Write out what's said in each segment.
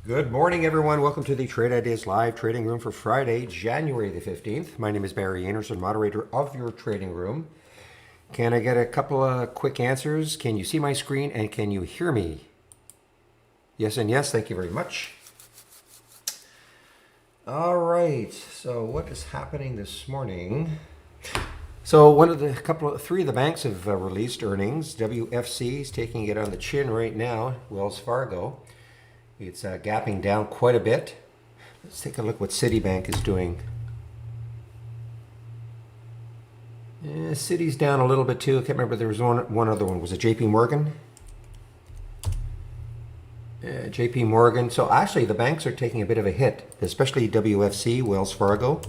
Good morning, everyone. Welcome to the Trade Ideas Live Trading Room for Friday, January the 15th. My name is Barry Anderson, moderator of your trading room. Can I get a couple of quick answers? Can you see my screen and can you hear me? Yes and yes, thank you very much. All right, so what is happening this morning? So three of the banks have released earnings. WFC is taking it on the chin right now, Wells Fargo. It's gapping down quite a bit. Let's take a look what Citibank is doing. Citi's down a little bit too. I can't remember. There was one other one. Was it JP Morgan? JP Morgan. So actually the banks are taking a bit of a hit, especially WFC, Wells Fargo.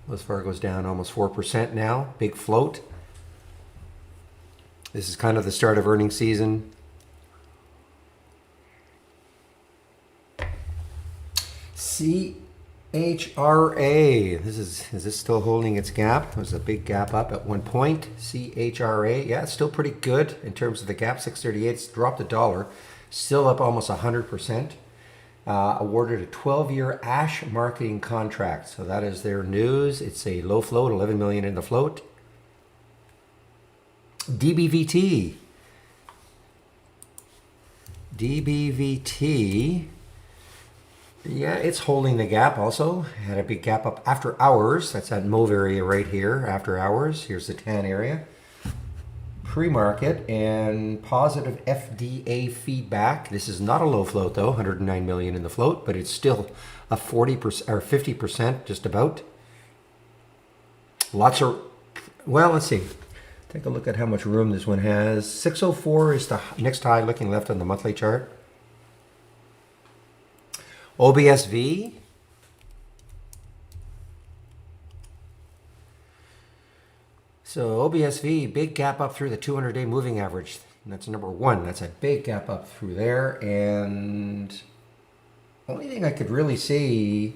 Wells Fargo's down almost 4% now. Big float. This is kind of the start of earnings season. CHRA. Is this still holding its gap? It was a big gap up at one point. CHRA, yeah, it's still pretty good in terms of the gap. 638. It's dropped $1. Still up almost 100%. Awarded a 12-year Ash marketing contract. So that is their news. It's a low float, 11 million in the float. DBVT. Yeah, it's holding the gap also. Had a big gap up after hours. That's that mauve area right here, after hours. Here's the tan area. Pre-market and positive FDA feedback. This is not a low float though, 109 million in the float, but it's still a 40% or 50% just about. Lots of, well, let's see. Take a look at how much room this one has. 604 is the next high looking left on the monthly chart. OBSV. So OBSV, big gap up through the 200-day moving average. That's number one. That's a big gap up through there. And only thing I could really see,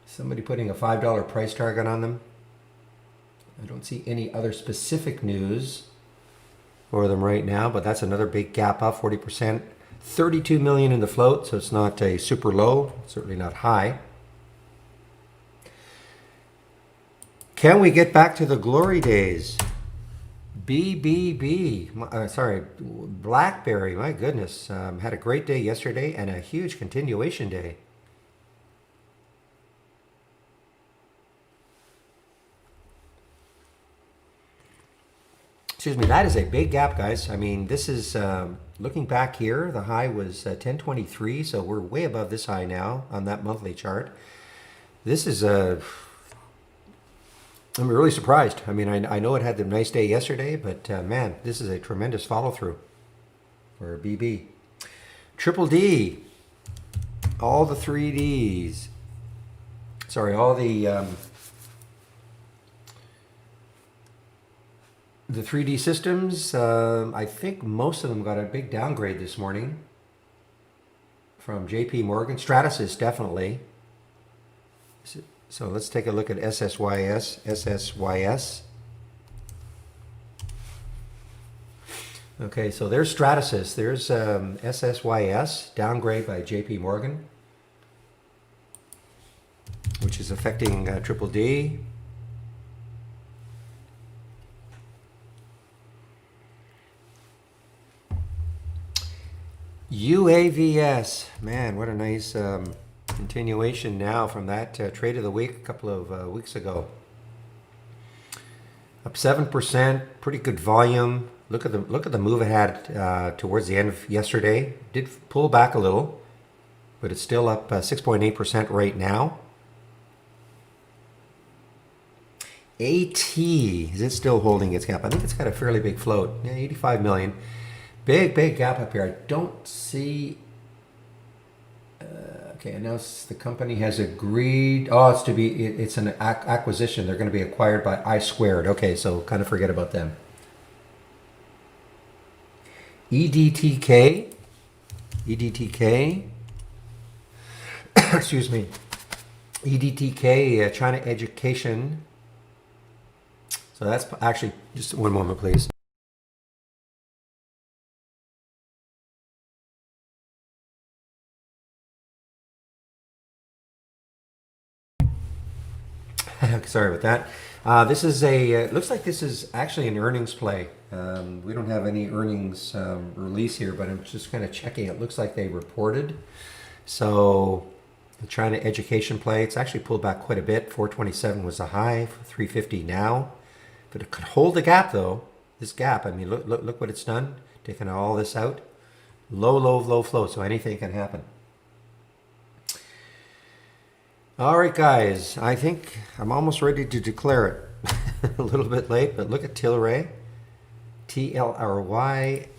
somebody putting a $5 price target on them. I don't see any other specific news for them right now, but that's another big gap up, 40%. 32 million in the float, so it's not a super low, certainly not high. Can we get back to the glory days? BlackBerry, my goodness. Had a great day yesterday and a huge continuation day. Excuse me, that is a big gap, guys. I mean, this is, looking back here, the high was 1023, so we're way above this high now on that monthly chart. This is I'm really surprised. I mean, I know it had a nice day yesterday, but man, this is a tremendous follow-through for BB. Triple D, all the 3Ds. Sorry, all the 3D systems, I think most of them got a big downgrade this morning from JP Morgan. Stratasys, definitely. So let's take a look at SSYS. Okay, so there's Stratasys. There's SSYS, downgrade by JP Morgan, which is affecting Triple D. UAVS, man, what a nice continuation now from that trade of the week a couple of weeks ago. Up 7%, pretty good volume. Look at the move it had towards the end of yesterday. Did pull back a little, but it's still up 6.8% right now. AT, is it still holding its gap? I think it's got a fairly big float. Yeah, 85 million. Big gap up here. I don't see. Okay, announced the company has agreed. Oh, it's an acquisition. They're going to be acquired by I Squared. Okay, so kind of forget about them. EDTK. Excuse me. EDTK, China Education. So that's actually, just one moment, please. Sorry about that. This is looks like this is actually an earnings play. We don't have any earnings release here, but I'm just kind of checking. It looks like they reported. So the China education play, it's actually pulled back quite a bit. 427 was the high, 350 now. But it could hold the gap though. This gap, I mean, look what it's done. Taking all this out. Low flow, so anything can happen. All right, guys, I think I'm almost ready to declare it. A little bit late, but look at Tilray. TLRYHEXO,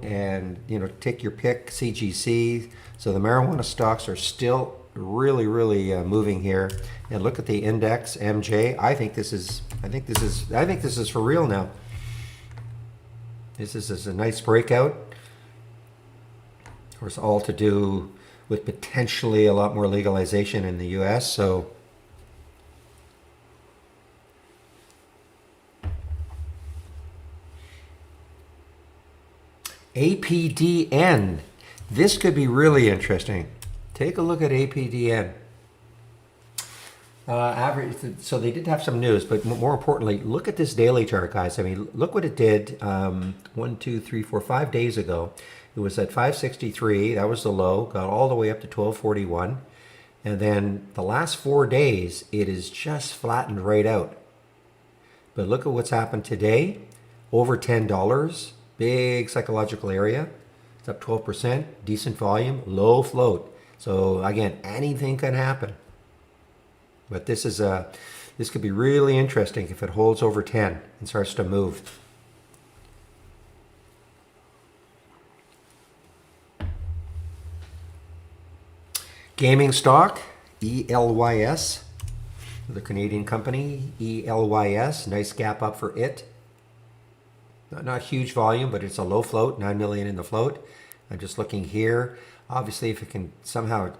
and take your pick. CGC. So the marijuana stocks are still really moving here. And look at the index MJ. I think this is for real now. This is a nice breakout. Of course, all to do with potentially a lot more legalization in the US. So APDN. This could be really interesting. Take a look at APDN. Average. So they did have some news, but more importantly, look at this daily chart, guys. I mean, look what it did 1, 2, 3, 4, 5 days ago. It was at 563. That was the low. Got all the way up to 1241. And then the last 4 days, it is just flattened right out. But look at what's happened today. Over $10. Big psychological area. It's up 12%. Decent volume. Low float. So again, anything can happen. But this could be really interesting if it holds over 10 and starts to move. Gaming stock, ELYS, the Canadian company, ELYS, nice gap up for it. Not huge volume, but it's a low float, 9 million in the float. I'm just looking here. Obviously, if it can somehow,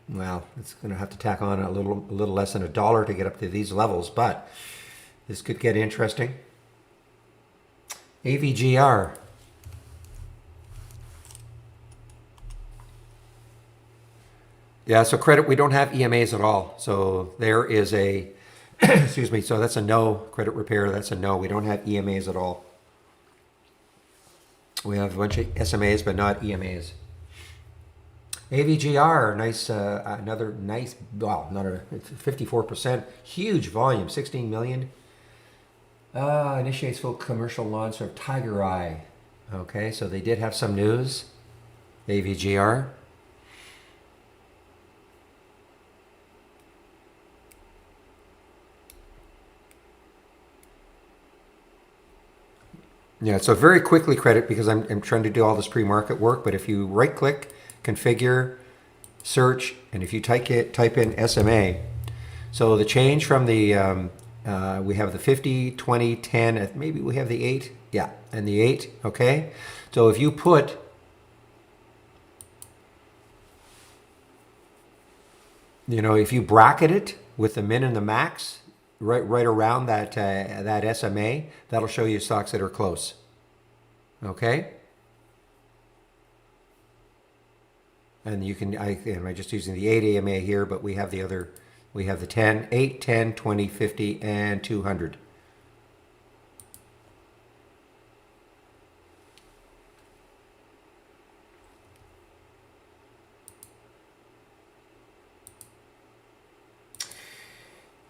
well, it's going to have to tack on a little less than $1 to get up to these levels, but this could get interesting. AVGR. Yeah, so credit, we don't have EMAs at all. So there is a, excuse me, so that's a no. Credit repair, that's a no. We don't have EMAs at all. We have a bunch of SMAs, but not EMAs. AVGR, nice, another nice, well, it's 54%, huge volume, 16 million. Initiates full commercial launch of Tiger Eye. Okay, so they did have some news. AVGR. Yeah, so very quickly credit, because I'm trying to do all this pre-market work, but if you right-click, configure, search, and if you type in SMA, so the change from the, we have the 50, 20, 10, maybe we have the 8, yeah, and the 8, okay? So if you put, if you bracket it with the min and the max, right around that that SMA, that'll show you stocks that are close. Okay. And you can, I'm just using the 8 AMA here, but we have the other, we have the 10, 8, 10, 20, 50, and 200.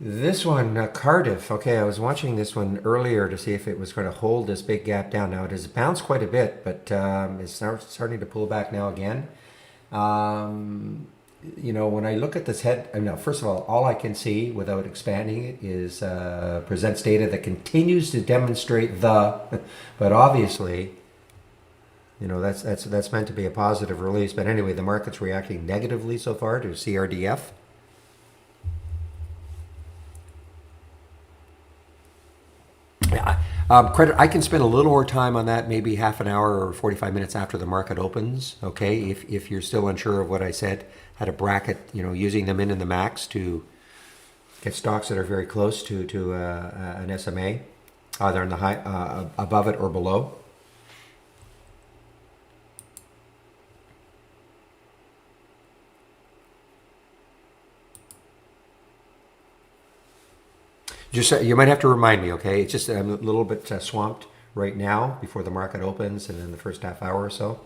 This one, Cardiff. Okay, I was watching this one earlier to see if it was going to hold this big gap down. Now it has bounced quite a bit, but it's starting to pull back now again. When I look at this head, now first of all I can see without expanding it is presents data that continues to demonstrate but obviously, that's meant to be a positive release. But anyway, the market's reacting negatively so far to CRDF. Credit, I can spend a little more time on that, maybe half an hour or 45 minutes after the market opens, okay? If you're still unsure of what I said, how to bracket, using the min and the max to get stocks that are very close to an SMA, either in the high, above it or below. Just you might have to remind me, okay? It's just I'm a little bit swamped right now before the market opens, and in the first half hour or so.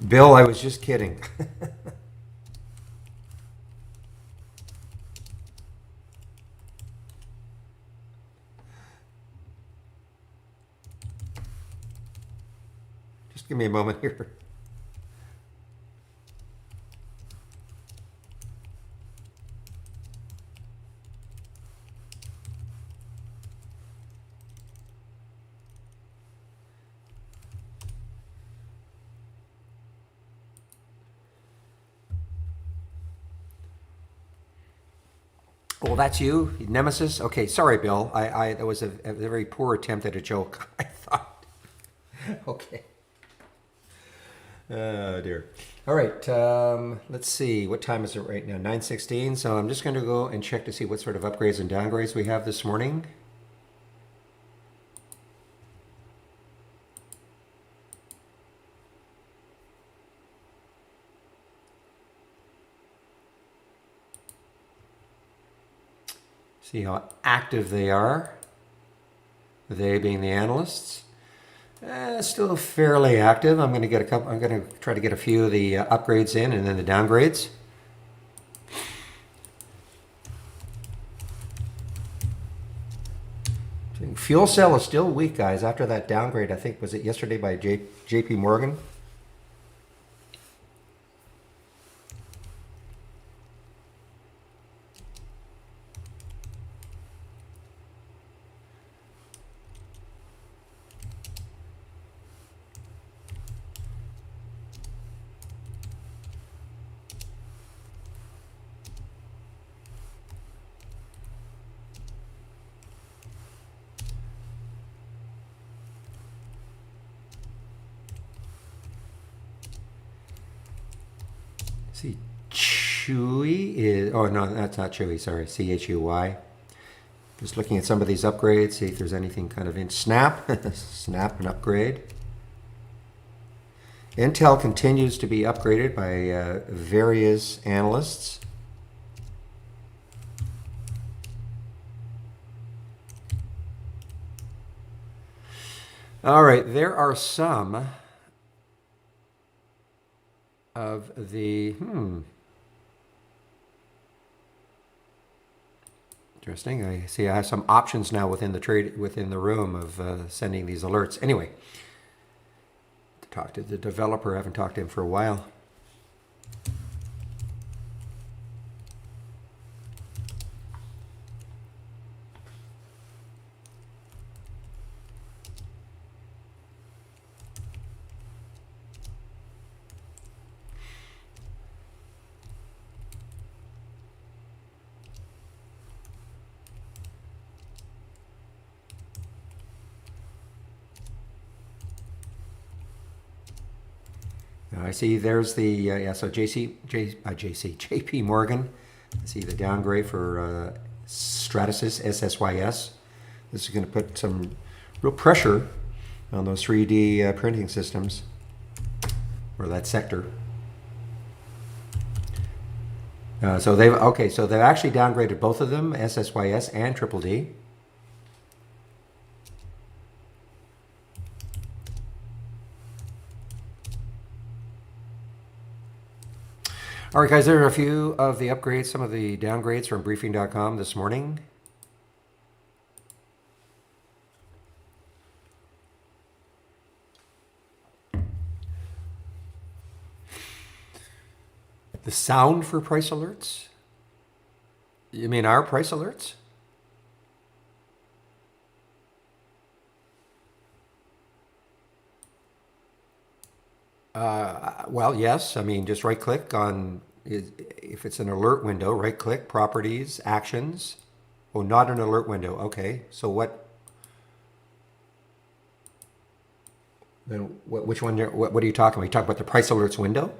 Bill, I was just kidding. Just give me a moment here. Well, that's you, Nemesis. Okay, sorry, Bill. That was a very poor attempt at a joke. I thought. Okay. Oh dear. All right. Let's see. What time is it right now? 9:16. So I'm just going to go and check to see what sort of upgrades and downgrades we have this morning. See how active they are. They being the analysts. Still fairly active. I'm going to get a couple. I'm going to try to get a few of the upgrades in, and then the downgrades. Fuel cell is still weak, guys. After that downgrade, I think was it yesterday by J.P. Morgan. See, Chewy is, oh no, that's not Chewy, sorry, CHUY. Just looking at some of these upgrades, see if there's anything kind of in Snap, Snap an upgrade. Intel continues to be upgraded by various analysts. All right, there are some of the, interesting. I see I have some options now within the trade, within the room of sending these alerts. Anyway, to talk to the developer, I haven't talked to him for a while. I see there's the, yeah, so JP Morgan. I see the downgrade for Stratasys, SSYS. This is going to put some real pressure on those 3D printing systems, or that sector. So they've actually downgraded both of them, SSYS and Triple D. All right, guys, there are a few of the upgrades, some of the downgrades from briefing.com this morning. The sound for price alerts? You mean our price alerts? Well, yes. I mean, just right click on, if it's an alert window, right click, properties, actions. Oh, not an alert window. Okay. So what? Then which one? What are you talking about? You talking about the price alerts window?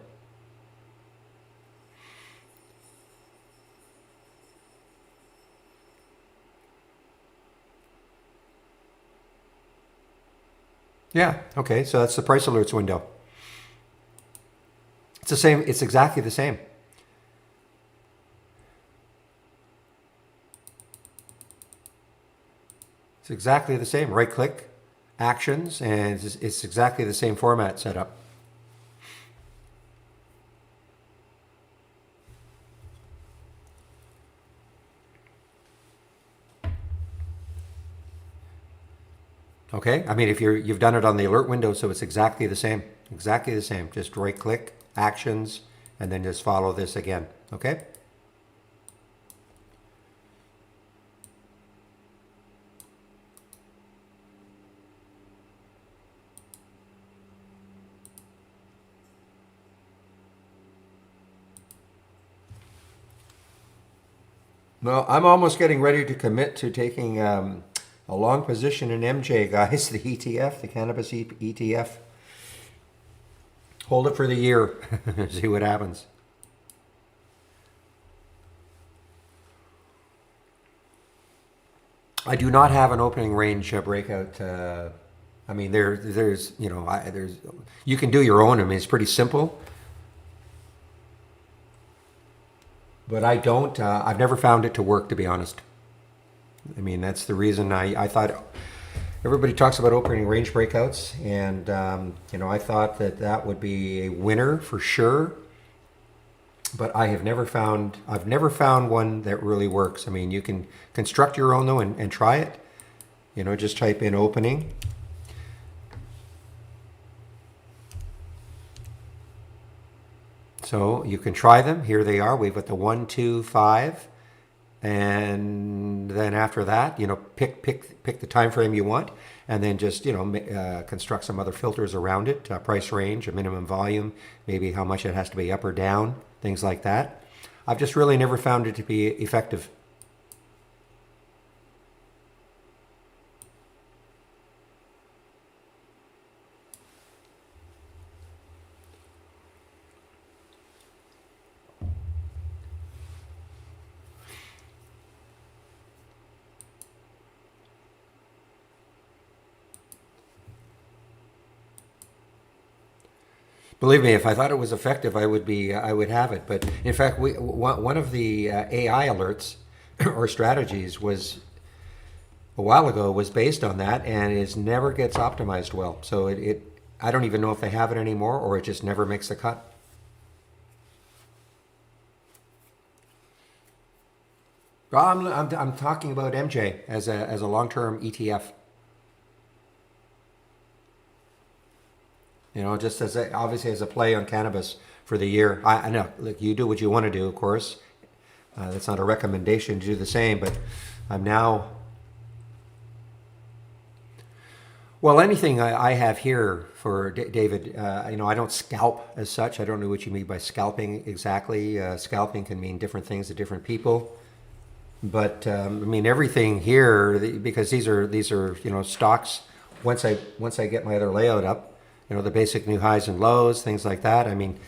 Yeah, okay, so that's the price alerts window. It's the same, it's exactly the same. It's exactly the same. Right click, actions, and it's exactly the same format setup. Okay, I mean, if you've done it on the alert window, so it's exactly the same. Exactly the same. Just right click, actions, and then just follow this again. Okay? Well, I'm almost getting ready to commit to taking a long position in MJ, guys, the ETF, the cannabis ETF. Hold it for the year, see what happens. I do not have an opening range breakout. I mean, there's, there's, you can do your own. I mean, it's pretty simple, but I don't. I've never found it to work, to be honest. I mean, that's the reason I thought everybody talks about opening range breakouts, and I thought that that would be a winner for sure. But I've never found one that really works. I mean, you can construct your own though and try it. Just type in opening. So you can try them. Here they are. We've got the 1, 2, 5. And then after that, pick the time frame you want, and then just construct some other filters around it, price range, a minimum volume, maybe how much it has to be up or down, things like that. I've just really never found it to be effective. Believe me, if I thought it was effective, I would have it. But in fact, one of the AI alerts or strategies was a while ago was based on that, and it never gets optimized well. So I don't even know if they have it anymore, or it just never makes the cut. Well, I'm talking about MJ as a long-term ETF. Just obviously as a play on cannabis for the year. I know, look, you do what you want to do, of course. That's not a recommendation to do the same, but I'm now. Well, anything I have here for David, I don't scalp as such. I don't know what you mean by scalping exactly. Scalping can mean different things to different people. But I mean everything here because these are stocks. Once I get my other layout up, the basic new highs and lows, things like that. I mean,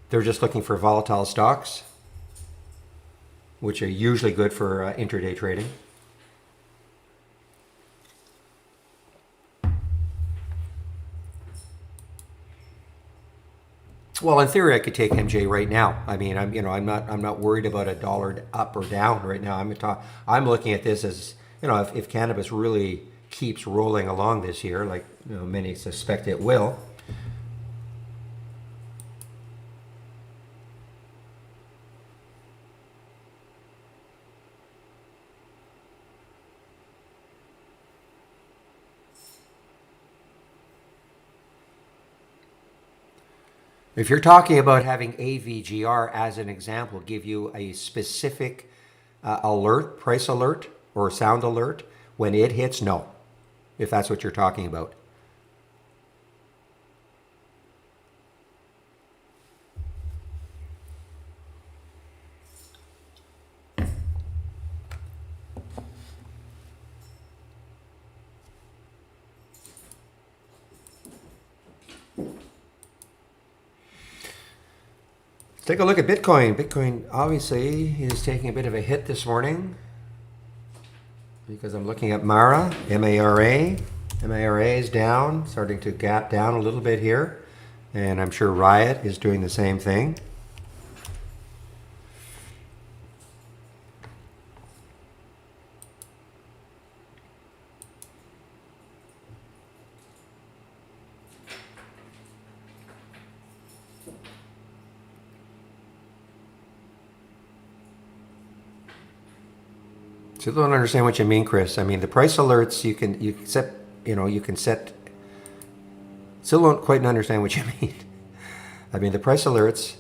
they're just looking for volatile stocks, which are usually good for intraday trading. Well, in theory, I could take MJ right now. I mean, I'm not worried about a dollar up or down right now. I'm looking at this as, if cannabis really keeps rolling along this year, like many suspect it will. If you're talking about having AVGR as an example, give you a specific alert, price alert, or sound alert when it hits, no, if that's what you're talking about. Take a look at Bitcoin. Bitcoin obviously is taking a bit of a hit this morning because I'm looking at Mara, M-A-R-A. MARA is down, starting to gap down a little bit here. And I'm sure Riot is doing the same thing. Still don't understand what you mean, Chris. I mean, the price alerts you can set, you can set. Still don't quite understand what you mean. I mean, the price alerts.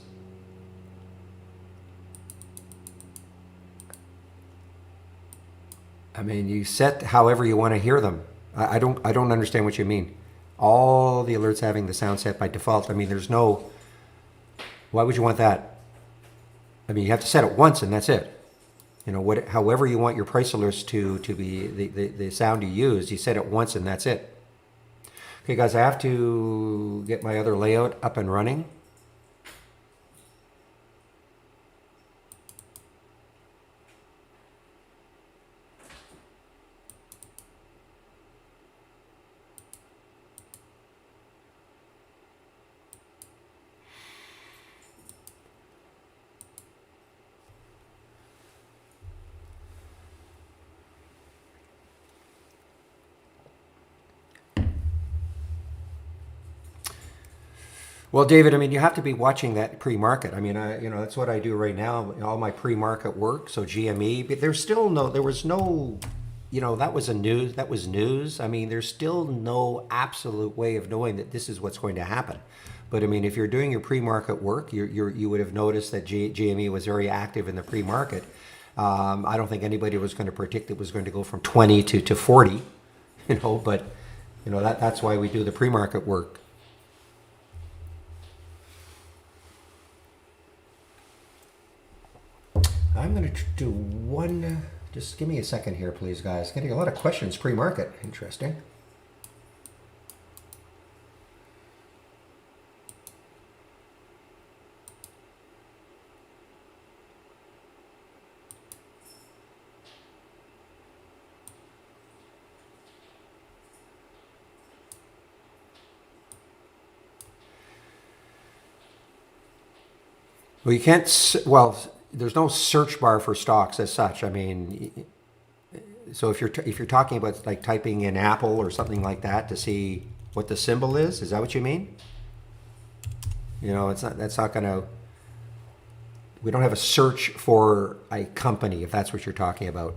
I mean, you set however you want to hear them. I don't understand what you mean. All the alerts having the sound set by default. I mean, there's no. Why would you want that? I mean, you have to set it once and that's it. However you want your price alerts to be the sound you use, you set it once and that's it. Okay, guys, I have to get my other layout up and running. Well, David, I mean, you have to be watching that pre-market. I mean, that's what I do right now. All my pre-market work. So GME, but there was no, that was news. That was news. I mean, there's still no absolute way of knowing that this is what's going to happen. But I mean, if you're doing your pre-market work, you would have noticed that GME was very active in the pre-market. I don't think anybody was going to predict it was going to go from 20 to 40, but that's why we do the pre-market work. I'm going to do one, just give me a second here, please, guys. Getting a lot of questions pre-market. Interesting. Well, you can't, there's no search bar for stocks as such. I mean, so if you're talking about like typing in Apple or something like that to see what the symbol is that what you mean? That's not going to. We don't have a search for a company if that's what you're talking about.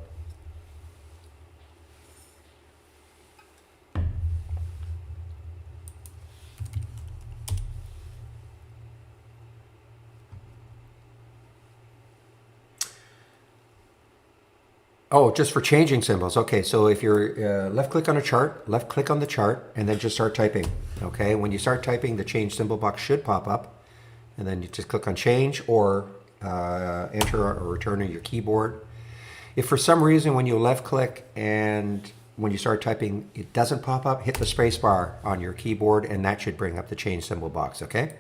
Oh, just for changing symbols. Okay, so if you're left click on a chart, left click on the chart, and then just start typing. Okay, when you start typing, the change symbol box should pop up, and then you just click on change or enter or return on your keyboard. If for some reason when you left click and when you start typing, it doesn't pop up, hit the space bar on your keyboard, and that should bring up the change symbol box, okay?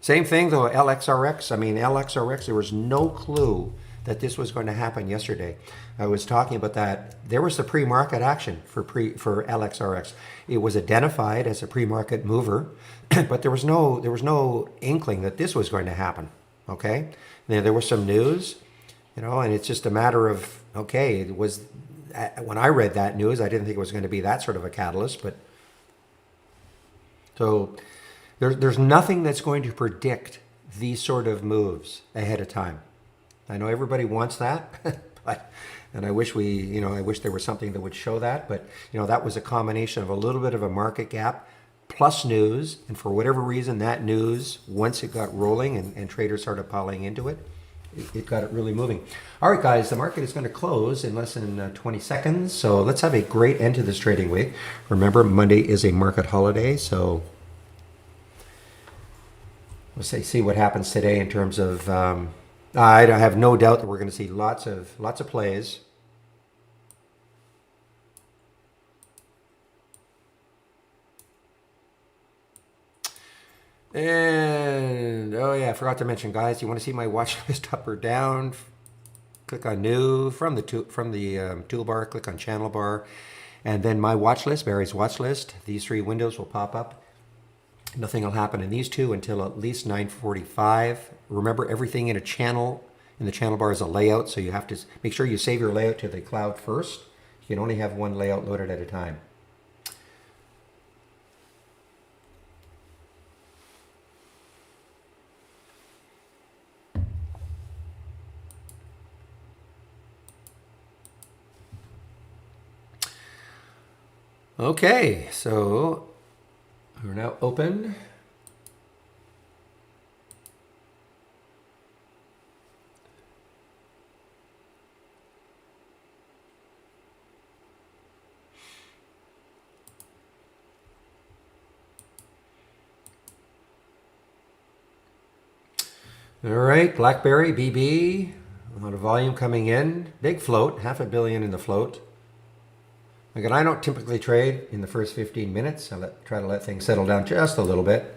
Same thing though, LXRX. I mean, LXRX, there was no clue that this was going to happen yesterday. I was talking about that. There was the pre-market action for LXRX. It was identified as a pre-market mover, but there was no inkling that this was going to happen. Okay, there was some news, and it's just a matter of okay. It was when I read that news, I didn't think it was going to be that sort of a catalyst, but so. There's nothing that's going to predict these sort of moves ahead of time. I know everybody wants that, and I wish I wish there was something that would show that, but that was a combination of a little bit of a market gap plus news, and for whatever reason, that news, once it got rolling and traders started piling into it, it got it really moving. All right, guys, the market is going to close in less than 20 seconds, so let's have a great end to this trading week. Remember, Monday is a market holiday, so we'll see what happens today in terms of. I have no doubt that we're going to see lots of plays. And oh yeah, I forgot to mention, guys. You want to see my watch list up or down? click on New from the toolbar. Click on Channel Bar, and then My Watch List, Barry's Watch List. These three windows will pop up. Nothing will happen in these two until at least 9:45. Remember, everything in the channel bar is a layout, so you have to make sure you save your layout to the cloud first. You can only have one layout loaded at a time. Okay, so we're now open. All right, BlackBerry BB, a lot of volume coming in. Big float, $500 million in the float. Again, I don't typically trade in the first 15 minutes. I try to let things settle down just a little bit.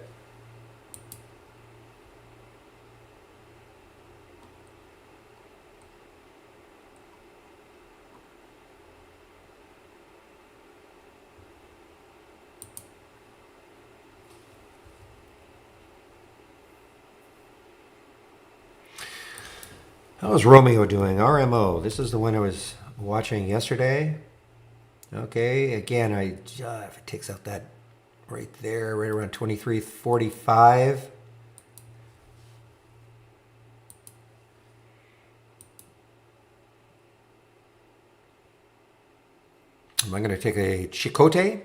How's Romeo doing? RMO. This is the one I was watching yesterday. Okay, again, if it takes out that right there, right around 23.45. Am I going to take a chicote?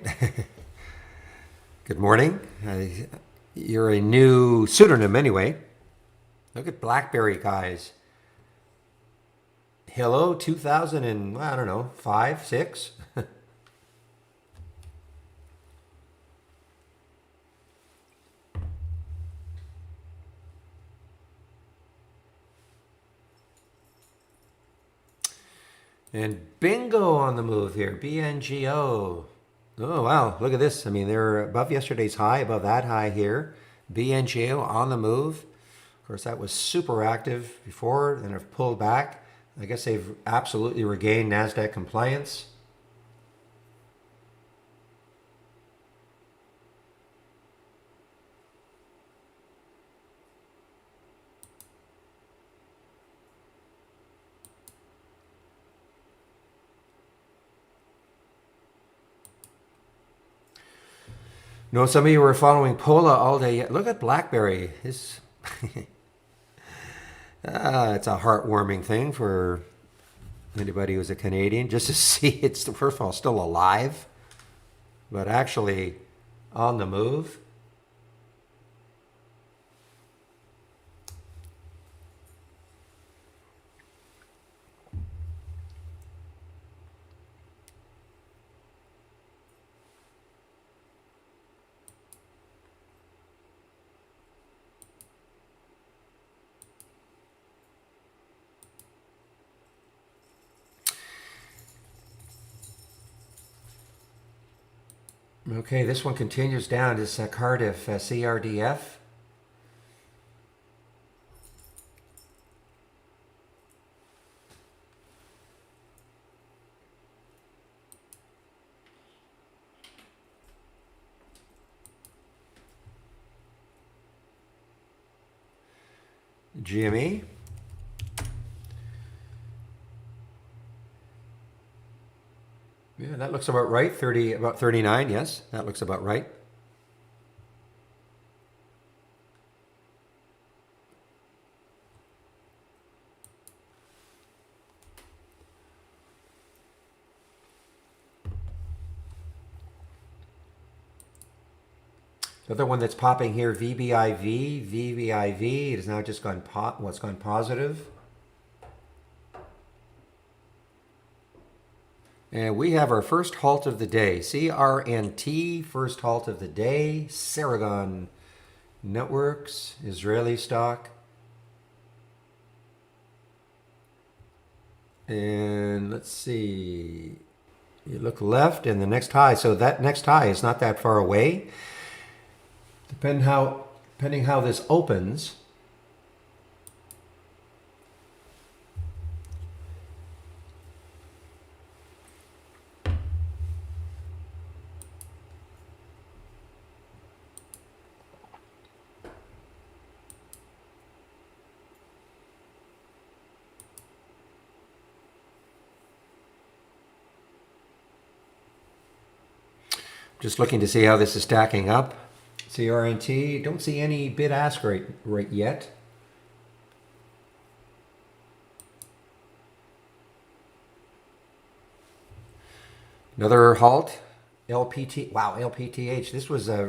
Good morning. You're a new pseudonym anyway. Look at BlackBerry, guys. Hello, 2000 and, I don't know, 5, 6? And bingo on the move here, BNGO. Oh, wow, look at this. I mean, they're above yesterday's high, above that high here. BNGO on the move. Of course, that was super active before, then have pulled back. I guess they've absolutely regained NASDAQ compliance. No, some of you were following Pola all day. Look at BlackBerry. It's a heartwarming thing for anybody who's a Canadian, just to see it's, first of all, still alive, but actually on the move. Okay, this one continues down. This Cardiff CRDF. GME. Yeah, that looks about right. About 39, yes. That looks about right. The other one that's popping here, VBIV, it has now just gone it's gone positive. And we have our first halt of the day, CRNT, first halt of the day, Ceragon Networks, Israeli stock. And let's see, you look left and the next high, so that next high is not that far away. Depending how this opens, Just looking to see how this is stacking up. CRNT, don't see any bid-ask right yet. Another halt. LPT. Wow, LPTH. This was this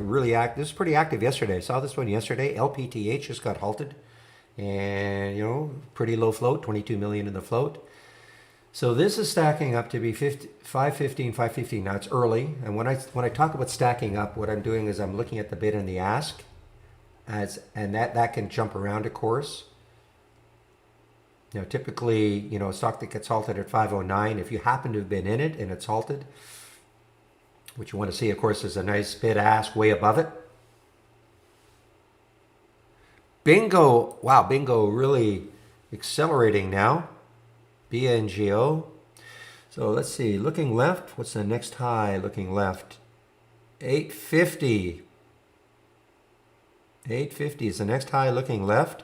was pretty active yesterday. I saw this one yesterday. LPTH just got halted, and you know, pretty low float, 22 million in the float. So this is stacking up to be 515, 515. Now it's early, and when I talk about stacking up, what I'm doing is I'm looking at the bid and the ask, and that can jump around, of course. You know, typically, you know, a stock that gets halted at 509, if you happen to have been in it and it's halted, what you want to see, of course, is a nice bid ask way above it. Bingo, wow, Bingo really accelerating now. BNGO. So let's see, looking left, what's the next high looking left? 850. 850 is the next high looking left.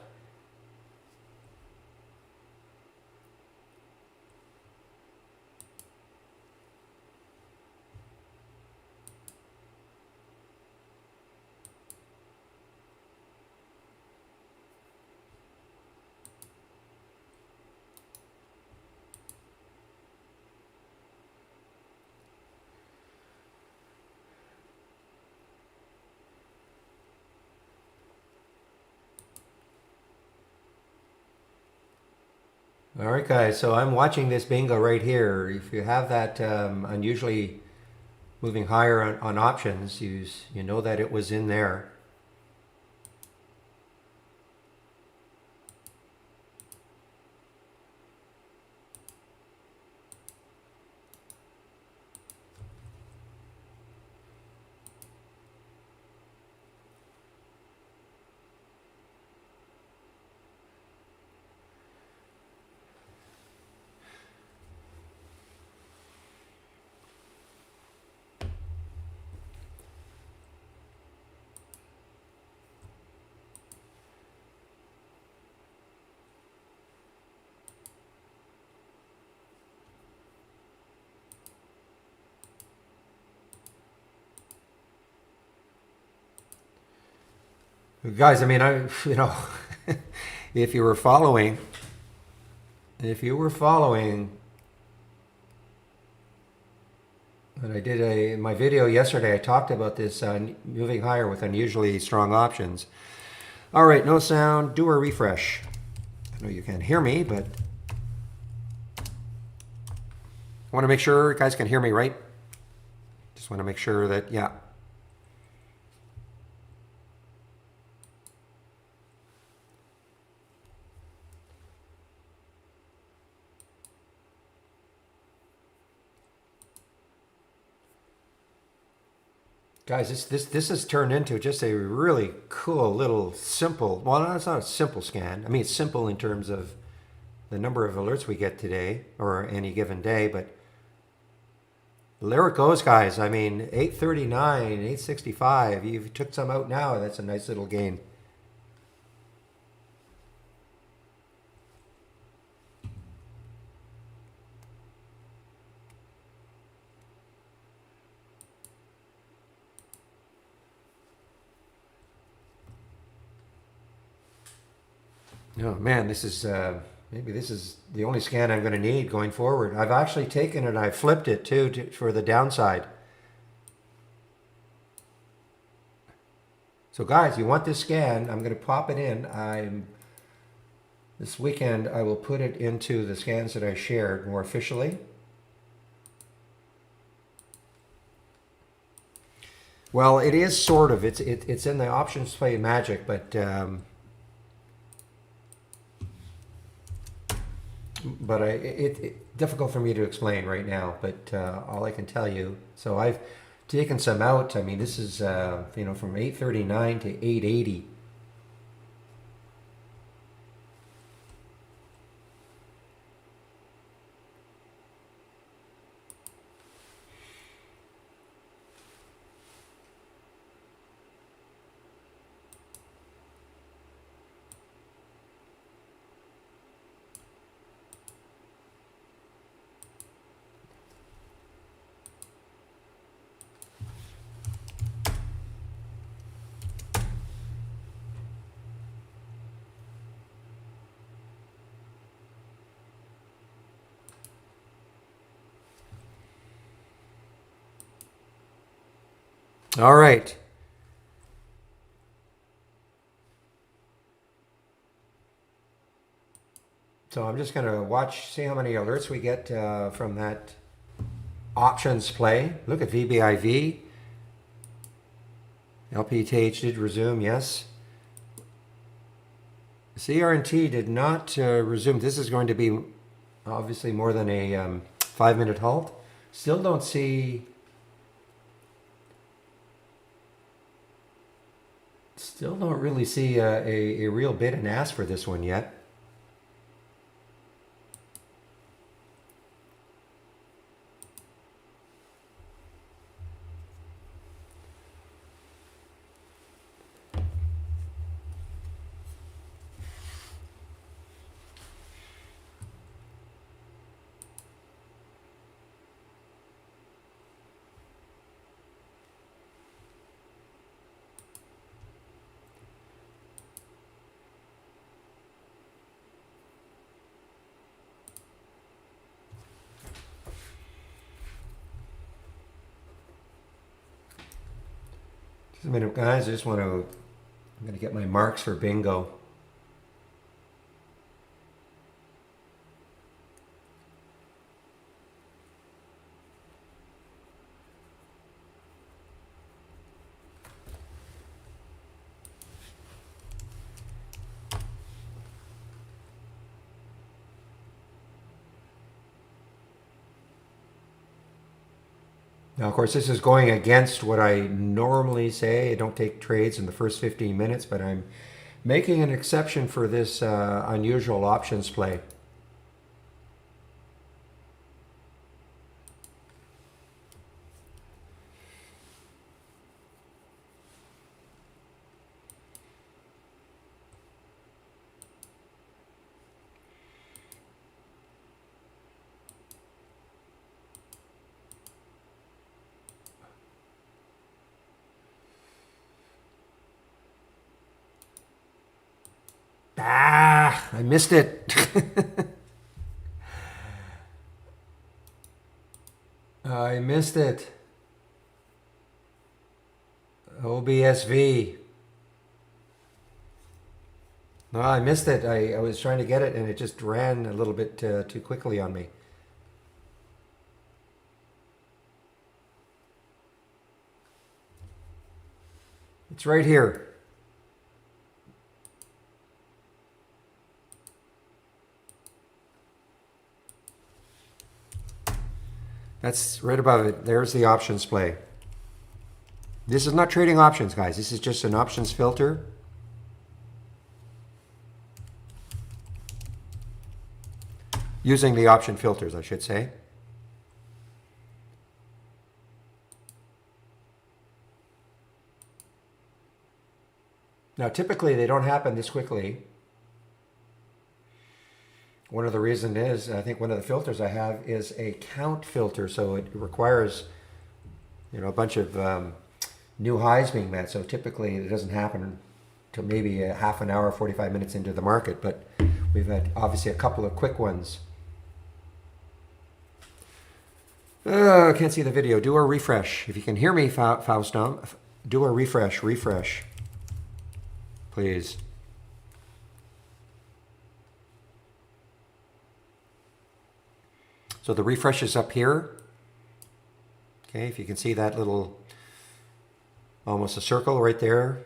All right, guys, so I'm watching this bingo right here. If you have that unusually moving higher on options, you know that it was in there. Guys, I mean, you know, if you were following, and I did in my video yesterday, I talked about this moving higher with unusually strong options. All right, no sound, do a refresh. I know you can't hear me, but I want to make sure you guys can hear me, right? Just want to make sure that, yeah. Guys, this has turned into just a really cool little simple, well, no, it's not a simple scan. I mean, it's simple in terms of the number of alerts we get today or any given day, but there it goes, guys. I mean, 839, 865. You took some out now. That's a nice little gain. Oh man, this is maybe this is the only scan I'm going to need going forward. I've actually taken it, I flipped it too for the downside. So guys, you want this scan? I'm going to pop it in. This weekend I will put it into the scans that I shared more officially. Well, it is sort of. It's in the options play magic, but difficult for me to explain right now. But all I can tell you, so I've taken some out. I mean, this is you know, from 839 to 880. All right. So I'm just going to watch, see how many alerts we get from that options play. Look at VBIV. LPTH did resume, yes. CRNT did not resume. This is going to be obviously more than a 5-minute halt. Still don't see. Still don't really see a real bid and ask for this one yet. Just a minute, guys. I just want to. I'm going to get my marks for bingo. Now, of course, this is going against what I normally say. I don't take trades in the first 15 minutes, but I'm making an exception for this unusual options play. Ah, I missed it. I missed it. OBSV. No, I missed it. I was trying to get it and it just ran a little bit too quickly on me. It's right here. That's right above it. There's the options play. This is not trading options, guys. This is just an options filter. Using the option filters, I should say. Now, typically, they don't happen this quickly. One of the reasons is, I think one of the filters I have is a count filter, so it requires, a bunch of new highs being met. So typically, it doesn't happen till maybe a half an hour, 45 minutes into the market. But we've had obviously a couple of quick ones. I can't see the video. Do a refresh. If you can hear me, Faustin, do a refresh. Refresh, please. So the refresh is up here. Okay, if you can see that little, almost a circle right there.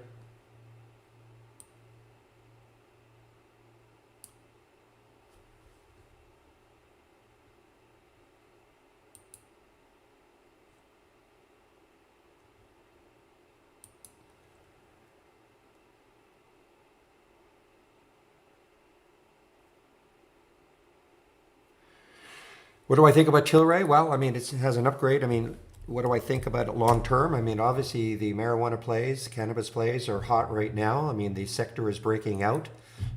What do I think about Tilray? Well, I mean, it has an upgrade. I mean, what do I think about it long term? I mean, obviously the marijuana plays, cannabis plays are hot right now. I mean, the sector is breaking out.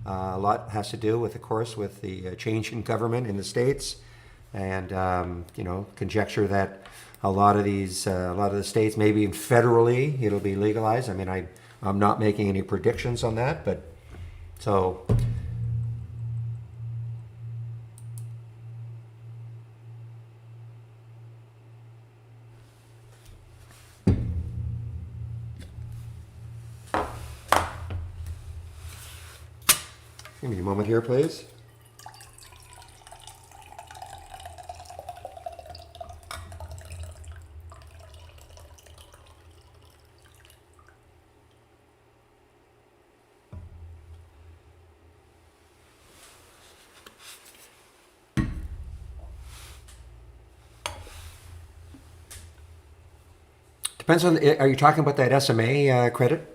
A lot has to do with, of course, with the change in government in the States and, conjecture that a lot of the states, maybe federally, it'll be legalized. I mean, I'm not making any predictions on that, but so Give me a moment here, please. Depends on, are you talking about that SMA credit?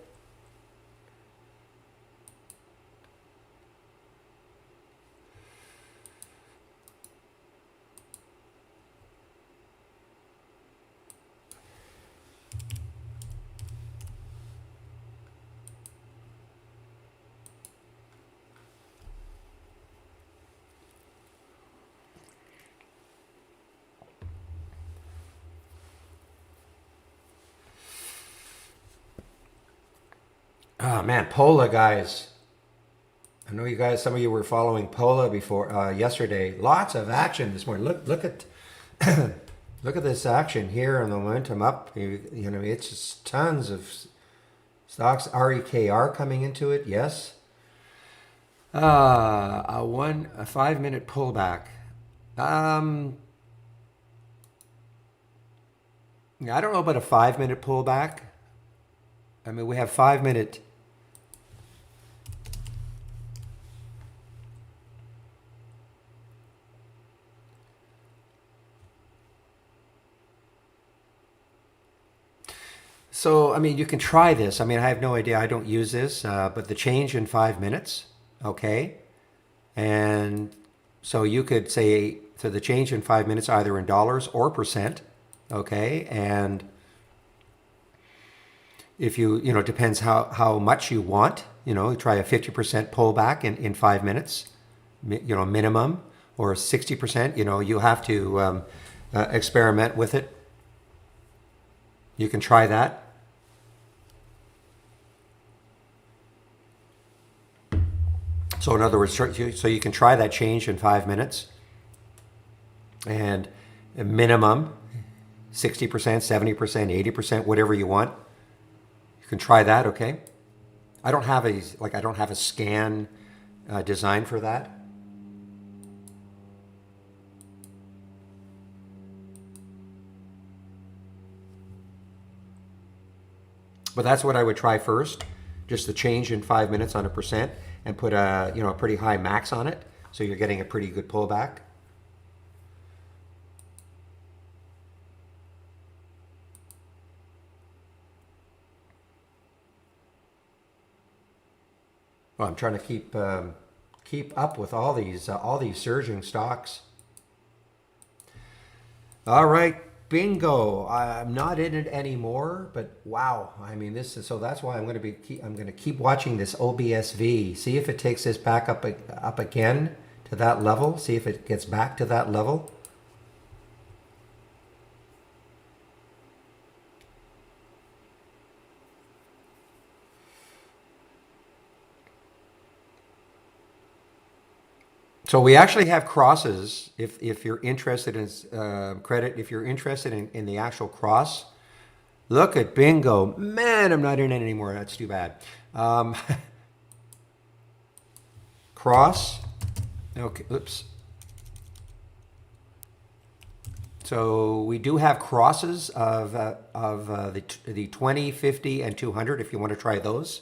Oh man, Pola guys. I know you guys. Some of you were following Pola before yesterday. Lots of action this morning. Look at look at this action here and the momentum up. You know, it's just tons of stocks. REKR coming into it. Yes. A 5 minute pullback. Yeah, I don't know about a 5 minute pullback. I mean, we have 5 minute. So, I mean, you can try this. I mean, I have no idea. I don't use this, but the change in 5 minutes, okay? And so you could say, so the change in 5 minutes either in dollars or percent, okay? And if you know, it depends how much you want, you know, try a 50% pullback in 5 minutes, you know, minimum, or 60%, you know, you have to experiment with it. You can try that. So in other words, so you can try that change in 5 minutes, and a minimum 60%, 70%, 80%, whatever you want. You can try that, okay? I don't have a scan design for that. But that's what I would try first, just the change in 5 minutes on a percent, and put a, you know, a pretty high max on it, so you're getting a pretty good pullback. Well, I'm trying to keep up with all these surging stocks. All right, bingo. I'm not in it anymore, but wow. I mean, this is, so that's why I'm going to keep watching this OBSV. See if it takes this back up again to that level. See if it gets back to that level. So we actually have crosses. If you're interested in credit, if you're interested in the actual cross, look at bingo. Man, I'm not in it anymore. That's too bad. Cross. Okay, oops. So we do have crosses of the 20, 50, and 200 if you want to try those.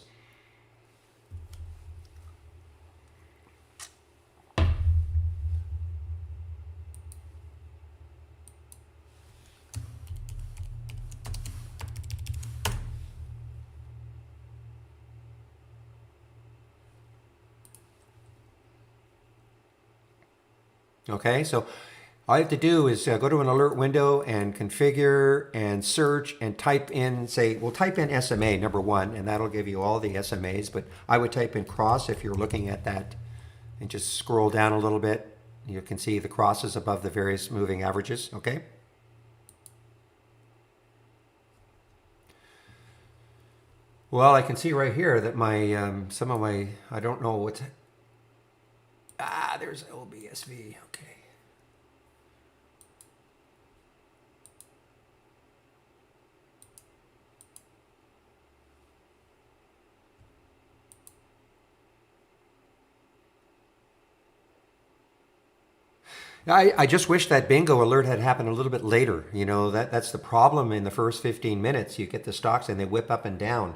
Okay, so all you have to do is go to an alert window and configure and search and type in, say, we'll type in SMA number one, and that'll give you all the SMAs, but I would type in cross if you're looking at that, and just scroll down a little bit. You can see the crosses above the various moving averages, okay? Well, I can see right here that my, some of my, I don't know what's, there's OBSV, okay. I just wish that bingo alert had happened a little bit later. You know, that's the problem in the first 15 minutes. You get the stocks and they whip up and down.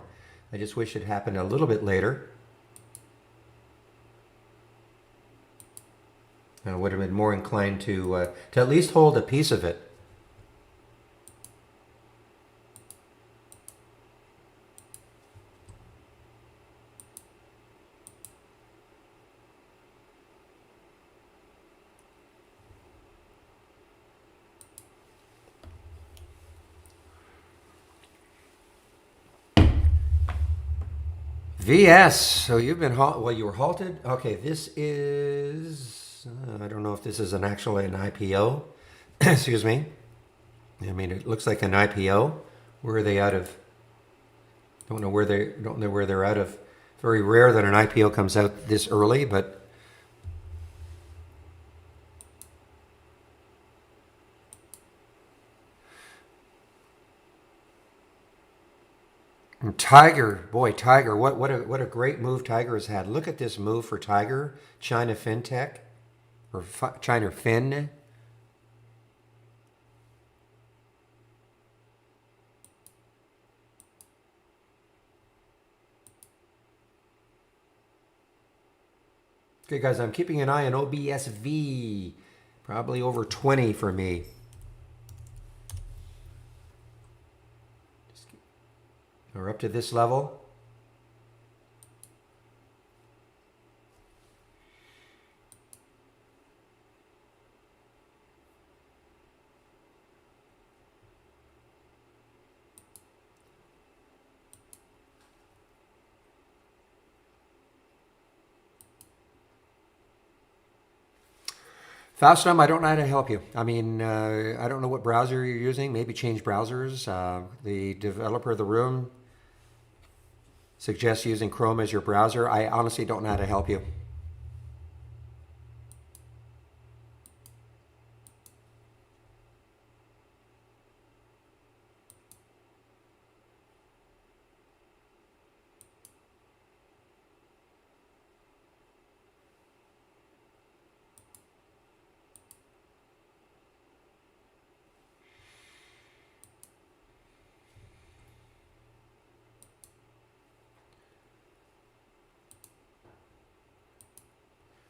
I just wish it happened a little bit later. I would have been more inclined to at least hold a piece of it. VS. So you've been well. You were halted. Okay, this is. I don't know if this is actually an IPO. Excuse me. I mean, it looks like an IPO. Where are they out of? Don't know where they're out of. Very rare that an IPO comes out this early, but Tiger, boy, Tiger, what a great move Tiger has had. Look at this move for Tiger, China FinTech or China Fin. Okay, guys, I'm keeping an eye on OBSV. Probably over 20 for me. We're up to this level. Faustum, I don't know how to help you. I mean, I don't know what browser you're using. Maybe change browsers. The developer of the room suggests using Chrome as your browser. I honestly don't know how to help you.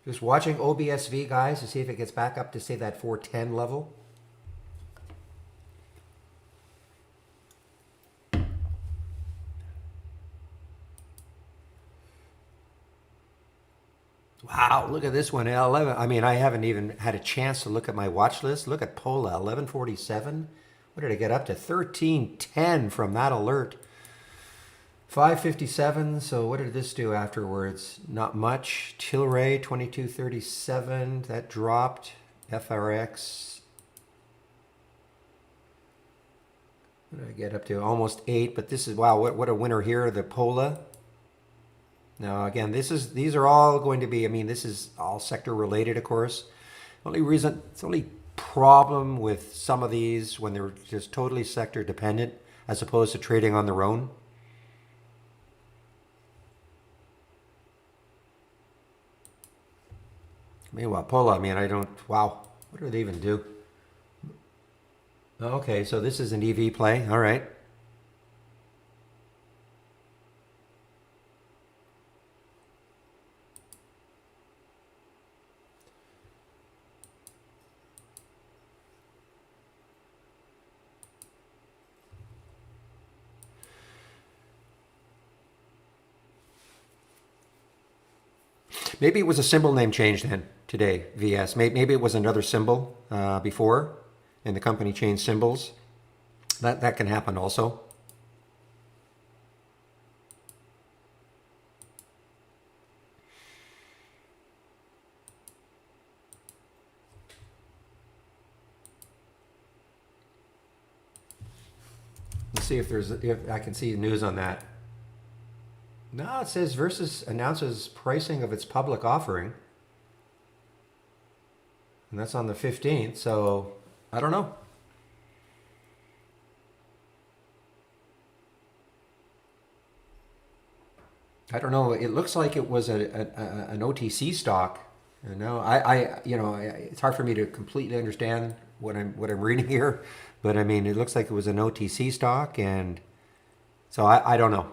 Just watching OBSV, guys, to see if it gets back up to, say, that 410 level. Wow, look at this one, 11. I mean, I haven't even had a chance to look at my watch list. Look at Pola, 1147. What did I get up to? 1310 from that alert. 557. So what did this do afterwards? Not much. Tilray, 2237. That dropped. FRX. What did I get up to? Almost 8. But this is, wow, what a winner here. The Pola. Now, again, these are all going to be, I mean, this is all sector related, of course. It's only problem with some of these when they're just totally sector dependent as opposed to trading on their own. Meanwhile, Pola, I mean, wow, what do they even do? Okay, so this is an EV play, all right. Maybe it was a symbol name change then today, VS. Maybe it was another symbol before, and the company changed symbols. That can happen also. Let's see if I can see news on that. No, it says Versus announces pricing of its public offering. And that's on the 15th, so I don't know. I don't know. It looks like it was an OTC stock No, it's hard for me to completely understand what I'm reading here, but I mean, it looks like it was an OTC stock, and so I don't know.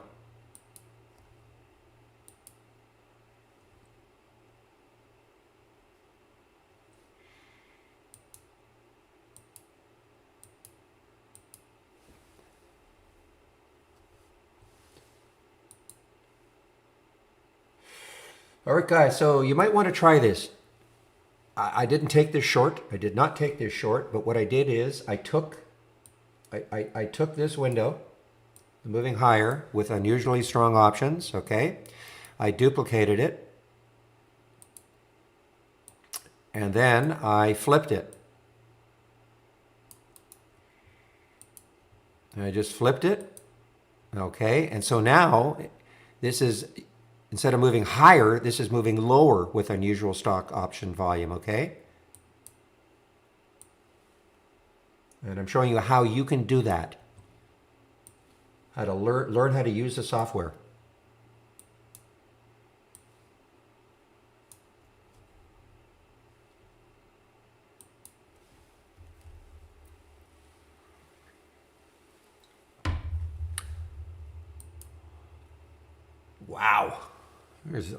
All right, guys, so you might want to try this. I didn't take this short. I did not take this short, but what I did is I took this window, moving higher with unusually strong options, okay? I duplicated it, and then I flipped it. And I just flipped it, okay? And so now this is, instead of moving higher, this is moving lower with unusual stock option volume, okay? And I'm showing you how you can do that. How to learn how to use the software. Wow. There's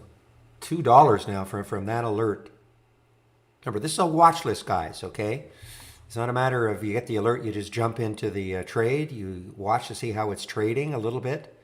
$2 now from that alert. Remember, this is a watch list, guys, okay? It's not a matter of you get the alert, you just jump into the trade. You watch to see how it's trading a little bit.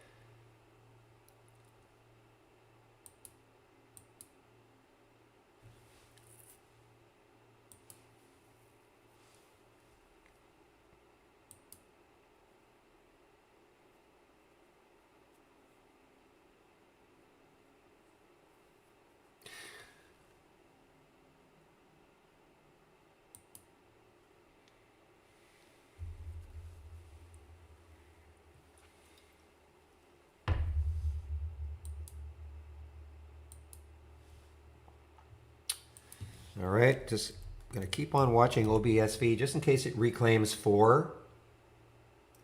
All right, just going to keep on watching OBSV just in case it reclaims 4.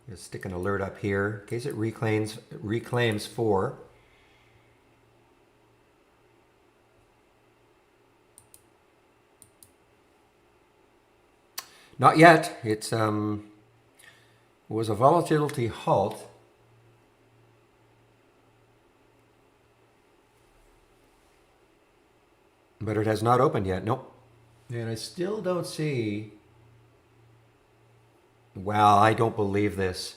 Just stick an alert up here in case it reclaims 4. Not yet. It was a volatility halt. But it has not opened yet. Nope. And I still don't see. Wow, I don't believe this.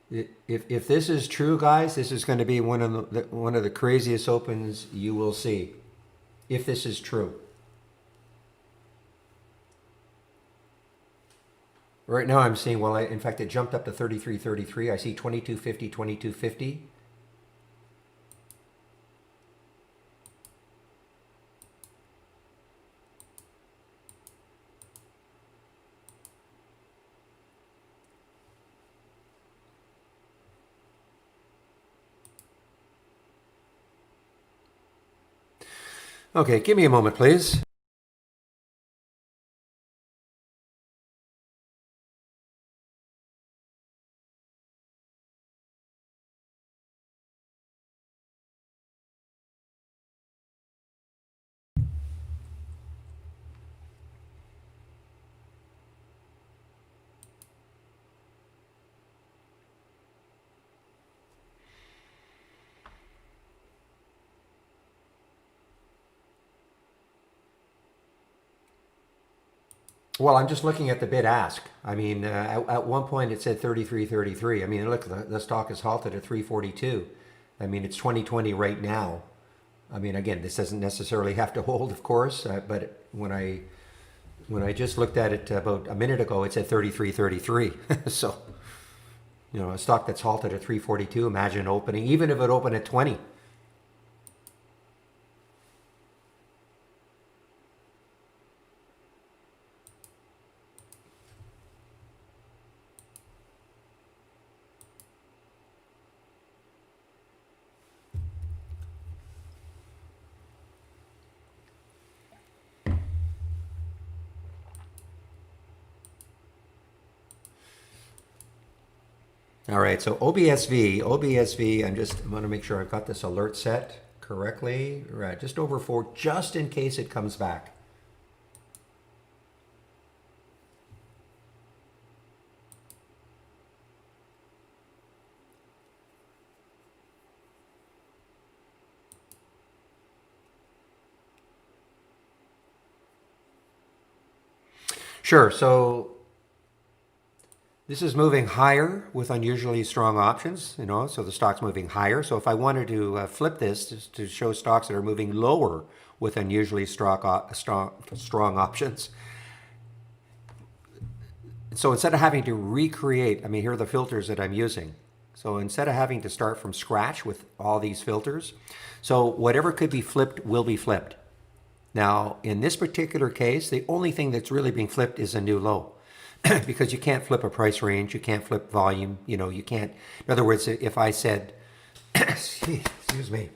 If this is true, guys, this is going to be one of the craziest opens you will see. If this is true. Right now I'm seeing, well, in fact, it jumped up to 33.33. I see 22.50, 22.50. Okay, give me a moment, please. Well, I'm just looking at the bid ask. I mean, at one point it said 33.33. I mean, look, the stock is halted at 342. I mean, it's 2020 right now. I mean, again, this doesn't necessarily have to hold, of course, but when I just looked at it about a minute ago, it said 33.33. So, a stock that's halted at 342, imagine opening, even if it opened at 20. All right, so OBSV, I want to make sure I've got this alert set correctly. Right, just over 4, just in case it comes back. Sure. So this is moving higher with unusually strong options, so the stock's moving higher. So if I wanted to flip this just to show stocks that are moving lower with unusually strong options. So instead of having to recreate, here are the filters that I'm using. So instead of having to start from scratch with all these filters, so whatever could be flipped will be flipped. Now, in this particular case, the only thing that's really being flipped is a new low. Because you can't flip a price range, you can't flip volume, you can't. In other words, if I said, excuse me,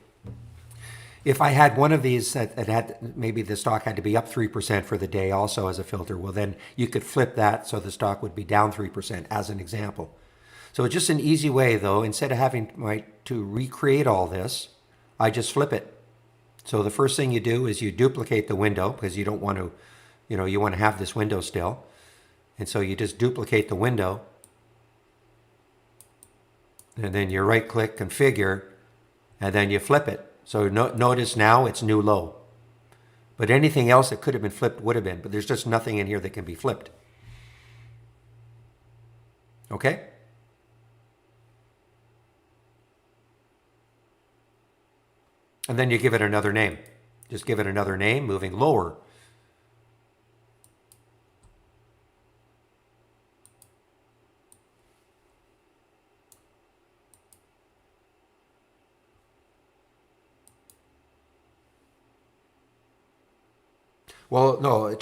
if I had one of these that had, maybe the stock had to be up 3% for the day also as a filter, well, then you could flip that so the stock would be down 3% as an example. So it's just an easy way, though, instead of having to recreate all this, I just flip it. So the first thing you do is you duplicate the window because you don't want to, you want to have this window still. And so you just duplicate the window. And then you right click configure and then you flip it. So notice now it's new low. But anything else that could have been flipped would have been. But there's just nothing in here that can be flipped. Okay? And then you give it another name. Just give it another name, moving lower. Well, no,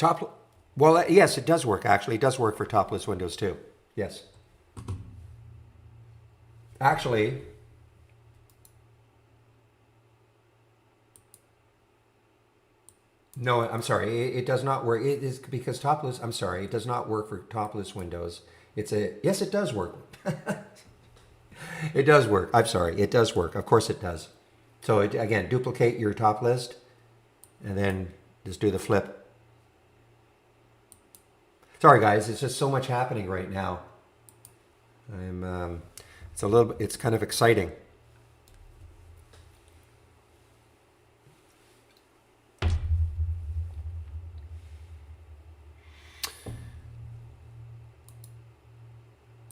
well, yes, it does work, actually. It does work for topless windows, too. Yes. Actually, no, I'm sorry. It does not work. It is because topless, I'm sorry, it does not work for topless windows. Yes, it does work. It does work. I'm sorry. It does work. Of course it does. So again, duplicate your top list and then just do the flip. Sorry, guys. It's just so much happening right now. It's kind of exciting.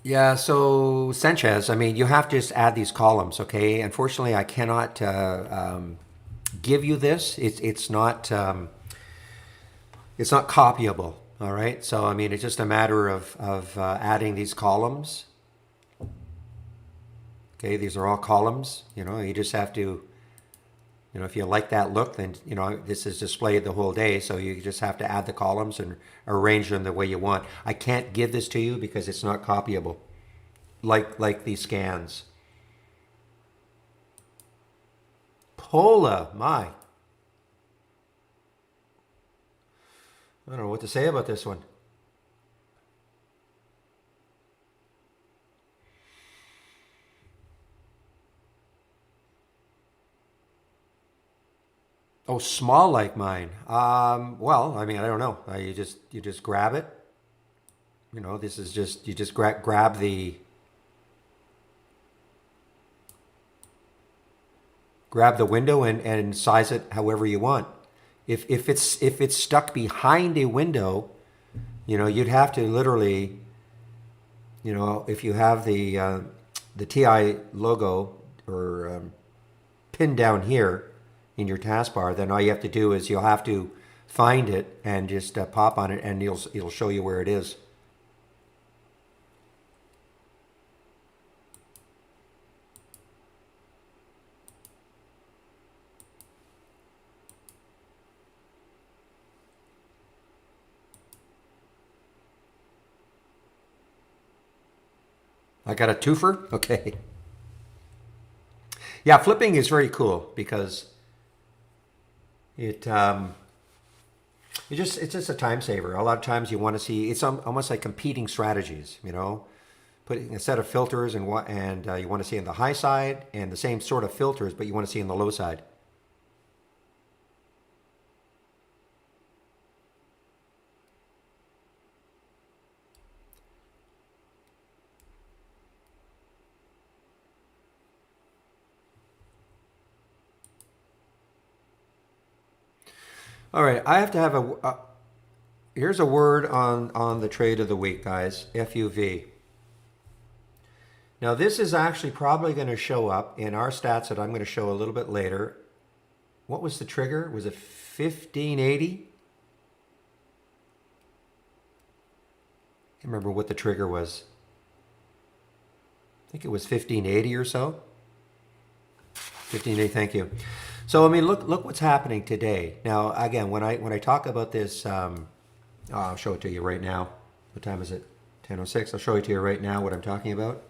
Yeah, so Sanchez, you have to just add these columns, okay? Unfortunately, I cannot give you this. It's not copyable, all right? So, it's just a matter of adding these columns. Okay, these are all columns. You just have to, if you like that look, then, this is displayed the whole day. So you just have to add the columns and arrange them the way you want. I can't give this to you because it's not copyable, like these scans. Pola, my. I don't know what to say about this one. Oh, small like mine. Well, I don't know. You just grab it. This is just you just grab the window and size it however you want. If it's stuck behind a window, you'd have to literally, if you have the TI logo or pinned down here in your taskbar, then all you have to do is you'll have to find it and just pop on it, and it'll show you where it is. I got a twofer? Okay. Yeah, flipping is very cool because it's just a time saver. A lot of times you want to see, it's almost like competing strategies, putting a set of filters and you want to see on the high side and the same sort of filters, but you want to see on the low side. All right, I have to have here's a word on the trade of the week, guys. FUV. Now this is actually probably going to show up in our stats that I'm going to show a little bit later. What was the trigger? Was it 1580? Can't remember what the trigger was. I think it was 1580 or so. 1580, thank you. So I mean, look what's happening today. Now again, when I talk about this, I'll show it to you right now. What time is it? 10:06. I'll show it to you right now what I'm talking about.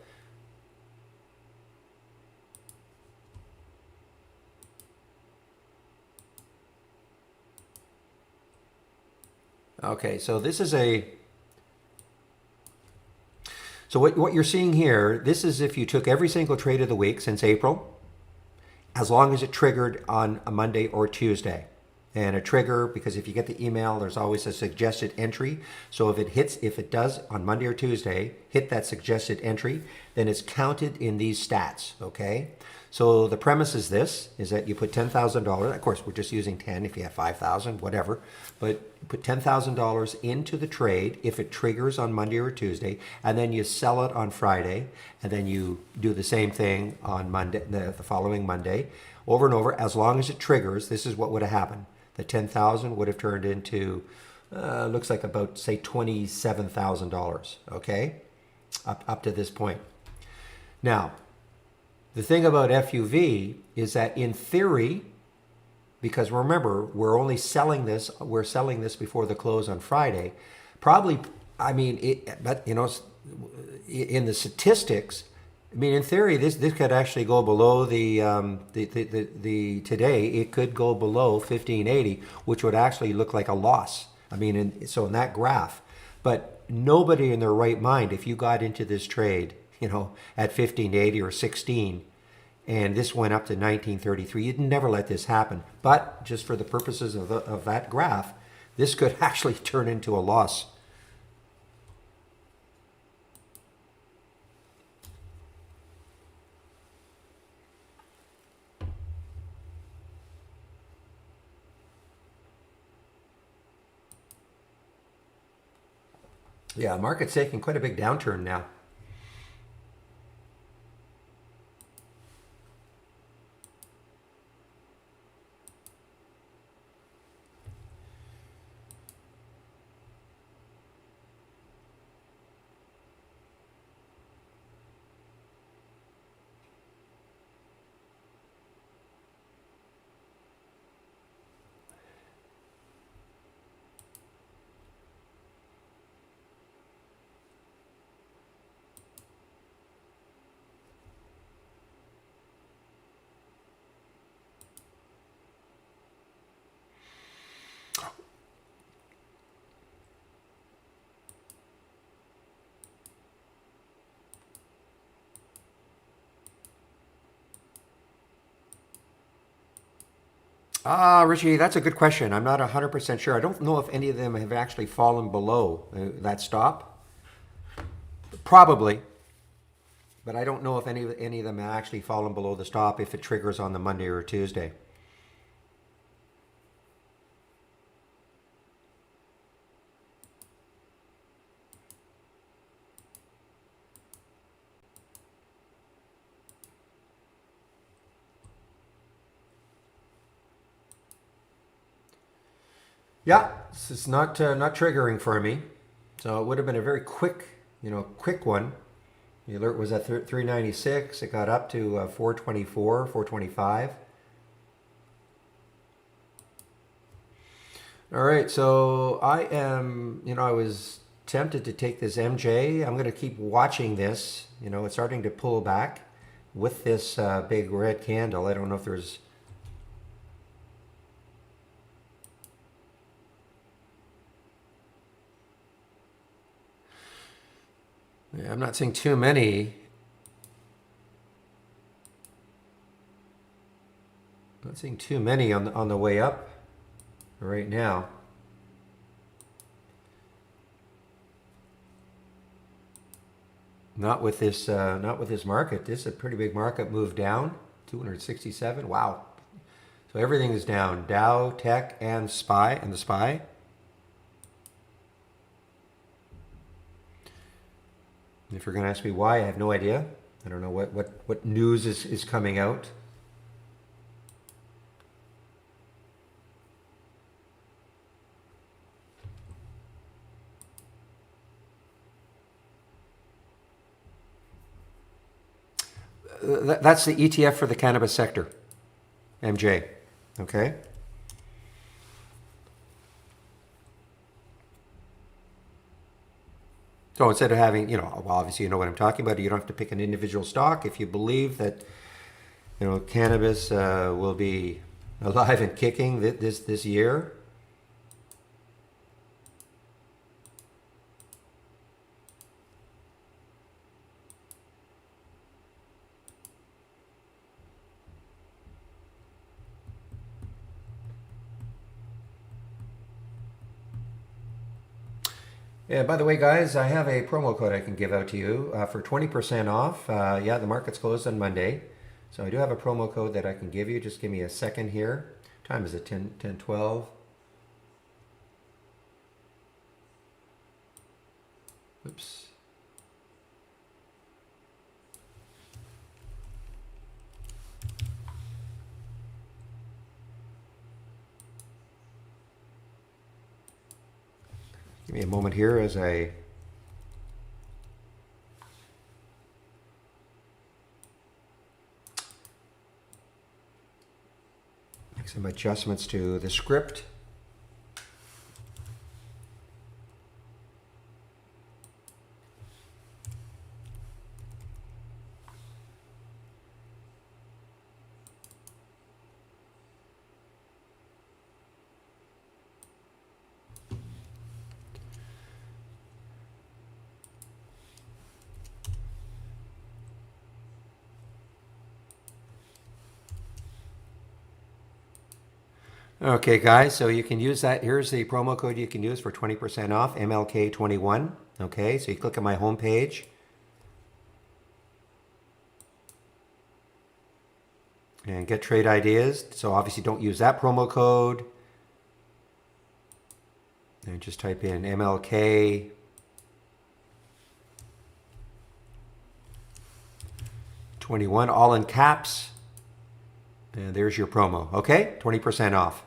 Okay, so this is so what you're seeing here, this is if you took every single trade of the week since April, as long as it triggered on a Monday or Tuesday. And a trigger, because if you get the email, there's always a suggested entry. So if it does on Monday or Tuesday, hit that suggested entry, then it's counted in these stats, okay? So the premise is this, is that you put $10,000, of course, we're just using 10 if you have 5,000, whatever, but you put $10,000 into the trade if it triggers on Monday or Tuesday, and then you sell it on Friday, and then you do the same thing on Monday, the following Monday, over and over, as long as it triggers. This is what would have happened. The 10,000 would have turned into, looks like about, say, $27,000, okay? Up to this point. Now, the thing about FUV is that in theory, because remember, we're selling this before the close on Friday, probably, I mean, but you know, in the statistics, I mean, in theory, this could actually go below the today. It could go below 1580, which would actually look like a loss. I mean, so in that graph, but nobody in their right mind, if you got into this trade, you know, at 1580 or 16, and this went up to 1933, you'd never let this happen. But just for the purposes of that graph, this could actually turn into a loss. Yeah, market's taking quite a big downturn now. Richie, that's a good question. I'm not 100% sure. I don't know if any of them have actually fallen below that stop. Probably, but I don't know if any of them have actually fallen below the stop if it triggers on the Monday or Tuesday. Yeah, this is not triggering for me. So it would have been a very quick one. The alert was at 396. It got up to 424, 425. All right, so I was tempted to take this MJ. I'm going to keep watching this. You know, it's starting to pull back with this big red candle. I don't know if there's... Yeah, I'm not seeing too many. Not seeing too many on the way up right now. Not with this market. This is a pretty big market move down. 267. Wow. So everything is down. Dow, Tech, and SPY, and the SPY. If you're going to ask me why, I have no idea. I don't know what news is coming out. That's the ETF for the cannabis sector, MJ. Okay. So instead of having, well, obviously you know what I'm talking about. You don't have to pick an individual stock. If you believe that, cannabis will be alive and kicking this year. Yeah, by the way, guys, I have a promo code I can give out to you for 20% off. Yeah, the market's closed on Monday. So I do have a promo code that I can give you. Just give me a second here. Time is it? 10:12. Oops. Give me a moment here as I make some adjustments to the script. Okay, guys, so you can use that. Here's the promo code you can use for 20% off, MLK21. Okay, so you click on my homepage. And get trade ideas. So obviously don't use that promo code. And just type in MLK 21, all in caps. And there's your promo. Okay, 20% off.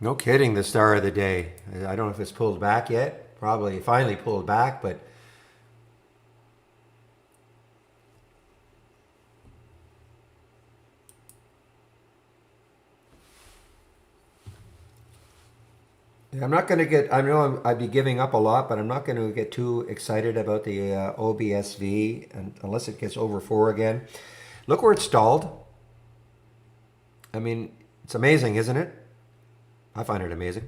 No kidding, the star of the day. I don't know if it's pulled back yet. Probably finally pulled back, but I'm not going to get, I know I'd be giving up a lot, but I'm not going to get too excited about the OBSV unless it gets over 4 again. Look where it stalled. I mean, it's amazing, isn't it? I find it amazing.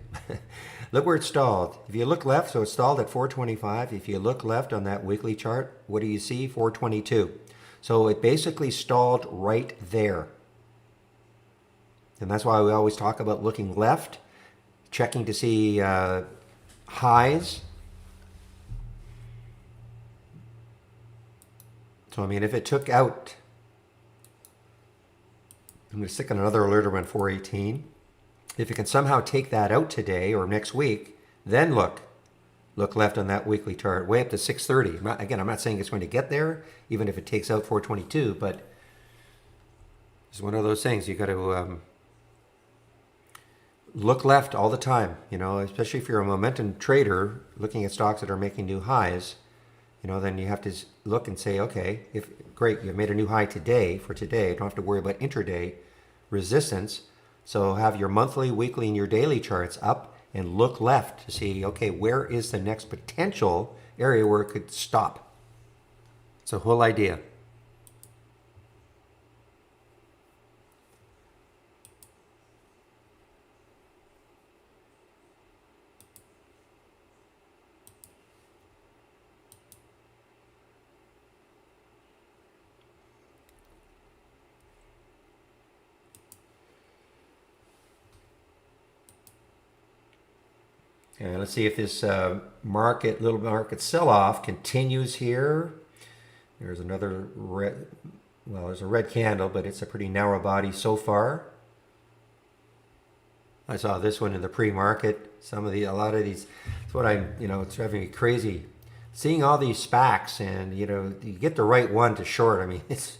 Look where it stalled. If you look left, so it stalled at 425. If you look left on that weekly chart, what do you see? 422. So it basically stalled right there. And that's why we always talk about looking left, checking to see highs. So, I mean, if it took out, I'm going to stick on another alert around 418. If it can somehow take that out today or next week, then look left on that weekly chart, way up to 630. Again, I'm not saying it's going to get there, even if it takes out 422, but it's one of those things. You got to look left all the time, especially if you're a momentum trader looking at stocks that are making new highs, then you have to look and say, okay, great, you've made a new high today for today. You don't have to worry about intraday resistance. So have your monthly, weekly, and your daily charts up and look left to see, okay, where is the next potential area where it could stop? It's a whole idea. And let's see if this little market sell-off continues here. There's another red, well, there's a red candle, but it's a pretty narrow body so far. I saw this one in the pre-market. A lot of these, it's what it's driving me crazy. Seeing all these SPACs and, you get the right one to short. I mean, it's,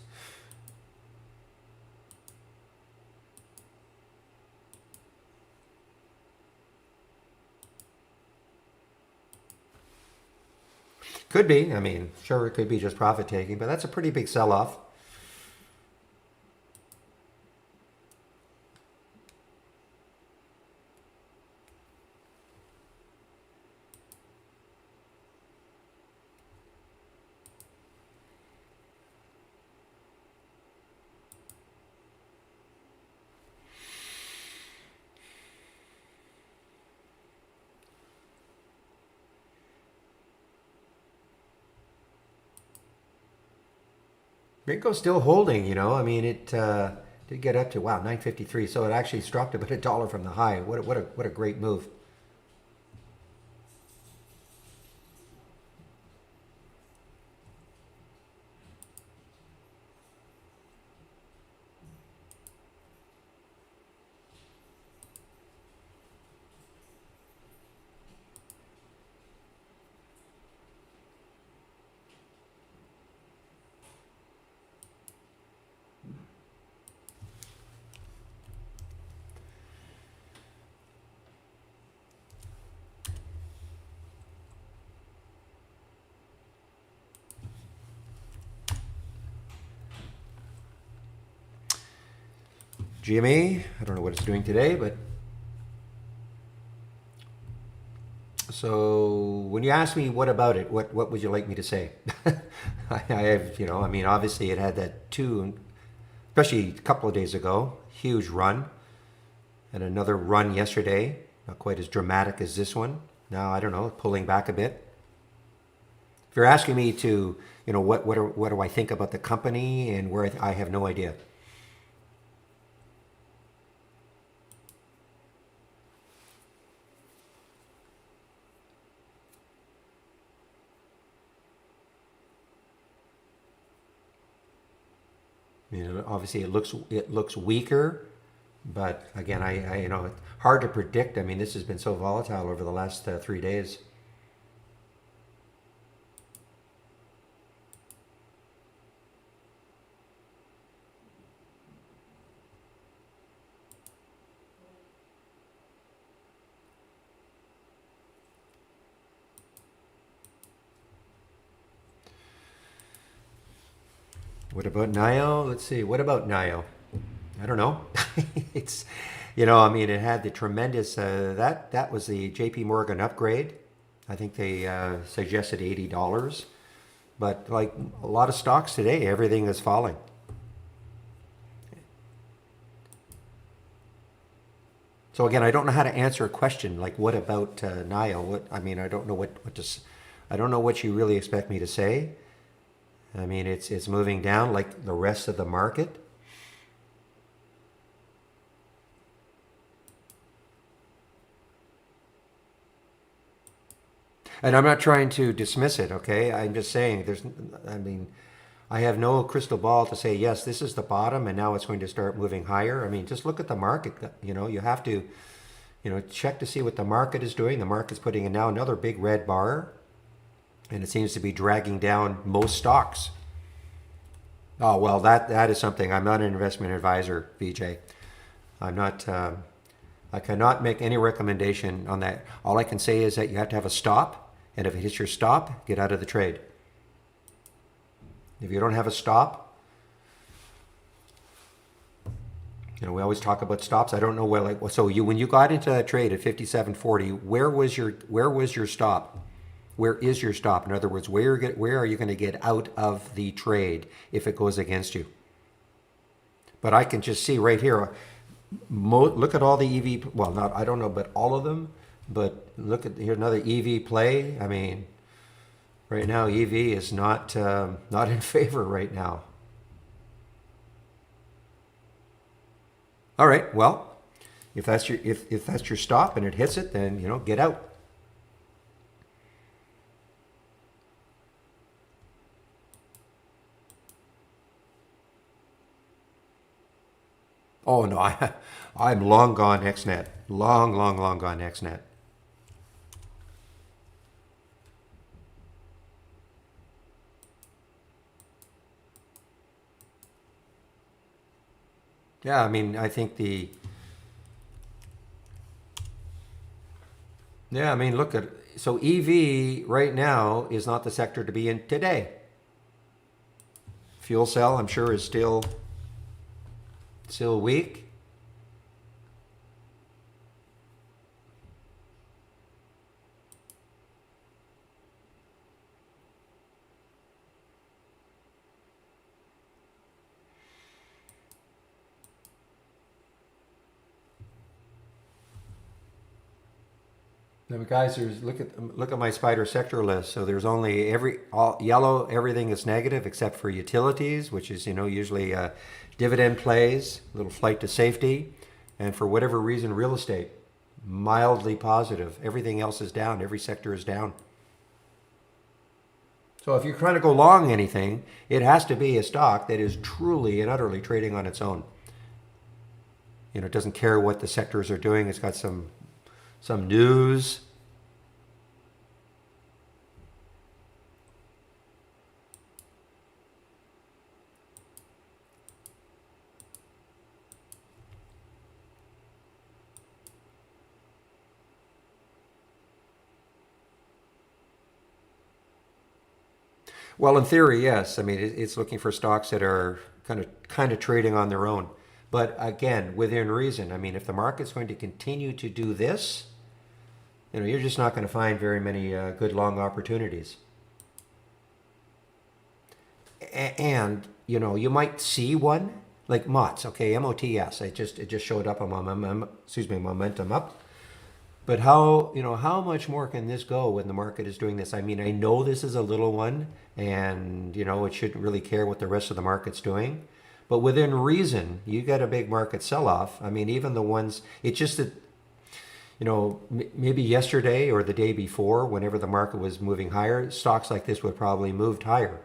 could be. I mean, sure, it could be just profit taking, but that's a pretty big sell-off. Bitco's still holding. I mean, it did get up to, wow, 953. So it actually dropped about $1 from the high. What a great move. GME, I don't know what it's doing today, but so when you ask me what about it, what would you like me to say? I have, I mean, obviously it had that especially a couple of days ago, huge run, and another run yesterday, not quite as dramatic as this one. Now, I don't know, pulling back a bit. If you're asking me to, what do I think about the company and where I have no idea. Obviously it looks weaker, but again, it's hard to predict. I mean, this has been so volatile over the last 3 days. What about NIO? Let's see. What about NIO? I don't know. It's, I mean, it had the tremendous, that was the JP Morgan upgrade. I think they suggested $80. But like a lot of stocks today, everything is falling. So again, I don't know how to answer a question like what about NIO? I mean, I don't know I don't know what you really expect me to say. I mean, it's moving down like the rest of the market. And I'm not trying to dismiss it, okay? I'm just saying I mean, I have no crystal ball to say, yes, this is the bottom and now it's going to start moving higher. I mean, just look at the market. You have to, check to see what the market is doing. The market's putting in now another big red bar, and it seems to be dragging down most stocks. Oh, well, that is something. I'm not an investment advisor, VJ. I'm not, I cannot make any recommendation on that. All I can say is that you have to have a stop, and if it hits your stop, get out of the trade. If you don't have a stop, we always talk about stops. I don't know where, when you got into that trade at 57.40, where was your stop? Where is your stop? In other words, where are you going to get out of the trade if it goes against you? But I can just see right here, look at all the EV, well, not, I don't know, but all of them, but look at here, another EV play. I mean, right now, EV is not in favor right now. All right, well, if that's your stop and it hits it, then, get out. Oh no, I'm long gone XNet. Long gone XNet. Yeah, I mean, I think the yeah, I mean, look at so EV right now is not the sector to be in today. Fuel cell, I'm sure, is still weak. Now, guys, look at my spider sector list. So there's only all yellow. Everything is negative except for utilities, which is usually dividend plays, a little flight to safety, and for whatever reason, real estate mildly positive. Everything else is down. Every sector is down. So if you're trying to go long anything, it has to be a stock that is truly and utterly trading on its own. It doesn't care what the sectors are doing. It's got some news. Well, in theory, yes. I mean, it's looking for stocks that are kind of trading on their own. But again, within reason. I mean, if the market's going to continue to do this, you're just not going to find very many good long opportunities. And you might see one like MOTS, okay, MOTS. It just showed up on momentum up. But how much more can this go when the market is doing this? I mean, I know this is a little one, and it shouldn't really care what the rest of the market's doing. But within reason, you get a big market sell-off. I mean, even the ones, it's just that, maybe yesterday or the day before, whenever the market was moving higher, stocks like this would probably moved higher.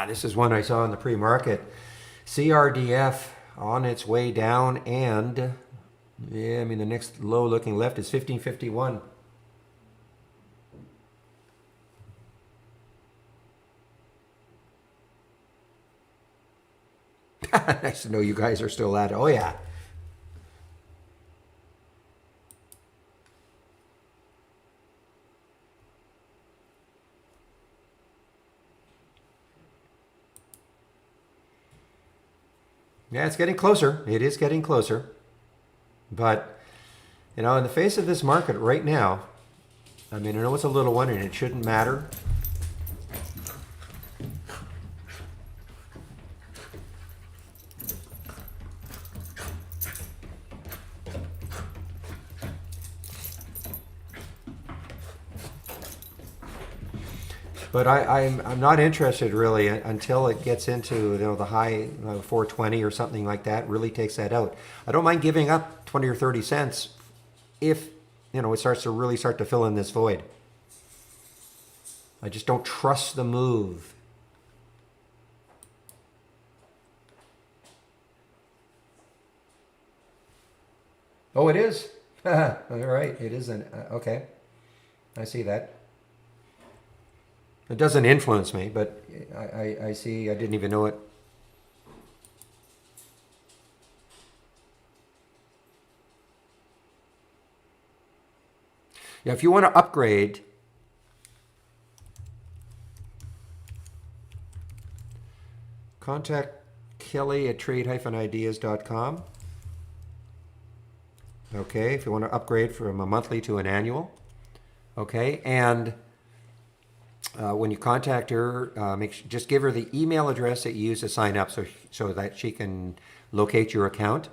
This is one I saw in the pre-market. CRDF on its way down, and yeah, I mean the next low looking left is 1551. Nice to know you guys are still at it. Oh yeah. Yeah, it's getting closer. It is getting closer. But, in the face of this market right now, I mean, I know it's a little one and it shouldn't matter. But I'm not interested really until it gets into the high 420 or something like that. Really takes that out. I don't mind giving up 20 or 30 cents if it starts to fill in this void. I just don't trust the move. Oh, it is. All right, it isn't. Okay, I see that. It doesn't influence me, but I see. I didn't even know it. Yeah, if you want to upgrade, contact Kelly at trade-ideas.com. Okay, if you want to upgrade from a monthly to an annual. Okay, and when you contact her, just give her the email address that you use to sign up, so that she can locate your account.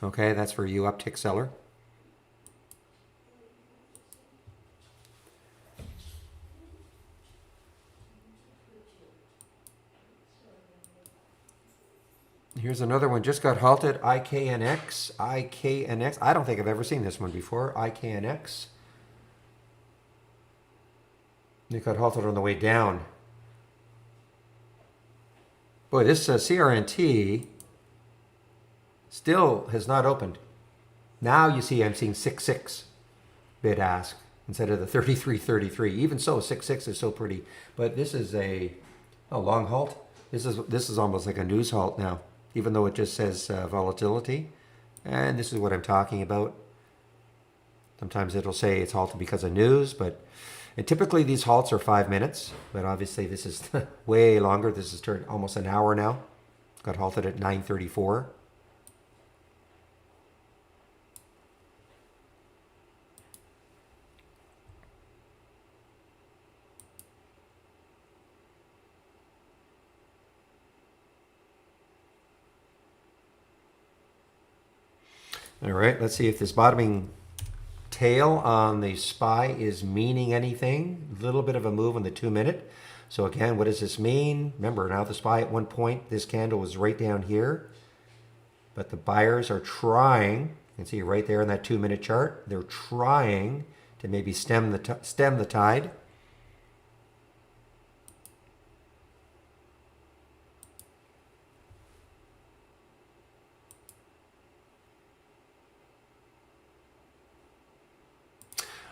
Okay, that's for you uptick seller. Here's another one. Just got halted. IKNX. IKNX. I don't think I've ever seen this one before. IKNX. It got halted on the way down. Boy, this CRNT still has not opened. Now you see I'm seeing 6.6 bid ask instead of the 33.33. Even so, 6.6 is so pretty. But this is a long halt. This is almost like a news halt now, even though it just says volatility. And this is what I'm talking about. Sometimes it'll say it's halted because of news, and typically these halts are 5 minutes, but obviously this is way longer. This is turned almost an hour now. Got halted at 9:34. All right, let's see if this bottoming tail on the SPY is meaning anything. A little bit of a move on the 2 minute. So again, what does this mean? Remember, now the SPY at one point, this candle was right down here. But the buyers are trying, you can see right there in that 2 minute chart, they're trying to maybe stem the tide.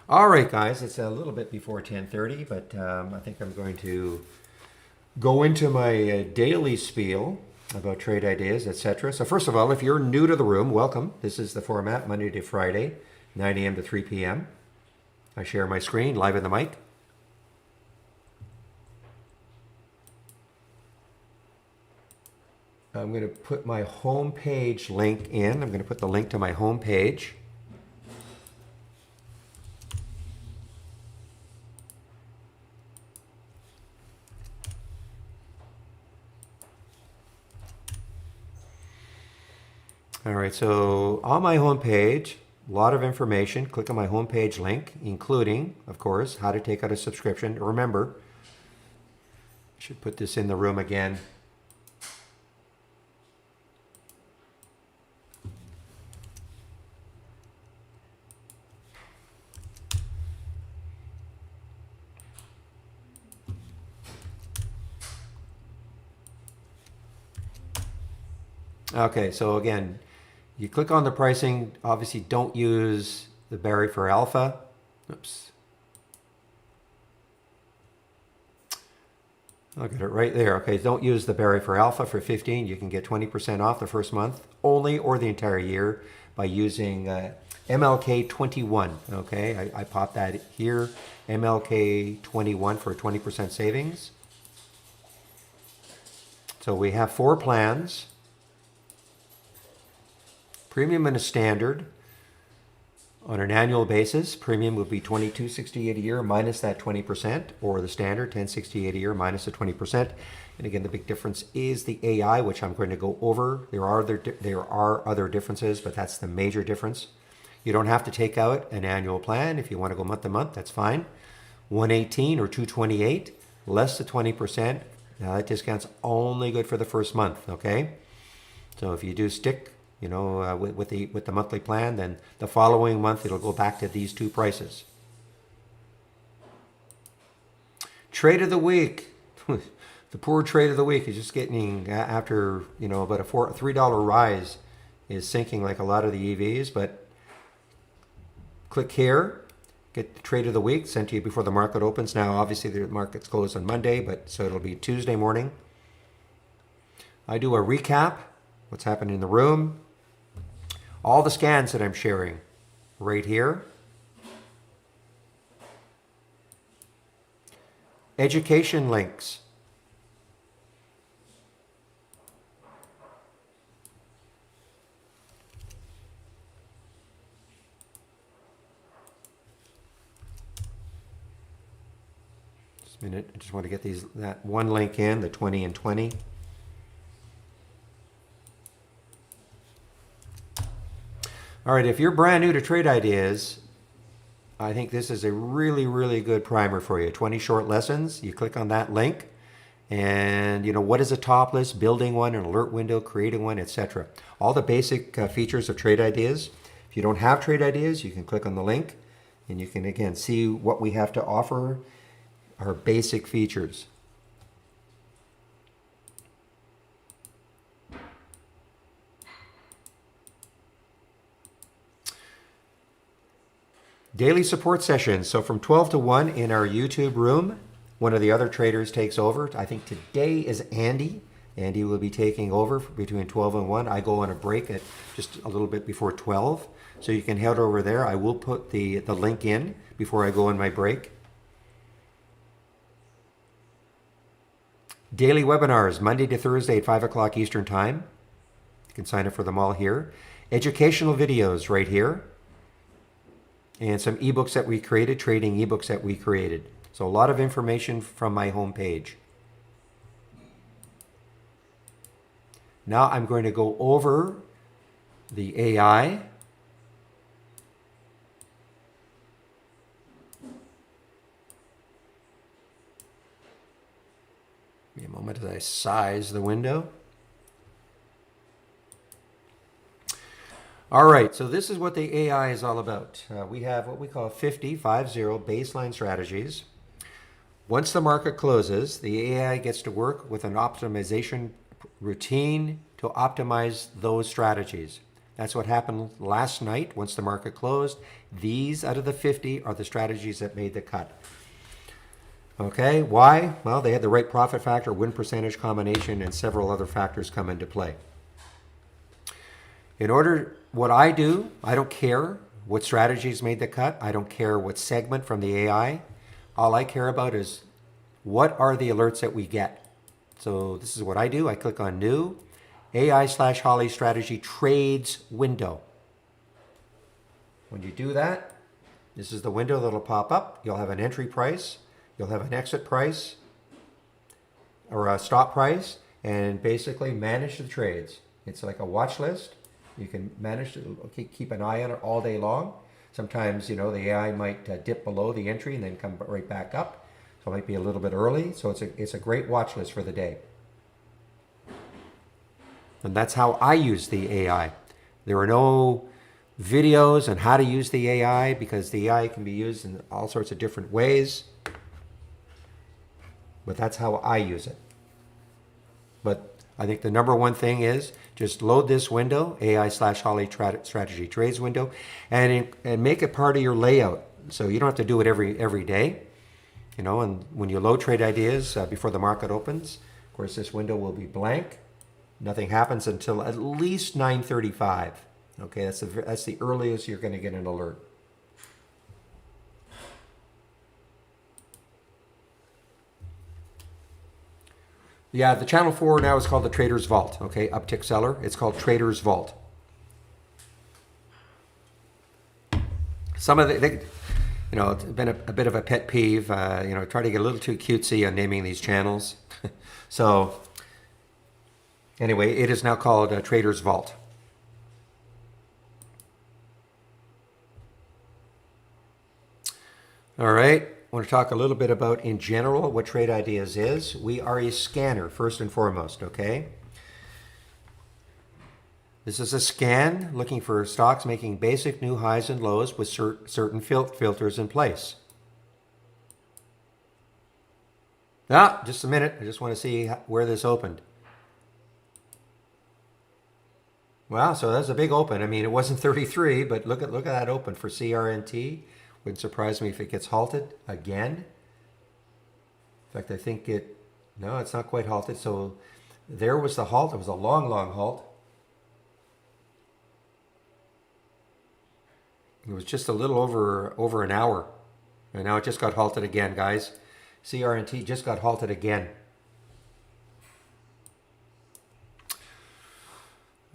All right, guys, it's a little bit before 10:30, but I think I'm going to go into my daily spiel about trade ideas, etc. So first of all, if you're new to the room, welcome. This is the format, Monday to Friday, 9 a.m. to 3 p.m. I share my screen live in the mic. I'm going to put my home page link in. I'm going to put the link to my home page. All right, so on my homepage, a lot of information. Click on my homepage link, including, of course, how to take out a subscription. Remember, I should put this in the room again. Okay, so again, you click on the pricing. Obviously, don't use the Barry for Alpha. Oops. I'll get it right there. Okay, don't use the Barry for Alpha for 15. You can get 20% off the first month only or the entire year by using MLK21. Okay, I popped that here. MLK21 for 20% savings. So we have 4 plans. Premium and a standard. On an annual basis, premium would be $22.68 a year minus that 20%, or the standard $10.68 a year minus the 20%. And again, the big difference is the AI, which I'm going to go over. There are other differences, but that's the major difference. You don't have to take out an annual plan. If you want to go month to month, that's fine. 118 or 228, less the 20%. Now that discount's only good for the first month, okay? So if you do stick with the monthly plan, then the following month it'll go back to these 2 prices. Trade of the week. The poor trade of the week is just getting, after about a $3 rise, is sinking like a lot of the EVs. But click here, get the trade of the week sent to you before the market opens. Now obviously the market's closed on Monday, so it'll be Tuesday morning. I do a recap, what's happening in the room. All the scans that I'm sharing right here. Education links. Just a minute, I just want to get that one link in, the 20 and 20. All right, if you're brand new to Trade Ideas, I think this is a really, really good primer for you. 20 short lessons. You click on that link, and what is a top list, building one, an alert window, creating one, etc. All the basic features of Trade Ideas. If you don't have Trade Ideas, you can click on the link and you can again see what we have to offer, our basic features. Daily support sessions. So from 12 to 1 in our YouTube room, one of the other traders takes over. I think today is Andy. Andy will be taking over between 12 and 1. I go on a break at just a little bit before 12. So you can head over there. I will put the link in before I go on my break. Daily webinars, Monday to Thursday at 5 o'clock Eastern Time. You can sign up for them all here. Educational videos right here. And some ebooks that we created, trading ebooks that we created. So a lot of information from my homepage. Now I'm going to go over the AI. Give me a moment as I size the window. All right, so this is what the AI is all about. We have what we call 50 baseline strategies. Once the market closes, the AI gets to work with an optimization routine to optimize those strategies. That's what happened last night once the market closed. These out of the 50 are the strategies that made the cut. Okay, why? Well, they had the right profit factor, win percentage combination, and several other factors come into play. What I do, I don't care what strategies made the cut. I don't care what segment from the AI. All I care about is what are the alerts that we get. So this is what I do. I click on New, AI/Holly Strategy Trades window. When you do that, this is the window that'll pop up. You'll have an entry price. You'll have an exit price or a stop price, and basically manage the trades. It's like a watch list. You can manage to keep an eye on it all day long. Sometimes, the AI might dip below the entry and then come right back up. So it might be a little bit early. So it's a great watch list for the day. And that's how I use the AI. There are no videos on how to use the AI because the AI can be used in all sorts of different ways. But that's how I use it. But I think the number one thing is just load this window, AI/Holly Strategy Trades window, and make it part of your layout. So you don't have to do it every day. And when you load Trade Ideas before the market opens, of course, this window will be blank. Nothing happens until at least 9:35. Okay, that's the earliest you're going to get an alert. Yeah, the channel 4 now is called the Trader's Vault. Okay, uptick seller. It's called Trader's Vault. Some of it's been a bit of a pet peeve. Try to get a little too cutesy on naming these channels. So anyway, it is now called Trader's Vault. All right. I want to talk a little bit about, in general, what Trade Ideas is. We are a scanner, first and foremost, okay? This is a scan looking for stocks making basic new highs and lows with certain filters in place. Just a minute. I just want to see where this opened. Wow, so that's a big open. I mean, it wasn't 33, but look at that open for CRNT. Wouldn't surprise me if it gets halted again. In fact, I think no, it's not quite halted. So there was the halt. It was a long, long halt. It was just a little over an hour. And now it just got halted again, guys. CRNT just got halted again.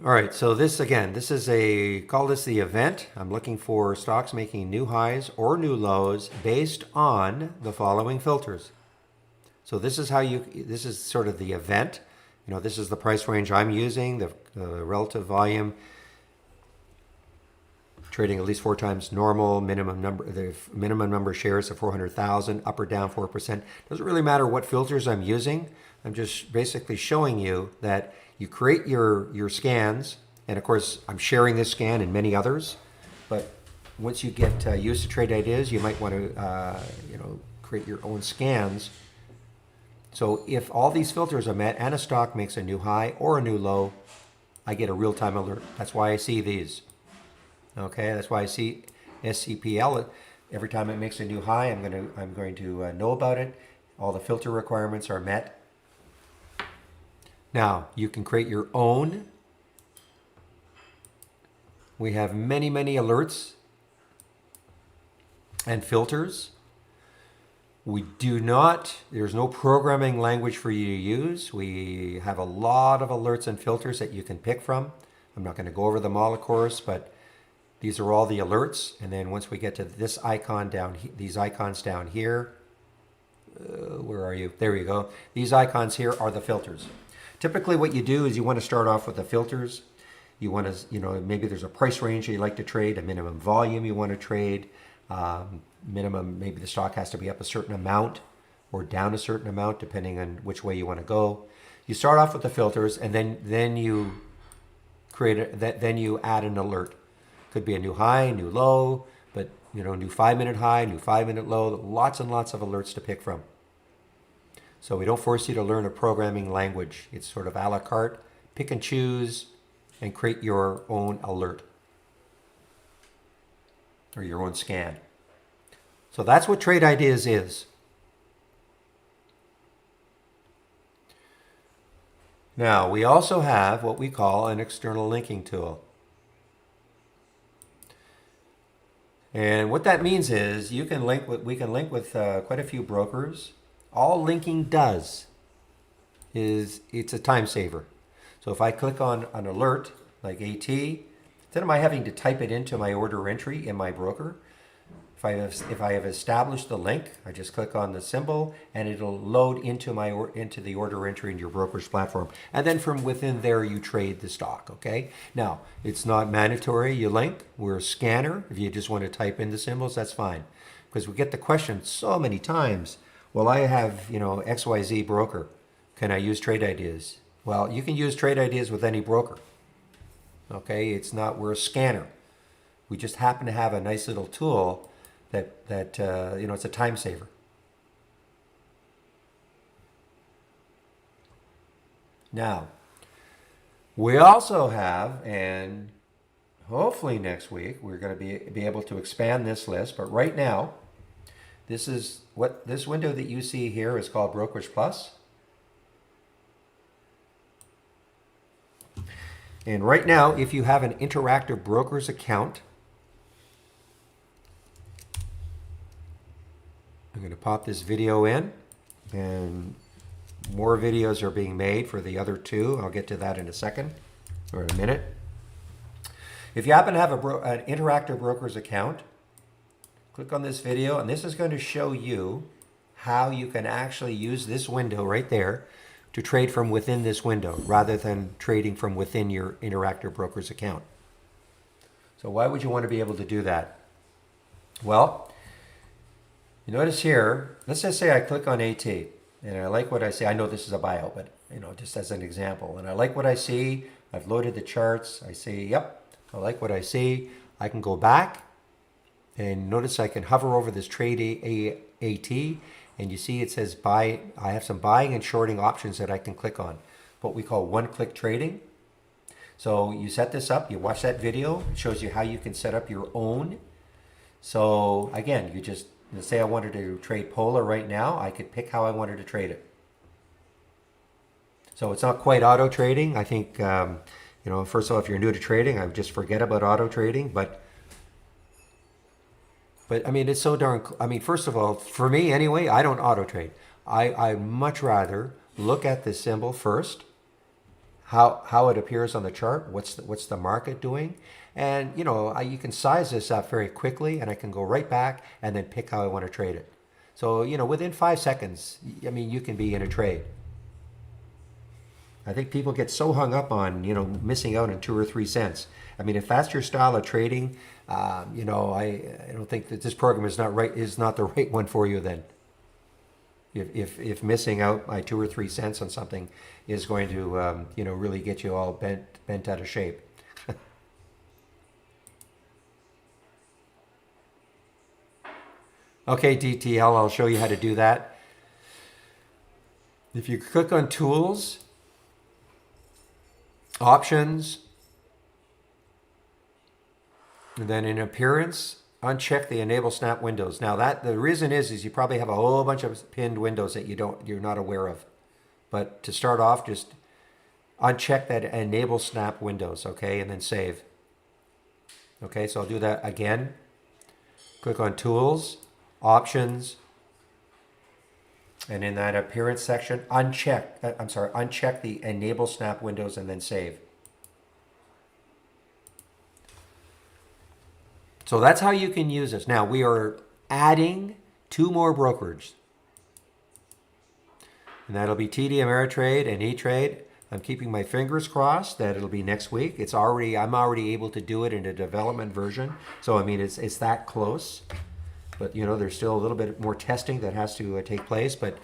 All right, so this is call this the event. I'm looking for stocks making new highs or new lows based on the following filters. So this is this is sort of the event. This is the price range I'm using, the relative volume. trading at least 4 times normal, the minimum number of shares of 400,000, up or down 4%. Doesn't really matter what filters I'm using. I'm just basically showing you that you create your scans, and of course I'm sharing this scan and many others, but once you get used to Trade Ideas, you might want to create your own scans. So if all these filters are met and a stock makes a new high or a new low, I get a real-time alert. That's why I see these. Okay, that's why I see SCPL. Every time it makes a new high, I'm going to know about it. All the filter requirements are met. Now, you can create your own. We have many, many alerts and filters. There's no programming language for you to use. We have a lot of alerts and filters that you can pick from. I'm not going to go over them all, of course, but these are all the alerts. And then once we get to this icon these icons down here, where are you? There you go. These icons here are the filters. Typically what you do is you want to start off with the filters. You want to, maybe there's a price range that you like to trade, a minimum volume you want to trade, minimum, maybe the stock has to be up a certain amount or down a certain amount, depending on which way you want to go. You start off with the filters, and then you then you add an alert. Could be a new high, new low, but new 5-minute high, new 5-minute low, lots and lots of alerts to pick from. So we don't force you to learn a programming language. It's sort of a la carte, pick and choose, and create your own alert or your own scan. So that's what Trade Ideas is. Now, we also have what we call an external linking tool. And what that means is we can link with quite a few brokers. All linking does is it's a time saver. So if I click on an alert like AT, instead of my having to type it into my order entry in my broker, if I have established the link, I just click on the symbol and it'll load into the order entry in your broker's platform. And then from within there, you trade the stock, okay? Now, it's not mandatory you link. We're a scanner. If you just want to type in the symbols, that's fine. Because we get the question so many times, well, I have, XYZ broker. Can I use Trade Ideas? Well, you can use Trade Ideas with any broker, okay? We're a scanner. We just happen to have a nice little tool that it's a time saver. Now, we also have, and hopefully next week, we're going to be able to expand this list, but right now, this window that you see here is called Brokerage Plus. And right now, if you have an Interactive Brokers account, I'm going to pop this video in, and more videos are being made for the other two. I'll get to that in a second, or in a minute. If you happen to have an Interactive Brokers account, click on this video, and this is going to show you how you can actually use this window right there to trade from within this window, rather than trading from within your Interactive Brokers account. So why would you want to be able to do that? Well, you notice here, let's just say I click on AT, and I like what I see. I know this is a buyout, but just as an example. And I like what I see. I've loaded the charts. I say, yep, I like what I see. I can go back, and notice I can hover over this Trade AT, and you see it says buy. I have some buying and shorting options that I can click on, what we call one-click trading. So you set this up, you watch that video. It shows you how you can set up your own. So again, let's say I wanted to trade Polar right now, I could pick how I wanted to trade it. So it's not quite auto trading. I think, first of all, if you're new to trading, I would just forget about auto trading. But I mean, it's so darn, first of all, for me anyway, I don't auto trade. I much rather look at the symbol first, how it appears on the chart, what's the market doing. And, you can size this up very quickly, and I can go right back and then pick how I want to trade it. So, within 5 seconds, you can be in a trade. I think people get so hung up on, missing out on 2 or 3 cents. I mean, if that's your style of trading, I don't think that this program is not the right one for you then. If missing out by 2 or 3 cents on something is going to, really get you all bent out of shape. Okay, DTL, I'll show you how to do that. If you click on Tools, Options, and then in Appearance, uncheck the Enable Snap Windows. Now the reason is you probably have a whole bunch of pinned windows that you're not aware of. But to start off, just uncheck that Enable Snap Windows, okay, and then save. Okay, so I'll do that again. Click on Tools, Options, and in that Appearance section, uncheck the Enable Snap Windows and then save. So that's how you can use this. Now we are adding 2 more brokerages. And that'll be TD Ameritrade and E-Trade. I'm keeping my fingers crossed that it'll be next week. I'm already able to do it in a development version. So I mean, it's that close. But there's still a little bit more testing that has to take place. But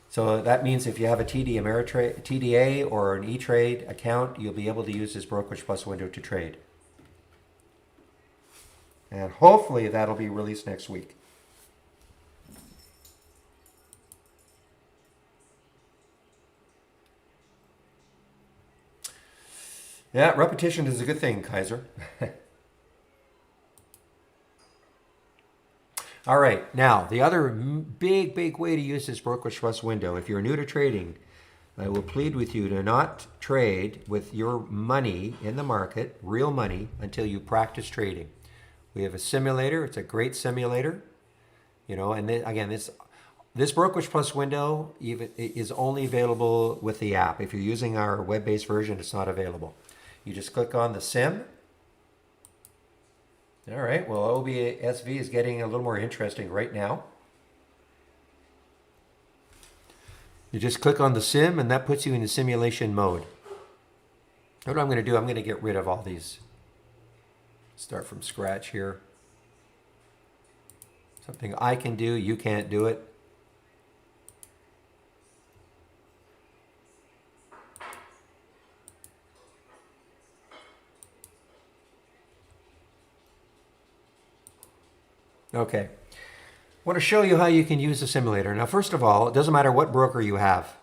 so that means if you have a TD Ameritrade, TDA or an E-Trade account, you'll be able to use this Brokerage Plus window to trade. And hopefully that'll be released next week. Yeah, repetition is a good thing, Kaiser. All right, now the other big way to use this Brokerage Plus window, if you're new to trading, I will plead with you to not trade with your money in the market, real money, until you practice trading. We have a simulator. It's a great simulator, and then, again, this Brokerage Plus window is only available with the app. If you're using our web-based version, it's not available. You just click on the sim. All right, well, OBSV is getting a little more interesting right now. You just click on the sim, and that puts you in the simulation mode. What I'm going to do, I'm going to get rid of all these. Start from scratch here. Something I can do, you can't do it. Okay. I want to show you how you can use the simulator. Now, first of all, it doesn't matter what broker you have.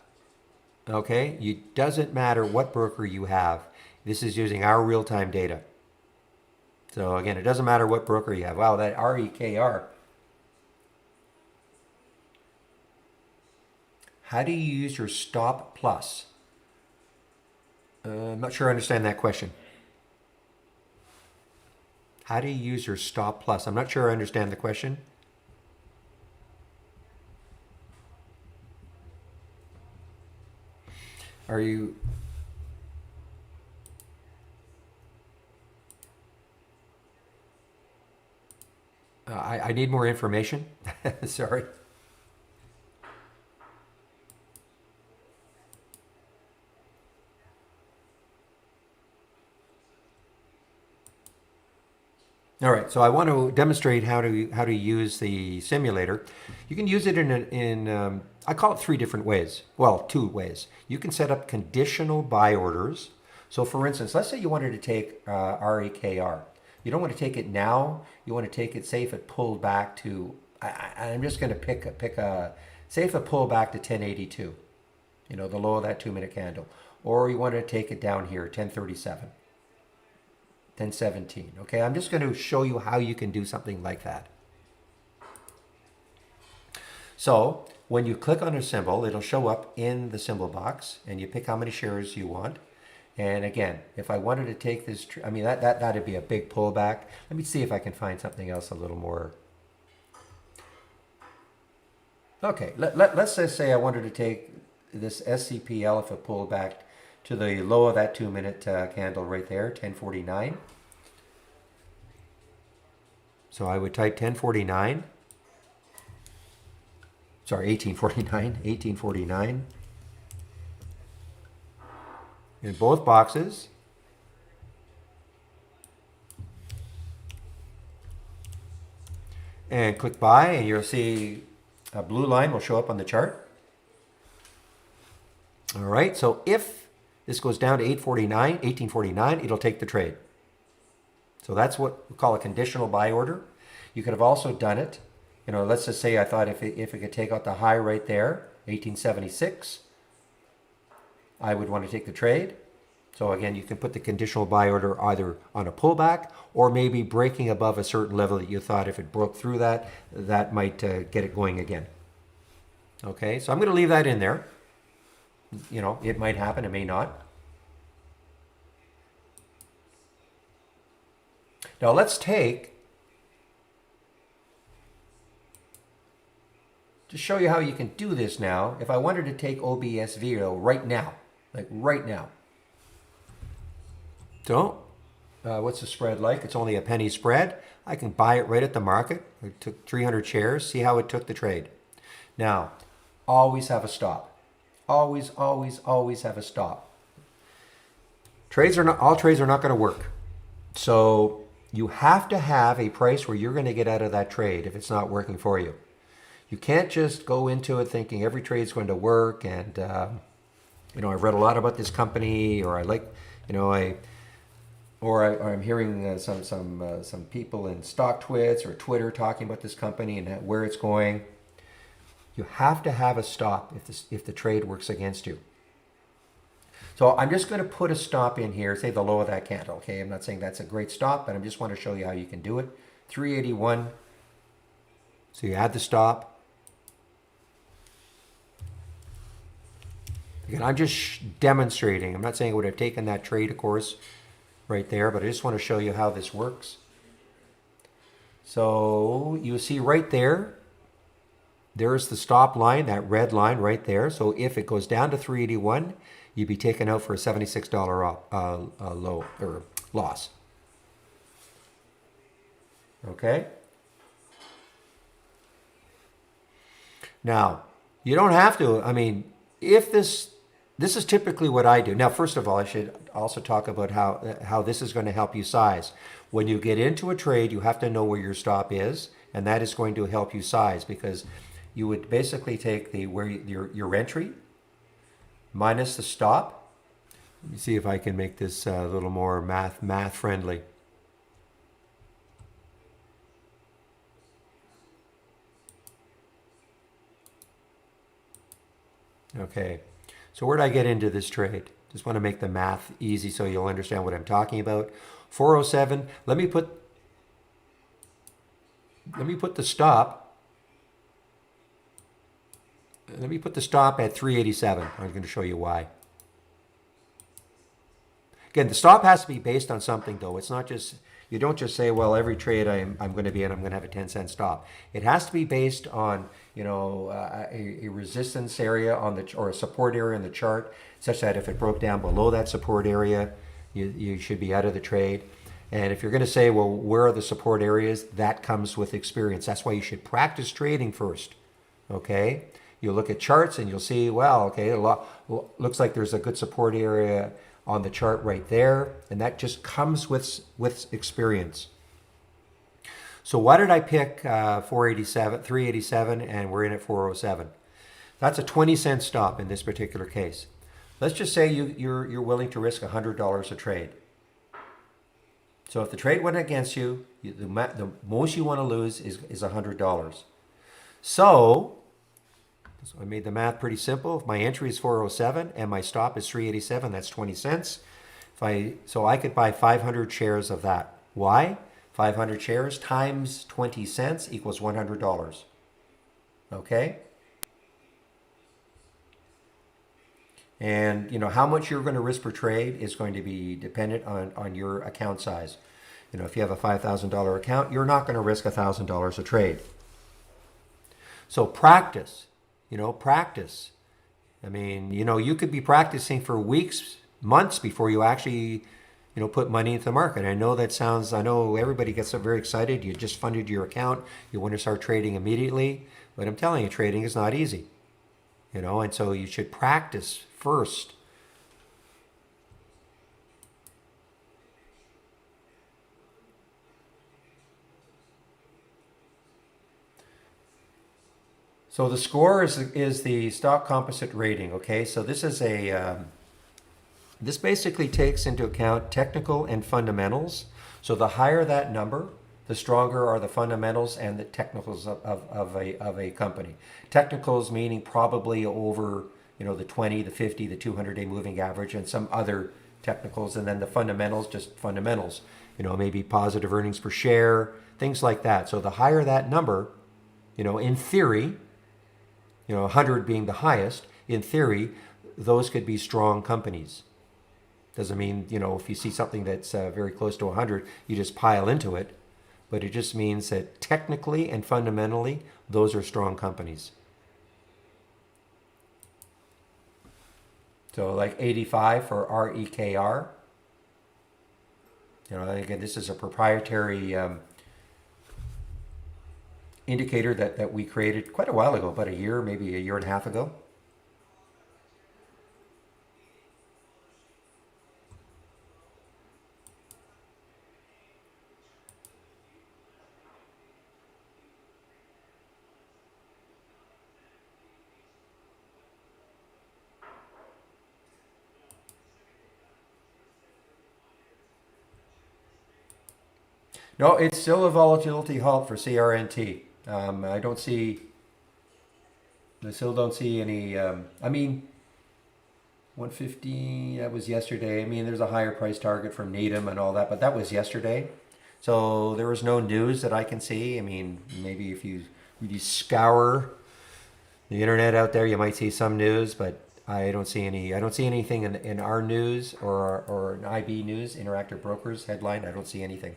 Okay? It doesn't matter what broker you have. This is using our real-time data. So again, it doesn't matter what broker you have. Wow, that REKR. How do you use your stop plus? I'm not sure I understand that question. How do you use your stop plus? I'm not sure I understand the question. Are you... I need more information. Sorry. All right, so I want to demonstrate how to use the simulator. You can use it in I call it 3 different ways. Well, 2 ways. You can set up conditional buy orders. So for instance, let's say you wanted to take REKR. You don't want to take it now. You want to take it, say if it pulled back to, I'm just going to pick a, say if it pulled back to 1082, the low of that 2-minute candle. Or you want to take it down here, 1037, 1017. Okay, I'm just going to show you how you can do something like that. So when you click on a symbol, it'll show up in the symbol box, and you pick how many shares you want. And again, if I wanted to take this, I mean, that'd be a big pullback. Let me see if I can find something else a little more. Okay, let's just say I wanted to take this SCPL if it pulled back to the low of that 2-minute candle right there, 1049. So I would type 1049. Sorry, 1849, 1849. in both boxes. And click buy, and you'll see a blue line will show up on the chart. All right, so if this goes down to 1849, it'll take the trade. So that's what we call a conditional buy order. You could have also done it, let's just say I thought if it could take out the high right there, 1876, I would want to take the trade. So again, you can put the conditional buy order either on a pullback or maybe breaking above a certain level that you thought if it broke through that, that might get it going again. Okay, so I'm going to leave that in there. It might happen, it may not. Now let's take, to show you how you can do this now, if I wanted to take OBSV right now, like right now. So, what's the spread like? It's only a penny spread. I can buy it right at the market. I took 300 shares, see how it took the trade. Now, always have a stop. Always, always, always have a stop. All trades are not going to work. So you have to have a price where you're going to get out of that trade if it's not working for you. You can't just go into it thinking every trade's going to work and, I've read a lot about this company, or I like, I'm hearing some people in StockTwits or Twitter talking about this company and where it's going. You have to have a stop if the trade works against you. So I'm just going to put a stop in here, say the low of that candle. Okay, I'm not saying that's a great stop, but I just want to show you how you can do it. 381. So you add the stop. Again, I'm just demonstrating. I'm not saying I would have taken that trade, of course, right there, but I just want to show you how this works. So you see right there, there's the stop line, that red line right there. So if it goes down to 381, you'd be taken out for a $76 low or loss. Okay. Now, you don't have to. If this is typically what I do. Now, first of all, I should also talk about how this is going to help you size. When you get into a trade, you have to know where your stop is, and that is going to help you size, because you would basically take your entry minus the stop. Let me see if I can make this a little more math friendly. Okay, so where did I get into this trade? Just want to make the math easy so you'll understand what I'm talking about. 407. Let me put the stop. Let me put the stop at 387. I'm going to show you why. Again, the stop has to be based on something, though. It's not just, you don't just say, well, every trade I'm going to be in, I'm going to have a 10-cent stop. It has to be based on, a resistance area or a support area in the chart, such that if it broke down below that support area, you should be out of the trade. And if you're going to say, well, where are the support areas? That comes with experience. That's why you should practice trading first. Okay? You'll look at charts and you'll see, well, okay, looks like there's a good support area on the chart right there, and that just comes with experience. So why did I pick 387, and we're in at 407? That's a 20-cent stop in this particular case. Let's just say you're willing to risk $100 a trade. So if the trade went against you, the most you want to lose is $100. So I made the math pretty simple. If my entry is 407 and my stop is 387, that's 20 cents. So I could buy 500 shares of that. Why? 500 shares times 20 cents equals $100. Okay? And how much you're going to risk per trade is going to be dependent on your account size. If you have a $5,000 account, you're not going to risk $1,000 a trade. So practice. Practice. You could be practicing for weeks, months before you actually, put money into the market. I know everybody gets very excited. You just funded your account. You want to start trading immediately. But I'm telling you, trading is not easy. And so you should practice first. So the score is the stock composite rating. Okay, so this is this basically takes into account technical and fundamentals. So the higher that number, the stronger are the fundamentals and the technicals of a company. Technicals meaning probably over, the 20, the 50, the 200-day moving average, and some other technicals, and then the fundamentals, just fundamentals. Maybe positive earnings per share, things like that. So the higher that number, in theory, 100 being the highest, in theory, those could be strong companies. Doesn't mean, if you see something that's very close to 100, you just pile into it. But it just means that technically and fundamentally, those are strong companies. So like 85 for REKR. Again, this is a proprietary indicator that we created quite a while ago, about a year, maybe a year and a half ago. No, it's still a volatility halt for CRNT. I still don't see any. 115, that was yesterday. There's a higher price target from Needham and all that, but that was yesterday. So there was no news that I can see. Maybe if you really scour the internet out there, you might see some news, but I don't see any. I don't see anything in our news or an IB News, Interactive Brokers headline. I don't see anything.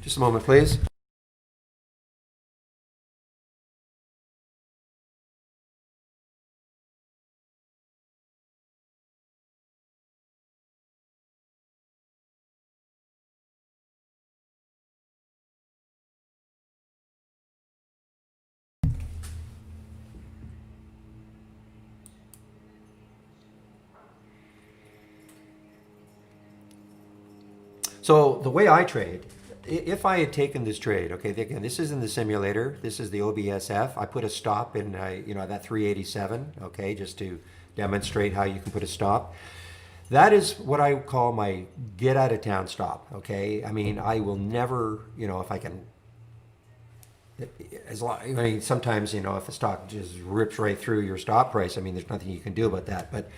Just a moment, please. So the way I trade, if I had taken this trade, okay, again, this is in the simulator. This is the OBSF. I put a stop in, that 387, okay, just to demonstrate how you can put a stop. That is what I call my get out of town stop, okay? I will never, if I can, sometimes, if the stock just rips right through your stop price, there's nothing you can do about that. But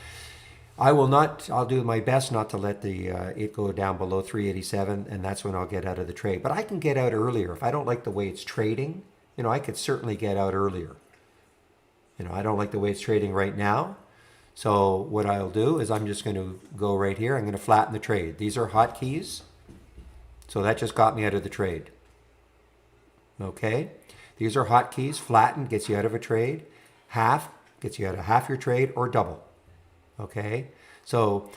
I'll do my best not to let it go down below 387, and that's when I'll get out of the trade. But I can get out earlier. If I don't like the way it's trading, I could certainly get out earlier. I don't like the way it's trading right now. So what I'll do is I'm just going to go right here. I'm going to flatten the trade. These are hotkeys. So that just got me out of the trade. Okay. These are hotkeys. Flatten gets you out of a trade. Half gets you out of half your trade, or double. Okay, so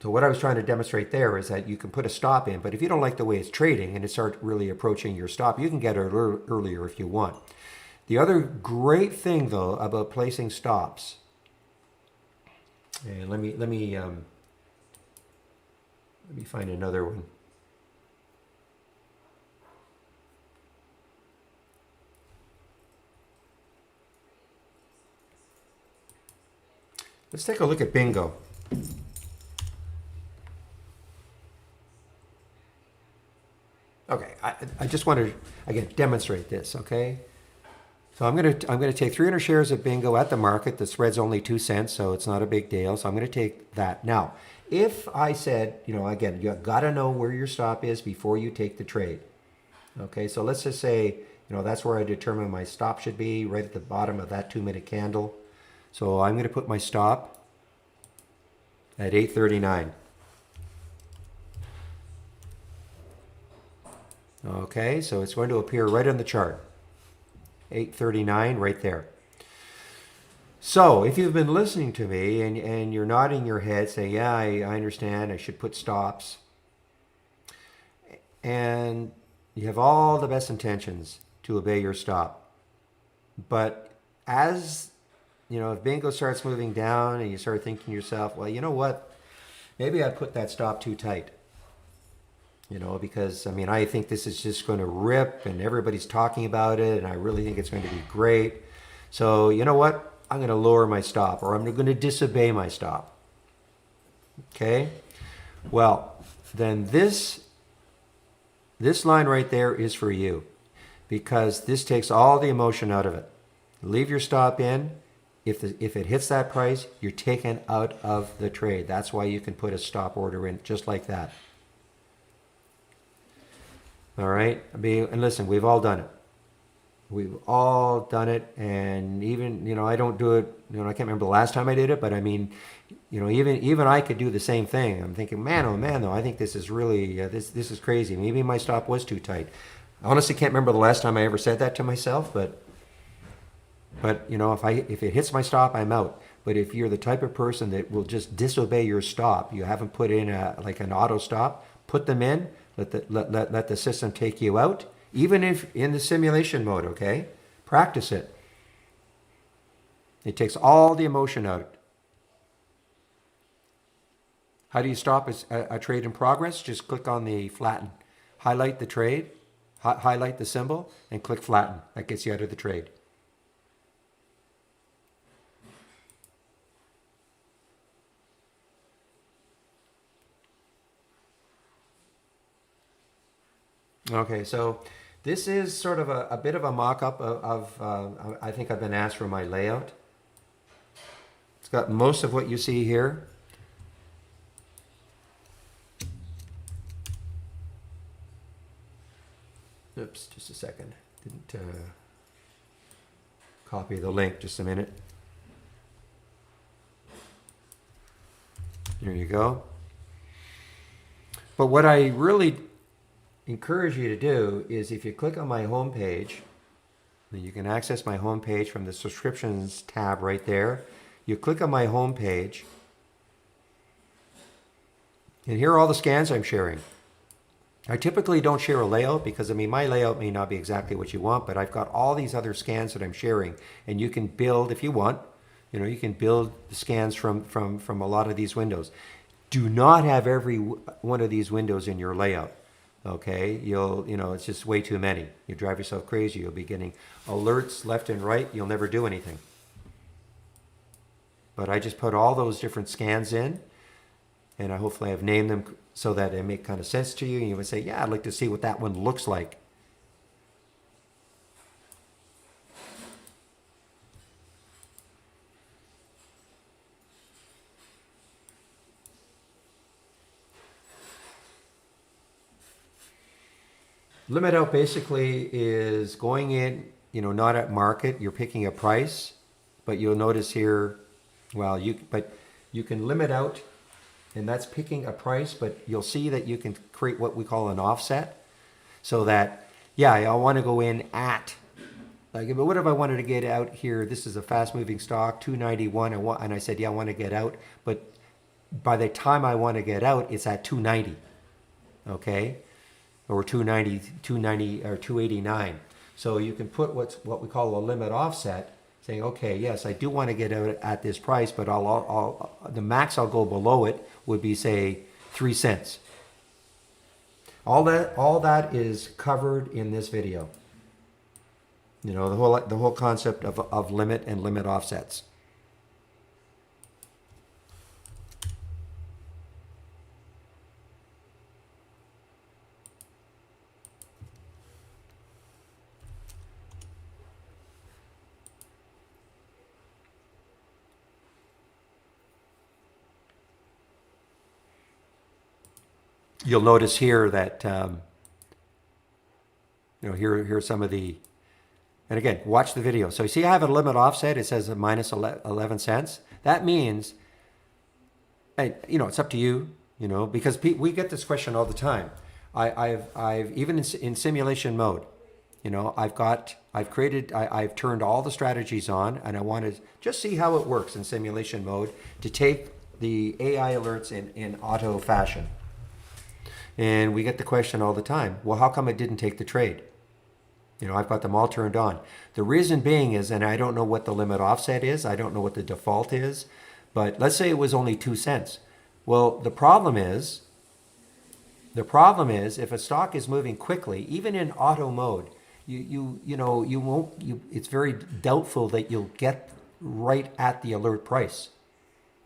what I was trying to demonstrate there is that you can put a stop in, but if you don't like the way it's trading and it starts really approaching your stop, you can get it earlier if you want. The other great thing, though, about placing stops, and let me find another one. Let's take a look at bingo. Okay, I just want to again demonstrate this. Okay, so I'm gonna take 300 shares of bingo at the market. The spread's only 2 cents, so it's not a big deal. So I'm gonna take that. Now, if I said, again, you got to know where your stop is before you take the trade. Okay, so let's just say, that's where I determine my stop should be, right at the bottom of that 2-minute candle. So I'm going to put my stop at 839. Okay, so it's going to appear right on the chart. 839 right there. So if you've been listening to me and you're nodding your head saying, yeah, I understand, I should put stops. And you have all the best intentions to obey your stop. But as if bingo starts moving down and you start thinking to yourself, well, you know what? Maybe I put that stop too tight. you know, because I mean, I think this is just going to rip and everybody's talking about it, and I really think it's going to be great. So, you know what? I'm going to lower my stop, or I'm going to disobey my stop. Okay? Well, then this line right there is for you, because this takes all the emotion out of it. Leave your stop in. If it hits that price, you're taken out of the trade. That's why you can put a stop order in just like that. All right? And listen, we've all done it. We've all done it, and even, you know, I don't do it, you know, I can't remember the last time I did it, but I mean, you know, even I could do the same thing. I'm thinking, man, oh man, though, I think this is really, this is crazy. Maybe my stop was too tight. I honestly can't remember the last time I ever said that to myself, but you know, if it hits my stop, I'm out. But if you're the type of person that will just disobey your stop, you haven't put in like an auto stop, put them in, let the system take you out. Even if in the simulation mode, okay? Practice it. It takes all the emotion out. How do you stop a trade in progress? Just click on the flatten. Highlight the trade, highlight the symbol, and click flatten. That gets you out of the trade. Okay, so this is sort of a bit of a mock-up of I think I've been asked for my layout. It's got most of what you see here. Oops, just a second. Didn't copy the link, just a minute. There you go. But what I really encourage you to do is, if you click on my home page, then you can access my home page from the subscriptions tab right there. You click on my home page, and here are all the scans I'm sharing. I typically don't share a layout because, I mean, my layout may not be exactly what you want, but I've got all these other scans that I'm sharing, and you can build, if you want, you know, you can build the scans from a lot of these windows. Do not have every one of these windows in your layout. Okay, you know, it's just way too many. You drive yourself crazy. You'll be getting alerts left and right. You'll never do anything. But I just put all those different scans in, and I hopefully have named them so that they make kind of sense to you. And you would say, yeah, I'd like to see what that one looks like. Limit out basically is going in, you know, not at market. You're picking a price, but you'll notice here, well, you can limit out, and that's picking a price, but you'll see that you can create what we call an offset, so that, yeah, I want to go in at, like, but what if I wanted to get out here? This is a fast moving stock, 291, and I said, yeah, I want to get out, but by the time I want to get out, it's at 290, okay? Or 290 or 289. So you can put what we call a limit offset, saying, okay, yes, I do want to get out at this price, but the max I'll go below it would be, say, 3 cents. All that is covered in this video. You know, the whole concept of limit and limit offsets. You'll notice here that, you know, here are some of the, and again, watch the video. So you see I have a limit offset. It says minus 11 cents. That means, you know, it's up to you, you know, because we get this question all the time. I've even in simulation mode, you know, I've turned all the strategies on, and I want to just see how it works in simulation mode to take the AI alerts in auto fashion. And we get the question all the time, well, how come it didn't take the trade? You know, I've got them all turned on. The reason being is, and I don't know what the limit offset is, I don't know what the default is, but let's say it was only 2 cents. Well, the problem is, The problem is if a stock is moving quickly, even in auto mode, you won't it's very doubtful that you'll get right at the alert price.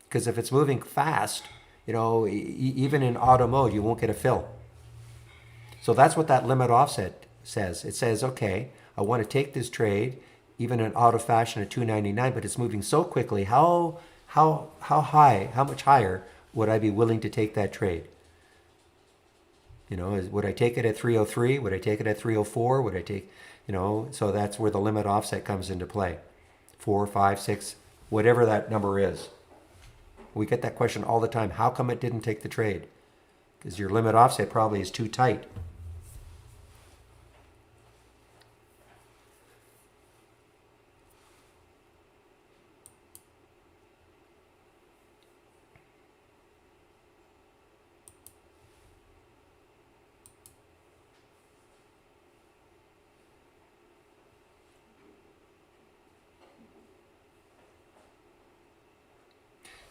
Because if it's moving fast, even in auto mode, you won't get a fill. So that's what that limit offset says. It says, okay, I want to take this trade, even in auto fashion at 299, but it's moving so quickly. How much higher would I be willing to take that trade? Would I take it at 303? Would I take it at 304? Would I take, so that's where the limit offset comes into play. 4, 5, 6, whatever that number is. We get that question all the time. How come it didn't take the trade? Because your limit offset probably is too tight.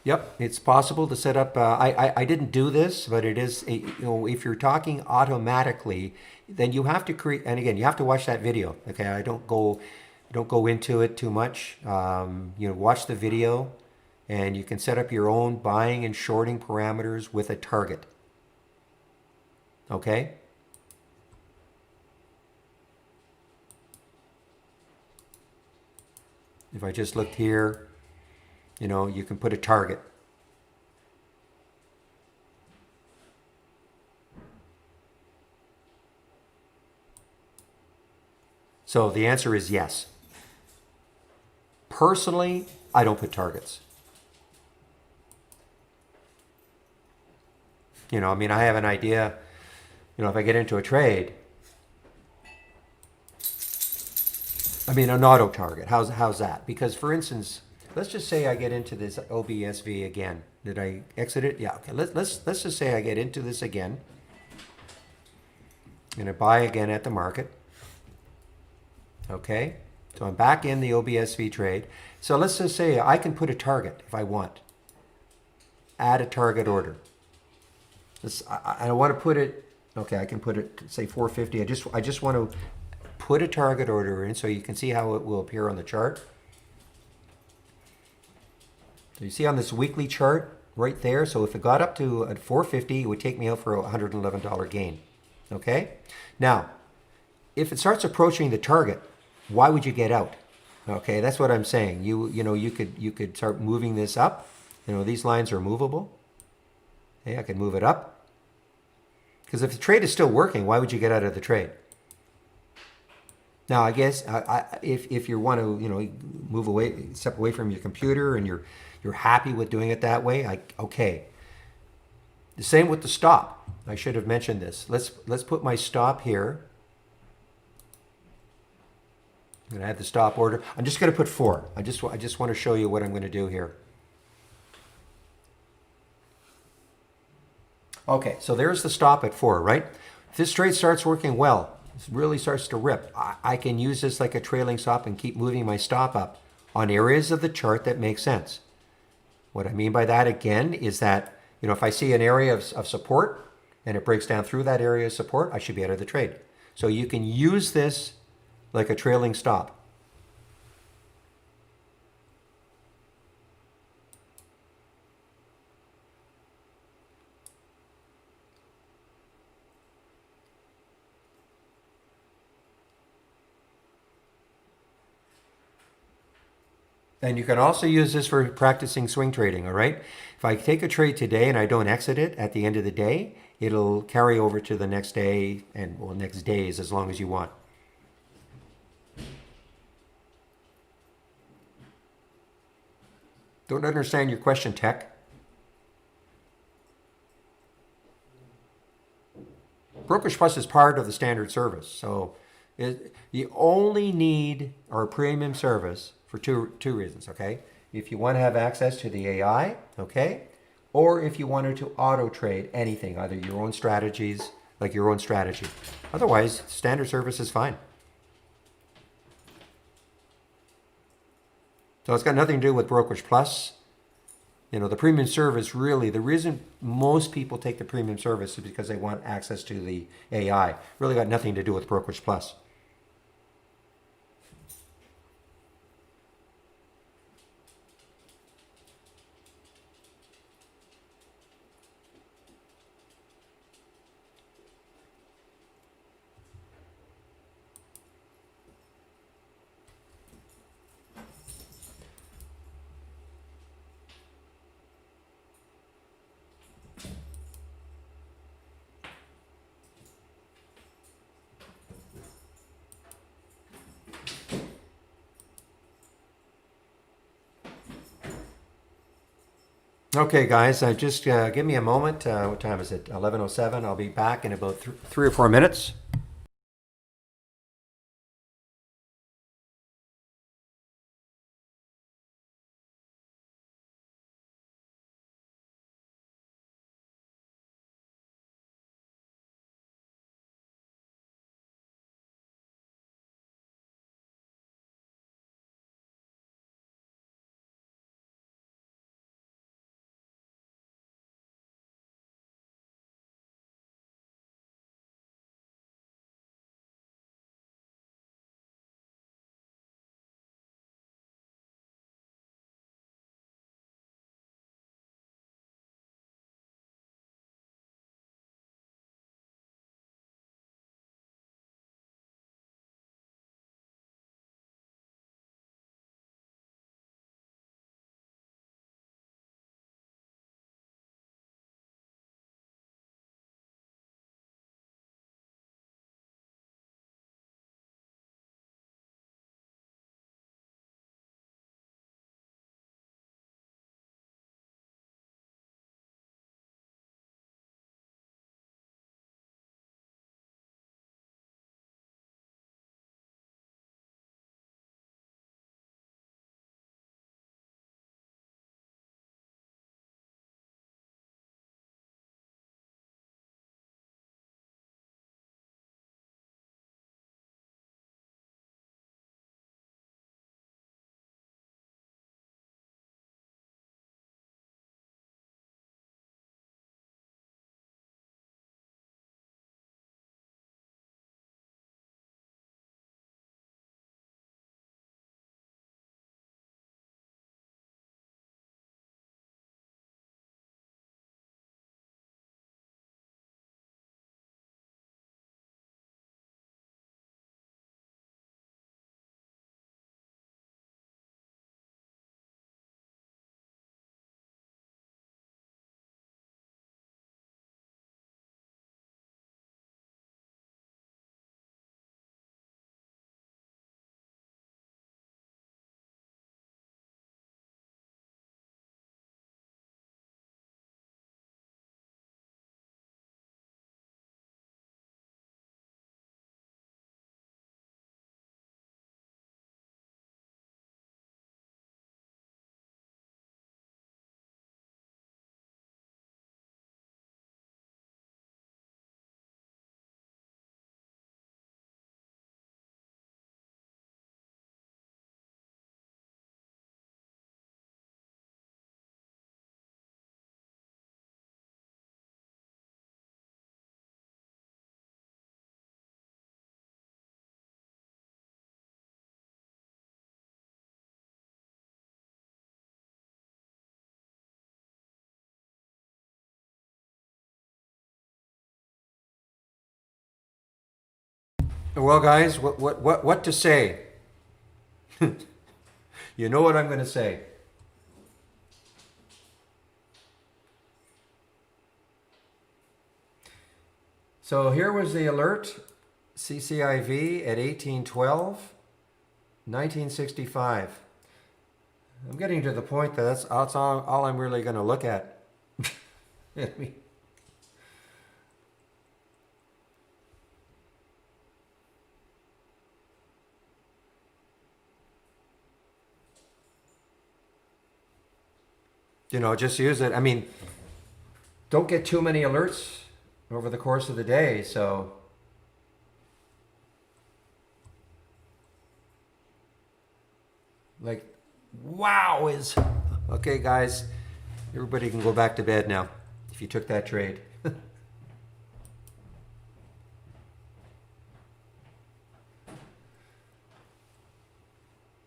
Yep, it's possible to set up. I didn't do this, but it is. If you're talking automatically, then you have to create. And again, you have to watch that video. Okay, I don't go into it too much. Watch the video, and you can set up your own buying and shorting parameters with a target. Okay. If I just looked here. You can put a target. So the answer is yes. Personally, I don't put targets. I have an idea, if I get into a trade, an auto target. How's that? Because for instance, let's just say I get into this OBSV again. Did I exit it? Yeah. Okay. Let's just say I get into this again. I'm going to buy again at the market. Okay. So I'm back in the OBSV trade. So let's just say I can put a target if I want. Add a target order. I want to put it. Okay, I can put it say 450. I just want to put a target order in so you can see how it will appear on the chart. So you see on this weekly chart right there, so if it got up to at 450, it would take me out for a $111 gain. Okay? Now, if it starts approaching the target, why would you get out? Okay, that's what I'm saying. You could start moving this up. These lines are movable. Okay, I could move it up. Because if the trade is still working, why would you get out of the trade? Now, I guess if you want to, move away, step away from your computer, and you're happy with doing it that way, okay. The same with the stop. I should have mentioned this. Let's put my stop here. I'm going to add the stop order. I'm just going to put 4. I just want to show you what I'm going to do here. Okay, so there's the stop at 4, right? If this trade starts working well, it really starts to rip, I can use this like a trailing stop and keep moving my stop up on areas of the chart that make sense. What I mean by that, again, is that, if I see an area of support and it breaks down through that area of support, I should be out of the trade. So you can use this like a trailing stop. And you can also use this for practicing swing trading, all right? If I take a trade today and I don't exit it at the end of the day, it'll carry over to the next day and, next days as long as you want. Don't understand your question, Tech. Brokerage Plus is part of the standard service, so you only need our premium service for two reasons, okay? If you want to have access to the AI, okay? Or if you wanted to auto trade anything, either your own strategies, like your own strategy. Otherwise, standard service is fine. So it's got nothing to do with Brokerage Plus. You know, the premium service, really, the reason most people take the premium service is because they want access to the AI. Really got nothing to do with Brokerage Plus. Okay, guys, just give me a moment. What time is it? 11:07. I'll be back in about 3 or 4 minutes. Well, guys, what to say? You know what I'm going to say. So here was the alert, CCIV at 1812, 1965. I'm getting to the point that that's all I'm really going to look at. I mean, you know, just use it. I mean, don't get too many alerts over the course of the day. So, like, wow is okay, guys. Everybody can go back to bed now if you took that trade.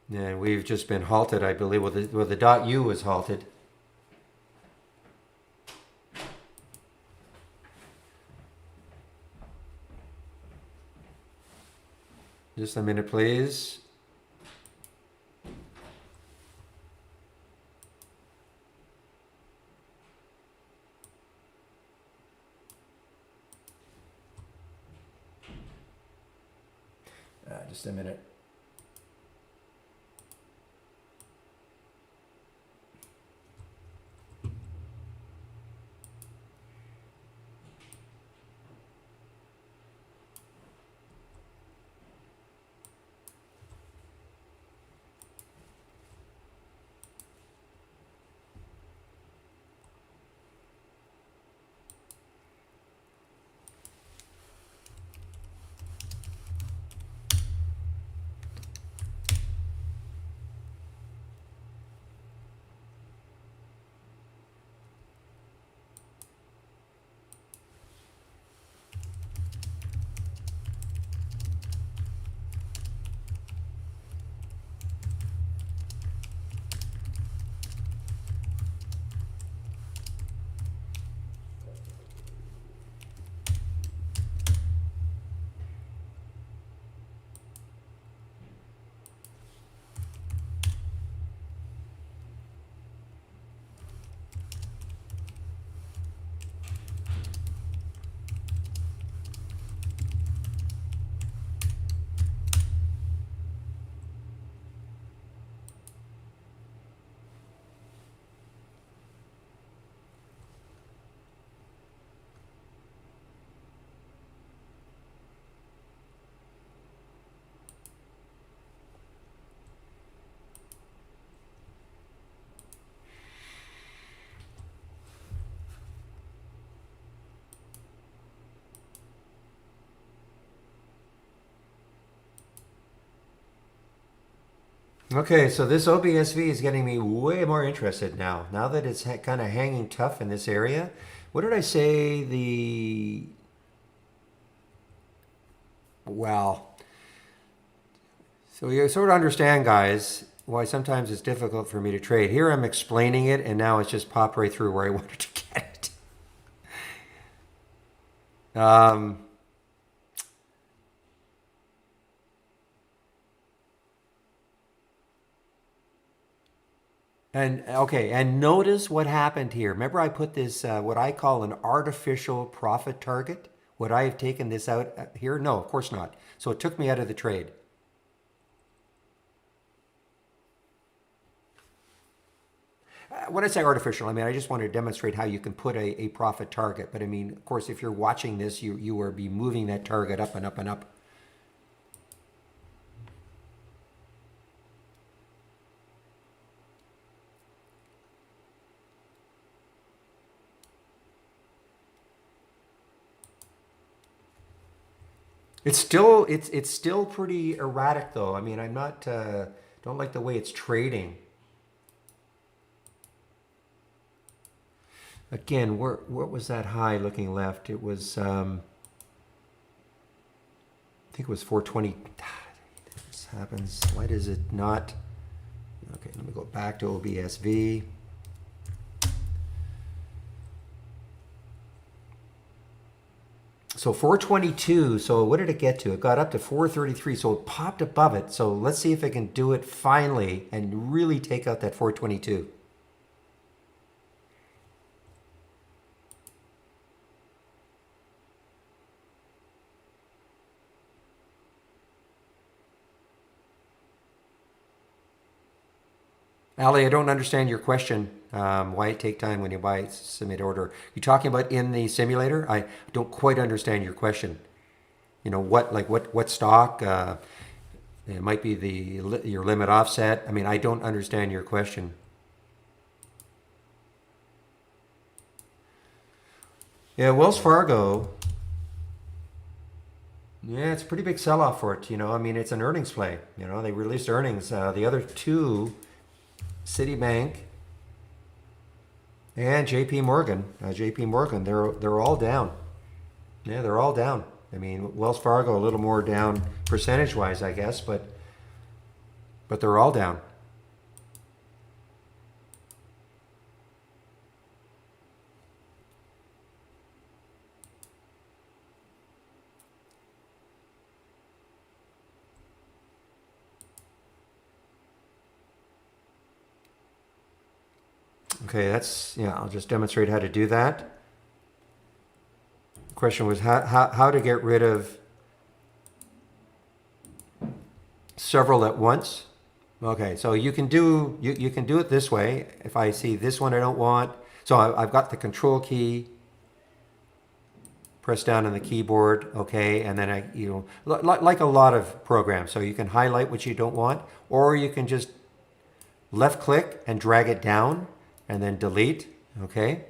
And we've just been halted, I believe. Well, the .U was halted. Just a minute, please. Just a minute. Okay, so this OBSV is getting me way more interested now. Now that it's kind of hanging tough in this area. What did I say? Well, so you sort of understand, guys, why sometimes it's difficult for me to trade. Here I'm explaining it, and now it's just popped right through where I wanted to get it. And okay, and notice what happened here. Remember I put this, what I call an artificial profit target? Would I have taken this out here? No, of course not. So it took me out of the trade. When I say artificial, I mean, I just want to demonstrate how you can put a profit target. But I mean, of course, if you're watching this, you will be moving that target up and up and up. It's still pretty erratic though. I mean, I'm not don't like the way it's trading. Again, what was that high looking left? It was I think it was 420. This happens. Why does it not? Okay, let me go back to OBSV. So 422, so what did it get to? It got up to 433, so it popped above it. So let's see if it can do it finally and really take out that 422. Ali, I don't understand your question. Why it take time when you buy submit order? You talking about in the simulator? I don't quite understand your question. You know what stock? It might be your limit offset. I mean, I don't understand your question. Yeah, Wells Fargo. Yeah, it's a pretty big sell-off for it. You know, I mean, it's an earnings play. You know, they released earnings. The other two, Citibank And JP Morgan, they're all down. Yeah, they're all down. I mean, Wells Fargo a little more down percentage-wise, I guess, but they're all down. Okay, yeah, I'll just demonstrate how to do that. The question was how to get rid of several at once. Okay, so you can do it this way. If I see this one I don't want, so I've got the control key, press down on the keyboard, okay, and then like a lot of programs. So you can highlight what you don't want, or you can just left click and drag it down and then delete, okay?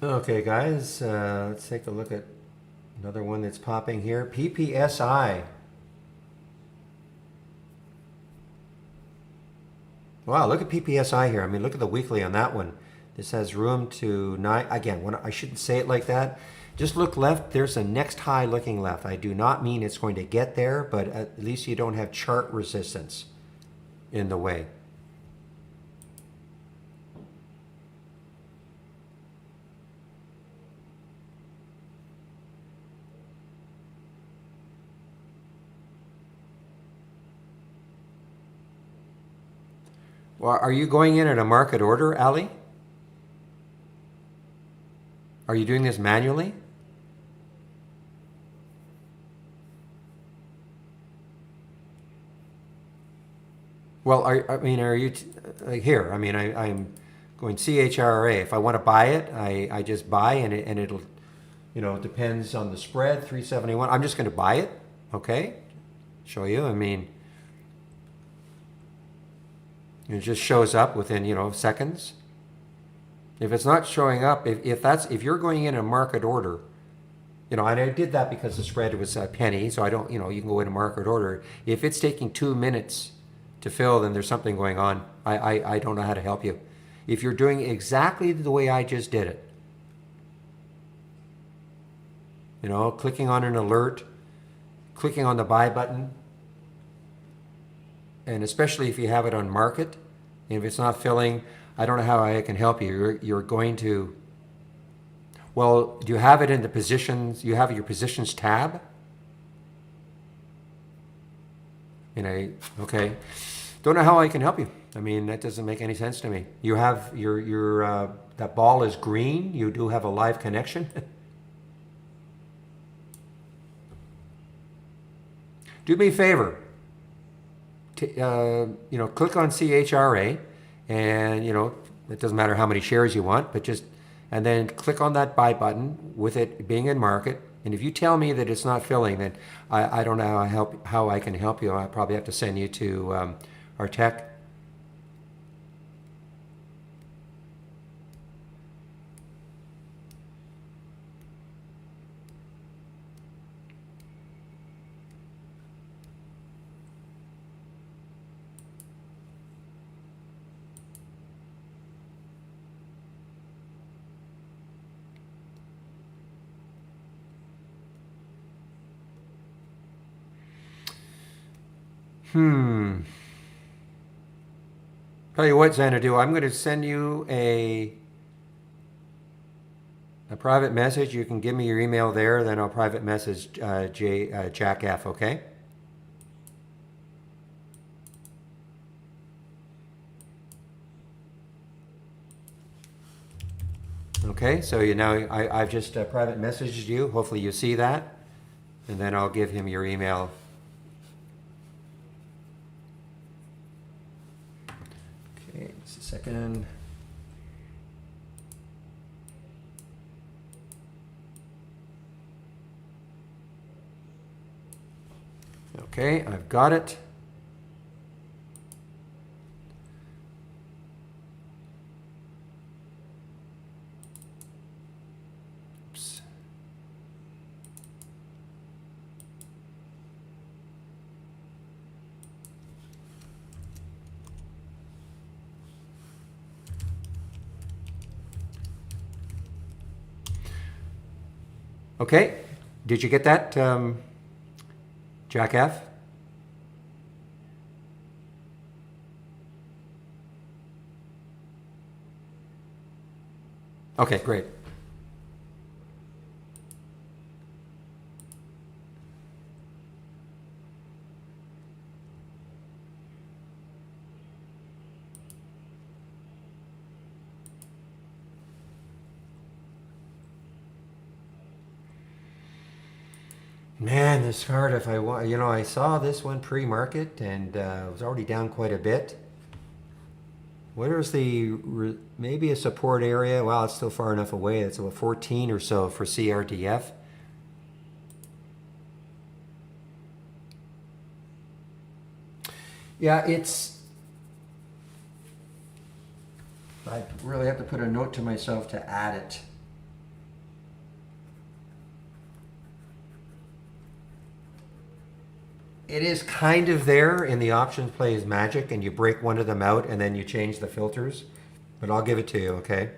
Okay, guys, let's take a look at another one that's popping here. PPSI. Wow, look at PPSI here. I mean, look at the weekly on that one. This has room to nine. Again, I shouldn't say it like that. Just look left. There's a next high looking left. I do not mean it's going to get there, but at least you don't have chart resistance in the way. Well, are you going in a market order, Ali? Are you doing this manually? Well, are you like here? I mean, I'm going CHRA. If I want to buy it, I just buy, and it'll, it depends on the spread. 371. I'm just going to buy it. Okay, show you. I mean, it just shows up within seconds. If it's not showing up, if you're going in a market order, and I did that because the spread was a penny, so I don't, you can go in a market order. If it's taking 2 minutes to fill, then there's something going on. I don't know how to help you. If you're doing exactly the way I just did it, clicking on an alert, clicking on the buy button, and especially if you have it on market, and if it's not filling, I don't know how I can help you. You're going to, well, do you have it in the positions? You have your positions tab? Okay. Don't know how I can help you. I mean, that doesn't make any sense to me. You have that ball is green. You do have a live connection. Do me a favor. Click on CHRA and, It doesn't matter how many shares you want, but just, and then click on that buy button with it being in market. And if you tell me that it's not filling, then I don't know how I can help you. I probably have to send you to our tech. Tell you what, Xanadu, I'm going to send you a private message. You can give me your email there, then I'll private message Jack F. Okay. Okay. So I've just private messaged you. Hopefully you see that, and then I'll give him your email. Okay. Just a second. Okay, I've got it. Oops. Okay, did you get that, Jack F? Okay, great. Man, this hard. If I want, I saw this one pre-market and it was already down quite a bit. Where's maybe a support area? Well, it's still far enough away. It's about 14 or so for CRDF. Yeah, I really have to put a note to myself to add it. It is kind of there in the options plays magic, and you break one of them out and then you change the filters. But I'll give it to you, okay?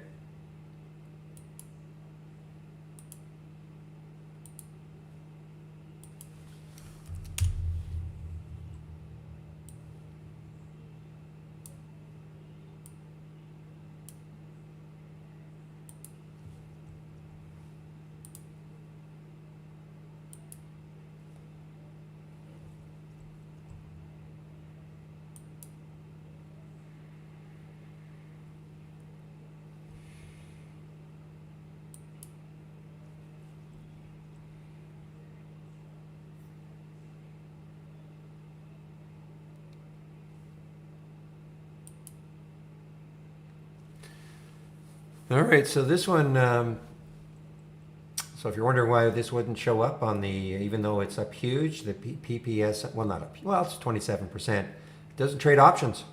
All right, so this one, so if you're wondering why this wouldn't show up on even though it's up huge, the PPS, well, not up, well, it's 27%. It doesn't trade options,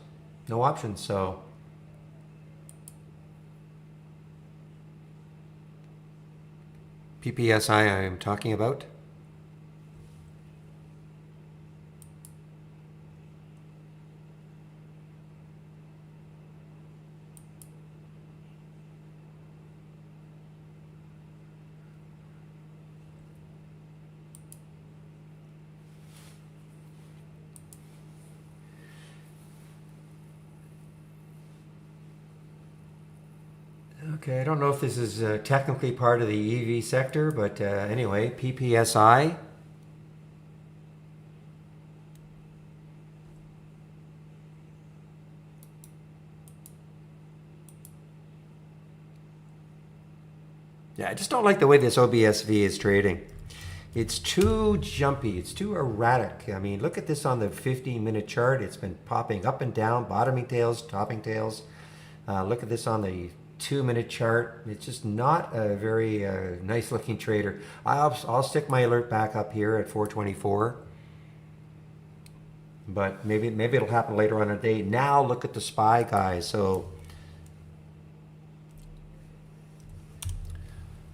no options, so. PPSI I am talking about. Okay, I don't know if this is technically part of the EV sector, but anyway, PPSI. Yeah, I just don't like the way this OBSV is trading. It's too jumpy. It's too erratic. I mean, look at this on the 15-minute chart. It's been popping up and down, bottoming tails, topping tails. Look at this on the 2-minute chart. It's just not a very nice looking trader. I'll stick my alert back up here at 424. But maybe it'll happen later on in the day. Now look at the SPY, guys. So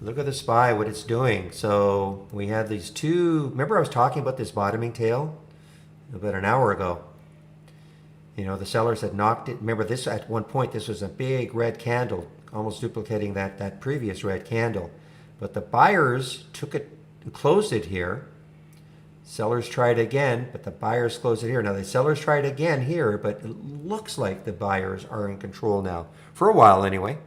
look at the SPY, what it's doing. So we had these two. Remember I was talking about this bottoming tail about an hour ago. You know, the sellers had knocked it. Remember this at one point, this was a big red candle, almost duplicating that previous red candle. But the buyers took it, closed it here. Sellers tried again, but the buyers closed it here. Now the sellers tried again here, but it looks like the buyers are in control now. For a while anyway.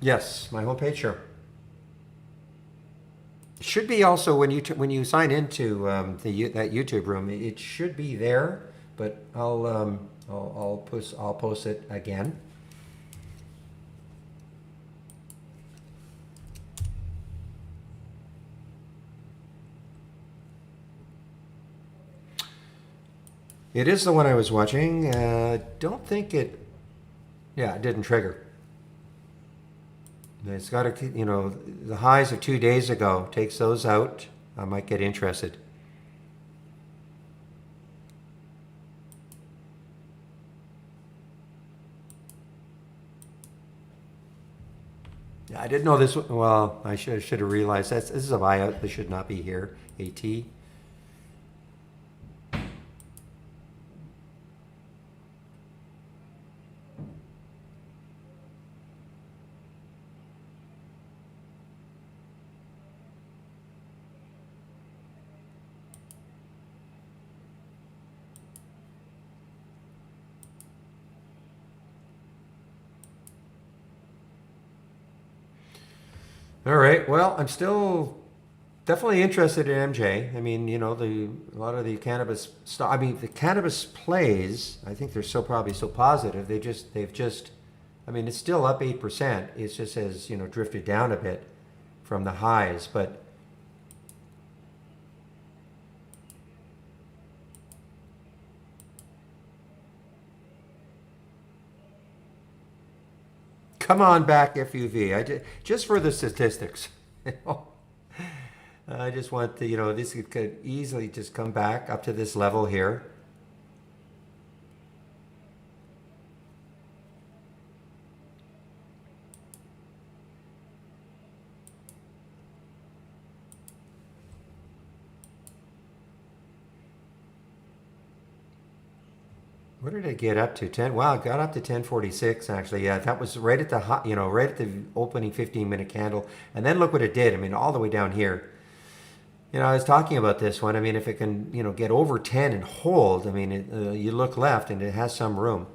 Yes, my homepage, sure. It should be also when you sign into that YouTube room. It should be there, but I'll post it again. It is the one I was watching. Don't think it. Yeah, it didn't trigger. It's got to, you know, the highs of 2 days ago. Takes those out. I might get interested. Yeah, I didn't know this. Well, I should have realized this is a buyout. This should not be here. AT. All right. Well, I'm still definitely interested in MJ. I mean, you know, a lot of the cannabis stuff. I mean, the cannabis plays. I think they're so probably so positive. They've just. I mean, it's still up 8%. It's just has drifted down a bit from the highs, but. Come on back, FUV. Just for the statistics. I just want to, this could easily just come back up to this level here. What did it get up to? 10. Wow, it got up to 1046 actually. Yeah, that was right at the hot, right at the opening 15-minute candle. And then look what it did. I mean, all the way down here. I was talking about this one. I mean, if it can, get over 10 and hold, I mean, you look left and it has some room.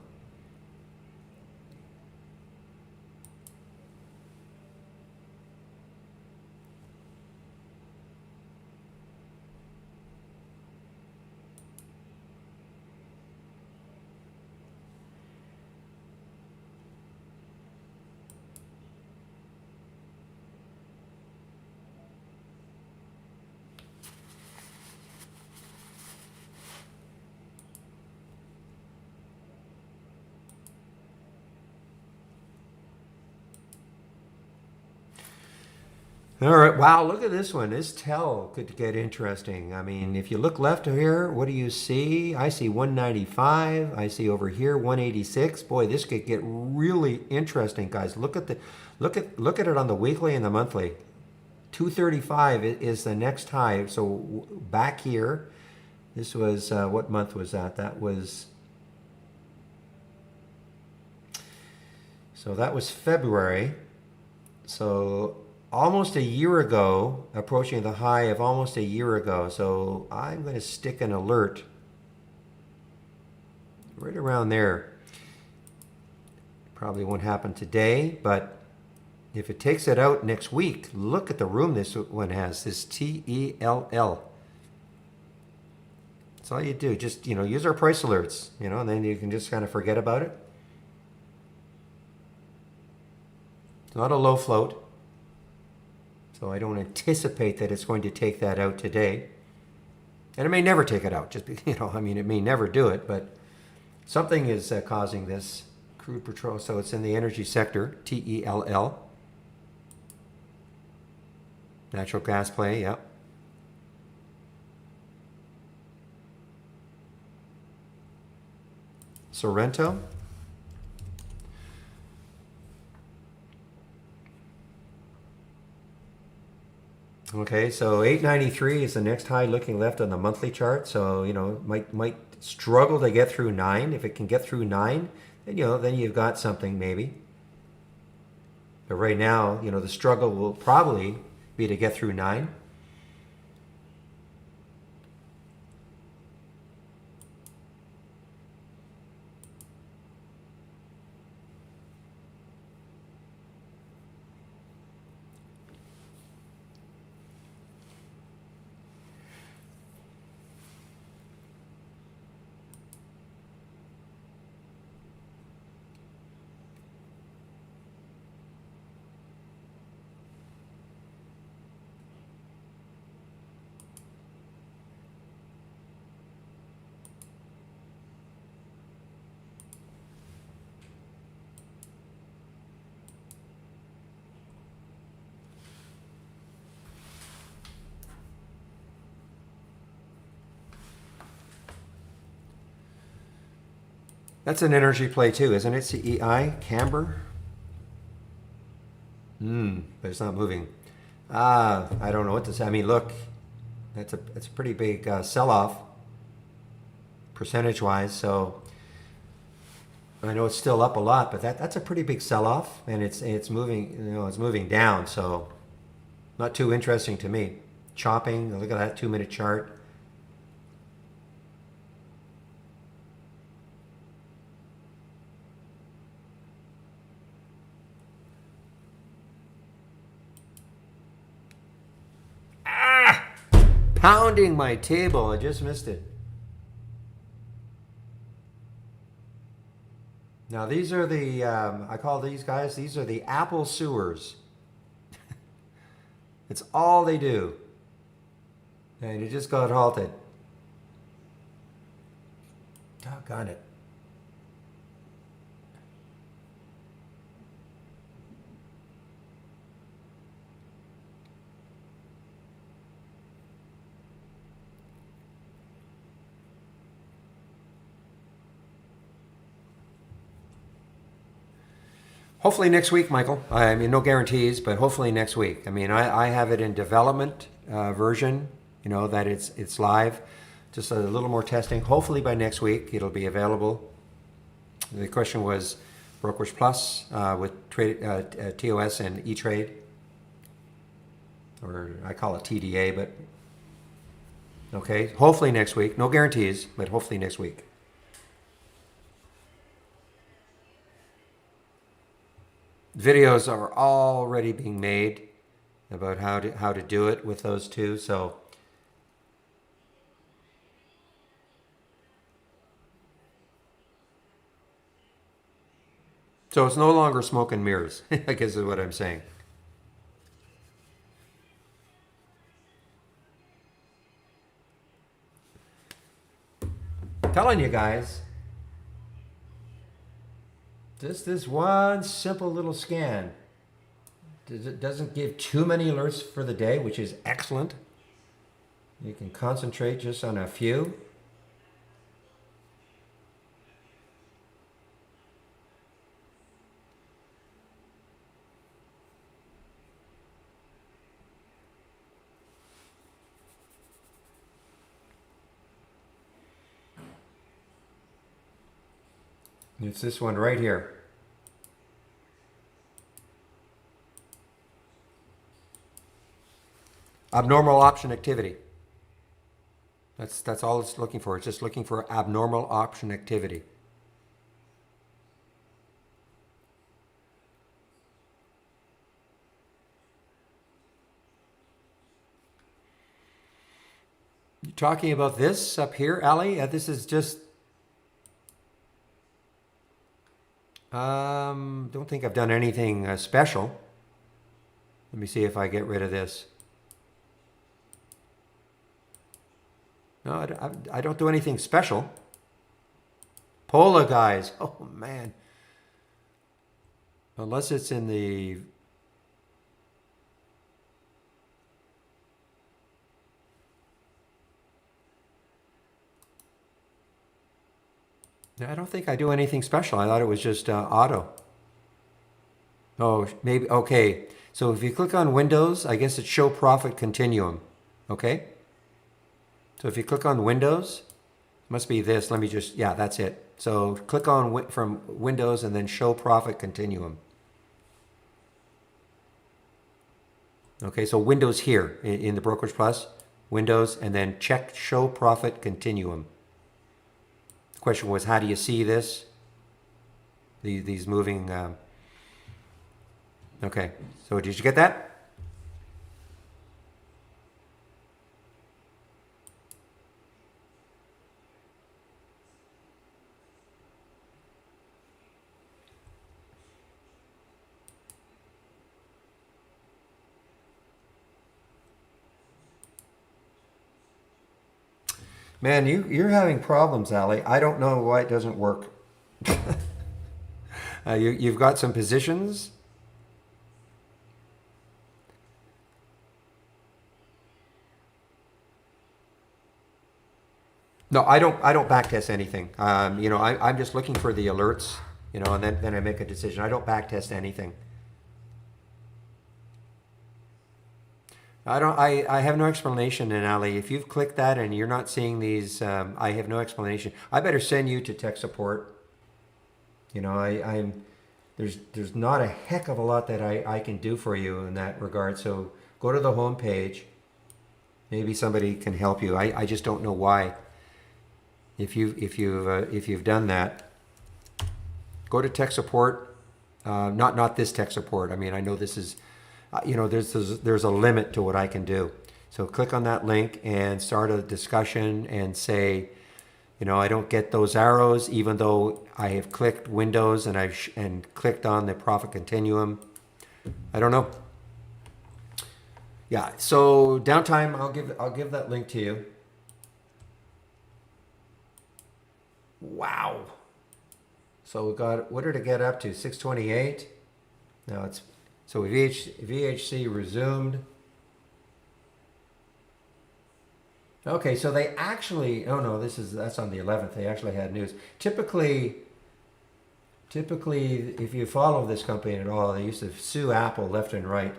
All right. Wow. Look at this one. This tell could get interesting. I mean, if you look left here, what do you see? I see 195. I see over here 186. Boy, this could get really interesting, guys. Look at it on the weekly and the monthly. 235 is the next high. So back here, this was what month was that? That was February. So almost a year ago, approaching the high of almost a year ago. So I'm going to stick an alert right around there. Probably won't happen today, but if it takes it out next week, look at the room this one has, this TELL. That's all you do. Just, use our price alerts, and then you can just kind of forget about it. It's not a low float. So I don't anticipate that it's going to take that out today. And it may never take it out. Just, it may never do it, but something is causing this. Crude petroleum, so it's in the energy sector, TELL. Natural gas play, yep. Sorrento. Okay, so 893 is the next high looking left on the monthly chart. So, might struggle to get through 9. If it can get through 9, then you've got something maybe. But right now, the struggle will probably be to get through 9. That's an energy play too, isn't it? CEI, Camber. But it's not moving. I don't know what to say. I mean, look, it's a pretty big sell-off, percentage-wise. So I know it's still up a lot, but that's a pretty big sell-off, and it's moving. It's moving down. So not too interesting to me. Chopping. Look at that 2-minute chart. Pounding my table. I just missed it. Now these are the, I call these guys, these are the apple sewers. It's all they do. And it just got halted. Doggone it. Hopefully next week, Michael. I mean, no guarantees, but hopefully next week. I mean, I have it in development version, that it's live. Just a little more testing. Hopefully by next week, it'll be available. The question was Brokerage Plus with trade, TOS and E-Trade. Or I call it TDA, but okay. Hopefully next week. No guarantees, but hopefully next week. Videos are already being made about how to do it with those two. So it's no longer smoke and mirrors, I guess is what I'm saying. Telling you guys, just this one simple little scan. It doesn't give too many alerts for the day, which is excellent. You can concentrate just on a few. It's this one right here. Abnormal option activity. That's all it's looking for. It's just looking for abnormal option activity. You talking about this up here, Ali? This is just. Don't think I've done anything special. Let me see if I get rid of this. No, I don't do anything special. Pola guys. Oh, man. Unless it's in the... I don't think I do anything special. I thought it was just auto. Oh, maybe. Okay. So if you click on Windows, I guess it's Show Profit Continuum. Okay? So if you click on Windows, it must be this. Let me just, yeah, that's it. So click on from Windows and then Show Profit Continuum. Okay, so Windows here in the Brokerage Plus, Windows, and then check Show Profit Continuum. The question was, how do you see this? These moving... Okay, so did you get that? Man, you're having problems, Ali. I don't know why it doesn't work. You've got some positions. No, I don't backtest anything. You know, I'm just looking for the alerts, you know, and then I make a decision. I don't backtest anything. I have no explanation in Ali. If you've clicked that and you're not seeing these, I have no explanation. I better send you to tech support. You know, there's not a heck of a lot that I can do for you in that regard. So go to the home page. Maybe somebody can help you. I just don't know why. If you've done that, go to tech support. Not this tech support. I mean, I know this is, you know, there's a limit to what I can do. So click on that link and start a discussion and say, you know, I don't get those arrows, even though I have clicked Windows and and clicked on the profit continuum. I don't know. Yeah. So downtime, I'll give that link to you. Wow. So we got, what did it get up to? 628. Now it's, so VHC resumed. Okay, so they actually, oh no, that's on the 11th. They actually had news. Typically, if you follow this company at all, they used to sue Apple left and right.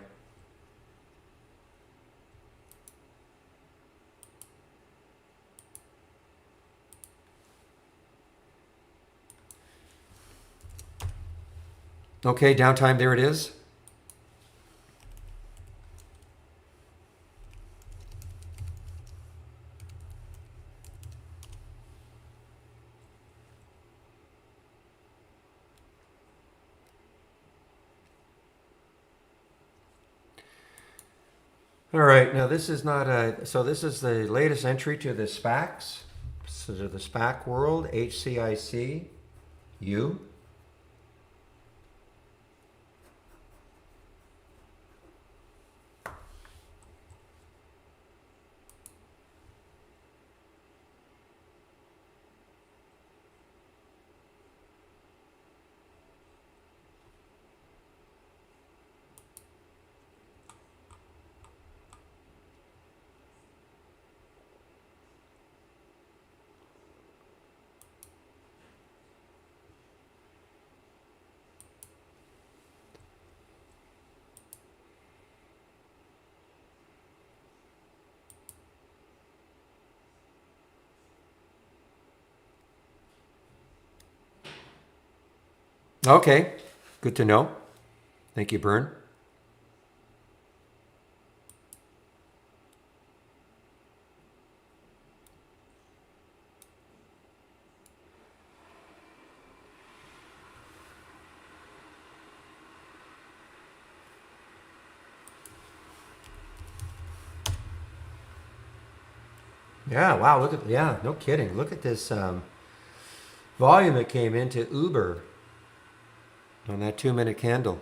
Okay, downtime, there it is. All right, now this is not a, so this is the latest entry to the SPACs, so to the SPAC world, HCIC, U. Okay, good to know. Thank you, Bern. Yeah, wow, look at, yeah, no kidding. Look at this volume that came into Uber on that 2 minute candle.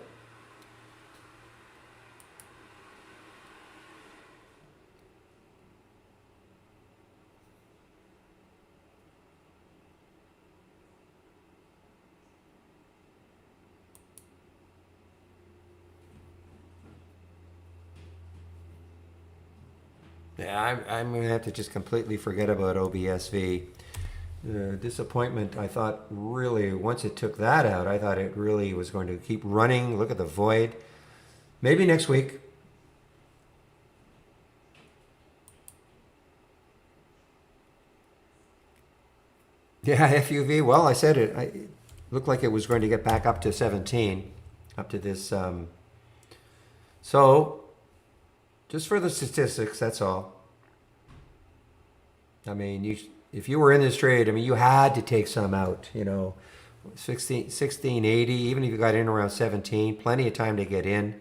Yeah, I'm going to have to just completely forget about OBSV. Disappointment, I thought really, once it took that out, I thought it really was going to keep running. Look at the void. Maybe next week. Yeah, FUV. Well, I said it. It looked like it was going to get back up to 17, up to this. So, just for the statistics, that's all. I mean, if you were in this trade, I mean, you had to take some out. 1680. Even if you got in around 17, plenty of time to get in.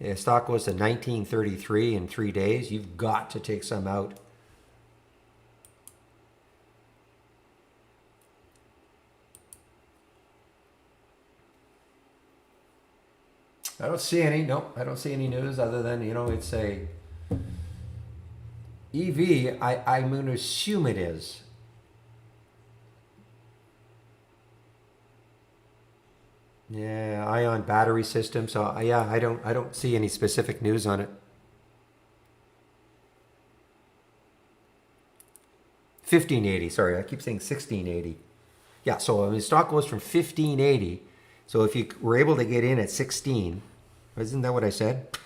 Yeah, stock goes to 1933 in 3 days. You've got to take some out. I don't see any. Nope, I don't see any news other than it's a EV. I'm going to assume it is. Yeah, ion battery system. So yeah, I don't see any specific news on it. 1580. Sorry, I keep saying 1680. Yeah, so I mean, stock goes from 1580. So if you were able to get in at 16, isn't that what I said?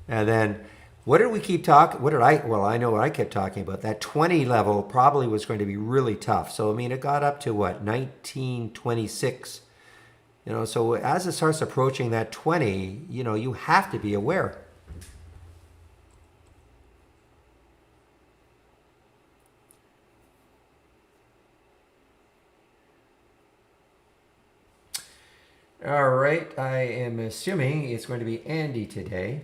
And then what did we keep talking? What did I? Well, I know what I kept talking about. That 20 level probably was going to be really tough. So I mean, it got up to what 1926. So as it starts approaching that 20, you have to be aware. All right, I am assuming it's going to be Andy today.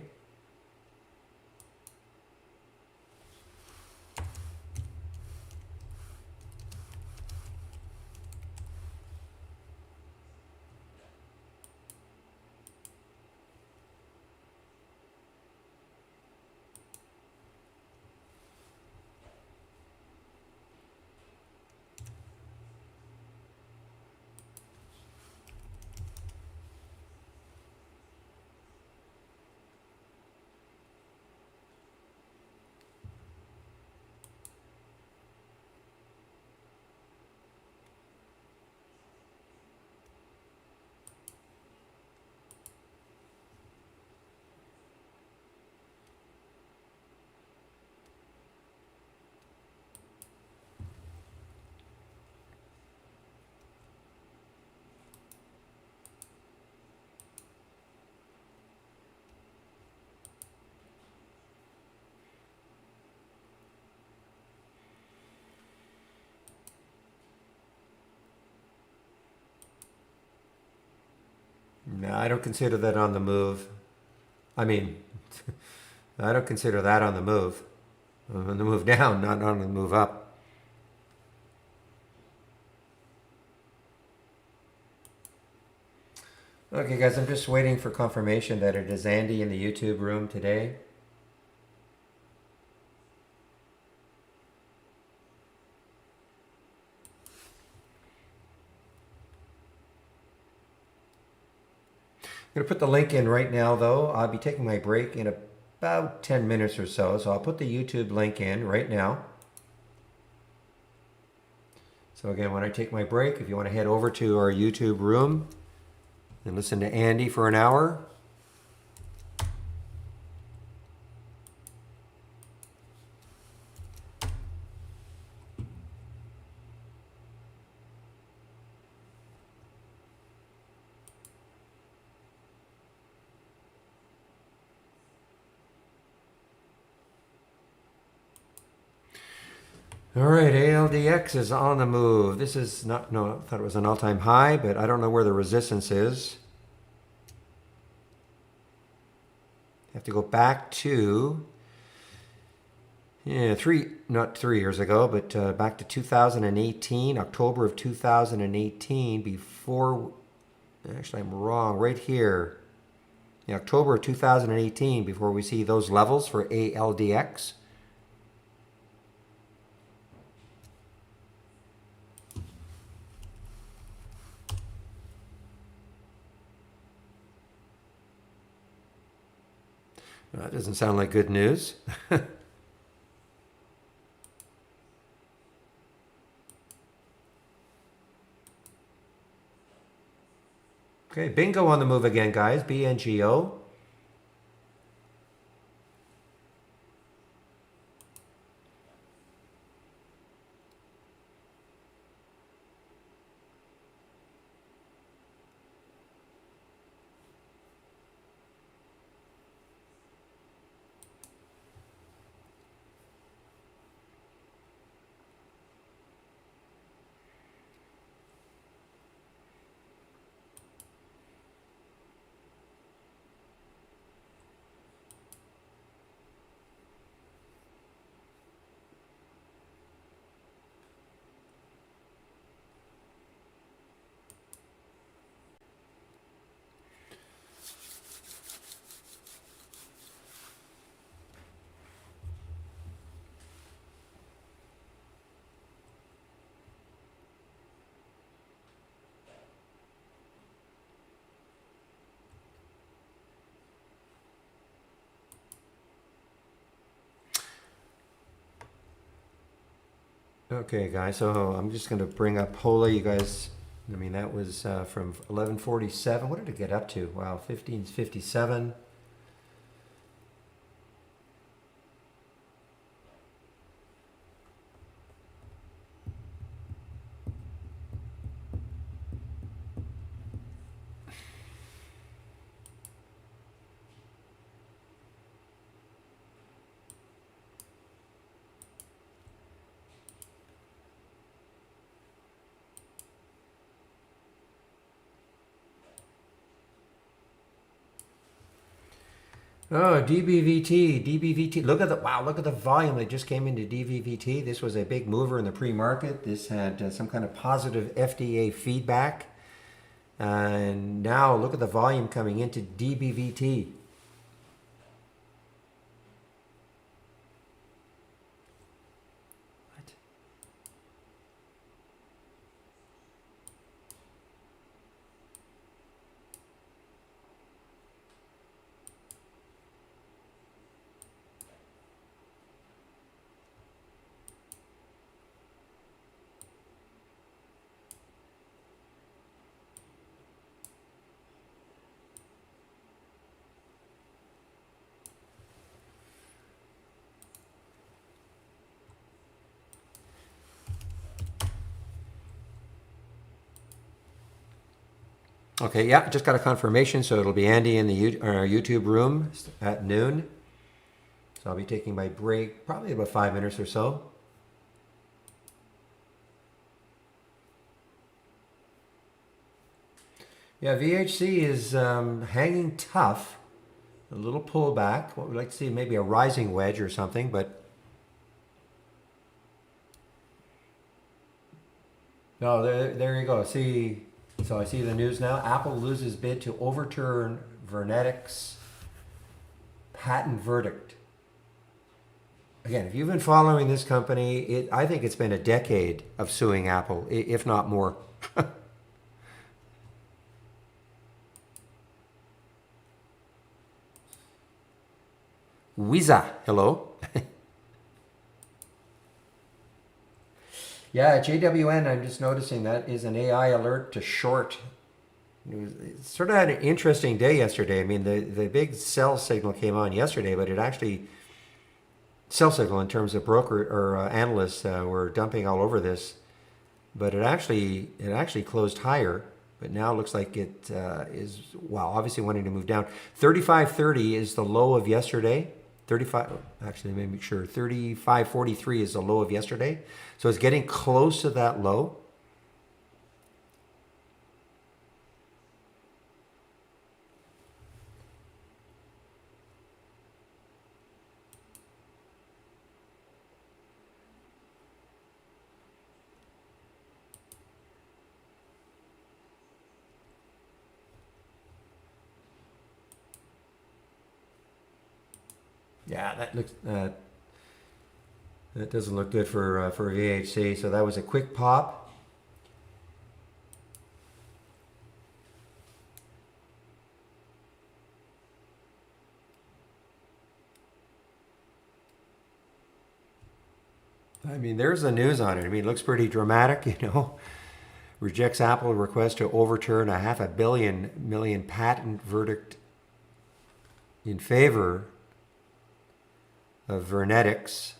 No, I don't consider that on the move. I mean, I don't consider that on the move. On the move down, not on the move up. Okay, guys, I'm just waiting for confirmation that it is Andy in the YouTube room today. I'm going to put the link in right now, though. I'll be taking my break in about 10 minutes or so. So I'll put the YouTube link in right now. So again, when I take my break, if you want to head over to our YouTube room and listen to Andy for an hour. All right, ALDX is on the move. This is not, no, I thought it was an all-time high, but I don't know where the resistance is. Have to go back to Yeah, not 3 years ago, but back to 2018, October of 2018, before, actually, I'm wrong, right here. In October of 2018, before we see those levels for ALDX. That doesn't sound like good news. Okay, bingo on the move again, guys. BNGO. Okay, guys, so I'm just going to bring up Hola. You guys, I mean, that was from 1147. What did it get up to? Wow, 1557. Oh, DBVT. Look at the wow. Look at the volume that just came into DBVT. This was a big mover in the pre-market. This had some kind of positive FDA feedback, and now look at the volume coming into DBVT. What? Okay, yeah, just got a confirmation, so it'll be Andy in the YouTube room at noon. So I'll be taking my break, probably about 5 minutes or so. Yeah, VHC is hanging tough. A little pullback. What we'd like to see maybe a rising wedge or something, but no, there you go. See, so I see the news now. Apple loses bid to overturn Vernetic's patent verdict. Again, if you've been following this company, I think it's been a decade of suing Apple, if not more. Wiza, hello. Yeah, JWN, I'm just noticing that is an AI alert to short. It sort of had an interesting day yesterday. I mean, the big sell signal came on yesterday, but it actually, sell signal in terms of broker or analysts were dumping all over this, but it actually closed higher. But now it looks like it is, well, obviously wanting to move down. 35.30 is the low of yesterday. 35, actually, let me make sure. 35.43 is the low of yesterday. So it's getting close to that low. Yeah, that looks that doesn't look good for VHC. So that was a quick pop. I mean, there's the news on it. I mean, it looks pretty dramatic, you know. Rejects Apple request to overturn a $500 million patent verdict in favor of Vernetics.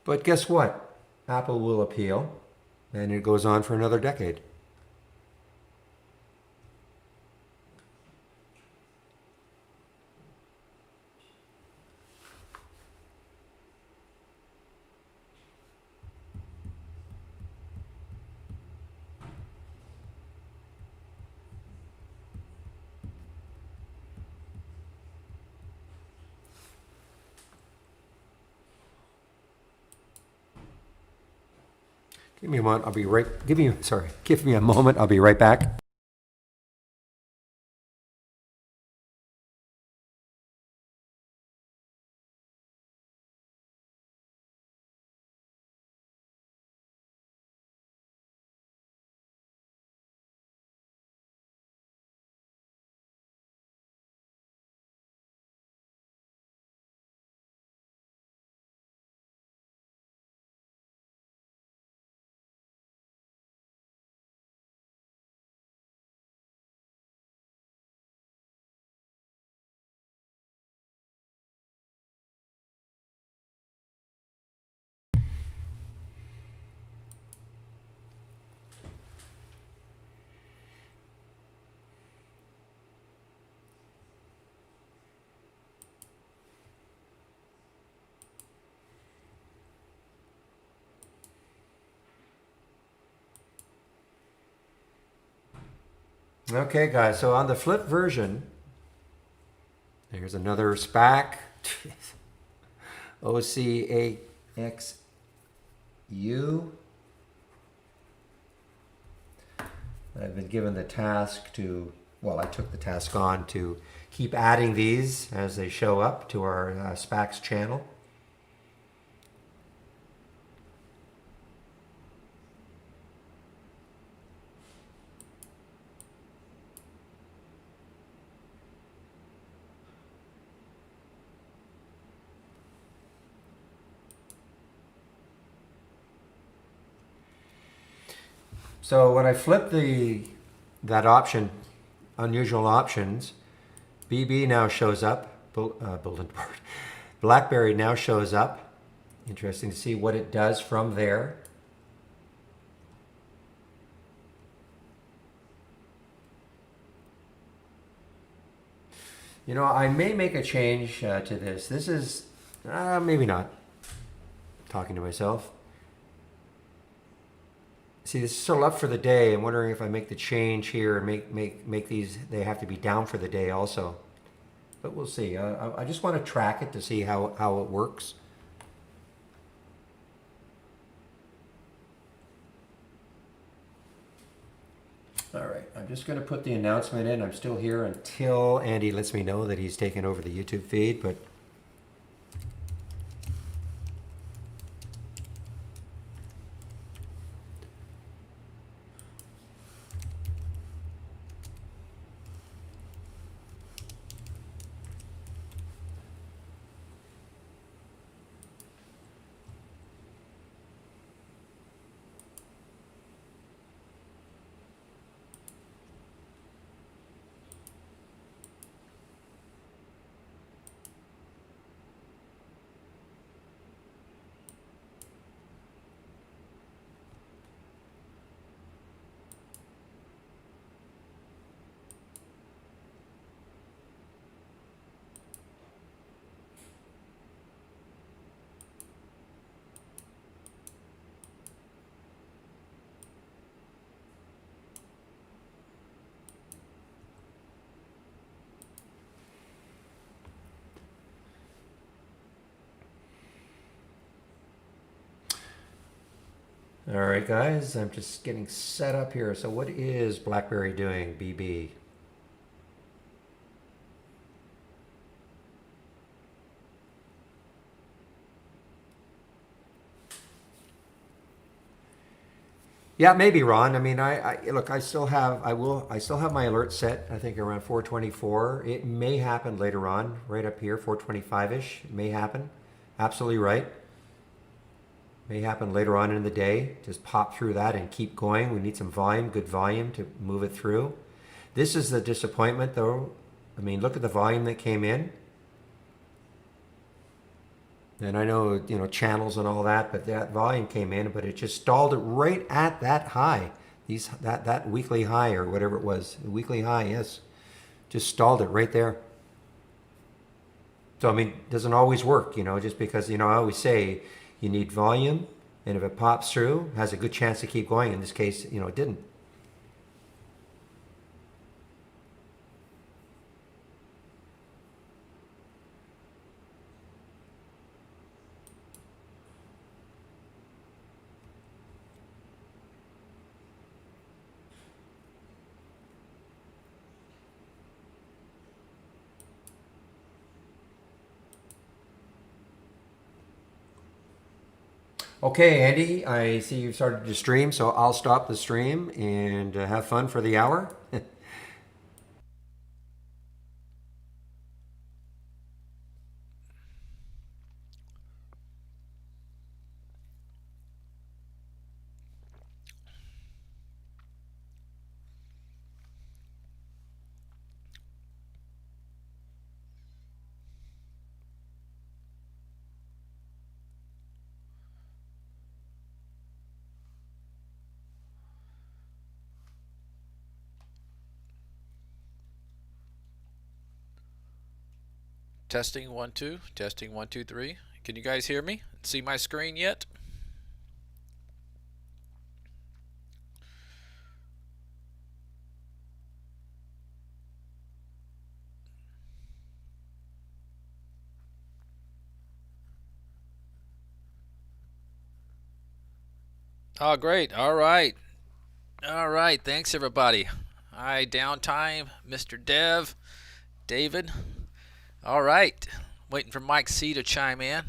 But guess what? Apple will appeal, and it goes on for another decade. Give me a moment. I'll be right. Give me a moment. I'll be right back. Okay, guys. So on the flip version, there's another SPAC. OCAXU. I've been given the task to, well, I took the task on to keep adding these as they show up to our SPACs channel. So when I flip that option, unusual options, BB now shows up. Bulletin board. BlackBerry now shows up. Interesting to see what it does from there. You know, I may make a change to this. This is maybe not. Talking to myself. See, this is still up for the day. I'm wondering if I make the change here and make these, they have to be down for the day also. But we'll see. I just want to track it to see how it works. All right, I'm just going to put the announcement in. I'm still here until Andy lets me know that he's taken over the YouTube feed, but all right, guys, I'm just getting set up here. So what is BlackBerry doing, BB? Yeah, maybe Ron. I mean, I look. I still have my alert set. I think around 424. It may happen later on, right up here, 425 ish. It may happen. Absolutely right. May happen later on in the day. Just pop through that and keep going. We need some volume, good volume to move it through. This is the disappointment, though. I mean, look at the volume that came in. And I know, channels and all that, but that volume came in, but it just stalled it right at that high. That weekly high or whatever it was. The weekly high, yes. Just stalled it right there. So I mean, it doesn't always work, just because, I always say you need volume, and if it pops through, has a good chance to keep going. In this case, it didn't. Okay, Andy, I see you've started to stream, so I'll stop the stream and have fun for the hour. Testing 1 2, testing 1 2 3. Can you guys hear me? See my screen yet? Oh, great. All right. All right. Thanks, everybody. Hi, downtime, Mr. David. All right. Waiting for Mike C to chime in,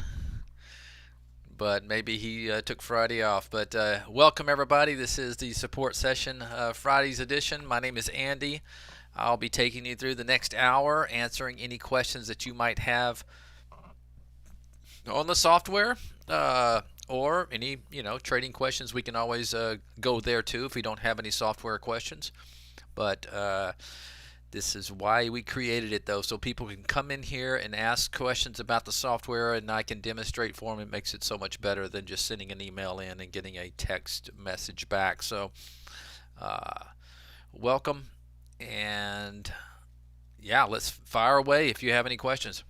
but maybe he took Friday off. But welcome, everybody. This is the support session, Friday's edition. My name is Andy. I'll be taking you through the next hour, answering any questions that you might have on the software, or any trading questions. We can always go there too if we don't have any software questions. But this is why we created it, though, so people can come in here and ask questions about the software, and I can demonstrate for them. It makes it so much better than just sending an email in and getting a text message back. So uh, welcome, and yeah, let's fire away if you have any questions.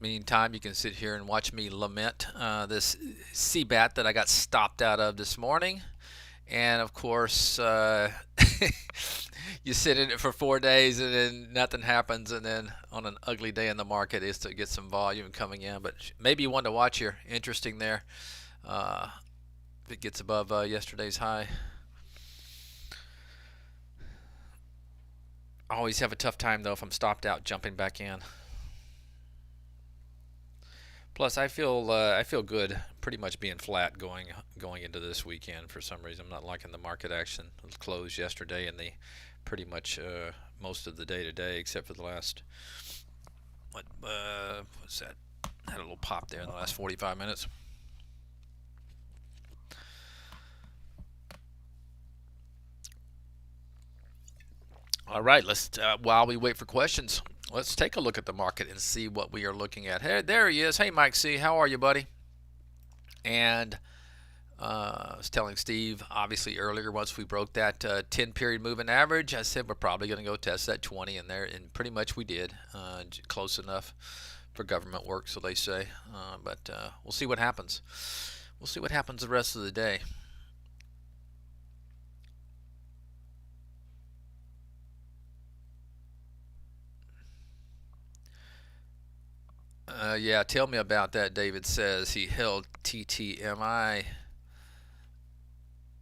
Meantime, you can sit here and watch me lament this CBAT that I got stopped out of this morning. And of course, you sit in it for 4 days and then nothing happens. And then on an ugly day in the market is to get some volume coming in. But maybe one to watch here. Interesting there. If it gets above yesterday's high. I always have a tough time, though, if I'm stopped out jumping back in. Plus, I feel good, pretty much being flat going into this weekend. For some reason, I'm not liking the market action. It closed yesterday, and the pretty much most of the day today, except for the last what's that? Had a little pop there in the last 45 minutes. All right, let's while we wait for questions, let's take a look at the market and see what we are looking at. Hey, there he is. Hey, Mike C, how are you, buddy? And I was telling Steve, obviously earlier, once we broke that 10-period moving average, I said we're probably going to go test that 20 in there, and pretty much we did, close enough for government work, so they say. But we'll see what happens. We'll see what happens the rest of the day. Yeah, tell me about that. David says he held TTMI.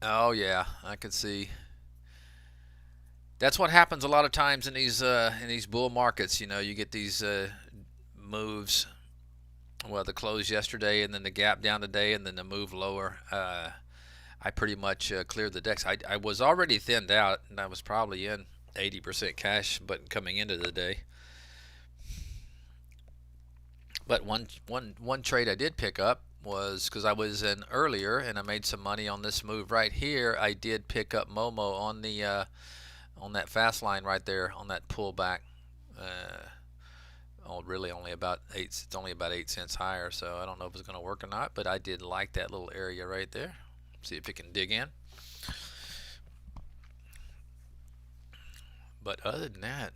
Oh yeah, I can see. That's what happens a lot of times in these bull markets. You get these moves. well, the close yesterday, and then the gap down today, and then the move lower. I pretty much cleared the decks. I was already thinned out, and I was probably in 80% cash, but coming into the day. But one trade I did pick up was because I was in earlier and I made some money on this move right here. I did pick up Momo on that fast line right there on that pullback. Uh, oh, really only about eight. It's only about 8 cents higher, so I don't know if it's going to work or not. But I did like that little area right there. See if it can dig in. But other than that,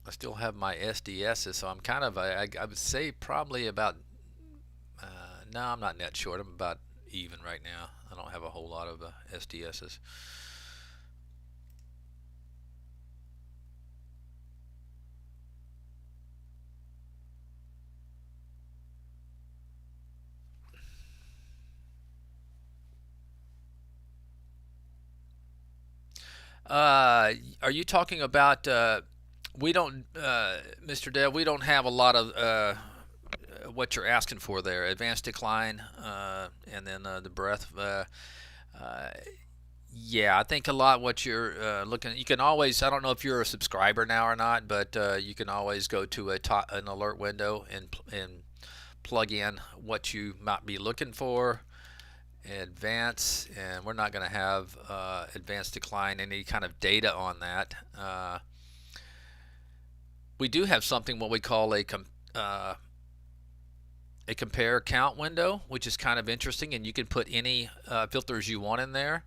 I still have my SDSs, so I'm kind of I would say probably about no, I'm not net short. I'm about even right now. I don't have a whole lot of SDSs. Are you talking about? We don't, Mr. Dev. We don't have a lot of what you're asking for there. Advanced decline, and then the breadth. Uh, yeah, I think a lot what you're looking. You can always. I don't know if you're a subscriber now or not, but you can always go to an alert window and plug in what you might be looking for. Advance, and we're not going to have advanced decline any kind of data on that. We do have something what we call a compare count window, which is kind of interesting, and you can put any filters you want in there.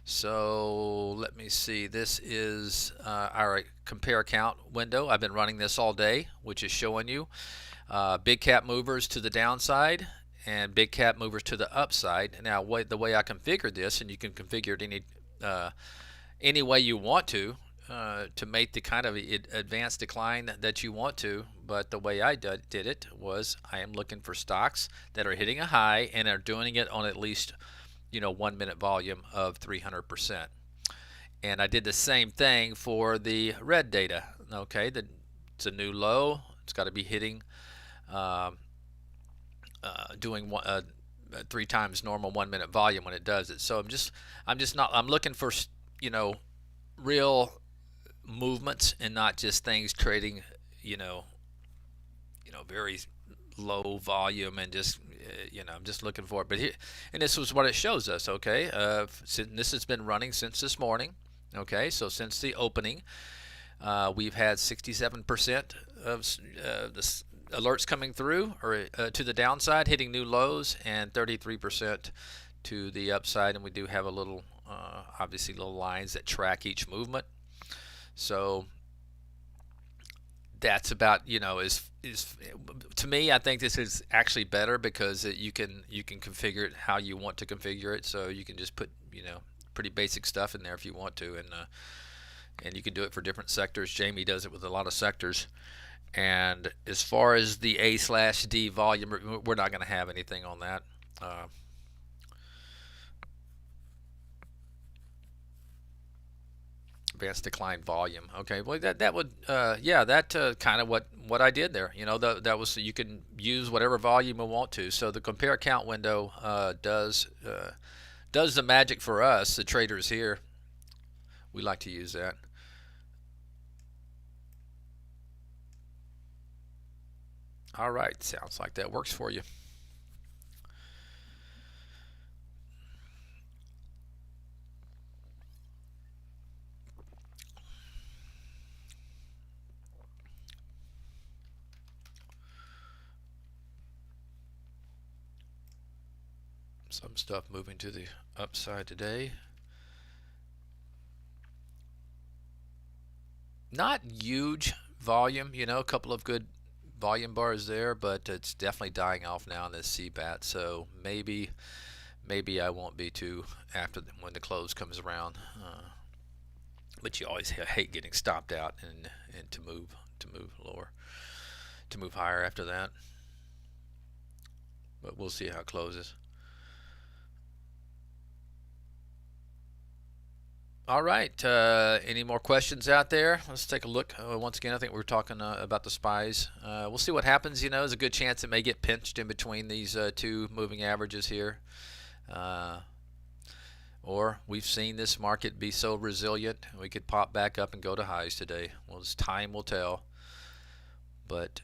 So let me see. This is our compare count window. I've been running this all day, which is showing you big cap movers to the downside and big cap movers to the upside. Now, the way I configured this, and you can configure it any way you want to make the kind of advanced decline that you want to. But the way I did it was I am looking for stocks that are hitting a high and are doing it on at least 1 minute volume of 300%. And I did the same thing for the red data. Okay, it's a new low. It's got to be hitting. Doing 3 times normal 1 minute volume when it does it. So I'm looking for real movements and not just things trading very low volume and just I'm just looking for it. But here, and this was what it shows us. Okay, this has been running since this morning. Okay, so since the opening, we've had 67% of the alerts coming through or to the downside, hitting new lows, and 33% to the upside. And we do have a little, obviously, little lines that track each movement. So that's about is to me. I think this is actually better because you can configure it how you want to configure it. So you can just put pretty basic stuff in there if you want to, and you can do it for different sectors. Jamie does it with a lot of sectors. And as far as the A/D volume, we're not going to have anything on that. Advanced decline volume. Okay, well that would that kind of what I did there. That was you can use whatever volume you want to. So the compare count window does the magic for us, the traders here. We like to use that. All right, sounds like that works for you. Some stuff moving to the upside today. Not huge volume, a couple of good volume bars there, but it's definitely dying off now in this CBAT. So maybe I won't be too after when the close comes around. But you always hate getting stopped out and to move lower, to move higher after that. But we'll see how it closes. All right. Any more questions out there? Let's take a look. Once again, I think we were talking about the spies. We'll see what happens. You know, there's a good chance it may get pinched in between these two moving averages here. Uh, or we've seen this market be so resilient, we could pop back up and go to highs today. Well, as time will tell. But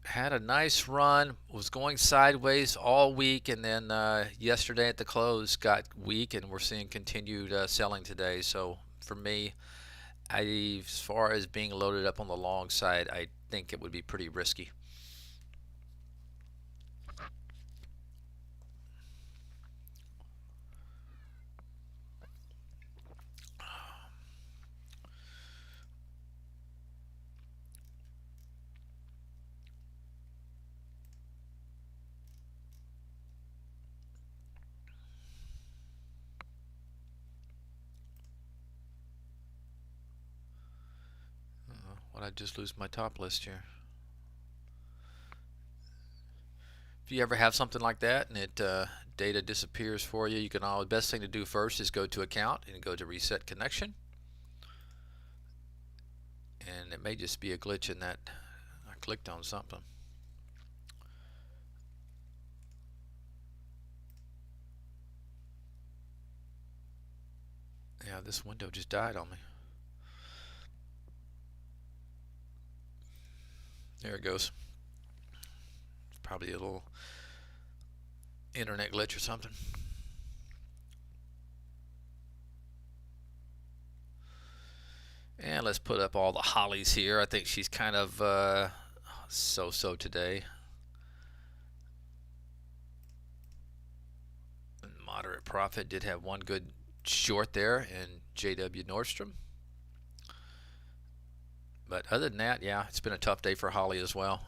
had a nice run, was going sideways all week, and then yesterday at the close got weak, and we're seeing continued selling today. So for me, as far as being loaded up on the long side, I think it would be pretty risky. What I just lose my top list here? If you ever have something like that and it data disappears for you, you can always, best thing to do first is go to account and go to reset connection. And it may just be a glitch in that I clicked on something. Yeah, this window just died on me. There it goes. It's probably a little internet glitch or something. And let's put up all the Hollies here. I think she's kind of so-so today. Moderate profit. Did have one good short there in JW Nordstrom. But other than that, yeah, it's been a tough day for Holly as well.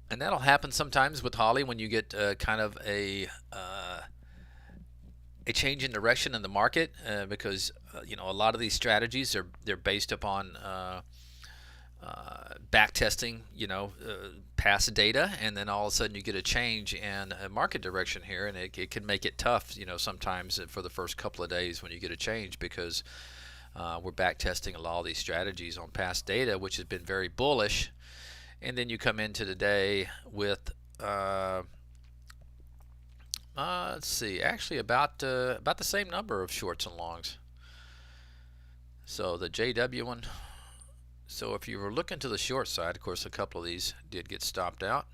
And that'll happen sometimes with Holly when you get kind of a change in direction in the market because you know, a lot of these strategies they're based upon back testing, you know, past data, and then all of a sudden you get a change in a market direction here, and it can make it tough, you know, sometimes for the first couple of days when you get a change because we're back testing a lot of these strategies on past data, which has been very bullish, and then you come into the day with let's see, actually about the same number of shorts and longs. So the JW one. So if you were looking to the short side, of course, a couple of these did get stopped out.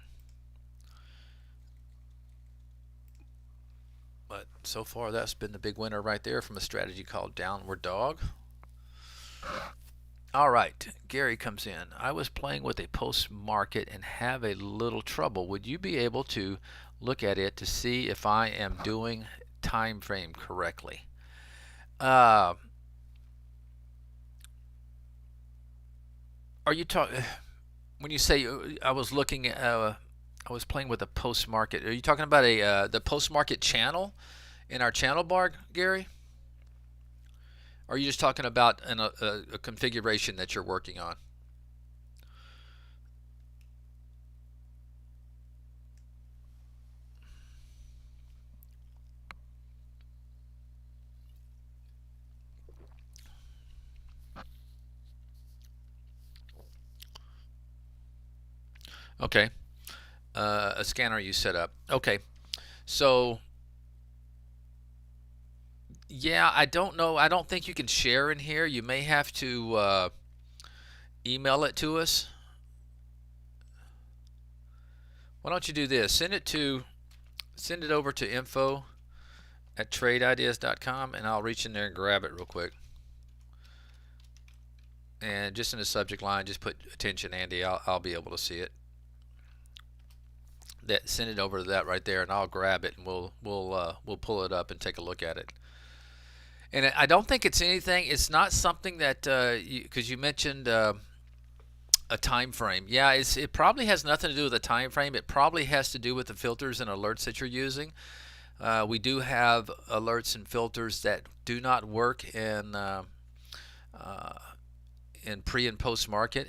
But so far, that's been the big winner right there from a strategy called Downward Dog. All right, Gary comes in. I was playing with a post market and have a little trouble. Would you be able to look at it to see if I am doing time frame correctly? Are you talking when you say I was looking at I was playing with a post market? Are you talking about a the post market channel in our channel bar, Gary? Or are you just talking about a configuration that you're working on? Okay, a scanner you set up. Okay, so yeah, I don't know. I don't think you can share in here. You may have to email it to us. Why don't you do this? Send it over to info@tradeideas.com, and I'll reach in there and grab it real quick. And just in the subject line, just put attention, Andy. I'll be able to see it. Send it over to that right there, and I'll grab it, and we'll pull it up and take a look at it. And I don't think it's anything. It's not something that because you mentioned a time frame. Yeah, it probably has nothing to do with a time frame. It probably has to do with the filters and alerts that you're using. We do have alerts and filters that do not work in pre and post market,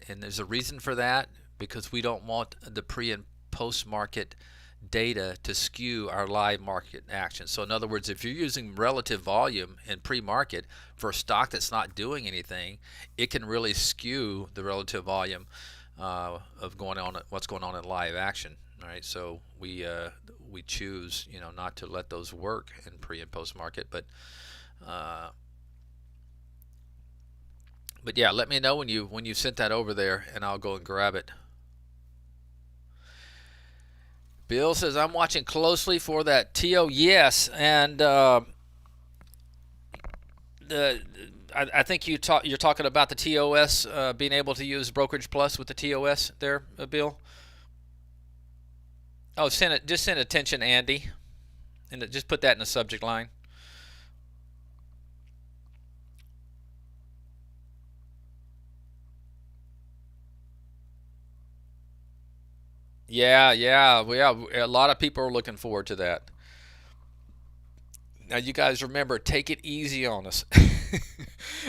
and there's a reason for that. because we don't want the pre and post market data to skew our live market action. So in other words, if you're using relative volume in pre-market for a stock that's not doing anything, it can really skew the relative volume of what's going on in live action. All right, so we choose, not to let those work in pre and post market, uh, but yeah, let me know when you sent that over there, and I'll go and grab it. Bill says, I'm watching closely for that TO. Yes, and I think you're talking about the TOS, being able to use Brokerage Plus with the TOS there, Bill. Oh, send attention, Andy, and just put that in the subject line. Yeah, yeah, a lot of people are looking forward to that. Now, you guys remember, take it easy on us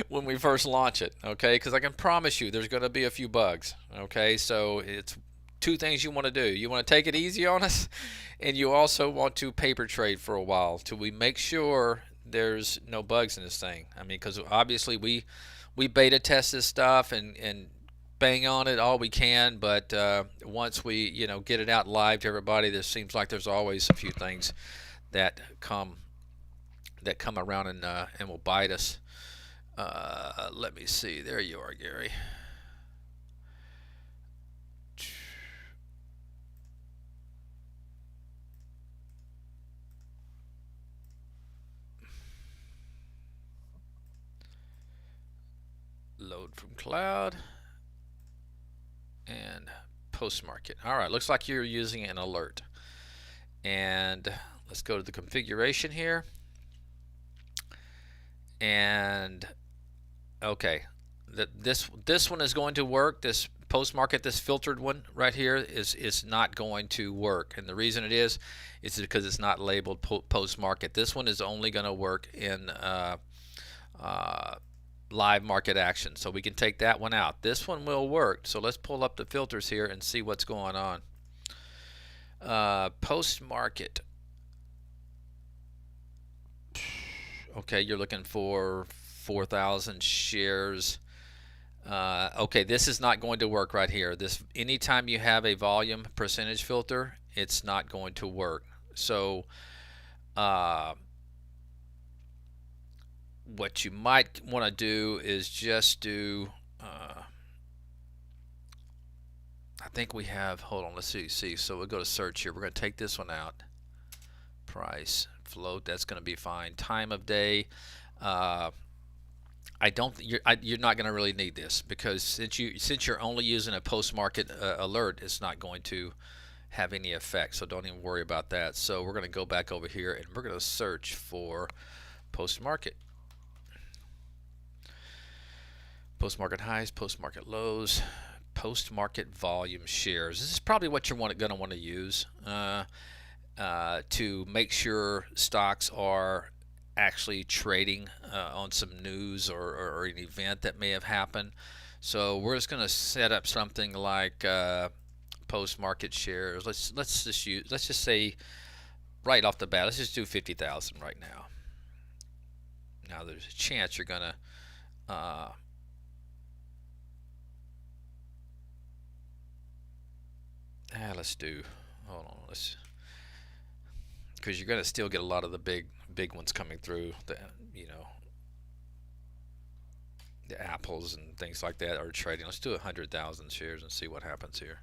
when we first launch it, okay? Because I can promise you there's going to be a few bugs, okay? So it's two things you want to do. You want to take it easy on us, and you also want to paper trade for a while till we make sure there's no bugs in this thing. I mean, because obviously we beta test this stuff and bang on it all we can, but once we get it out live to everybody, there seems like there's always a few things that come around and will bite us. Let me see. There you are, Gary. Load from cloud and post market. All right, looks like you're using an alert. And let's go to the configuration here. And okay, this one is going to work. This post market, this filtered one right here is not going to work, and the reason it is because it's not labeled post market. This one is only going to work in live market action, so we can take that one out. This one will work, so let's pull up the filters here and see what's going on. Post market. Okay, you're looking for 4,000 shares. Okay, this is not going to work right here. Anytime you have a volume percentage filter, it's not going to work. So what you might want to do is just do I think we have, hold on, let's see. So we'll go to search here. We're going to take this one out. Price, float, that's going to be fine. Time of day. You're not going to really need this, because since you're only using a post market alert, it's not going to have any effect. So don't even worry about that. So we're going to go back over here and we're going to search for post market. Post market highs, post market lows, post market volume shares. This is probably what you're going to want to use to make sure stocks are actually trading on some news or an event that may have happened. So we're just going to set up something like post market shares. Let's just say right off the bat, let's just do 50,000 right now. Now there's a chance you're going to let's do, hold on, because you're going to still get a lot of the big ones coming through, the Apples and things like that are trading. Let's do 100,000 shares and see what happens here.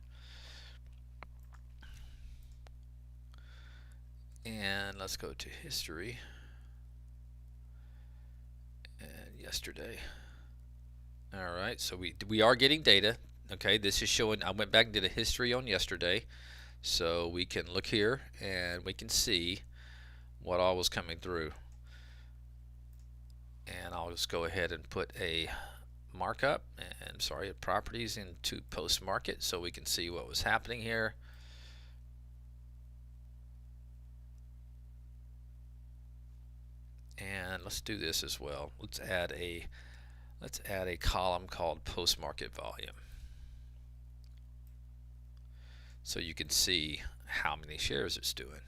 And let's go to history and yesterday. All right, so we are getting data. Okay, this is showing, I went back and did a history on yesterday, so we can look here and we can see what all was coming through. And I'll just go ahead and put a markup, and sorry, properties into post market, so we can see what was happening here. And let's do this as well. Let's add a column called post market volume. so you can see how many shares it's doing.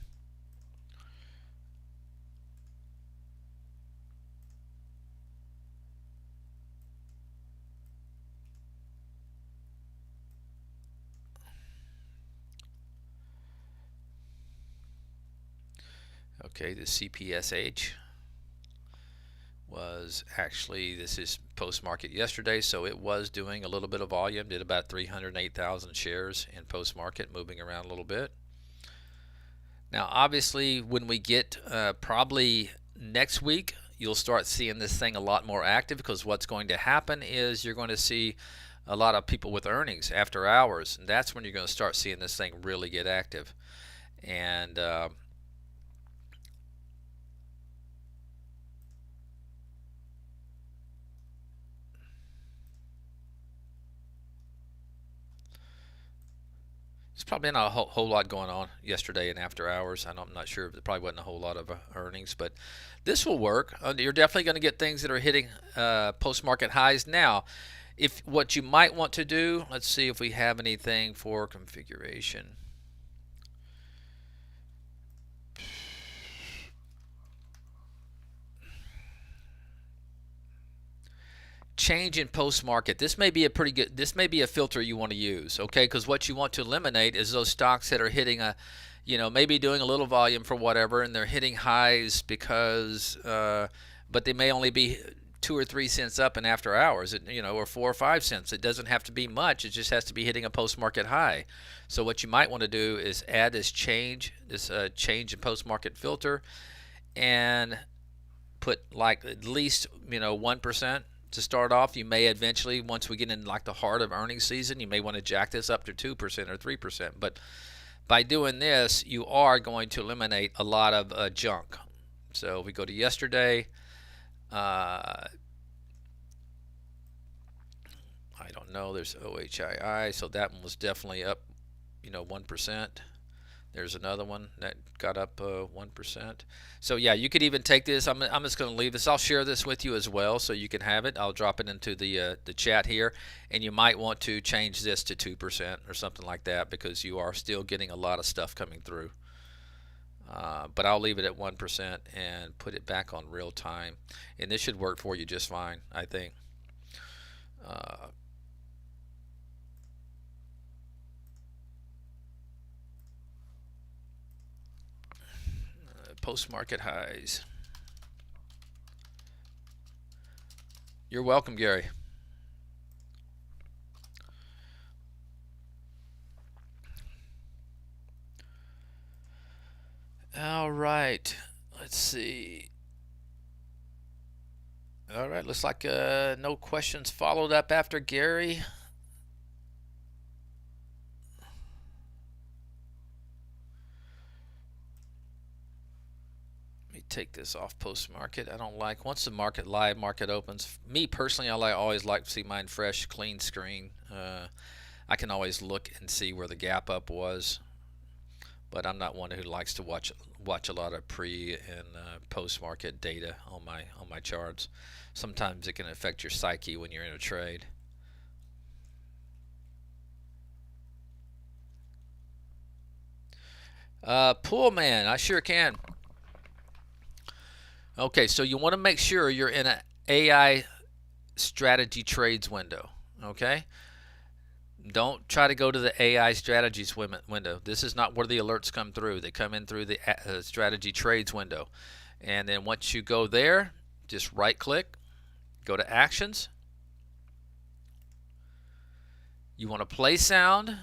Okay, the CPSH was actually, this is post-market yesterday, so it was doing a little bit of volume, did about 308,000 shares in post-market, moving around a little bit. Now obviously when we get probably next week, you'll start seeing this thing a lot more active, because what's going to happen is you're going to see a lot of people with earnings after hours, and that's when you're going to start seeing this thing really get active. And there's probably not a whole lot going on yesterday and after hours. I'm not sure. There probably wasn't a whole lot of earnings, but this will work. You're definitely going to get things that are hitting post-market highs. Now, if what you might want to do, let's see if we have anything for configuration. Change in post market. This may be a pretty good, this may be a filter you want to use, okay? Because what you want to eliminate is those stocks that are hitting a, maybe doing a little volume for whatever, and they're hitting highs because but they may only be 2 or 3 cents up in after hours, or 4 or 5 cents. It doesn't have to be much. It just has to be hitting a post market high. So what you might want to do is add this change in post market filter, and put like at least 1% to start off. You may eventually, once we get in like the heart of earnings season, you may want to jack this up to 2% or 3%. But by doing this, you are going to eliminate a lot of junk. So if we go to yesterday, I don't know, there's OHII, so that one was definitely up 1%. There's another one that got up 1%. So yeah, you could even take this. I'm just going to leave this. I'll share this with you as well, so you can have it. I'll drop it into the chat here, and you might want to change this to 2% or something like that, because you are still getting a lot of stuff coming through. But I'll leave it at 1% and put it back on real time, and this should work for you just fine, I think. Post-market highs. You're welcome, Gary. All right, let's see. All right, looks like no questions followed up after Gary. Take this off post market. I don't like, once the live market opens, me personally, I always like to see mine fresh, clean screen. I can always look and see where the gap up was, but I'm not one who likes to watch a lot of pre and post market data on my charts. Sometimes it can affect your psyche when you're in a trade. Pool man, I sure can. Okay, so you want to make sure you're in an AI strategy trades window, okay? Don't try to go to the AI strategies window. This is not where the alerts come through. They come in through the strategy trades window. And then once you go there, just right click, go to actions. You want to play sound,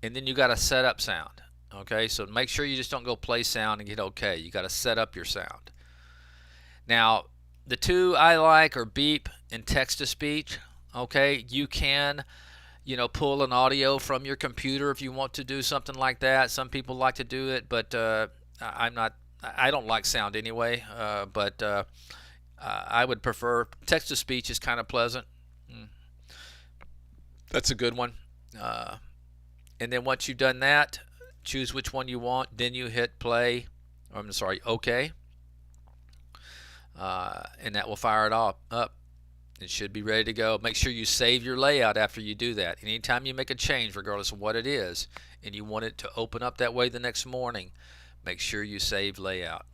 and then you got to set up sound. Okay, so make sure you just don't go play sound and get okay. You got to set up your sound. Now, the two I like are beep and text to speech. Okay, you can, pull an audio from your computer if you want to do something like that. Some people like to do it, but I don't like sound anyway. But I would prefer text to speech is kind of pleasant. That's a good one. And then once you've done that, choose which one you want, then you hit play, OK, and that will fire it up. It should be ready to go. Make sure you save your layout after you do that. Anytime you make a change, regardless of what it is, and you want it to open up that way the next morning, make sure you save layout.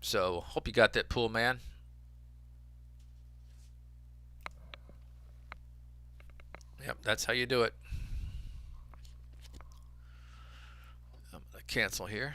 So hope you got that, pool man. Yep, that's how you do it. I'm going to cancel here.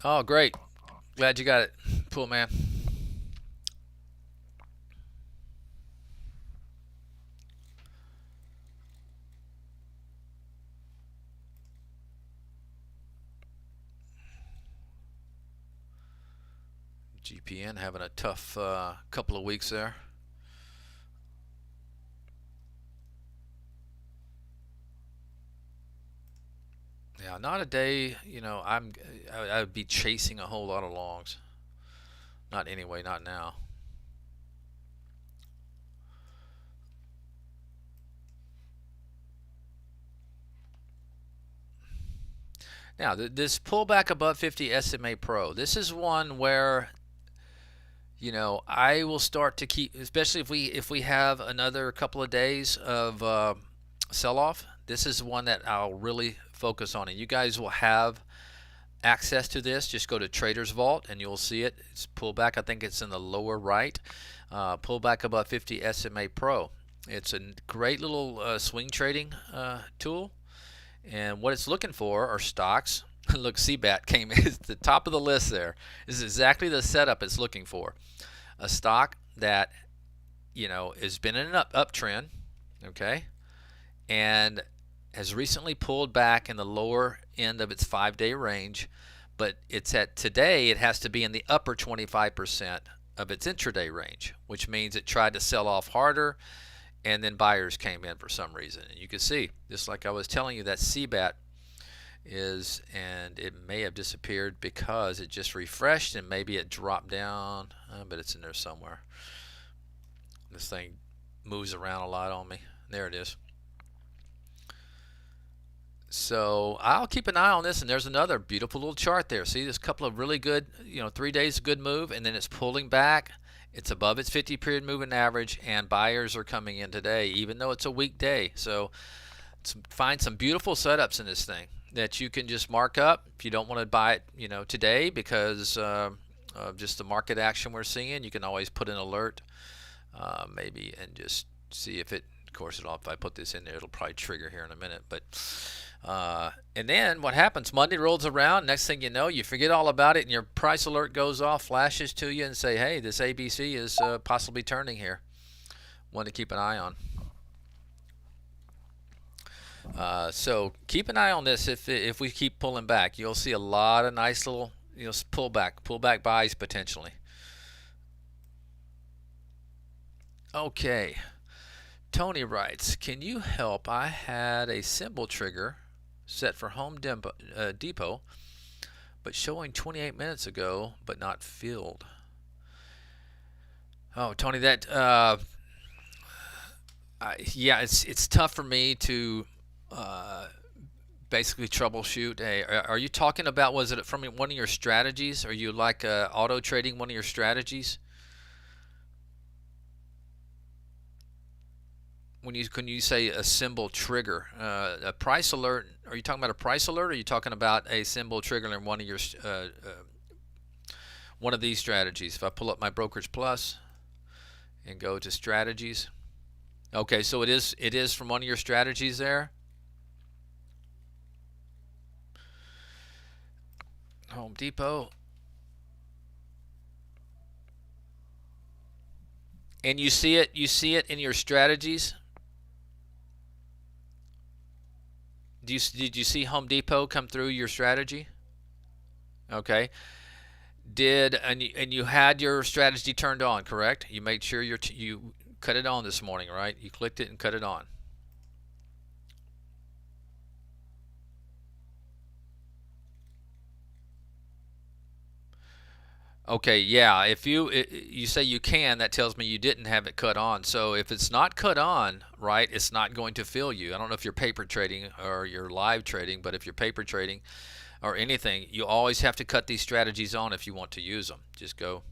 Oh, great. Glad you got it, pool man. GPN having a tough couple of weeks there. Yeah, not a day. I would be chasing a whole lot of longs. Not anyway, not now. Now, this pullback above 50 SMA Pro, this is one where, I will start to keep, especially if we have another couple of days of sell-off. This is one that I'll really focus on, and you guys will have access to this. Just go to Traders Vault and you'll see it. It's pullback. I think it's in the lower right. Pullback above 50 SMA Pro. It's a great little swing trading tool. And what it's looking for are stocks. Look, CBAT came at the top of the list there. This is exactly the setup it's looking for. A stock that, has been in an uptrend, okay, and has recently pulled back in the lower end of its 5-day range, but today it has to be in the upper 25% of its intraday range, which means it tried to sell off harder, and then buyers came in for some reason. And you can see, just like I was telling you, that CBAT and it may have disappeared because it just refreshed and maybe it dropped down, but it's in there somewhere. This thing moves around a lot on me. There it is. So I'll keep an eye on this, and there's another beautiful little chart there. See, there's a couple of really good, 3 days good move, and then it's pulling back. It's above its 50-period moving average, and buyers are coming in today, even though it's a weak day. So find some beautiful setups in this thing that you can just mark up. If you don't want to buy it, today because of just the market action we're seeing, you can always put an alert, maybe, and just see if it. Of course, if I put this in there, it'll probably trigger here in a minute, but. And then what happens? Monday rolls around. Next thing you know, you forget all about it, and your price alert goes off, flashes to you, and say, "Hey, this ABC is possibly turning here." One to keep an eye on. So keep an eye on this. If we keep pulling back, you'll see a lot of nice little pullback buys potentially. Okay. Tony writes, "Can you help? I had a symbol trigger set for Home Depot, but showing 28 minutes ago, but not filled." Oh, Tony, that yeah, it's tough for me to basically troubleshoot. Are you talking about? Was it from one of your strategies? Are you like auto trading one of your strategies? When you say a symbol trigger, a price alert, are you talking about a price alert, or are you talking about a symbol trigger in one of your one of these strategies? If I pull up my Brokerage Plus and go to strategies, okay, so it is from one of your strategies there. Home Depot, and you see it in your strategies. Did you see Home Depot come through your strategy? Okay. And you had your strategy turned on, correct? You made sure you cut it on this morning, right? You clicked it and cut it on. Okay, yeah. If you say you can, that tells me you didn't have it cut on. So if it's not cut on, right, it's not going to fill you. I don't know if you're paper trading or you're live trading, but if you're paper trading or anything, you always have to cut these strategies on if you want to use them. Just go.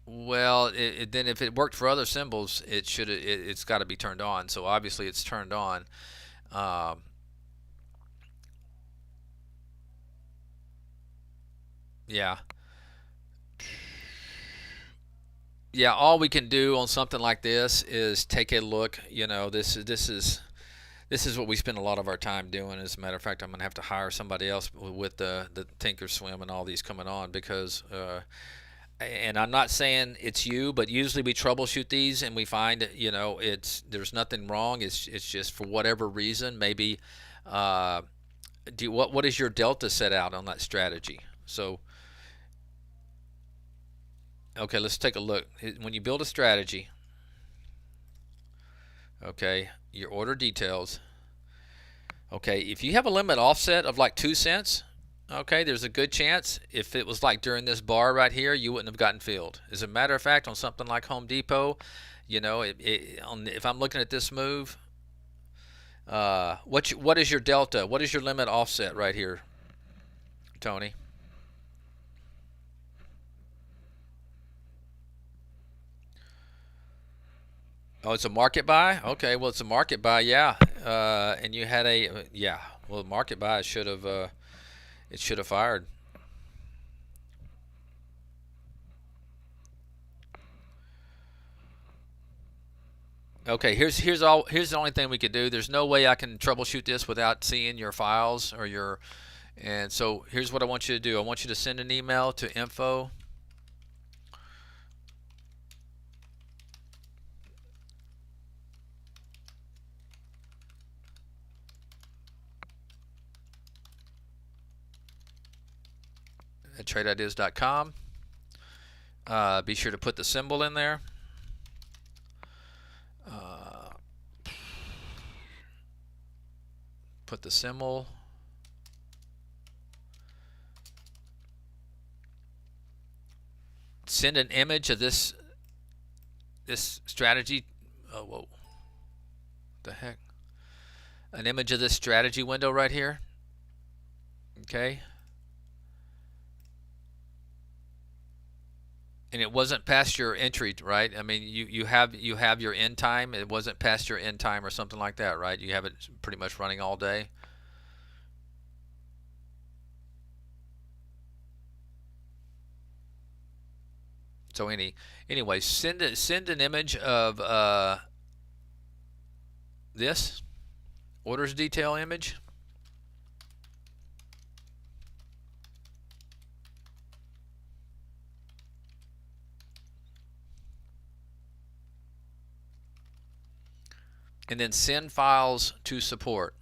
Well, then if it worked for other symbols, it's got to be turned on. So obviously it's turned on. Um, yeah. Yeah, all we can do on something like this is take a look. This is what we spend a lot of our time doing. As a matter of fact, I'm gonna have to hire somebody else with the Thinkorswim and all these coming on because and I'm not saying it's you, but usually we troubleshoot these and we find there's nothing wrong. It's just for whatever reason maybe what is your delta set out on that strategy? So okay, let's take a look. When you build a strategy, okay, your order details. Okay, if you have a limit offset of like 2 cents, okay, there's a good chance if it was like during this bar right here, you wouldn't have gotten filled. As a matter of fact, on something like Home Depot, if I'm looking at this move, what is your delta? What is your limit offset right here, Tony? Oh, it's a market buy. Okay, well, it's a market buy, yeah. And you had yeah. Well, market buy it should have fired. Okay, here's the only thing we could do. There's no way I can troubleshoot this without seeing your files or your. And so here's what I want you to do. I want you to send an email to info. At TradeIdeas.com. Be sure to put the symbol in there. Put the symbol. Send an image of this strategy. Oh, whoa. What the heck? An image of this strategy window right here. Okay. And it wasn't past your entry, right? I mean, you have your end time. It wasn't past your end time or something like that, right? You have it pretty much running all day. So anyway, send an image of this orders detail image. And then send files to support.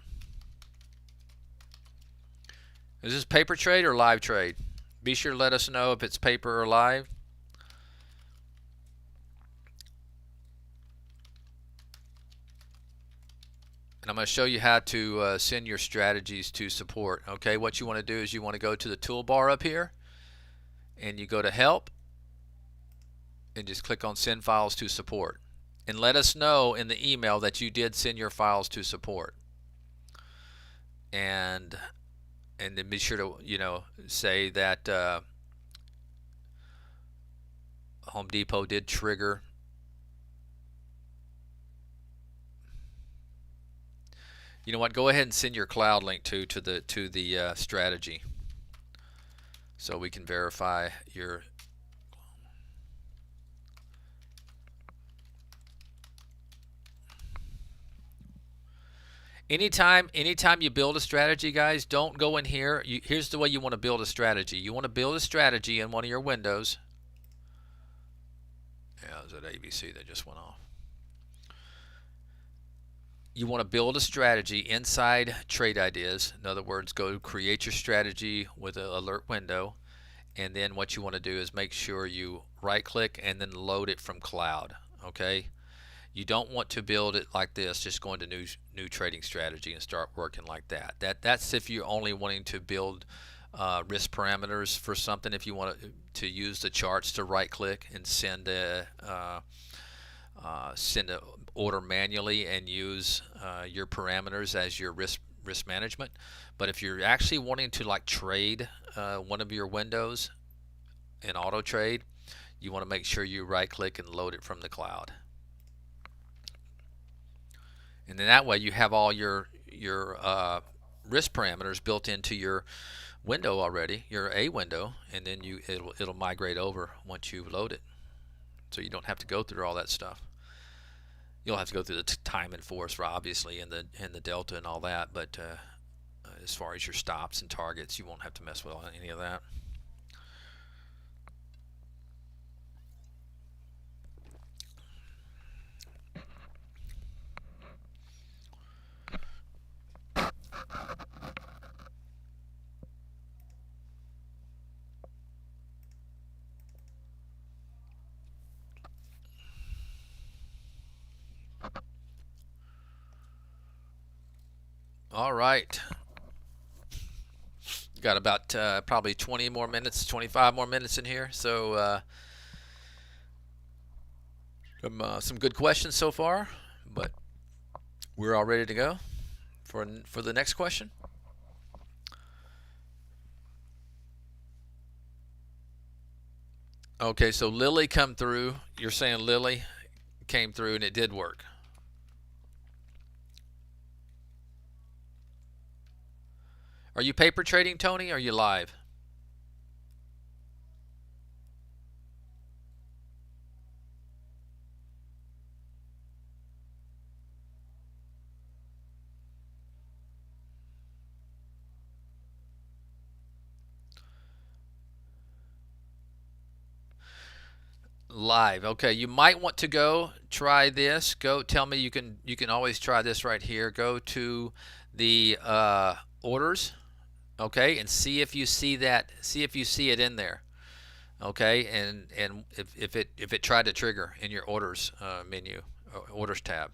Is this paper trade or live trade? Be sure to let us know if it's paper or live. And I'm going to show you how to send your strategies to support. Okay, what you want to do is you want to go to the toolbar up here and you go to help and just click on send files to support. And let us know in the email that you did send your files to support. And then be sure to say that Home Depot did trigger. You know what? Go ahead and send your cloud link to the strategy, so we can verify your. Anytime you build a strategy, guys, don't go in here. Here's the way you want to build a strategy. You want to build a strategy in one of your windows. Yeah, it was at ABC that just went off. you want to build a strategy inside Trade Ideas. In other words, go create your strategy with an alert window, and then what you want to do is make sure you right click and then load it from cloud. Okay, you don't want to build it like this, just go into new trading strategy and start working like that. That's if you're only wanting to build risk parameters for something. If you want to use the charts to right click and send a order manually and use your parameters as your risk management. But if you're actually wanting to like trade one of your windows in auto trade, you want to make sure you right click and load it from the cloud. And then that way you have all your risk parameters built into your window already, your A window, and then it'll migrate over once you load it. So you don't have to go through all that stuff. You'll have to go through the time and force, obviously, and the delta and all that. But as far as your stops and targets, you won't have to mess with any of that. All right. Got about probably 20 more minutes, 25 more minutes in here. So some good questions so far, but we're all ready to go for the next question. Okay, so Lily come through. You're saying Lily came through and it did work. Are you paper trading, Tony? Or are you live? Live. Okay, you might want to go try this. Go tell me you can always try this right here. Go to the orders, okay, and see if you see that. See if you see it in there, okay, and if it tried to trigger in your orders menu, orders tab.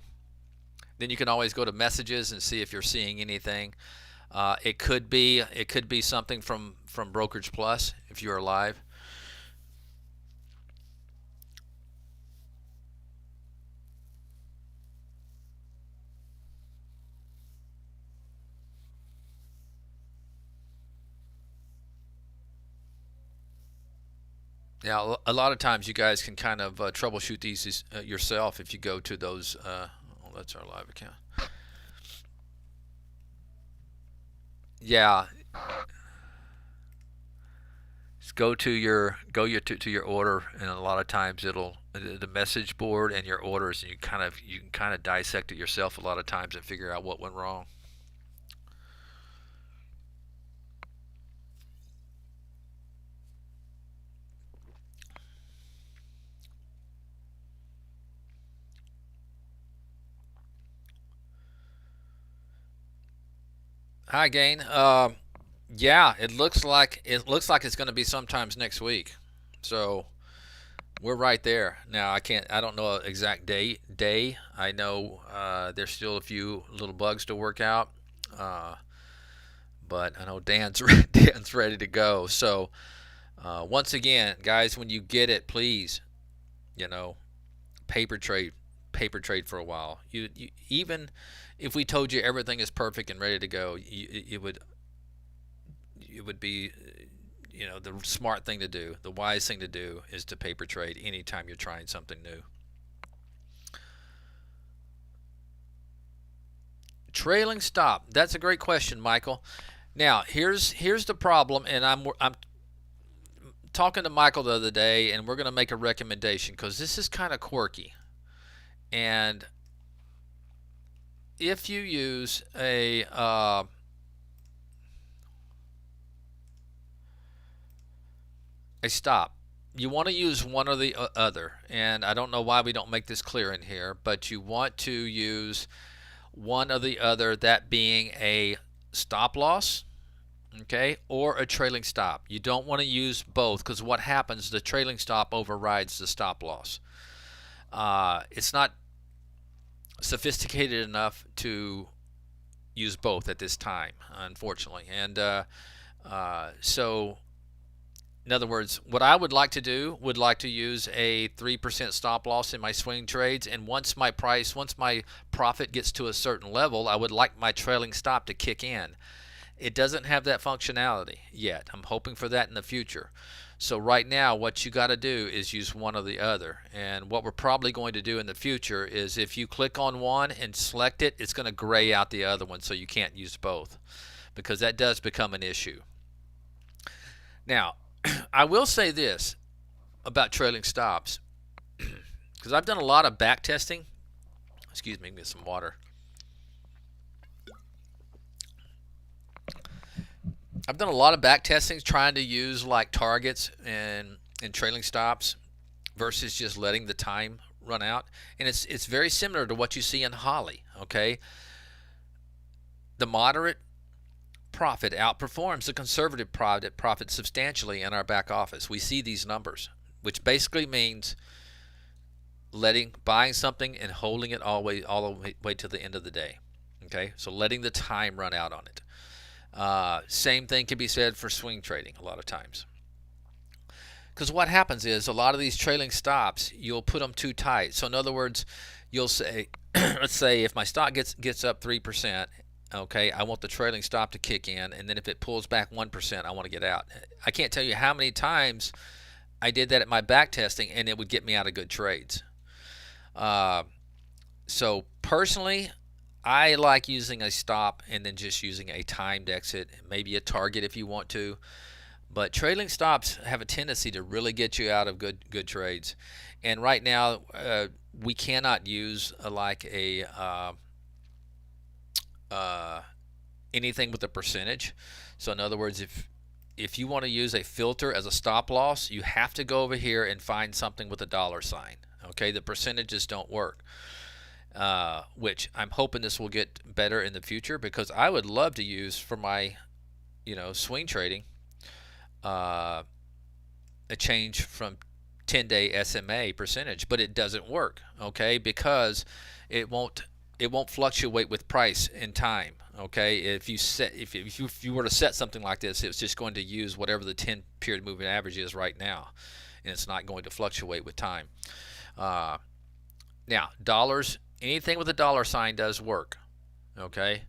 Then you can always go to messages and see if you're seeing anything. It could be something from Brokerage Plus if you're live. Yeah, a lot of times you guys can kind of troubleshoot these yourself if you go to those. Oh, that's our live account. Yeah, just to your order, and a lot of times it'll the message board and your orders, and you can kind of dissect it yourself a lot of times and figure out what went wrong. Hi, Gain. Yeah, it looks like it's going to be sometimes next week. So we're right there. Now I don't know an exact day. I know there's still a few little bugs to work out. Uh, but I know Dan's Dan's ready to go. So once again, guys, when you get it, please, you know, paper trade, paper trade for a while. You even if we told you everything is perfect and ready to go, it would be, you know, the smart thing to do, the wise thing to do is to paper trade anytime you're trying something new. Trailing stop. That's a great question, Michael. Now, here's the problem, and I'm talking to Michael the other day, and we're going to make a recommendation because this is kind of quirky. And if you use a stop, you want to use one or the other. And I don't know why we don't make this clear in here, but you want to use one or the other, that being a stop loss, okay, or a trailing stop. You don't want to use both, because what happens, the trailing stop overrides the stop loss. It's not sophisticated enough to use both at this time, unfortunately. And so, in other words, what I would like to do would like to use a 3% stop loss in my swing trades, and once my profit gets to a certain level, I would like my trailing stop to kick in. It doesn't have that functionality yet. I'm hoping for that in the future. So right now, what you got to do is use one or the other. And what we're probably going to do in the future is, if you click on one and select it, it's going to gray out the other one, so you can't use both, because that does become an issue. Now, I will say this about trailing stops, because I've done a lot of back testing. Excuse me, get some water. I've done a lot of back testing trying to use like targets and trailing stops versus just letting the time run out. And it's very similar to what you see in Holly, okay? The moderate profit outperforms the conservative profit substantially in our back office. We see these numbers, which basically means buying something and holding it all the way to the end of the day. Okay, so letting the time run out on it. Same thing can be said for swing trading a lot of times. Because what happens is, a lot of these trailing stops, you'll put them too tight. So in other words, you'll say, let's say if my stock gets up 3%, okay, I want the trailing stop to kick in, and then if it pulls back 1%, I want to get out. I can't tell you how many times I did that at my back testing, and it would get me out of good trades. So personally, I like using a stop and then just using a timed exit, maybe a target if you want to. But trailing stops have a tendency to really get you out of good trades. And right now, we cannot use anything with a percentage. So in other words, if you want to use a filter as a stop loss, you have to go over here and find something with a dollar sign. Okay, the percentages don't work. Which I'm hoping this will get better in the future, because I would love to use for my, swing trading, a change from 10-day SMA percentage, but it doesn't work. Okay, because it won't fluctuate with price and time. Okay, if you were to set something like this, it's just going to use whatever the 10 period moving average is right now, and it's not going to fluctuate with time. Now, dollars. Anything with a dollar sign does work, okay?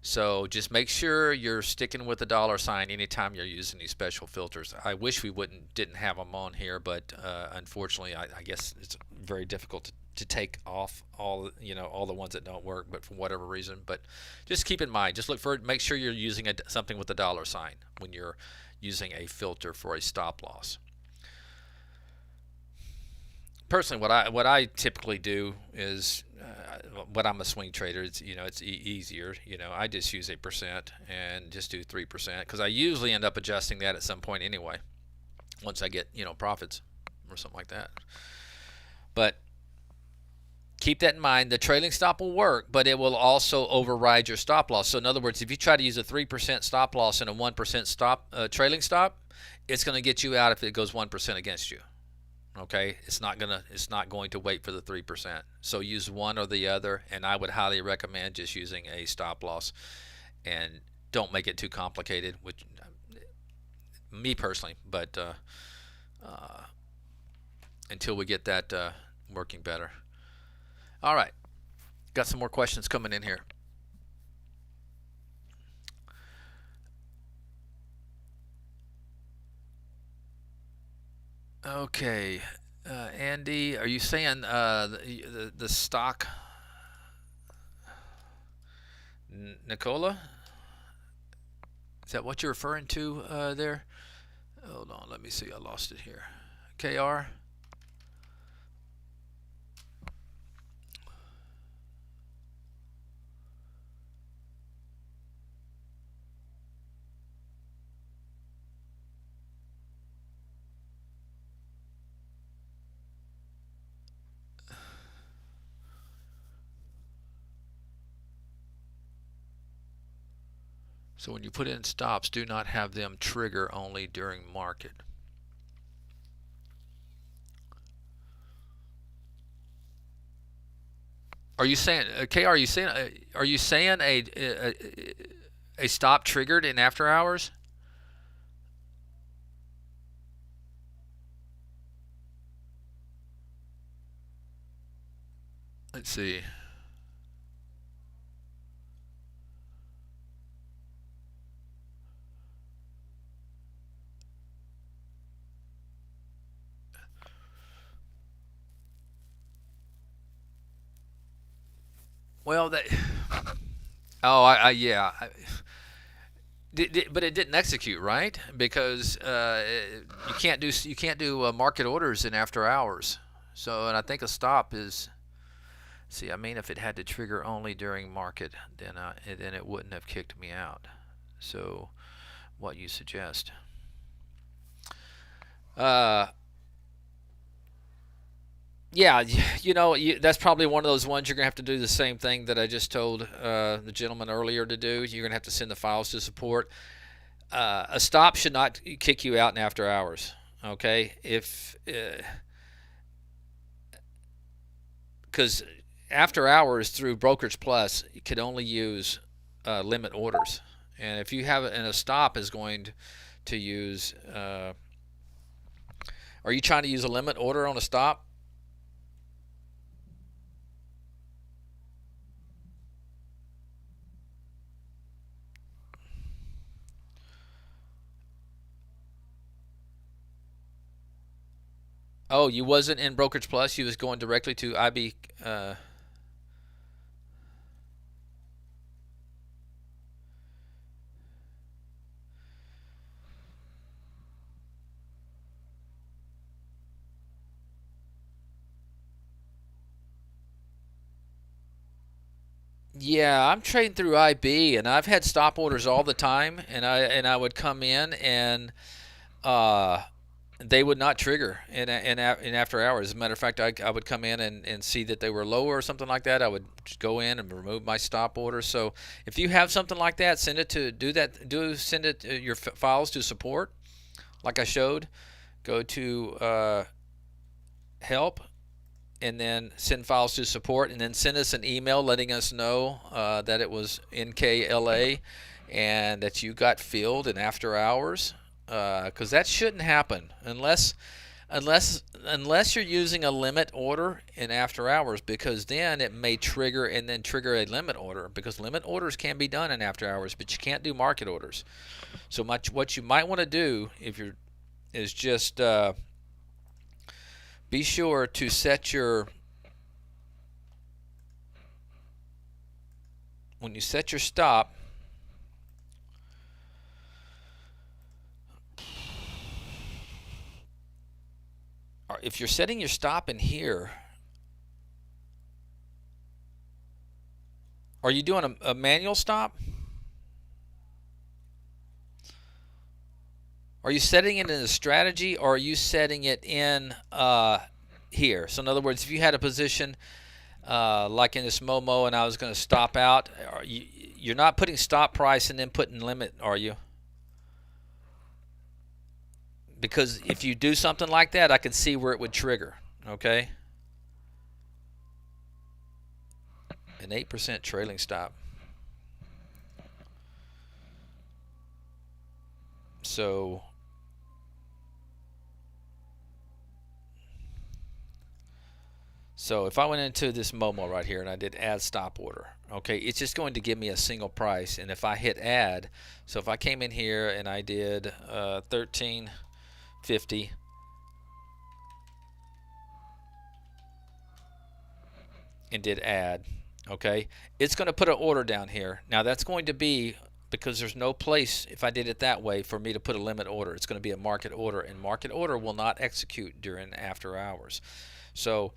So just make sure you're sticking with the dollar sign anytime you're using these special filters. I wish we didn't have them on here, but unfortunately, I guess it's very difficult to take off all the ones that don't work, but for whatever reason. But just keep in mind, just make sure you're using something with a dollar sign when you're using a filter for a stop loss. Personally, what I typically do is, when I'm a swing trader, it's easier. I just use a percent and just do 3%, because I usually end up adjusting that at some point anyway, once I get profits or something like that. But keep that in mind. The trailing stop will work, but it will also override your stop loss. So in other words, if you try to use a 3% stop loss and a 1% trailing stop, it's going to get you out if it goes 1% against you. Okay, it's not going to wait for the 3%. So use one or the other, and I would highly recommend just using a stop loss, and don't make it too complicated, which me personally, but until we get that working better. All right, got some more questions coming in here. Okay, Andy, are you saying the stock, Nicola? Is that what you're referring to there? Hold on, let me see. I lost it here. KR. So when you put in stops, do not have them trigger only during market. Are you saying, okay, are you saying a stop triggered in after hours? Let's see. Well, that. Oh, yeah. But it didn't execute, right? Because you can't do market orders in after hours. So, and I think a stop is. See, I mean, if it had to trigger only during market, then it wouldn't have kicked me out. So, what you suggest? Uh, yeah, that's probably one of those ones you're gonna have to do the same thing that I just told the gentleman earlier to do. You're gonna have to send the files to support. A stop should not kick you out in after hours. Okay, if because after hours through Brokerage Plus, you can only use limit orders, and if you have and a stop is going to use. Are you trying to use a limit order on a stop? Oh, you wasn't in Brokerage Plus. You was going directly to IB. Yeah, I'm trading through IB, and I've had stop orders all the time, and I would come in and uh, they would not trigger in after hours. As a matter of fact, I would come in and see that they were lower or something like that. I would just go in and remove my stop order. So if you have something like that, send it to do that. Do send it your files to support, like I showed. Go to help and then send files to support, and then send us an email letting us know that it was NKLA and that you got filled in after hours, because that shouldn't happen unless you're using a limit order in after hours, because then it may trigger and then trigger a limit order, because limit orders can be done in after hours, but you can't do market orders. So what you might want to do if you're is just be sure to set when you set your stop, or if you're setting your stop in here, are you doing a manual stop? Are you setting it in a strategy, or are you setting it in here? So in other words, if you had a position like in this Momo and I was going to stop out, you're not putting stop price and then putting limit, are you? Because if you do something like that, I can see where it would trigger. Okay, an 8% trailing stop. So if I went into this Momo right here and I did add stop order, okay, it's just going to give me a single price. And if I hit add, so if I came in here and I did 13.50, and did add, okay, it's going to put an order down here. Now that's going to be, because there's no place if I did it that way for me to put a limit order. It's going to be a market order, and market order will not execute during after hours. So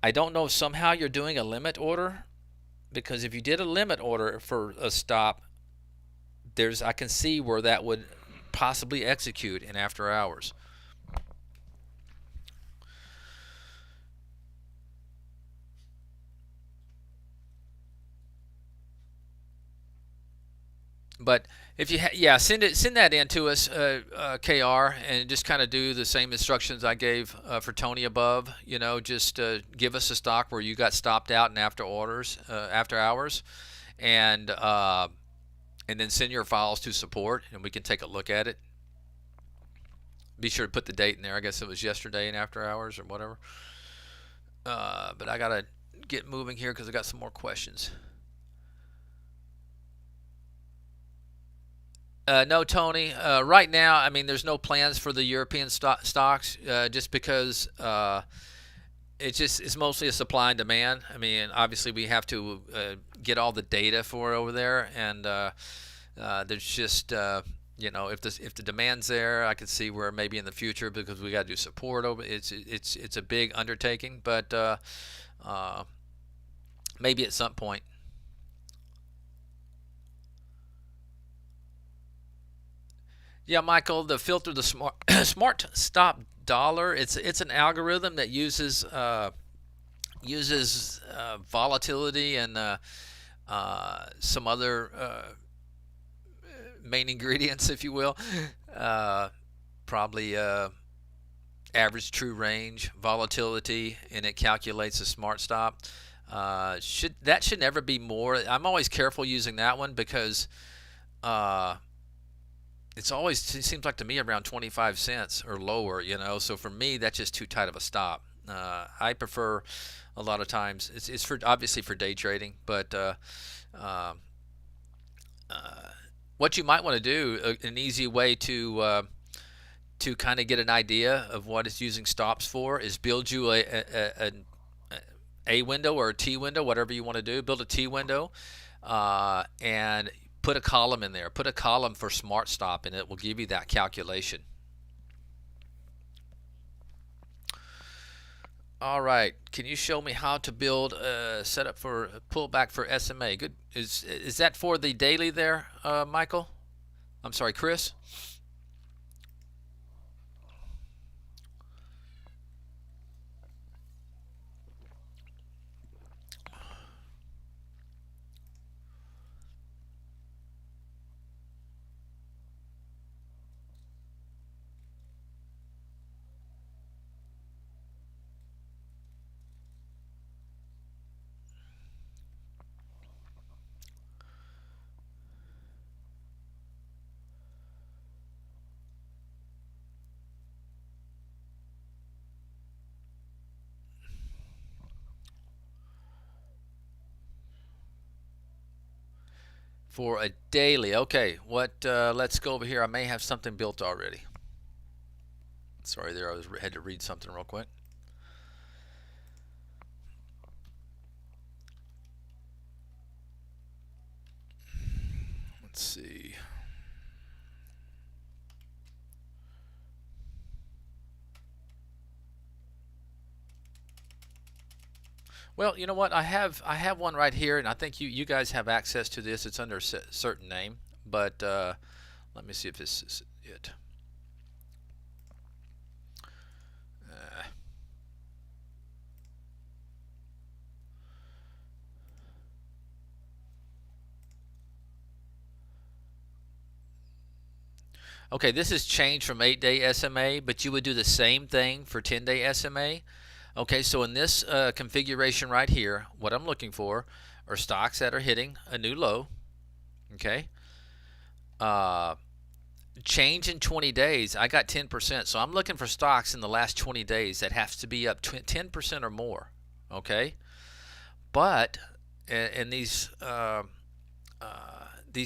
I don't know if somehow you're doing a limit order, because if you did a limit order for a stop, I can see where that would possibly execute in after hours. But if you yeah, send that in to us, KR, and just kind of do the same instructions I gave for Tony above. Just give us a stock where you got stopped out and after hours, and then send your files to support, and we can take a look at it. Be sure to put the date in there. I guess it was yesterday and after hours or whatever. But I gotta get moving here because I got some more questions. No, Tony. Right now, I mean, there's no plans for the European stocks, just because it's mostly a supply and demand. I mean, obviously, we have to get all the data for it over there, and there's just if the demand's there, I could see where maybe in the future, because we got to do support over. It's a big undertaking, but maybe at some point. Yeah, Michael, the filter, the smart stop dollar. It's an algorithm that uses volatility and some other main ingredients, if you will. Uh, Probably average true range, volatility, and it calculates a smart stop. Should never be more. I'm always careful using that one because. Uh, it seems like to me around 25 cents or lower. So for me, that's just too tight of a stop. I prefer a lot of times it's for obviously for day trading, but uh, uh, what you might want to do, an easy way to kind of get an idea of what it's using stops for, is build you a window or a T window, whatever you want to do. Build a T window, and put a column in there. Put a column for smart stop, and it will give you that calculation. All right. Can you show me how to build a setup for a pullback for SMA? Good. Is that for the daily there, Michael? I'm sorry, Chris. For a daily. Okay. What? Let's go over here. I may have something built already. Sorry, there. Had to read something real quick. Let's see. Well, you know what? I have one right here, and I think you guys have access to this. It's under a certain name, but let me see if this is it. Uh, okay, this has changed from 8-day SMA, but you would do the same thing for 10-day SMA. Okay, so in this configuration right here, what I'm looking for are stocks that are hitting a new low. Okay. Uh, Change in 20 days, I got 10%. So I'm looking for stocks in the last 20 days that have to be up 10% or more. Okay. But in these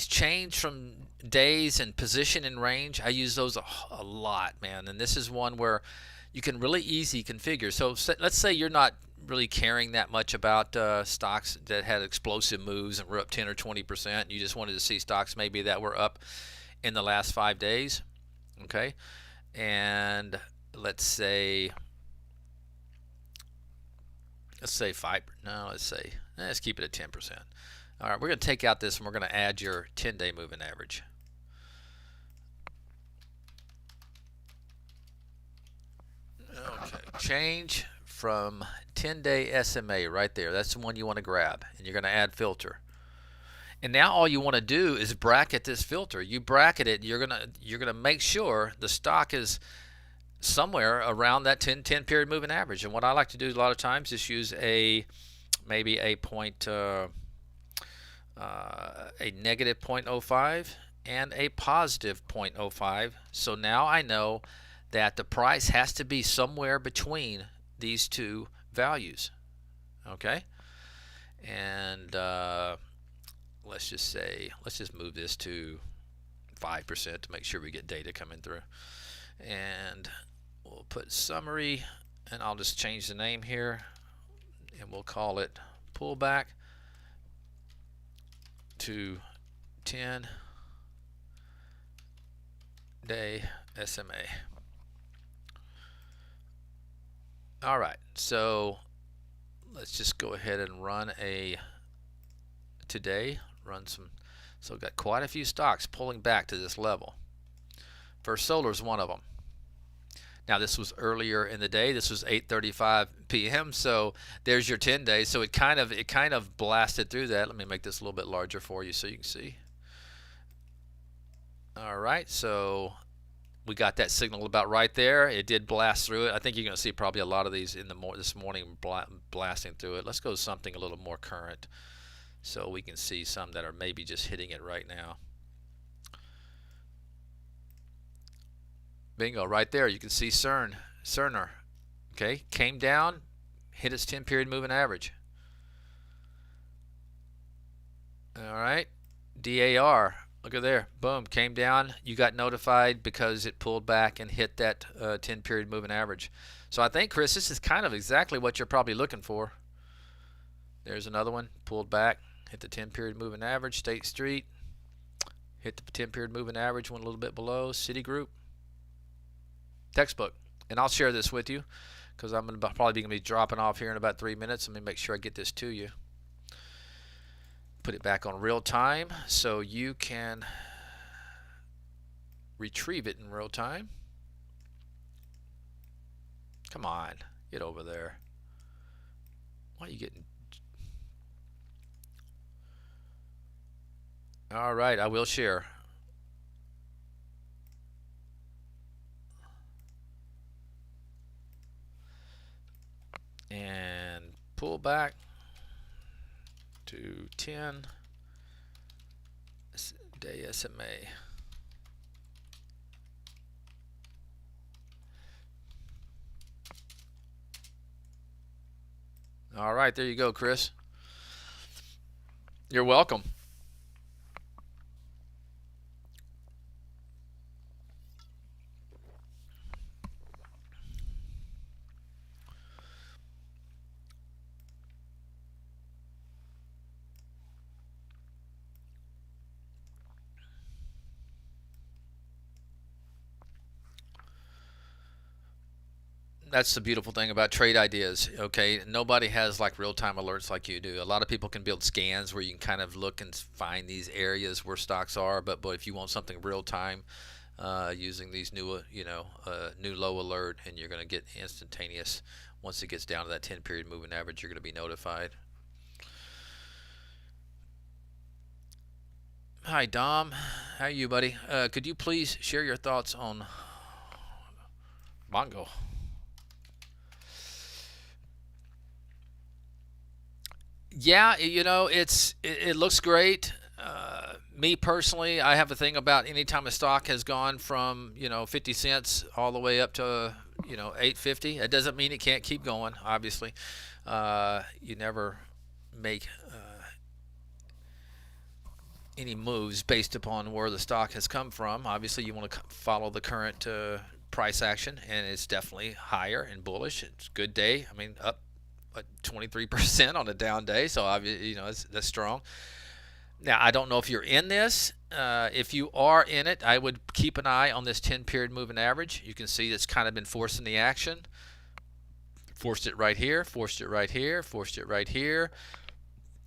change from days and position and range, I use those a lot, man. And this is one where you can really easy configure. So let's say you're not really caring that much about stocks that had explosive moves and were up 10 or 20%. You just wanted to see stocks maybe that were up in the last 5 days. Okay. And let's say 5. No, let's keep it at 10%. All right, we're going to take out this and we're going to add your 10-day moving average. Okay, change from 10-day SMA right there. That's the one you want to grab, and you're going to add filter. And now all you want to do is bracket this filter. You bracket it, you're gonna make sure the stock is somewhere around that 10 period moving average. And what I like to do a lot of times is use maybe a negative 0.05 and a positive 0.05. So now I know that the price has to be somewhere between these two values. Okay, and let's just move this to 5% to make sure we get data coming through. And we'll put summary, and I'll just change the name here, and we'll call it pullback to 10-day SMA. All right, so let's just go ahead and run some. So we've got quite a few stocks pulling back to this level. First Solar is one of them. Now this was earlier in the day. This was 8:35 p.m. So there's your 10 days. So it kind of blasted through that. Let me make this a little bit larger for you so you can see. All right, so we got that signal about right there. It did blast through it. I think you're going to see probably a lot of these this morning blasting through it. Let's go something a little more current so we can see some that are maybe just hitting it right now. Bingo, right there. You can see Cerner. Okay, came down, hit its 10 period moving average. All right, DAR. Look at there. Boom, came down. You got notified because it pulled back and hit that 10 period moving average. So I think, Chris, this is kind of exactly what you're probably looking for. There's another one, pulled back, hit the 10 period moving average. State Street, hit the 10 period moving average, went a little bit below. Citigroup, textbook. And I'll share this with you because I'm probably going to be dropping off here in about 3 minutes. Let me make sure I get this to you. Put it back on real time so you can retrieve it in real time. Come on, get over there. Why are you getting... All right, I will share. And pull back to 10-day SMA. All right, there you go, Chris. You're welcome. That's the beautiful thing about trade ideas. Okay, nobody has like real-time alerts like you do. A lot of people can build scans where you can kind of look and find these areas where stocks are, but if you want something real-time, using these new new low alert, and you're going to get instantaneous. Once it gets down to that 10 period moving average, you're going to be notified. Hi Dom, how are you, buddy? Could you please share your thoughts on Bongo? Yeah, it looks great. Me personally, I have a thing about anytime a stock has gone from 50 cents all the way up to 8.50. It doesn't mean it can't keep going. Obviously, you never make any moves based upon where the stock has come from. Obviously, you want to follow the current price action, and it's definitely higher and bullish. It's a good day. I mean, up 23% on a down day, so obviously that's strong. Now I don't know if you're in this. If you are in it, I would keep an eye on this 10 period moving average. You can see it's kind of been forcing the action. Forced it right here, forced it right here, forced it right here.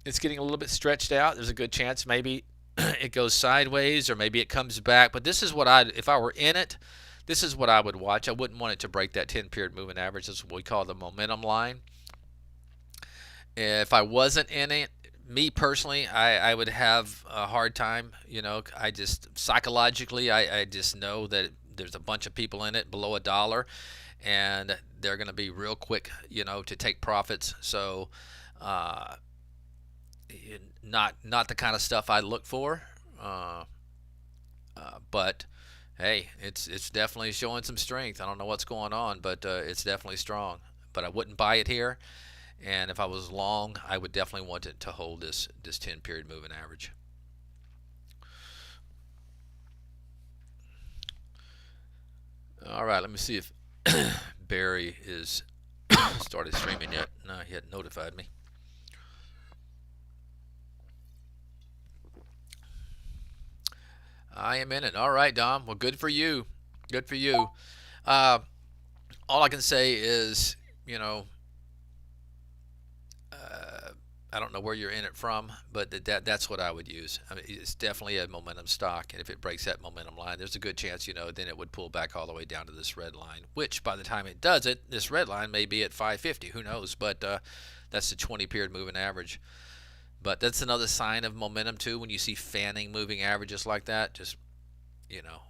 It's getting a little bit stretched out. There's a good chance maybe it goes sideways or maybe it comes back, but this is what if I were in it, this is what I would watch. I wouldn't want it to break that 10 period moving average. That's what we call the momentum line. If I wasn't in it, me personally, I would have a hard time. I just psychologically, I just know that there's a bunch of people in it below $1, and they're going to be real quick, to take profits. So, uh, not the kind of stuff I look for. Uh, but hey, it's definitely showing some strength. I don't know what's going on, but it's definitely strong. But I wouldn't buy it here. And if I was long, I would definitely want it to hold this 10 period moving average. All right, let me see if Barry is started streaming yet. No, he hadn't notified me. I am in it. All right, Dom. Well, good for you. Good for you. Uh, all I can say is, you know, I don't know where you're in it from, but that's what I would use. I mean, it's definitely a momentum stock, and if it breaks that momentum line, there's a good chance, then it would pull back all the way down to this red line. Which, by the time it does it, this red line may be at 550. Who knows? But that's the 20-period moving average. But that's another sign of momentum too. When you see fanning moving averages like that, just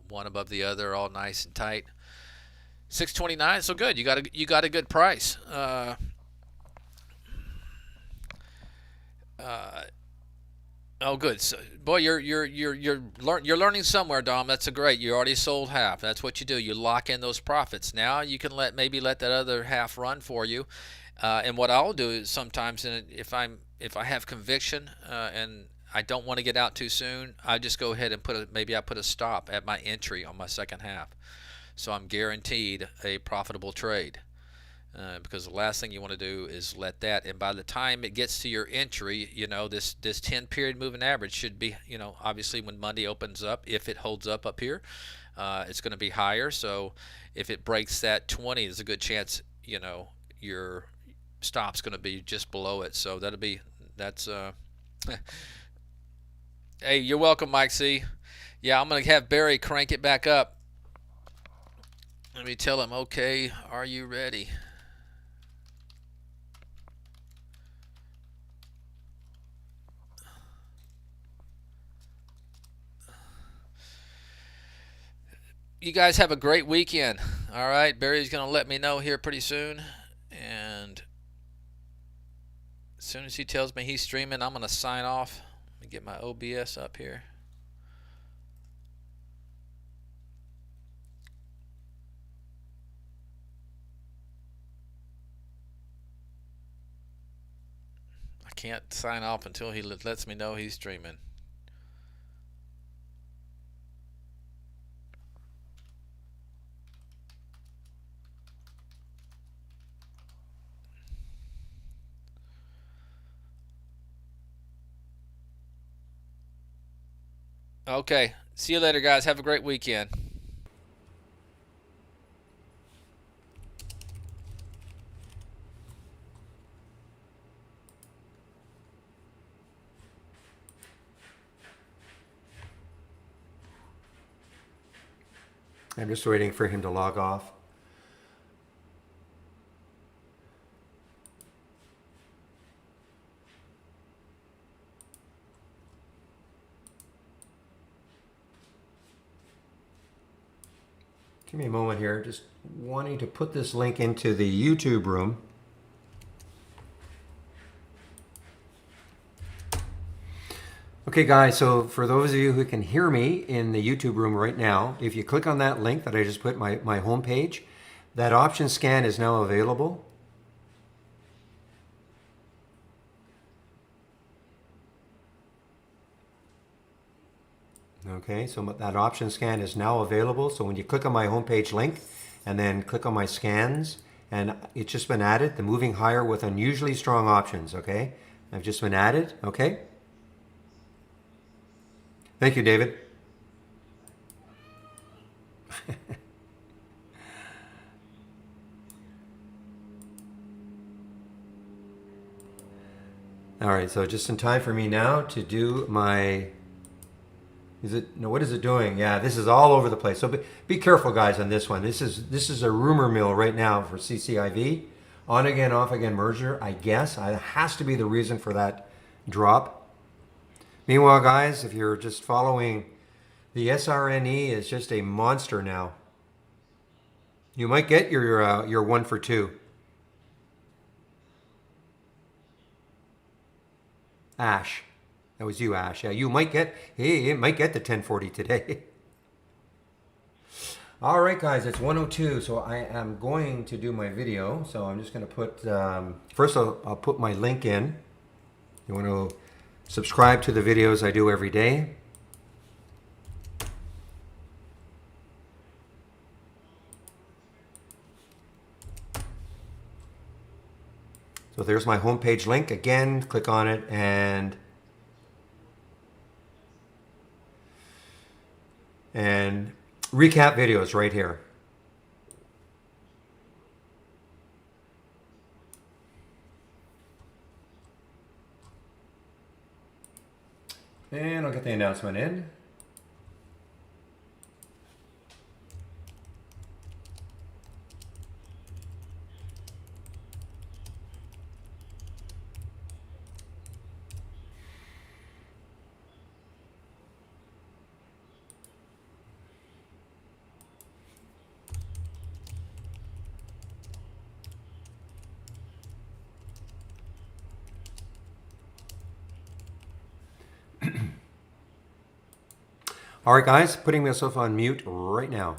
one above the other, all nice and tight. 629, so good. You got a good price. Oh, good. So, boy, you're learning somewhere, Dom. That's a great. You already sold half. That's what you do. You lock in those profits. Now you can maybe let that other half run for you. And what I'll do is sometimes, if I have conviction and I don't want to get out too soon, I just go ahead and I put a stop at my entry on my second half, so I'm guaranteed a profitable trade. Because the last thing you want to do is let that, and by the time it gets to your entry, this 10 period moving average should be, obviously when Monday opens up, if it holds up here, it's going to be higher. So if it breaks that 20, there's a good chance, your stop's going to be just below it. So that's hey, you're welcome, Mike C. Yeah, I'm going to have Barry crank it back up. Let me tell him, okay, are you ready? You guys have a great weekend. All right, Barry's going to let me know here pretty soon. And as soon as he tells me he's streaming, I'm going to sign off. Let me get my OBS up here. I can't sign off until he lets me know he's streaming. Okay. See you later, guys. Have a great weekend. I'm just waiting for him to log off. Give me a moment here. Just wanting to put this link into the YouTube room. Okay, guys, so for those of you who can hear me in the YouTube room right now, if you click on that link that I just put my home page, that option scan is now available. Okay, so that option scan is now available. So when you click on my homepage link and then click on my scans, and it's just been added, the moving higher with unusually strong options, okay? I've just been added, okay? Thank you, David. All right, so just in time for me now to do my... what is it doing? Yeah, this is all over the place. So be careful, guys, on this one. This is a rumor mill right now for CCIV. On again, off again merger, I guess. It has to be the reason for that drop. Meanwhile, guys, if you're just following, the SRNE is just a monster now. You might get your 1 for 2. Ash. That was you, Ash. Yeah, you might get, hey, it might get the 1040 today. All right, guys, it's 1:02, so I am going to do my video. So I'm just going to put, first I'll put my link in. You want to subscribe to the videos I do every day. So there's my homepage link. Again, click on it and recap videos right here. And I'll get the announcement in. All right, guys, putting myself on mute right now.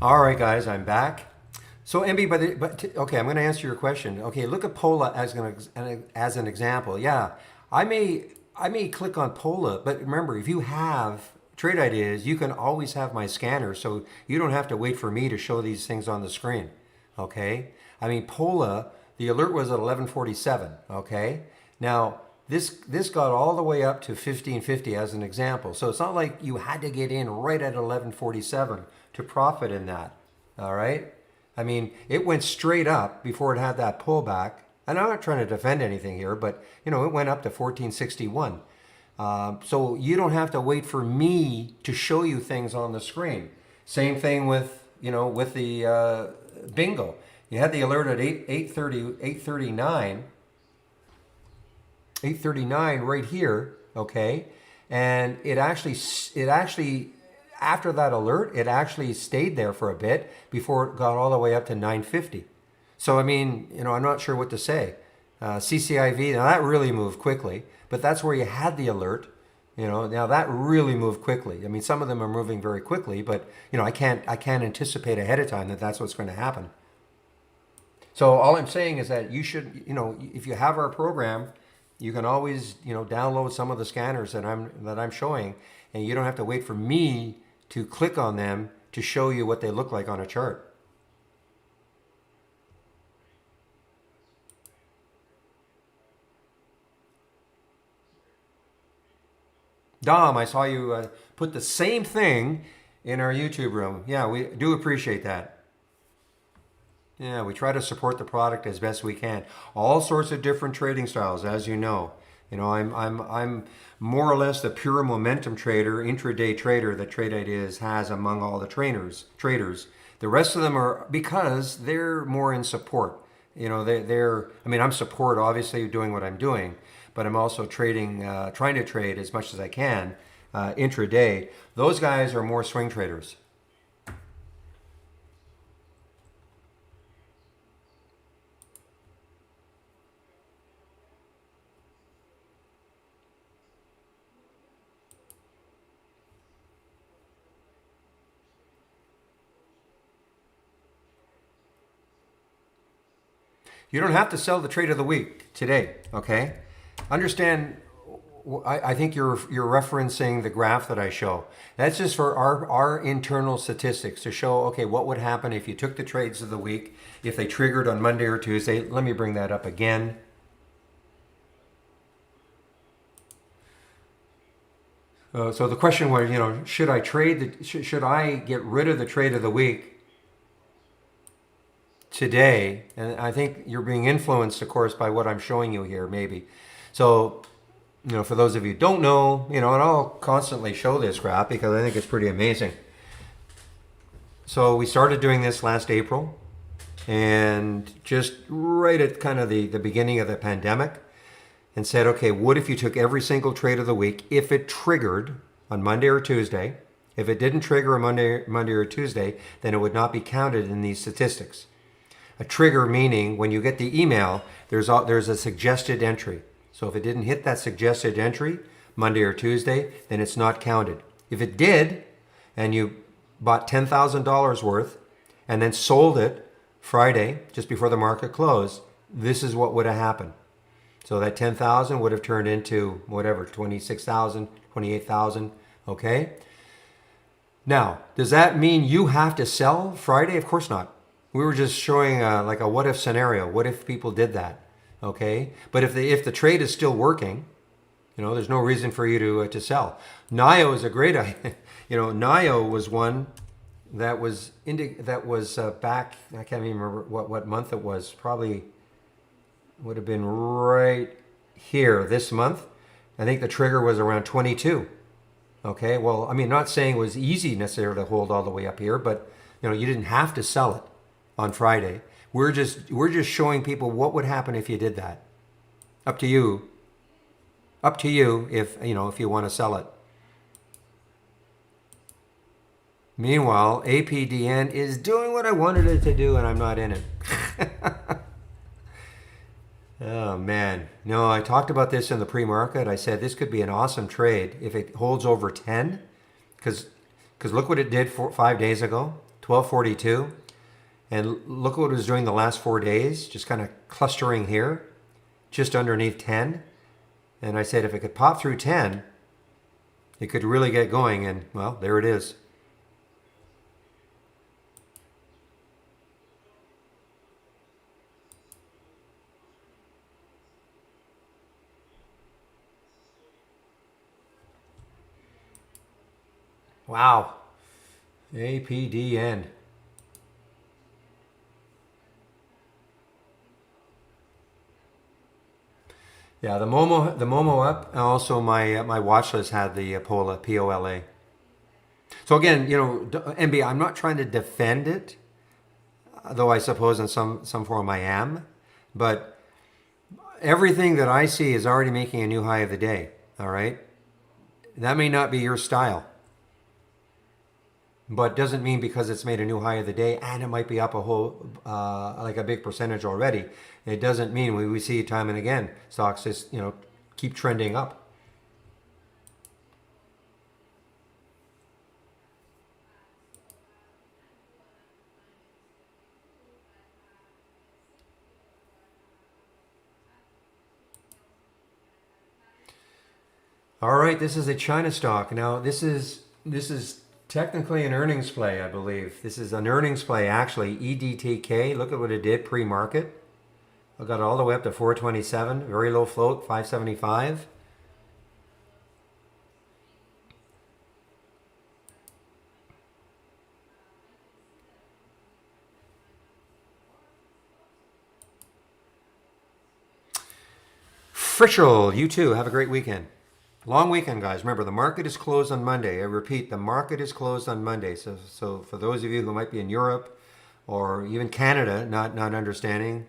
All right, guys, I'm back. So, MB, okay, I'm going to answer your question. Okay, look at Pola as an example. Yeah, I may click on Pola, but remember, if you have trade ideas, you can always have my scanner, so you don't have to wait for me to show these things on the screen. Okay, I mean Pola, the alert was at 11:47. Okay, now this got all the way up to 15:50 as an example. So it's not like you had to get in right at 11:47 to profit in that. All right. I mean, it went straight up before it had that pullback. And I'm not trying to defend anything here, but it went up to 1461. So you don't have to wait for me to show you things on the screen. Same thing with with the bingo. You had the alert at 8:39 right here, okay, and it actually after that alert, it actually stayed there for a bit before it got all the way up to 950. So I mean, I'm not sure what to say. CCIV, now that really moved quickly, but that's where you had the alert. Now that really moved quickly. I mean, some of them are moving very quickly, but I can't anticipate ahead of time that that's what's going to happen. So all I'm saying is that you should, if you have our program, you can always, download some of the scanners that I'm showing, and you don't have to wait for me to click on them to show you what they look like on a chart. Dom, I saw you put the same thing in our YouTube room. Yeah, we do appreciate that. Yeah, we try to support the product as best we can. All sorts of different trading styles, as you know. I'm more or less the pure momentum trader, intraday trader that Trade Ideas has among all the traders. The rest of them are because they're more in support. I mean, I'm support obviously doing what I'm doing, but I'm also trading, trying to trade as much as I can intraday. Those guys are more swing traders. You don't have to sell the trade of the week today, okay? Understand, I think you're referencing the graph that I show. That's just for our internal statistics to show, okay, what would happen if you took the trades of the week, if they triggered on Monday or Tuesday. Let me bring that up again. So the question was, should I should I get rid of the trade of the week today? And I think you're being influenced, of course, by what I'm showing you here, maybe. So, for those of you who don't know, and I'll constantly show this graph because I think it's pretty amazing. So we started doing this last April, and just right at kind of the beginning of the pandemic, and said, okay, what if you took every single trade of the week if it triggered on Monday or Tuesday? If it didn't trigger on Monday or Tuesday, then it would not be counted in these statistics. A trigger meaning when you get the email, there's a suggested entry. So if it didn't hit that suggested entry Monday or Tuesday, then it's not counted. If it did, and you bought $10,000 worth and then sold it Friday just before the market closed, this is what would have happened. So that 10,000 would have turned into whatever, 26,000, 28,000, okay? Now, does that mean you have to sell Friday? Of course not. We were just showing like a what if scenario. What if people did that? Okay, but if the trade is still working, there's no reason for you to sell. NIO is a great, NIO was one that was back. I can't even remember what month it was. Probably would have been right here this month. I think the trigger was around 22. Okay, well, I mean, not saying it was easy necessarily to hold all the way up here, but you didn't have to sell it on Friday. We're just showing people what would happen if you did that. Up to you. Up to you if you want to sell it. Meanwhile, APDN is doing what I wanted it to do, and I'm not in it. Oh man, no, I talked about this in the pre-market. I said this could be an awesome trade if it holds over 10, because look what it did 5 days ago. 1242. And look what it was doing the last 4 days, just kind of clustering here, just underneath 10. And I said if it could pop through 10, it could really get going. And well, there it is. Wow. APDN. Yeah, the Momo up, and also my watch list had the Pola POLA. So again, MB, I'm not trying to defend it, though I suppose in some form I am, but everything that I see is already making a new high of the day. All right, that may not be your style, but doesn't mean because it's made a new high of the day and it might be up a whole like a big percentage already. It doesn't mean we see time and again stocks just keep trending up. All right, this is a China stock. Now this is technically an earnings play, I believe. This is an earnings play actually. EDTK. Look at what it did pre-market. I got all the way up to 427. Very low float, 575. Frischel, you too. Have a great weekend. Long weekend, guys. Remember, the market is closed on Monday. I repeat, the market is closed on Monday. So for those of you who might be in Europe or even Canada, not understanding,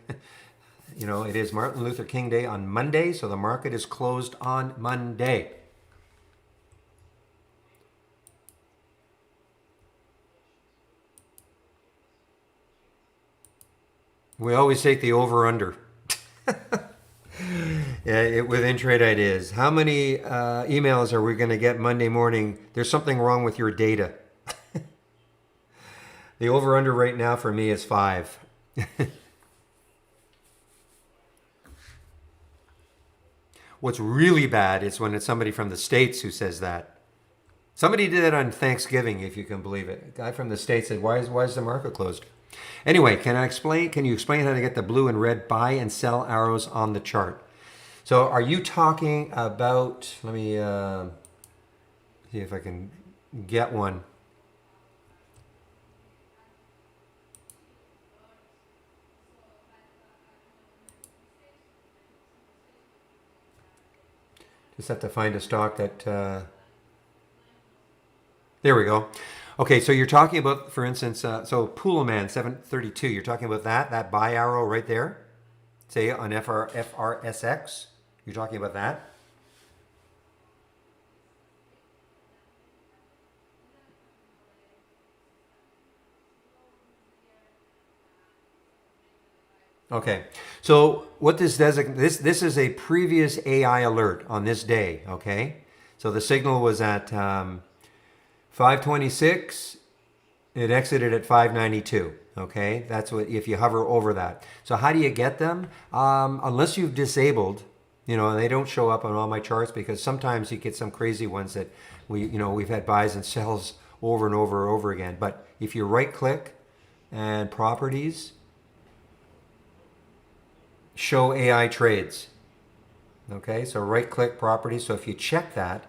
it is Martin Luther King Day on Monday, so the market is closed on Monday. We always take the over-under. Yeah, with InTrade Ideas. How many emails are we going to get Monday morning? There's something wrong with your data. The over-under right now for me is 5. What's really bad is when it's somebody from the States who says that. Somebody did it on Thanksgiving, if you can believe it. A guy from the States said, why is the market closed? Anyway, can you explain how to get the blue and red buy and sell arrows on the chart? So are you talking about, let me see if I can get one. Just have to find a stock that, there we go. Okay, so you're talking about, for instance, so Poolman 732, you're talking about that buy arrow right there, say on FRSX, you're talking about that? Okay, so what this this is a previous AI alert on this day, okay? So the signal was at 526, it exited at 592, okay? That's what, if you hover over that. So how do you get them? Unless you've disabled, and they don't show up on all my charts because sometimes you get some crazy ones that we've had buys and sells over and over and over again. But if you right click and properties, show AI trades. Okay, so right click properties. So if you check that,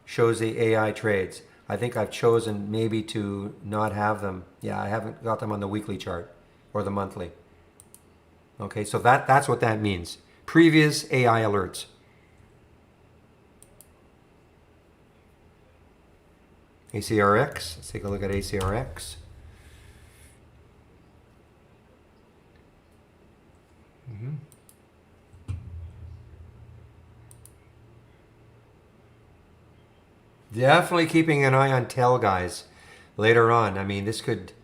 shows the AI trades. I think I've chosen maybe to not have them. Yeah, I haven't got them on the weekly chart or the monthly. Okay, so that's what that means. Previous AI alerts. ACRX, let's take a look at ACRX. Definitely keeping an eye on TEL, guys, later on. I mean, this could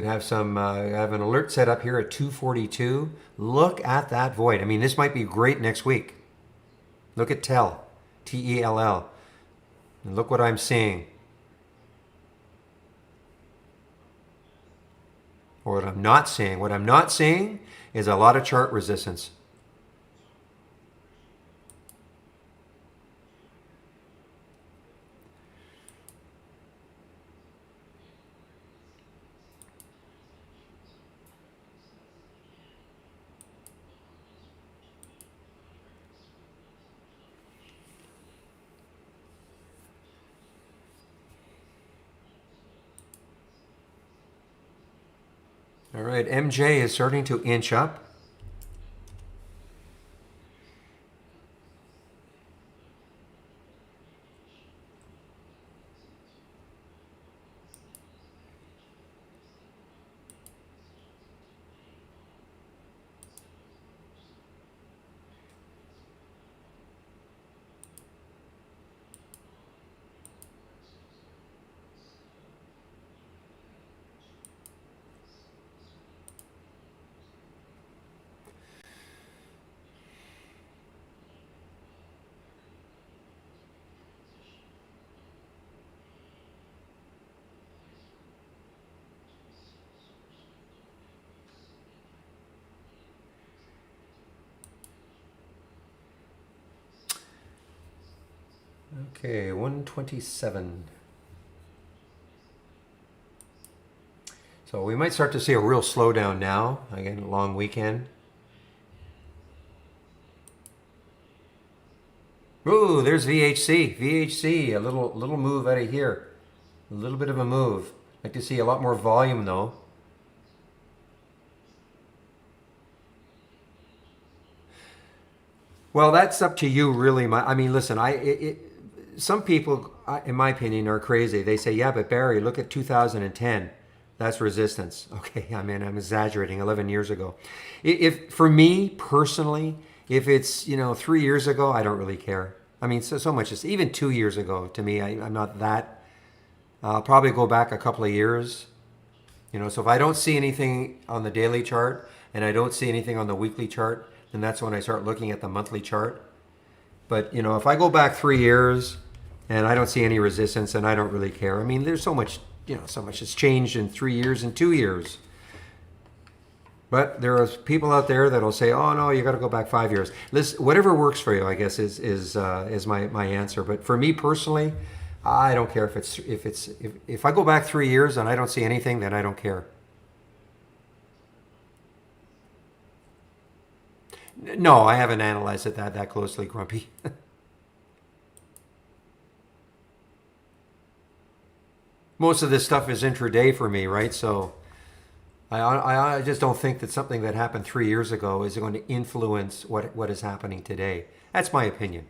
have some, I have an alert set up here at 242. Look at that void. I mean, this might be great next week. Look at TEL, Tell. And look what I'm seeing. or what I'm not seeing. What I'm not seeing is a lot of chart resistance. All right, MJ is starting to inch up. Okay, 127. So we might start to see a real slowdown now. Again, a long weekend. Ooh, there's VHC. VHC, a little move out of here. A little bit of a move. Like to see a lot more volume though. Well, that's up to you, really. I mean, listen. Some people, in my opinion, are crazy. They say, "Yeah, but Barry, look at 2010. That's resistance." Okay, I mean, I'm exaggerating. 11 years ago. If for me personally, if it's 3 years ago, I don't really care. I mean, so much. Just even 2 years ago, to me, I'm not that. I'll probably go back a couple of years. So if I don't see anything on the daily chart and I don't see anything on the weekly chart, then that's when I start looking at the monthly chart. But if I go back 3 years and I don't see any resistance, and I don't really care. I mean, there's so much, so much has changed in 3 years and 2 years. But there are people out there that'll say, "Oh no, you got to go back 5 years." Listen, whatever works for you, I guess, is my answer. But for me personally, I don't care if I go back 3 years and I don't see anything, then I don't care. No, I haven't analyzed it that closely, Grumpy. Most of this stuff is intraday for me, right? So I just don't think that something that happened 3 years ago is going to influence what is happening today. That's my opinion.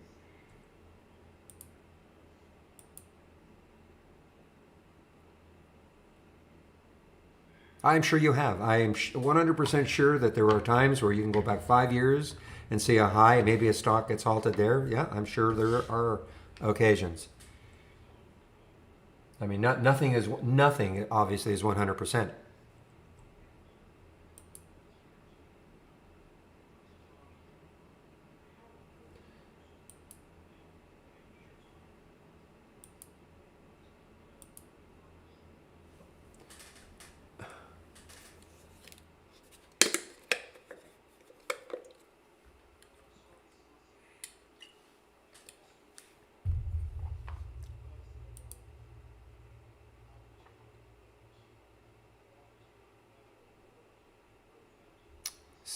I'm sure you have. I am 100% sure that there are times where you can go back 5 years and see a high, and maybe a stock gets halted there. Yeah, I'm sure there are occasions. I mean, nothing obviously is 100%.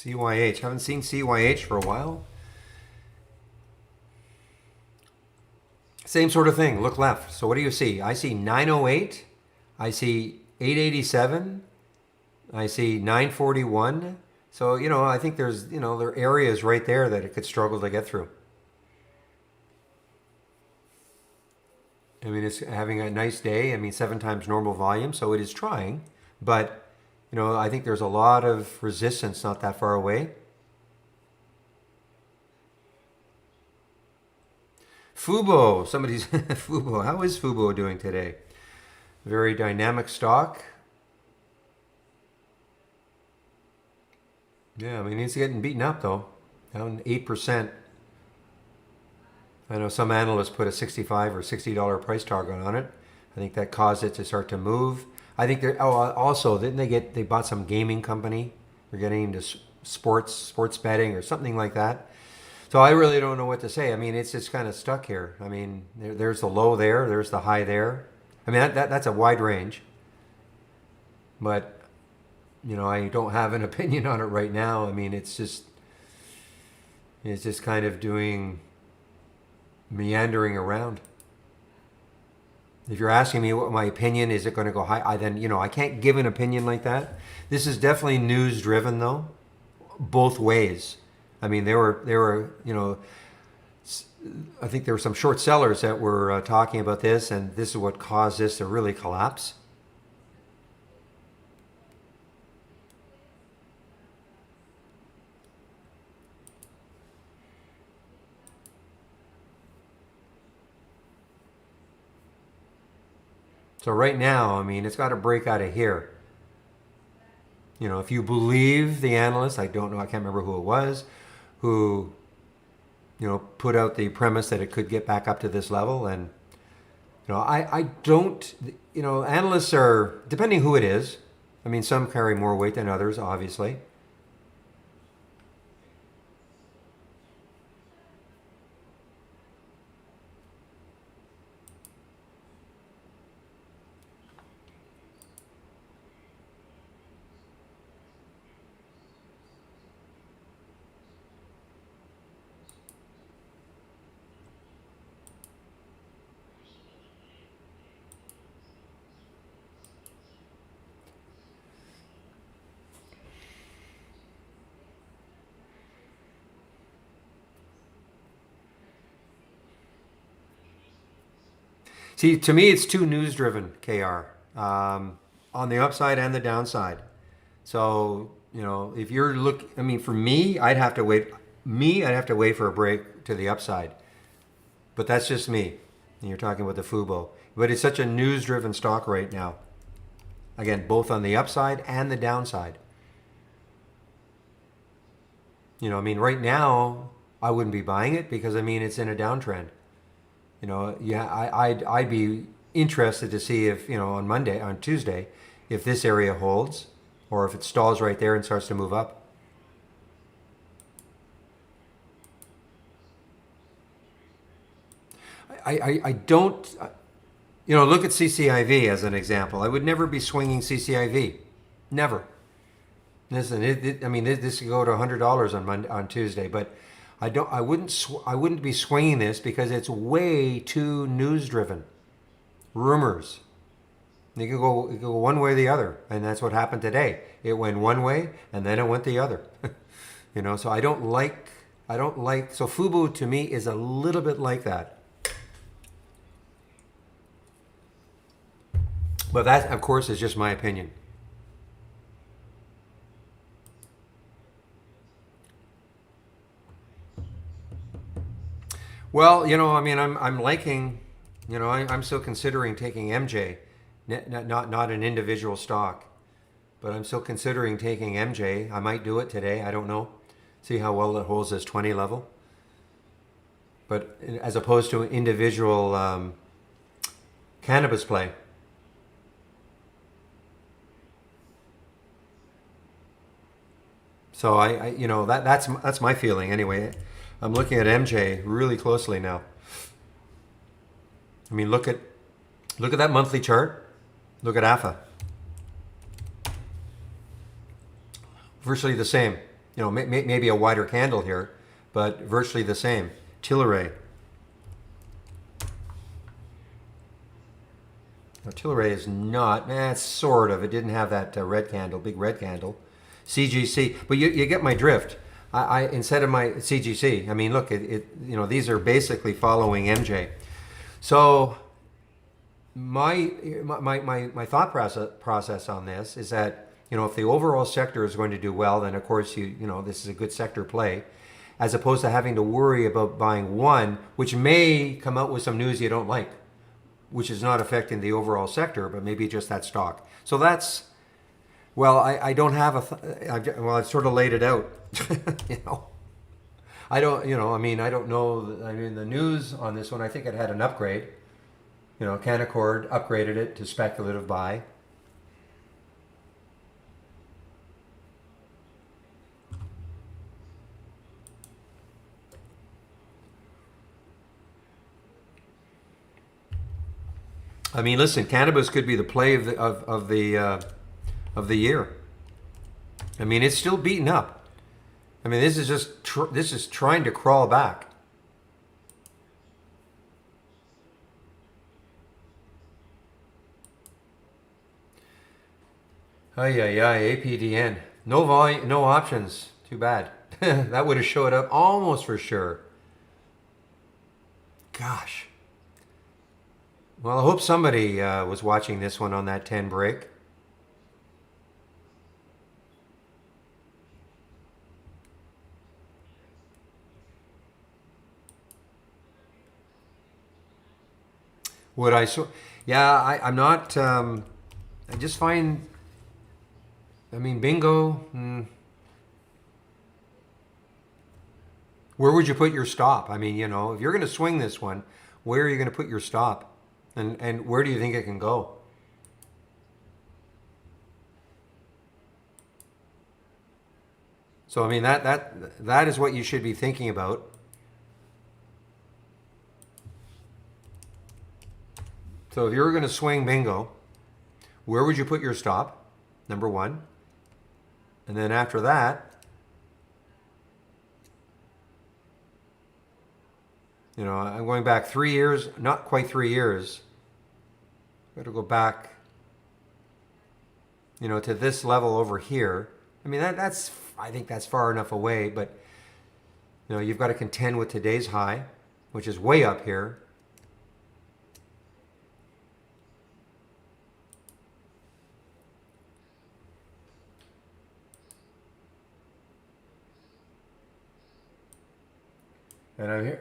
CYH. Haven't seen CYH for a while. Same sort of thing. Look left. So what do you see? I see 908. I see 887. I see 941. So, I think there are areas right there that it could struggle to get through. I mean, it's having a nice day. I mean, 7 times normal volume, so it is trying. But, I think there's a lot of resistance not that far away. Fubo. Somebody's Fubo. How is Fubo doing today? Very dynamic stock. Yeah, I mean, he's getting beaten up, though. Down 8%. I know some analysts put a $65 or $60 price target on it. I think that caused it to start to move. I think they're. Oh, also, didn't they bought some gaming company? They're getting into sports betting or something like that. So I really don't know what to say. I mean, it's just kind of stuck here. I mean, there's the low there, there's the high there. I mean, that's a wide range. But I don't have an opinion on it right now. I mean, it's just kind of doing meandering around. If you're asking me what my opinion is, it going to go high? I can't give an opinion like that. This is definitely news driven though, both ways. I mean, I think there were some short sellers that were talking about this, and this is what caused this to really collapse. So right now, I mean, it's got to break out of here. If you believe the analyst, I don't know, I can't remember who it was, who, put out the premise that it could get back up to this level. And, I don't, analysts are, depending who it is, I mean, some carry more weight than others, obviously. See, to me, it's too news driven, KR, on the upside and the downside. So, if I mean, for me, I'd have to wait. I'd have to wait for a break to the upside. But that's just me. And you're talking about the Fubo. But it's such a news driven stock right now. Again, both on the upside and the downside. I mean, right now, I wouldn't be buying it because, I mean, it's in a downtrend. Yeah, I'd be interested to see if, on Tuesday, if this area holds or if it stalls right there and starts to move up. I don't, look at CCIV as an example. I would never be swinging CCIV. Never. Listen, I mean, this could go to $100 on Tuesday, but I wouldn't be swinging this because it's way too news driven. Rumors. It could go one way or the other, and that's what happened today. It went one way and then it went the other. So I don't like so Fubo to me is a little bit like that. But that of course is just my opinion. Well, I mean, I'm liking, I'm still considering taking MJ, not an individual stock, but I'm still considering taking MJ. I might do it today. I don't know. See how well it holds this 20 level. But as opposed to an individual cannabis play. So that's my feeling anyway. I'm looking at MJ really closely now. I mean, look at that monthly chart. Look at AFA. Virtually the same. Maybe a wider candle here, but virtually the same. Tilray. Now, Tilray is not. Sort of. It didn't have that big red candle. CGC, but you get my drift. I instead of my CGC, I mean, look, these are basically following MJ. So my thought process on this is that if the overall sector is going to do well, then of course this is a good sector play, as opposed to having to worry about buying one, which may come out with some news you don't like, which is not affecting the overall sector, but maybe just that stock. So that's. Well, I don't have I've sort of laid it out. I don't, I mean, I don't know. I mean, the news on this one, I think it had an upgrade. Canaccord upgraded it to speculative buy. I mean, listen, cannabis could be the play of the year. I mean, it's still beaten up. I mean, this is just this is trying to crawl back. Ay ay ay, APDN. No volume, no options. Too bad. That would have showed up almost for sure. Gosh. Well, I hope somebody was watching this one on that 10 break. Would I so? Yeah, I'm not. I just find. I mean, bingo. Where would you put your stop? I mean, if you're going to swing this one, where are you going to put your stop? And where do you think it can go? So I mean that is what you should be thinking about. So if you were going to swing bingo, where would you put your stop? Number one. And then after that, I'm going back 3 years, not quite 3 years. Got to go back, to this level over here. I mean, I think that's far enough away, but, you've got to contend with today's high, which is way up here. And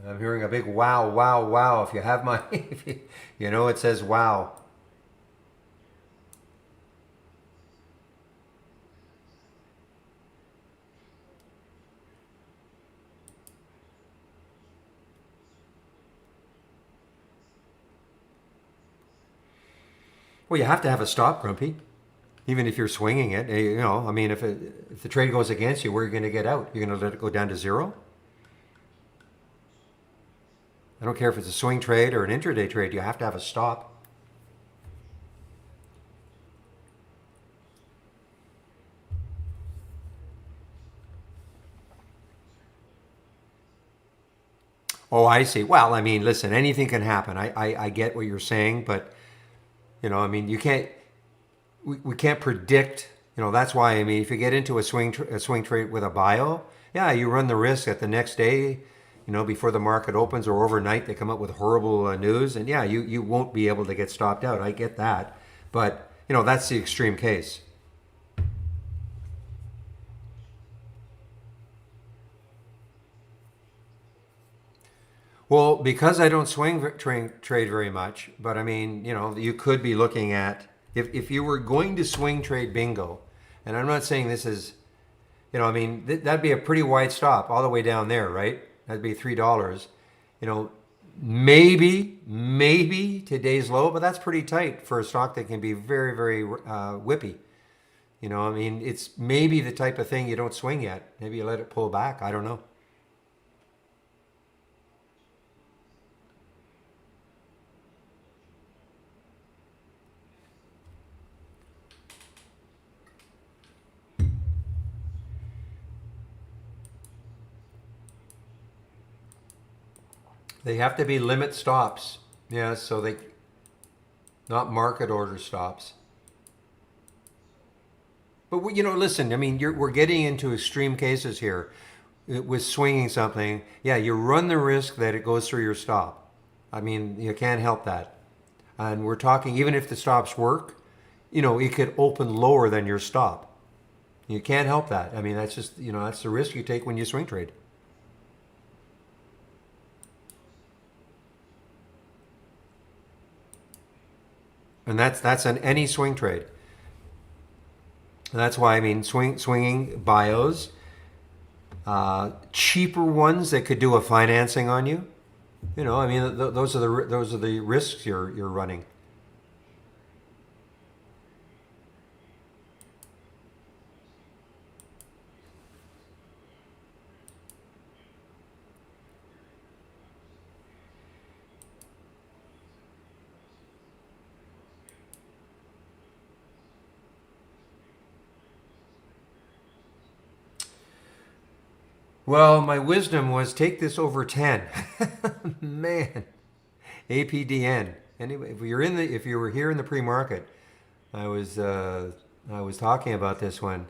I'm hearing a big wow, wow, wow. If you have my, it says wow. Well, you have to have a stop, Grumpy. Even if you're swinging it, I mean, if the trade goes against you, where are you going to get out? You're going to let it go down to zero? I don't care if it's a swing trade or an intraday trade, you have to have a stop. Oh, I see. Well, I mean, listen, anything can happen. I get what you're saying, but, I mean, we can't predict, that's why, I mean, if you get into a swing trade with a bio, yeah, you run the risk that the next day, before the market opens or overnight, they come up with horrible news, and yeah, you won't be able to get stopped out. I get that, but that's the extreme case. Well, because I don't trade very much, but I mean, you could be looking at if you were going to swing trade bingo, and I'm not saying this is, I mean, that'd be a pretty wide stop all the way down there, right? That'd be $3. You know, maybe today's low, but that's pretty tight for a stock that can be very, very whippy. I mean, it's maybe the type of thing you don't swing yet. Maybe you let it pull back. I don't know. They have to be limit stops. Yeah, so they not market order stops. But listen. I mean, we're getting into extreme cases here with swinging something. Yeah, you run the risk that it goes through your stop. I mean, you can't help that. And we're talking even if the stops work, it could open lower than your stop. You can't help that. I mean, that's just that's the risk you take when you swing trade. And that's an any swing trade. And that's why I mean swinging bios, cheaper ones that could do a financing on you. I mean those are the risks you're running. Well, my wisdom was take this over 10. Man, APDN. Anyway, if you were here in the pre-market, I was talking about this one,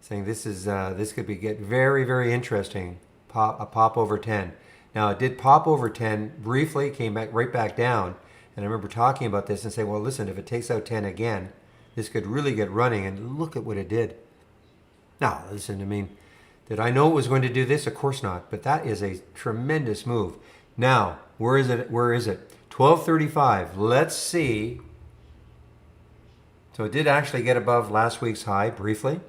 saying this could get very, very interesting. A pop over 10. Now it did pop over 10 briefly, came back right back down, and I remember talking about this and saying, well, listen, if it takes out 10 again, this could really get running, and look at what it did. Now, listen, I mean, did I know it was going to do this? Of course not, but that is a tremendous move. Now, where is it? 1235. Let's see. So it did actually get above last week's high briefly.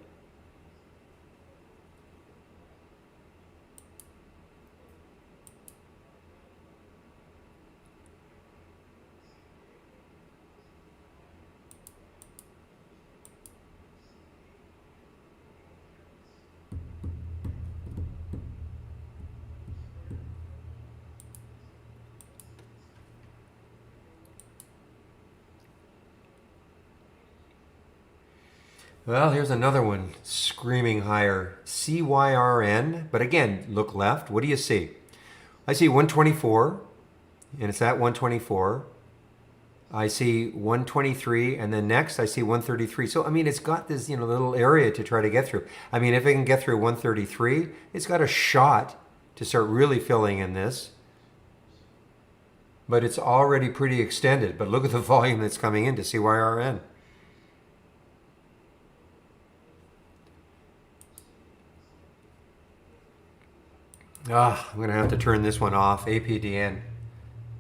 Well, here's another one screaming higher. CYRN. But again, look left. What do you see? I see 124, and it's at 124. I see 123, and then next I see 133. So, I mean, it's got this little area to try to get through. I mean, if it can get through 133, it's got a shot to start really filling in this. But it's already pretty extended. But look at the volume that's coming into CYRN. I'm going to have to turn this one off, APDN.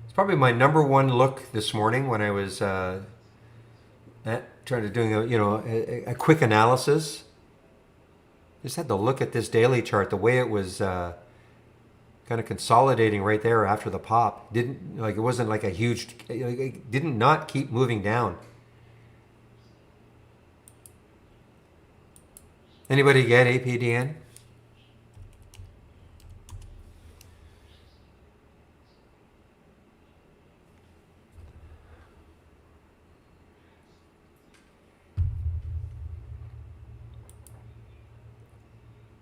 It's probably my number one look this morning when I was trying to doing a quick analysis. Just had to look at this daily chart, the way it was kind of consolidating right there after the pop. It wasn't like a huge, it did not keep moving down. Anybody get APDN?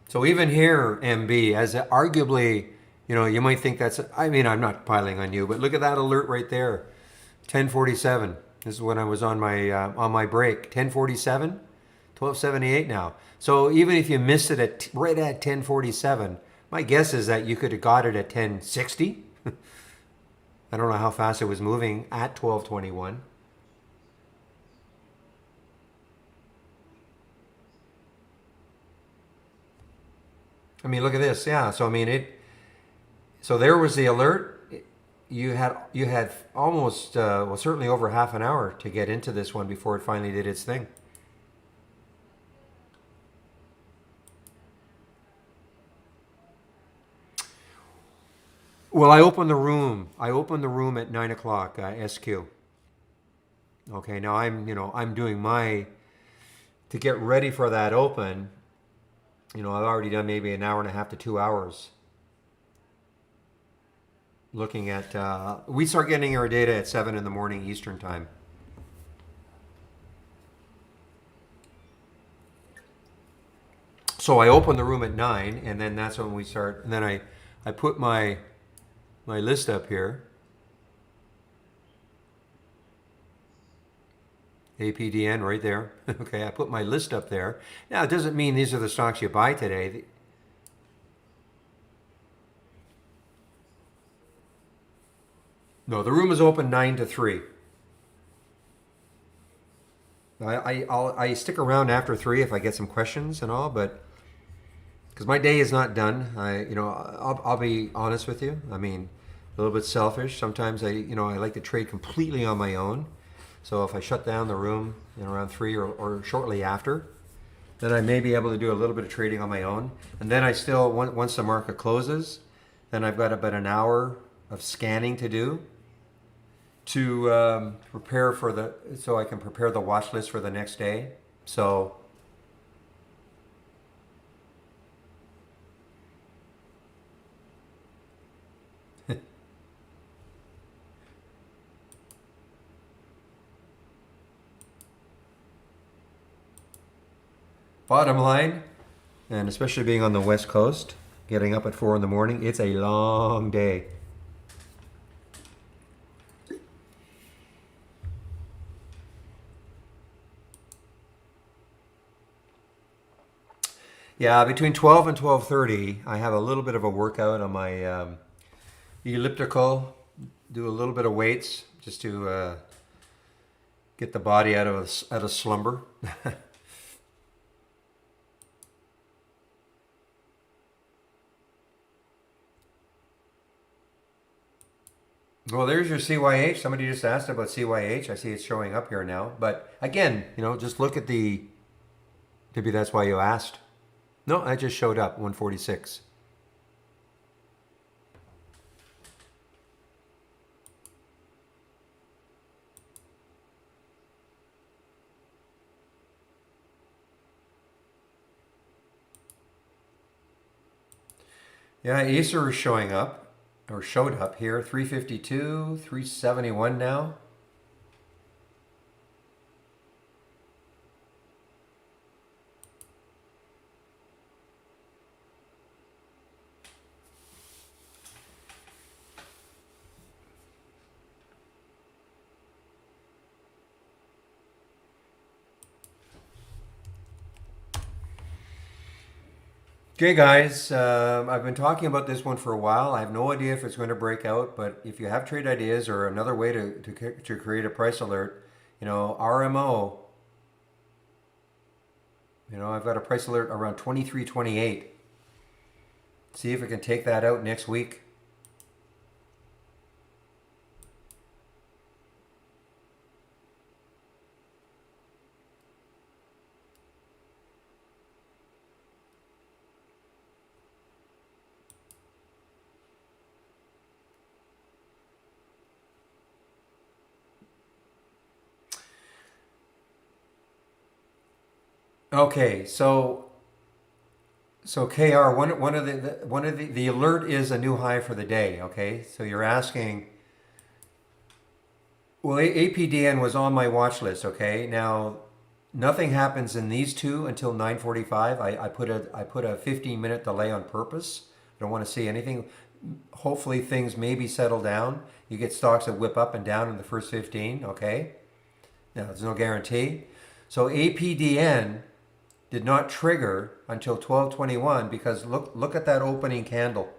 So even here, MB, as arguably, you might think I'm not piling on you, but look at that alert right there, 1047. This is when I was on my break, 1047, 1278 now. So even if you missed it right at 1047, my guess is that you could have got it at 1060. I don't know how fast it was moving at 1221. I mean, look at this. Yeah. So I mean, So there was the alert. You had almost certainly over half an hour to get into this one before it finally did its thing. Well, I opened the room. At 9 o'clock SQ. Okay. Now I'm doing to get ready for that open. I've already done maybe an hour and a half to 2 hours looking at, we start getting our data at 7 in the morning Eastern time. So I open the room at 9, and then that's when we start. And then I put my list up here. APDN right there. Okay, I put my list up there. Now, it doesn't mean these are the stocks you buy today. No, the room is open 9 to 3. I stick around after 3 if I get some questions and all, but because my day is not done. I'll be honest with you. I mean, a little bit selfish. Sometimes I like to trade completely on my own. So if I shut down the room around 3 or shortly after, then I may be able to do a little bit of trading on my own. And then I still, once the market closes, then I've got about an hour of scanning to do to prepare so I can prepare the watch list for the next day. So bottom line, and especially being on the West Coast, getting up at 4 in the morning. It's a long day. Yeah, between 12 and 12:30, I have a little bit of a workout on my elliptical. Do a little bit of weights just to get the body out of slumber. Well, there's your CYH. Somebody just asked about CYH. I see it's showing up here now. But again, just look at the. Maybe that's why you asked. No, I just showed up 146. Yeah, Acer is showing up, or showed up here. 352, 371 now. Okay, guys, I've been talking about this one for a while. I have no idea if it's going to break out, but if you have trade ideas or another way to create a price alert, RMO, I've got a price alert around 23.28. See if we can take that out next week. Okay, so KR, one of the alert is a new high for the day. Okay, so you're asking. Well, APDN was on my watch list. Okay, now nothing happens in these two until 9:45. I put a 15-minute delay on purpose. I don't want to see anything. Hopefully things maybe settle down. You get stocks that whip up and down in the first 15. Okay, now there's no guarantee. So APDN did not trigger until 12:21 because look at that opening candle.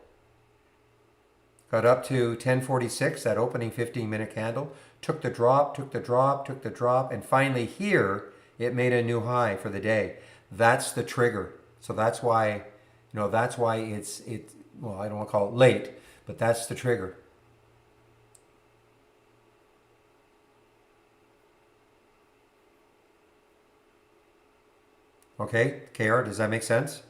Got up to 10:46, that opening 15-minute candle, took the drop, took the drop, took the drop, and finally here it made a new high for the day. That's the trigger. So that's why, that's why well, I don't want to call it late, but that's the trigger. Okay, KR, does that make sense?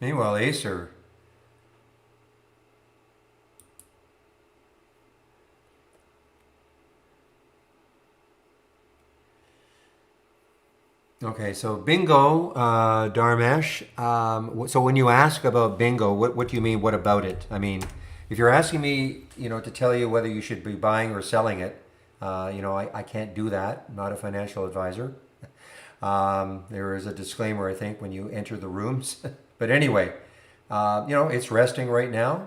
Meanwhile, Acer. Okay, so bingo, Dharmesh. So when you ask about bingo, what do you mean? What about it? I mean, if you're asking me, to tell you whether you should be buying or selling it, I can't do that. I'm not a financial advisor. There is a disclaimer, I think, when you enter the rooms. But anyway, it's resting right now.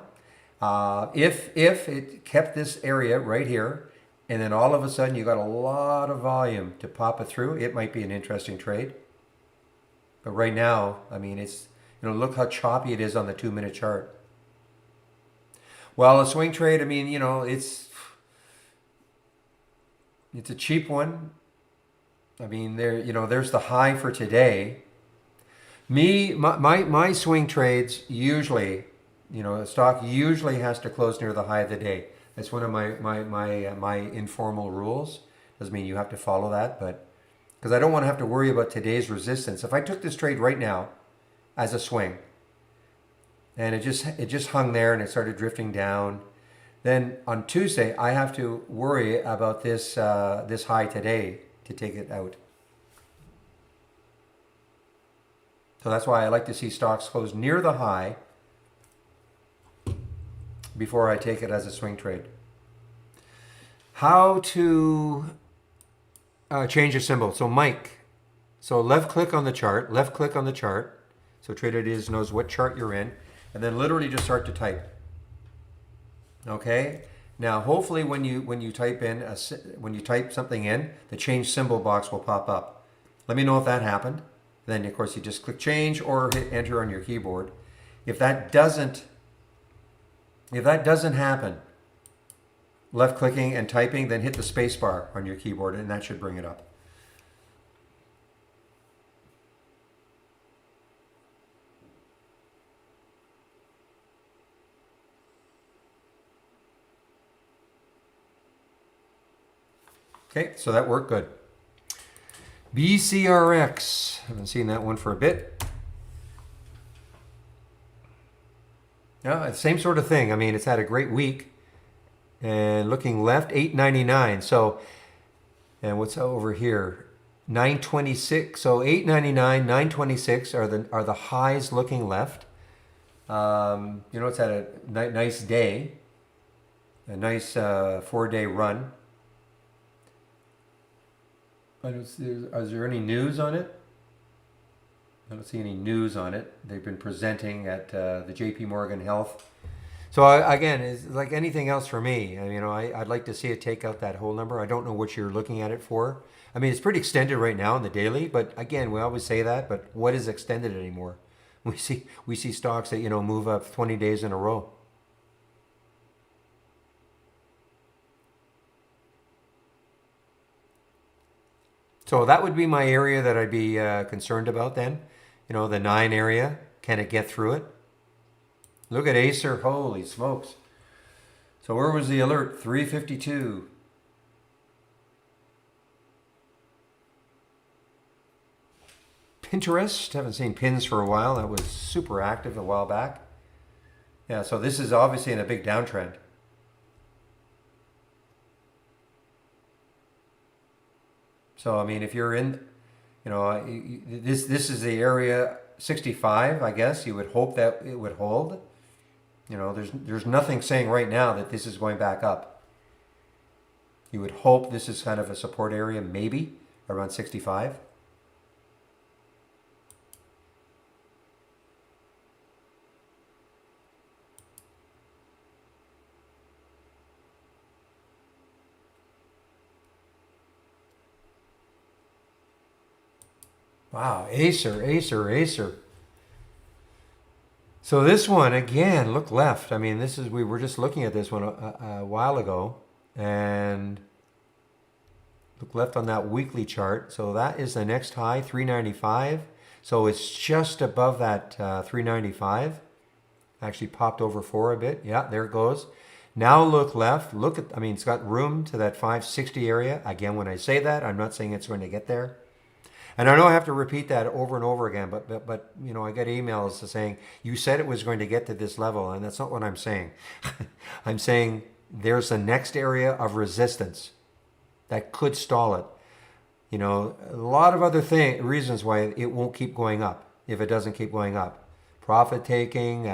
If it kept this area right here, and then all of a sudden you got a lot of volume to pop it through, it might be an interesting trade. But right now, I mean, it's, look how choppy it is on the 2-minute chart. Well, a swing trade, I mean, it's a cheap one. I mean, there's the high for today. My swing trades usually, a stock usually has to close near the high of the day. That's one of my informal rules. Doesn't mean you have to follow that, but because I don't want to have to worry about today's resistance. If I took this trade right now as a swing, and it just hung there and it started drifting down, then on Tuesday I have to worry about this high today to take it out. So that's why I like to see stocks close near the high before I take it as a swing trade. How to change a symbol. So Mike, so left click on the chart, left click on the chart. So TraderIdeas knows what chart you're in, and then literally just start to type. Okay. Now, hopefully, when you type something in, the change symbol box will pop up. Let me know if that happened. Then, of course, you just click change or hit enter on your keyboard. If that doesn't happen, left clicking and typing, then hit the space bar on your keyboard, and that should bring it up. Okay, so that worked good. BCRX, haven't seen that one for a bit. Yeah, same sort of thing. I mean, it's had a great week. And looking left, 899. So, and what's over here? 926. So 899, 926 are the highs looking left. It's had a nice day, a nice 4-day run. Is there any news on it? I don't see any news on it. They've been presenting at the JP Morgan Health. So again, it's like anything else for me. I'd like to see it take out that whole number. I don't know what you're looking at it for. I mean, it's pretty extended right now in the daily, but again, we always say that. But what is extended anymore? We see stocks that move up 20 days in a row. So that would be my area that I'd be concerned about then. The 9 area. Can it get through it? Look at Acer. Holy smokes. So where was the alert? 352. Pinterest. Haven't seen pins for a while. That was super active a while back. Yeah, so this is obviously in a big downtrend. So, I mean, if you're in, this is the area 65, I guess. You would hope that it would hold. There's nothing saying right now that this is going back up. You would hope this is kind of a support area, maybe, around 65. Wow, Acer. So this one, again, look left. I mean, we were just looking at this one a while ago. And look left on that weekly chart. So that is the next high, 395. So it's just above that 395. Actually popped over 4 a bit. Yeah, there it goes. Now look left. It's got room to that 560 area. Again, when I say that, I'm not saying it's going to get there. And I know I have to repeat that over and over again, but I get emails saying, you said it was going to get to this level, and that's not what I'm saying. I'm saying there's the next area of resistance that could stall it. A lot of other reasons why it won't keep going up if it doesn't keep going up. Profit taking,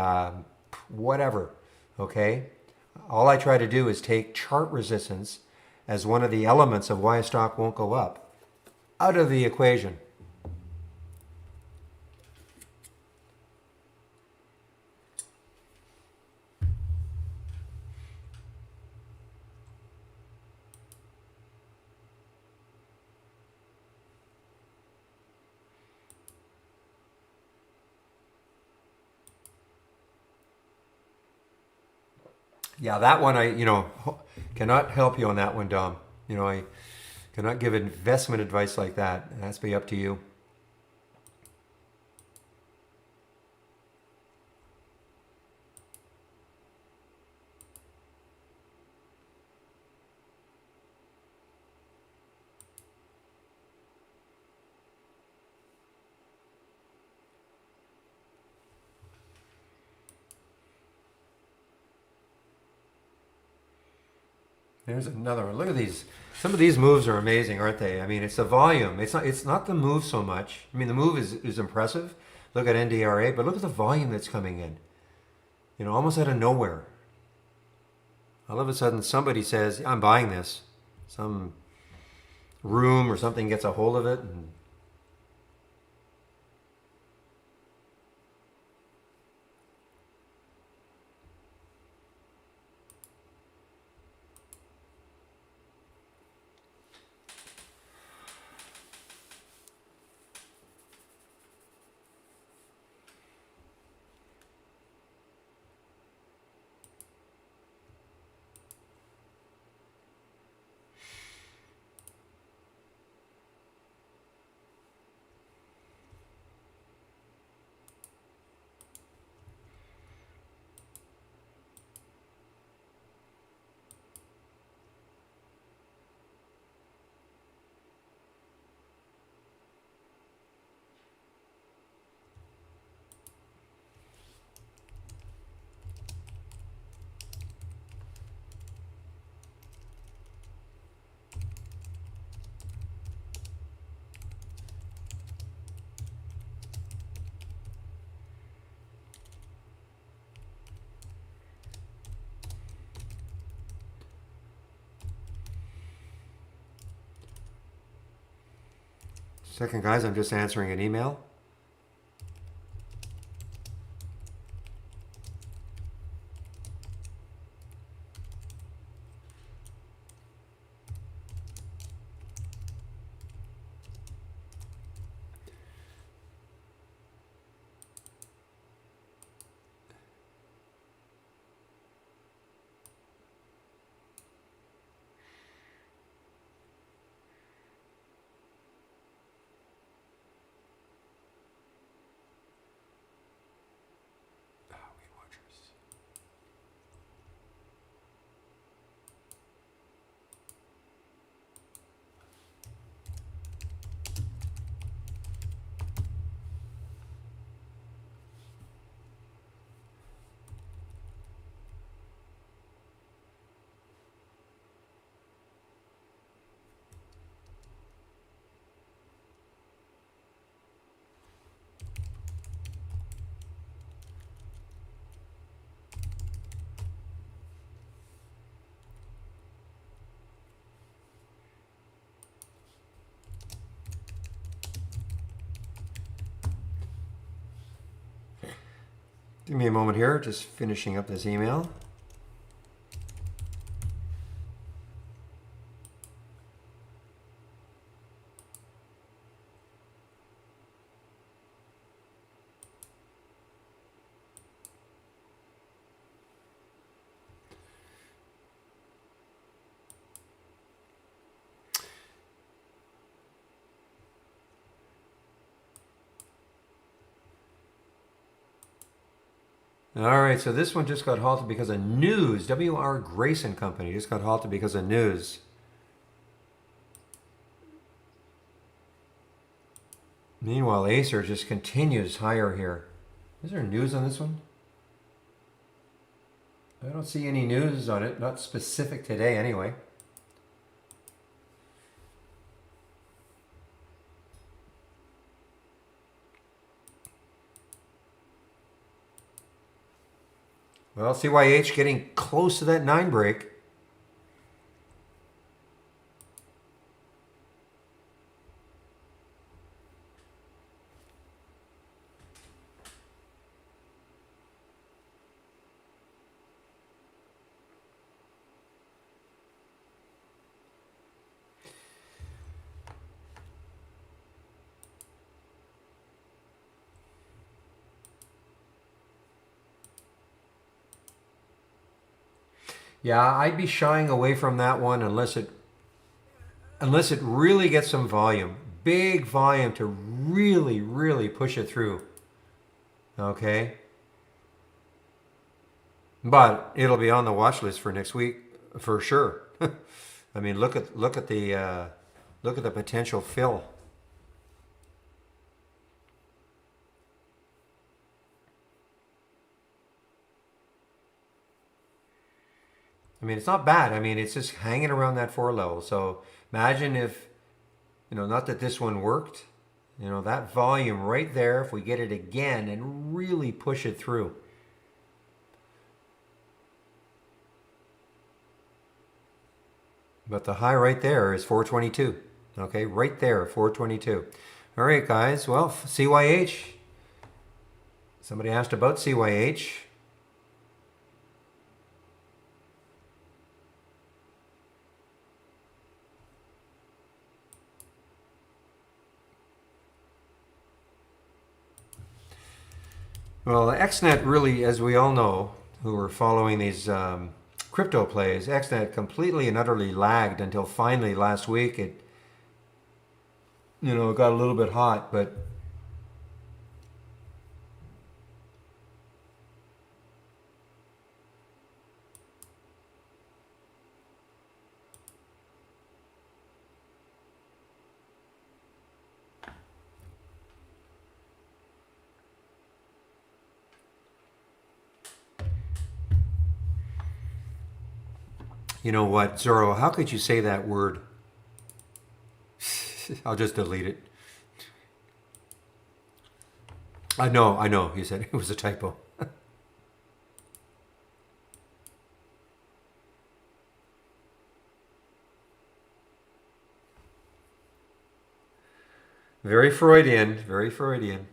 whatever, okay? All I try to do is take chart resistance as one of the elements of why a stock won't go up out of the equation. Yeah, that one I cannot help you on that one, Dom. I cannot give investment advice like that. It has to be up to you. There's another one. Look at these. Some of these moves are amazing, aren't they? I mean, it's the volume. It's not the move so much. I mean, the move is impressive, Look at NDRA, but look at the volume that's coming in. You know, almost out of nowhere. All of a sudden, somebody says, "I'm buying this." Some room or something gets a hold of it, and second, guys, I'm just answering an email. Weight Watchers. Give me a moment here, just finishing up this email. All right, so this one just got halted because of news. W.R. Grayson Company just got halted because of news. Meanwhile, Acer just continues higher here. Is there news on this one? I don't see any news on it, not specific today anyway. Well, CYH getting close to that 9 break. Yeah, I'd be shying away from that one unless it really gets some volume. Big volume to really, really push it through. Okay? But it'll be on the watch list for next week for sure. I mean, look at the potential fill. I mean, it's not bad. I mean, it's just hanging around that 4 level. So imagine if, not that this one worked, You know, that volume right there, if we get it again and really push it through. But the high right there is 422. Okay, right there, 422. All right, guys. Well, CYH. Somebody asked about CYH. Well, XNet really, as we all know, who are following these crypto plays, XNet completely and utterly lagged until finally last week it, got a little bit hot, but you know what, Zorro, how could you say that word? I'll just delete it. I know, he said it was a typo. Very Freudian, very Freudian.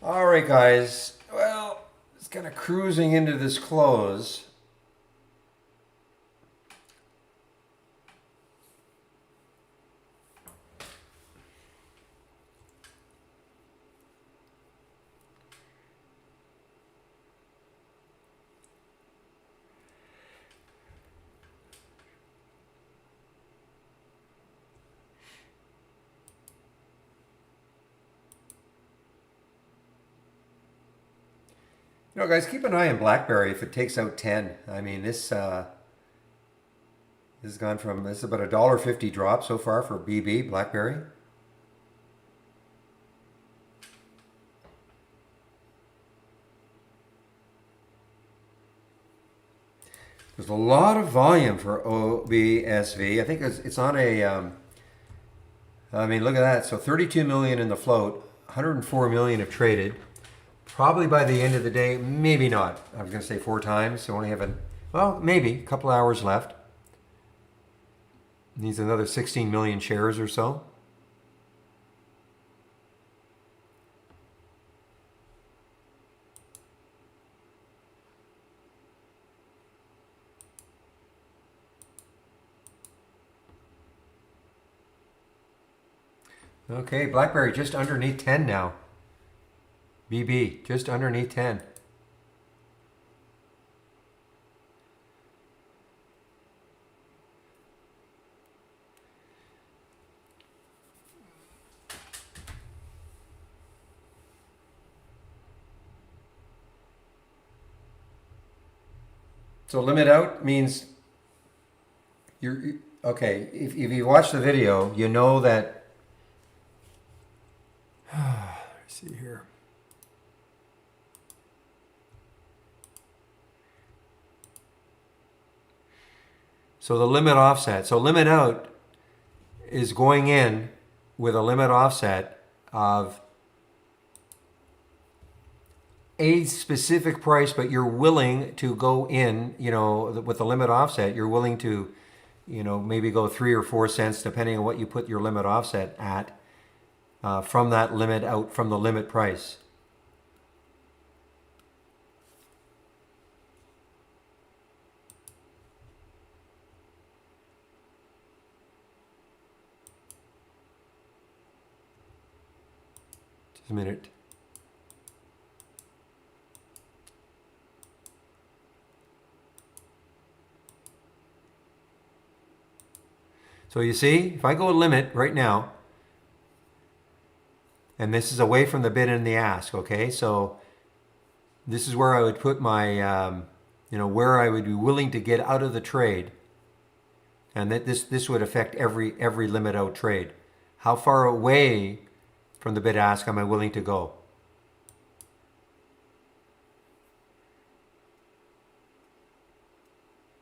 All right, guys. Well, it's kind of cruising into this close. You know, guys, keep an eye on BlackBerry if it takes out 10. I mean, this has gone from, this is about $1.50 drop so far for BB, BlackBerry. There's a lot of volume for OBSV. I think it's on a, I mean, look at that. So 32 million in the float, 104 million have traded. Probably by the end of the day, maybe not. I was going to say 4 times, so only have maybe a couple hours left. Needs another 16 million shares or so. Okay, BlackBerry just underneath 10 now. BB, just underneath 10. So limit out means you're okay. If you watch the video, you know that. Let's see here. So the limit offset. So limit out is going in with a limit offset of a specific price, but you're willing to go in, with the limit offset, you're willing to, maybe go 3 or 4 cents, depending on what you put your limit offset at, from that limit out, from the limit price. Just a minute. So you see, if I go limit right now, and this is away from the bid and the ask, okay? So this is where I would put my, where I would be willing to get out of the trade. And that this would affect every limit out trade. How far away from the bid ask am I willing to go?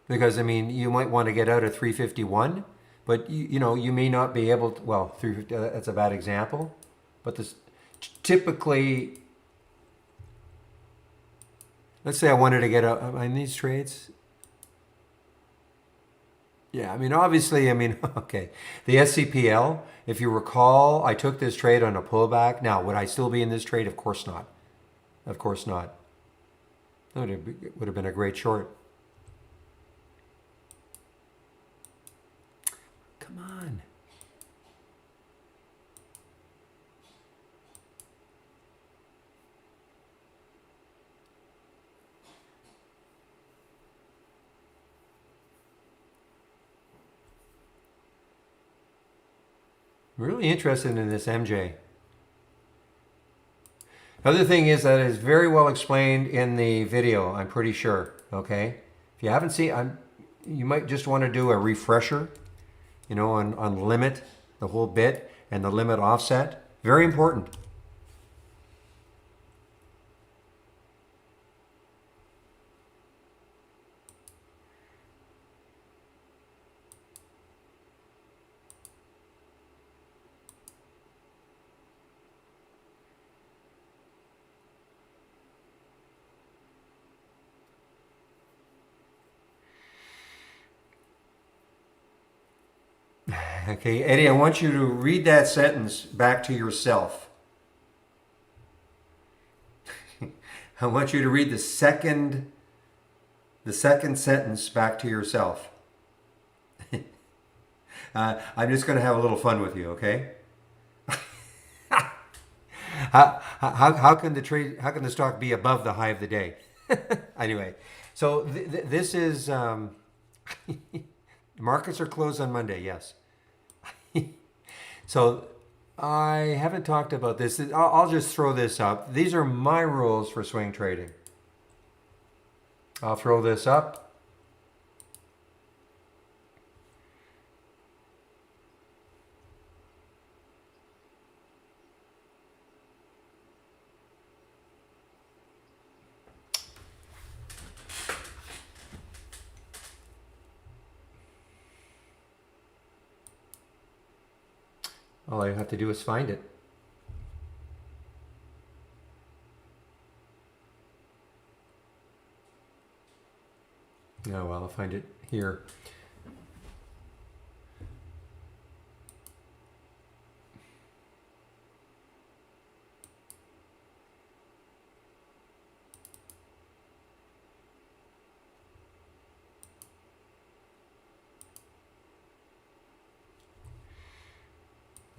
Because I mean, you might want to get out at 351, but you know, you may not be able to, well, 350, that's a bad example, but this typically, let's say I wanted to get out in these trades. Yeah, I mean, obviously, I mean, okay, the SCPL, if you recall, I took this trade on a pullback. Now, would I still be in this trade? Of course not. Of course not. It would have been a great short. Come on. Really interested in this MJ. Other thing is that is very well explained in the video, I'm pretty sure. Okay? If you haven't seen, you might just want to do a refresher, you know, on limit, the whole bit, and the limit offset. Very important. Okay, Eddie, I want you to read that sentence back to yourself. I want you to read the second sentence back to yourself. I'm just going to have a little fun with you, okay? How can the stock be above the high of the day? Anyway, so this is markets are closed on Monday. Yes. So I haven't talked about this. I'll just throw this up. These are my rules for swing trading. I'll throw this up. All I have to do is find it. Oh, well, I'll find it here.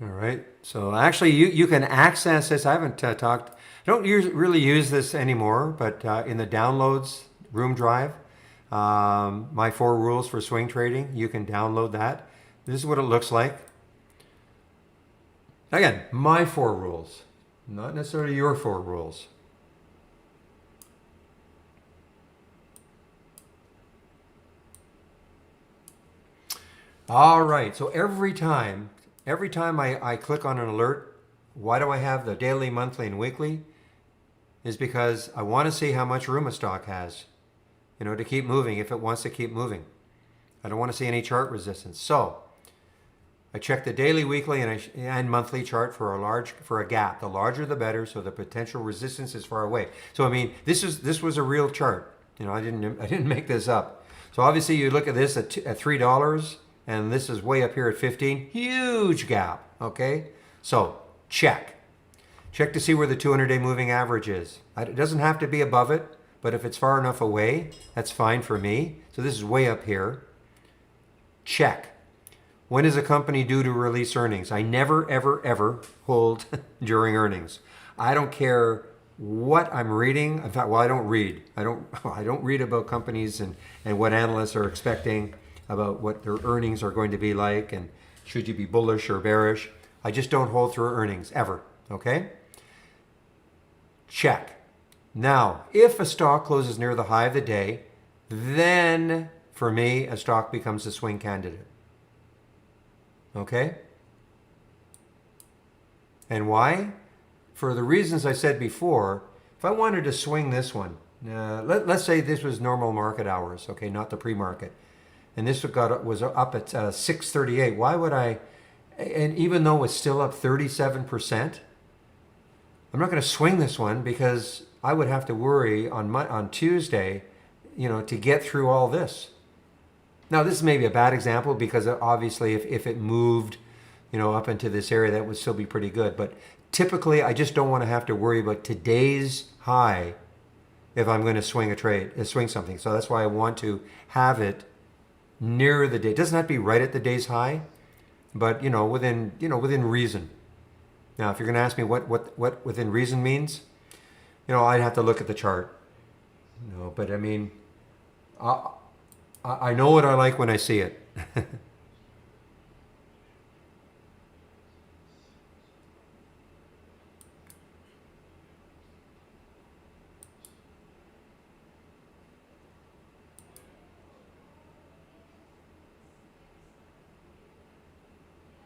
All right. So actually, you can access this. I haven't talked. I don't really use this anymore, but in the downloads room drive, my 4 rules for swing trading, you can download that. This is what it looks like. Again, my 4 rules, not necessarily your 4 rules. All right. So every time I click on an alert, why do I have the daily, monthly, and weekly? Is because I want to see how much room a stock has, you know, to keep moving if it wants to keep moving. I don't want to see any chart resistance. So I check the daily, weekly, and monthly chart for a gap. The larger, the better. So the potential resistance is far away. So I mean, this was a real chart. You know, I didn't make this up. So obviously, you look at this at $3. And this is way up here at 15. Huge gap, okay? So check. Check to see where the 200-day moving average is. It doesn't have to be above it, but if it's far enough away, that's fine for me. So this is way up here. Check. When is a company due to release earnings? I never, ever, ever hold during earnings. I don't care what I'm reading. In fact, well, I don't read. I don't read about companies and what analysts are expecting about what their earnings are going to be like and should you be bullish or bearish. I just don't hold through earnings ever, okay? Check. Now, if a stock closes near the high of the day, then for me, a stock becomes a swing candidate. Okay? And why? For the reasons I said before, if I wanted to swing this one, let's say this was normal market hours, okay, not the pre-market, and this was up at 638. Why would I? And even though it's still up 37%, I'm not going to swing this one because I would have to worry on Tuesday, to get through all this. Now, this is maybe a bad example because obviously if it moved, up into this area, that would still be pretty good. But typically, I just don't want to have to worry about today's high if I'm going to swing something. So that's why I want to have it near the day. It doesn't have to be right at the day's high, but within reason. Now, if you're going to ask me what within reason means, I'd have to look at the chart. But I mean, I know what I like when I see it.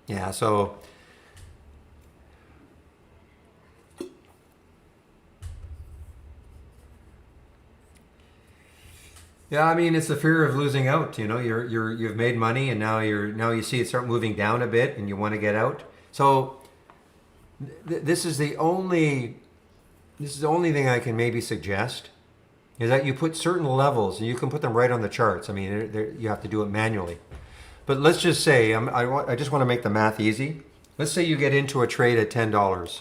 Yeah, so yeah, I mean it's the fear of losing out. You've made money and now you see it start moving down a bit and you want to get out. So this is the only thing I can maybe suggest is that you put certain levels and you can put them right on the charts. I mean, you have to do it manually. But let's just say I just want to make the math easy. Let's say you get into a trade at $10.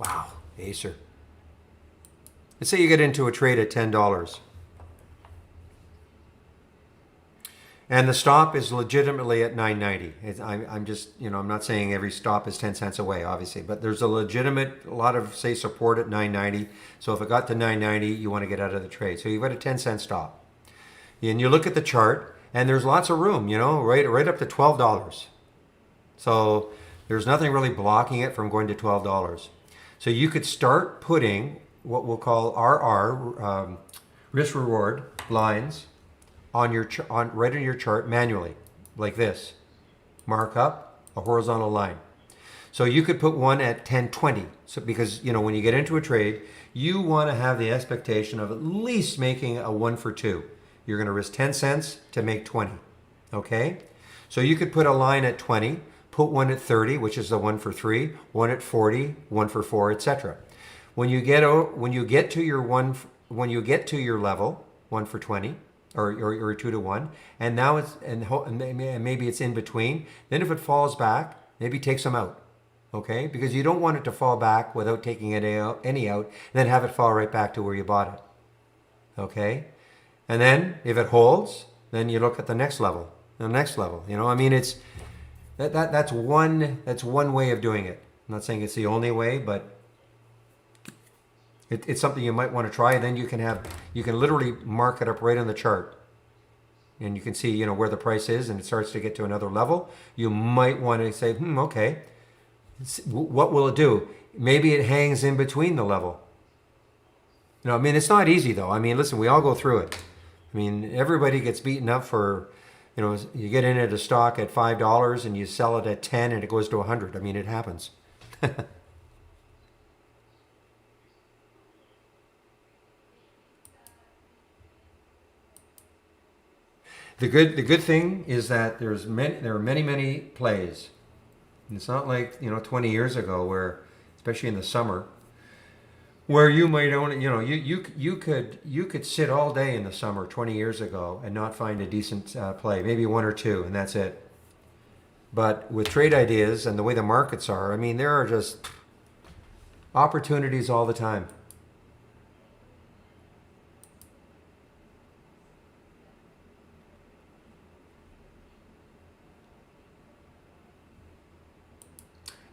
Wow, Acer. Let's say you get into a trade at $10. And the stop is legitimately at 9.90. I'm just, I'm not saying every stop is 10 cents away, obviously, but there's a lot of, say, support at 9.90. So if it got to 9.90, you want to get out of the trade. So you've got a 10-cent stop. And you look at the chart, and there's lots of room, right up to $12. So there's nothing really blocking it from going to $12. So you could start putting what we'll call RR, risk reward lines, right on your chart manually, like this. Mark up a horizontal line. So you could put one at 10.20. So because when you get into a trade, you want to have the expectation of at least making a 1 for 2. You're going to risk 10 cents to make 20. Okay? So you could put a line at 20, put one at 30, which is the 1 for 3, one at 40, 1 for 4, etc. When you get to your level, 1 for 20, or 2 to 1, and now maybe it's in between, then if it falls back, maybe take some out. Okay? Because you don't want it to fall back without taking any out, and then have it fall right back to where you bought it. Okay? And then if it holds, then you look at the next level. I mean, it's that's one way of doing it. I'm not saying it's the only way, but it's something you might want to try. Then you can literally mark it up right on the chart, and you can see where the price is, and it starts to get to another level. You might want to say, okay, what will it do? Maybe it hangs in between the level. I mean, it's not easy though. I mean, listen, we all go through it. I mean, everybody gets beaten up for, you get in at a stock at $5 and you sell it at 10 and it goes to 100. I mean, it happens. The good thing is that there are many plays. And it's not like 20 years ago where, especially in the summer, where you might only you could sit all day in the summer 20 years ago and not find a decent play, maybe one or two, and that's it. But with trade ideas and the way the markets are, I mean, there are just opportunities all the time.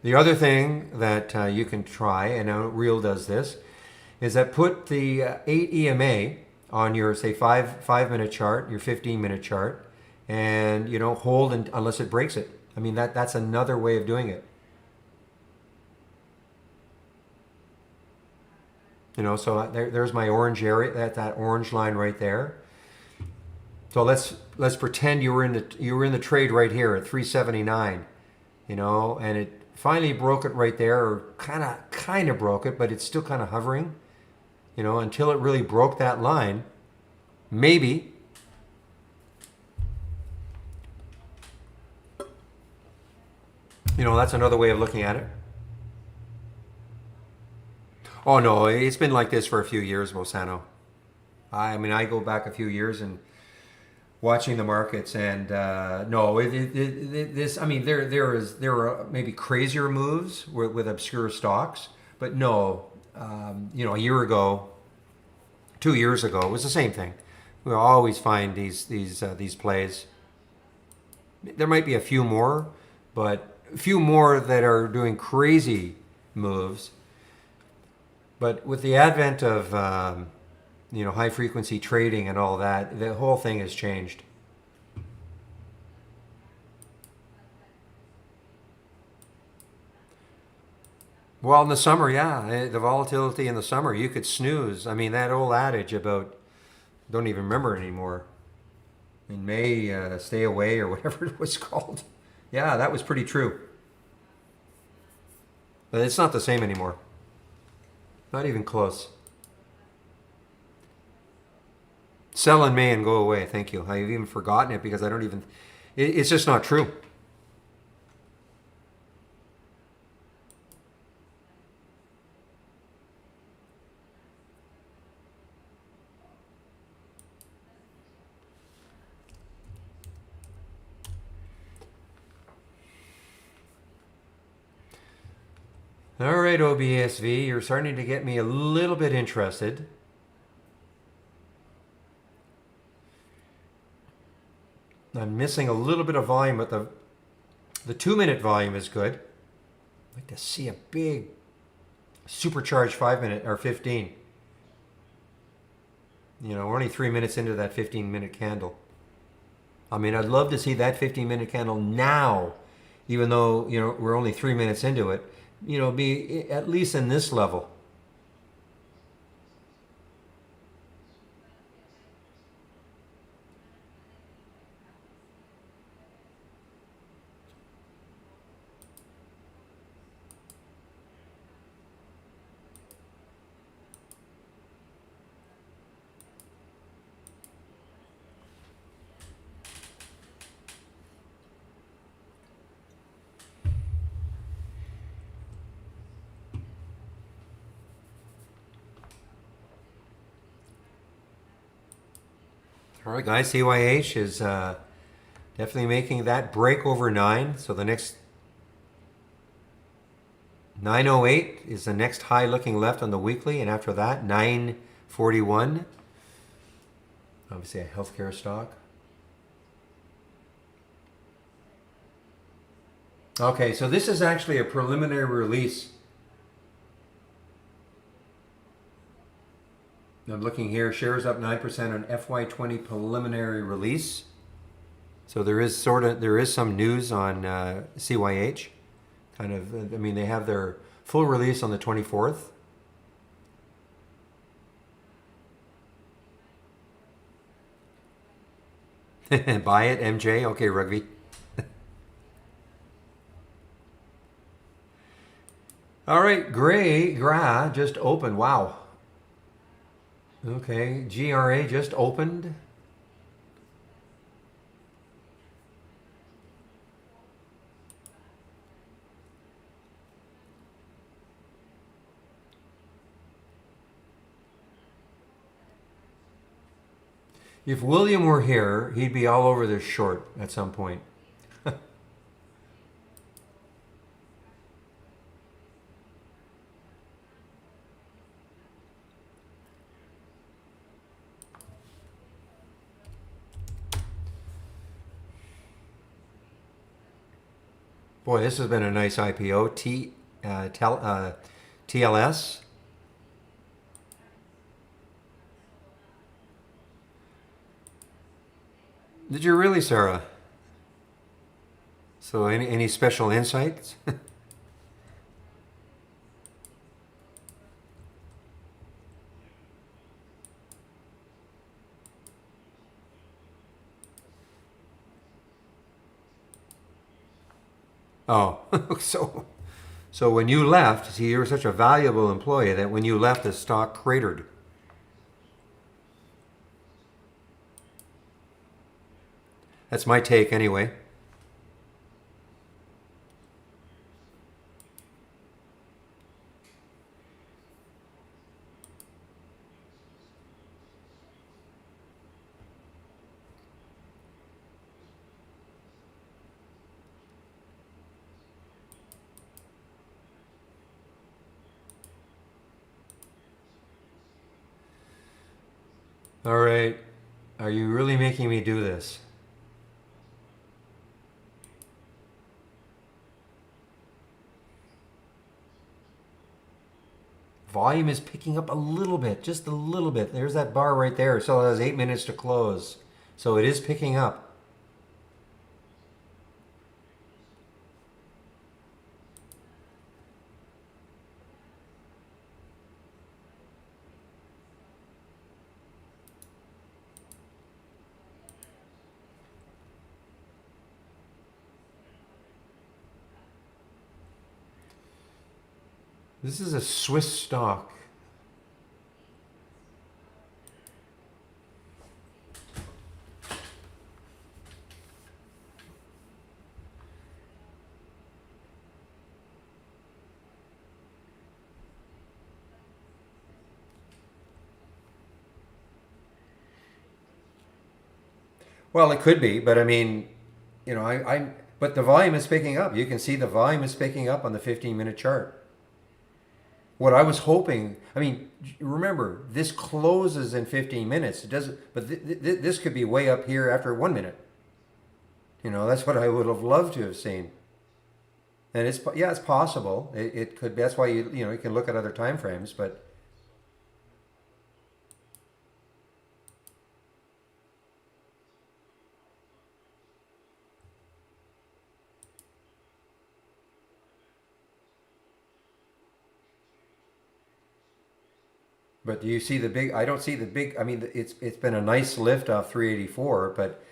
The other thing that you can try, and Real does this, is that put the 8 EMA on your, say, 5-minute chart, your 15-minute chart, and hold unless it breaks it. I mean, that's another way of doing it. So there's my orange area, that orange line right there. So let's pretend you were in the trade right here at 379, and it finally broke it right there, or kind of broke it, but it's still kind of hovering. You know, until it really broke that line, maybe. You know, that's another way of looking at it. Oh no, it's been like this for a few years, Mosano. I mean, I go back a few years and watching the markets, and no, this. I mean, there are maybe crazier moves with obscure stocks, but no, you know, a year ago, 2 years ago, it was the same thing. We always find these plays. There might be a few more, but a few more that are doing crazy moves. But with the advent of you know, high frequency trading and all that, the whole thing has changed. Well, in the summer, yeah, the volatility in the summer, you could snooze. I mean, that old adage about don't even remember it anymore. In May, stay away or whatever it was called. Yeah, that was pretty true. But it's not the same anymore. Not even close. Sell in May and go away. Thank you. I've even forgotten it because I don't even. It's just not true. All right, OBSV, you're starting to get me a little bit interested. I'm missing a little bit of volume, but the 2 minute volume is good. I'd like to see a big supercharged 5 minute or 15. You know, we're only 3 minutes into that 15-minute candle. I mean, I'd love to see that 15-minute candle now, even though, you know, we're only 3 minutes into it, you know, be at least in this level. All right, guys, CYH is definitely making that break over 9. So the next 908 is the next high looking left on the weekly. And after that, 941. Obviously a healthcare stock. Okay, so this is actually a preliminary release. I'm looking here, shares up 9% on FY20 preliminary release. So there is some news on CYH. Kind of, I mean, they have their full release on the 24th. Buy it, MJ. Okay, Rugby. All right, GRA just opened. Wow. Okay, GRA just opened. If William were here, he'd be all over this short at some point. Boy, this has been a nice IPO. TLS. Did you really, Sarah? So any special insights? Oh, so when you left, see, you were such a valuable employee that when you left, the stock cratered. That's my take anyway. All right. Are you really making me do this? Volume is picking up a little bit, just a little bit. There's that bar right there. So it has 8 minutes to close. So it is picking up. This is a Swiss stock. Well, it could be, but I mean, but the volume is picking up. You can see the volume is picking up on the 15-minute chart. What I was hoping, I mean, remember, this closes in 15 minutes. It doesn't, but this could be way up here after 1 minute. That's what I would have loved to have seen. And it's possible. It could. That's why you can look at other time frames, but do you see the big? I don't see the big. I mean, it's been a nice lift off 384, but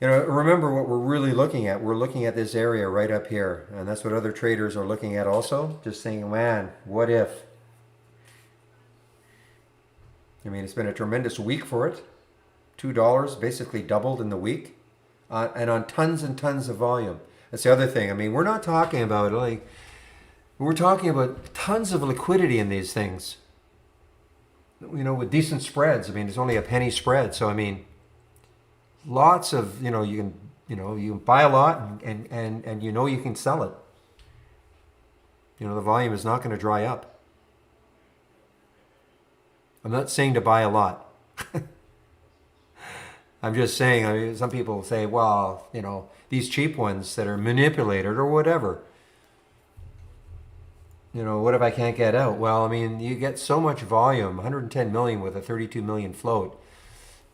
remember what we're really looking at. We're looking at this area right up here, and that's what other traders are looking at also. Just saying, man, what if? I mean, it's been a tremendous week for it. $2 basically doubled in the week, and on tons and tons of volume. That's the other thing. I mean, we're not talking about we're talking about tons of liquidity in these things. With decent spreads. I mean, it's only a penny spread, so I mean, lots of you can buy a lot and you can sell it. The volume is not going to dry up. I'm not saying to buy a lot. I'm just saying. I mean, some people say, well, these cheap ones that are manipulated or whatever. What if I can't get out? Well, I mean, you get so much volume, 110 million with a 32 million float.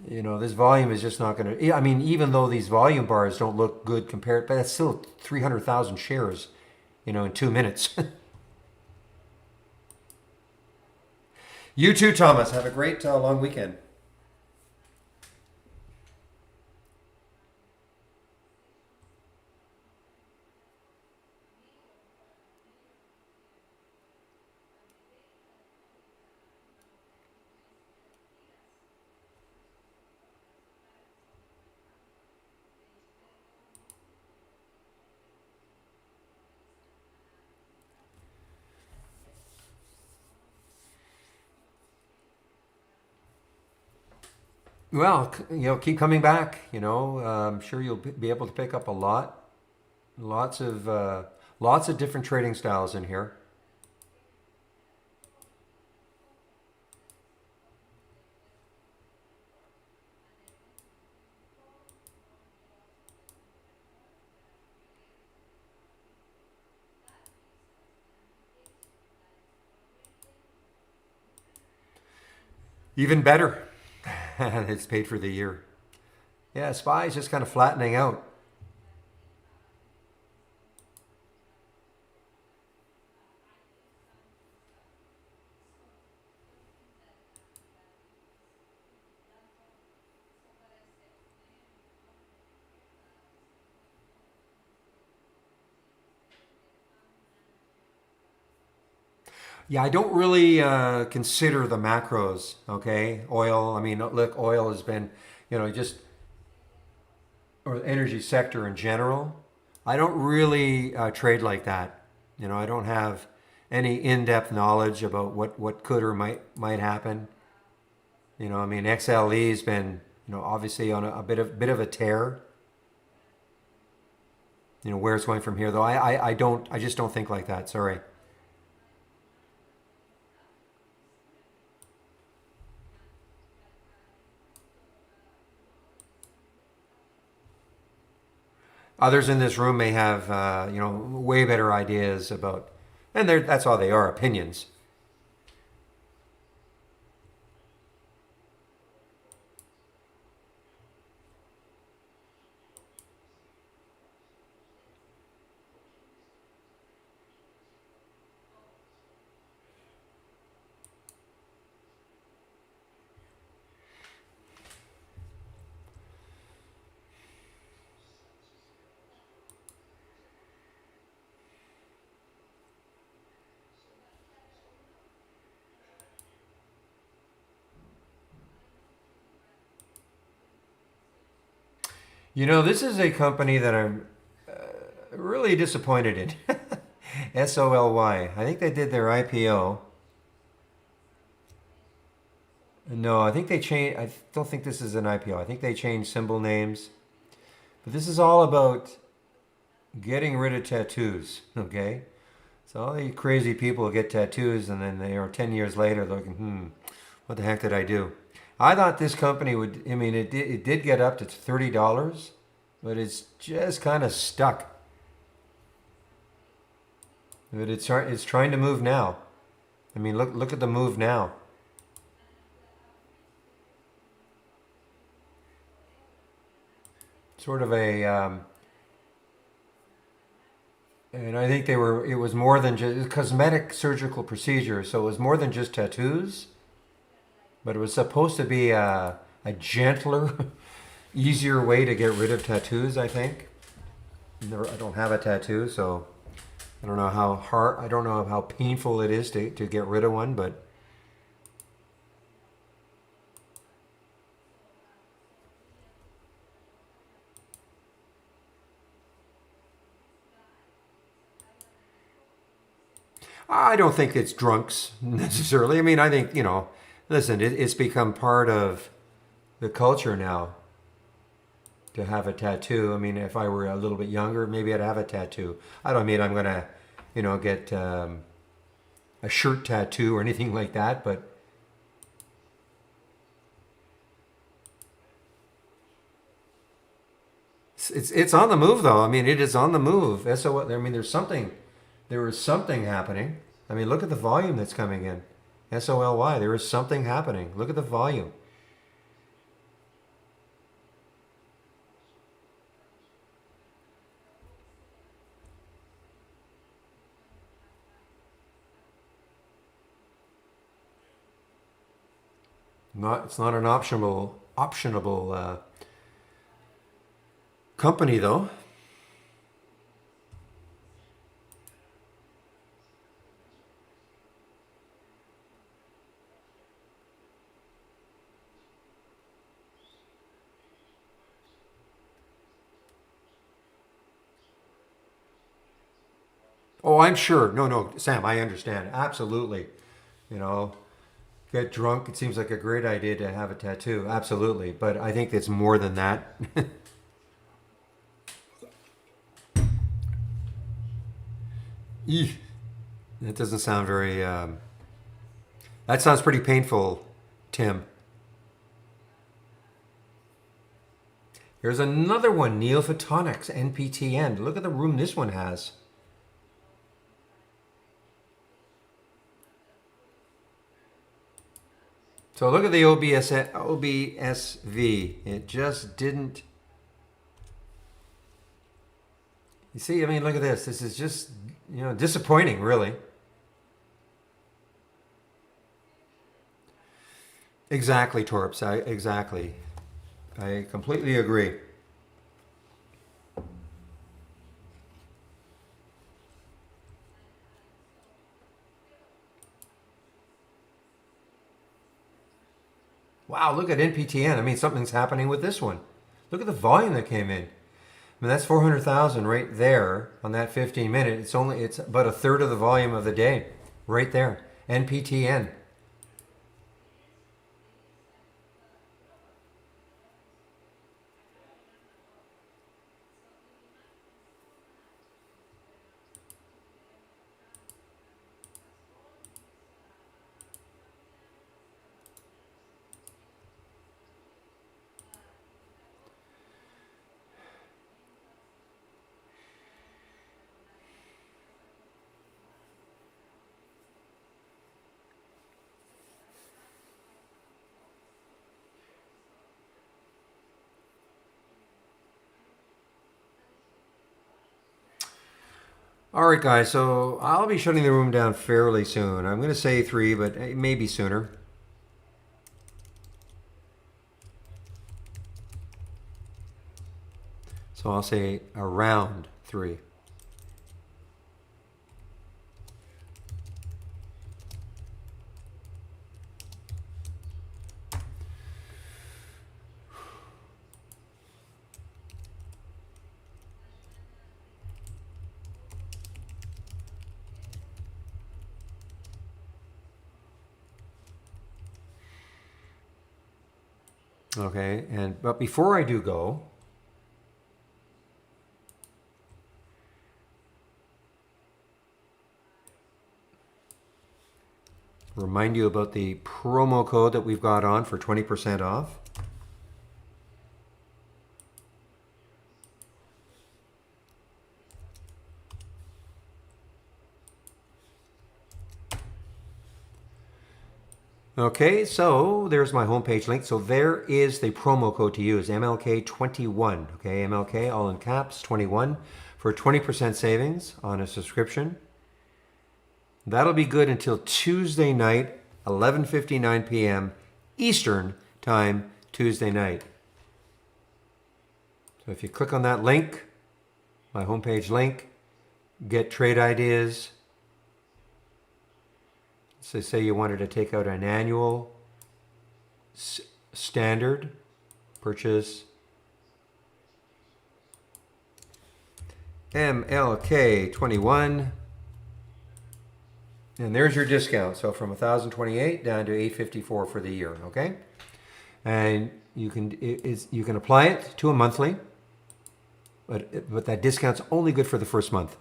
This volume is just not going to. I mean, even though these volume bars don't look good compared, but that's still 300,000 shares, in 2 minutes. You too, Thomas. Have a great long weekend. Well, keep coming back. I'm sure you'll be able to pick up a lot, lots of different trading styles in here. Even better, it's paid for the year. Yeah, SPY is just kind of flattening out. Yeah, I don't really consider the macros. Okay, oil. I mean, look, oil has been, just or the energy sector in general. I don't really trade like that. You know, I don't have any in-depth knowledge about what could or might happen. You know, I mean, XLE's been, you know, obviously on a bit of a tear. You know, where it's going from here, though, I just don't think like that. Sorry. Others in this room may have, you know, way better ideas about, and that's all they are, opinions. You know, this is a company that I'm really disappointed in. SOLY. I think they did their IPO. No, I think they changed. I don't think this is an IPO. I think they changed symbol names. But this is all about getting rid of tattoos. Okay, so all these crazy people get tattoos, and then they are 10 years later looking, what the heck did I do? I thought this company would. I mean, it did get up to $30, but it's just kind of stuck. But it's trying to move now. I mean, look at the move now. Sort of a, and I think they were. It was more than just cosmetic surgical procedure, so it was more than just tattoos. But it was supposed to be a gentler, easier way to get rid of tattoos. I think. I don't have a tattoo, so I don't know how hard. I don't know how painful it is to get rid of one, but I don't think it's drunks necessarily. I mean, I think, listen, it's become part of the culture now to have a tattoo. I mean, if I were a little bit younger, maybe I'd have a tattoo. I don't mean I'm going to, get a shirt tattoo or anything like that, but it's on the move though. I mean, it is on the move. I mean, there is something happening. I mean, look at the volume that's coming in. SOLY, there is something happening. Look at the volume. It's not an optionable company though. Oh, I'm sure. No, no, Sam, I understand. Absolutely. You know, get drunk. It seems like a great idea to have a tattoo. Absolutely. But I think it's more than that. Eesh. That doesn't sound very. That sounds pretty painful, Tim. Here's another one, Neil Photonics, NPTN. Look at the room this one has. So look at the OBSV. It just didn't. You see, I mean, look at this. This is just, disappointing, really. Exactly, Torps. Exactly. I completely agree. Wow, look at NPTN. I mean, something's happening with this one. Look at the volume that came in. I mean, that's 400,000 right there on that 15 minute. It's about a third of the volume of the day, right there. NPTN. All right, guys. So I'll be shutting the room down fairly soon. I'm going to say 3, but maybe sooner. So I'll say around 3. Okay, but before I do go, remind you about the promo code that we've got on for 20% off. Okay, so there's my homepage link. So there is the promo code to use, MLK21. Okay, MLK all in caps 21 for 20% savings on a subscription. That'll be good until Tuesday night, 11:59 p.m. Eastern Time, Tuesday night. So if you click on that link, my homepage link, get trade ideas. So say you wanted to take out an annual standard purchase. MLK21. And there's your discount. So from 1,028 down to 854 for the year, okay? And you can apply it to a monthly, but that discount's only good for the first month.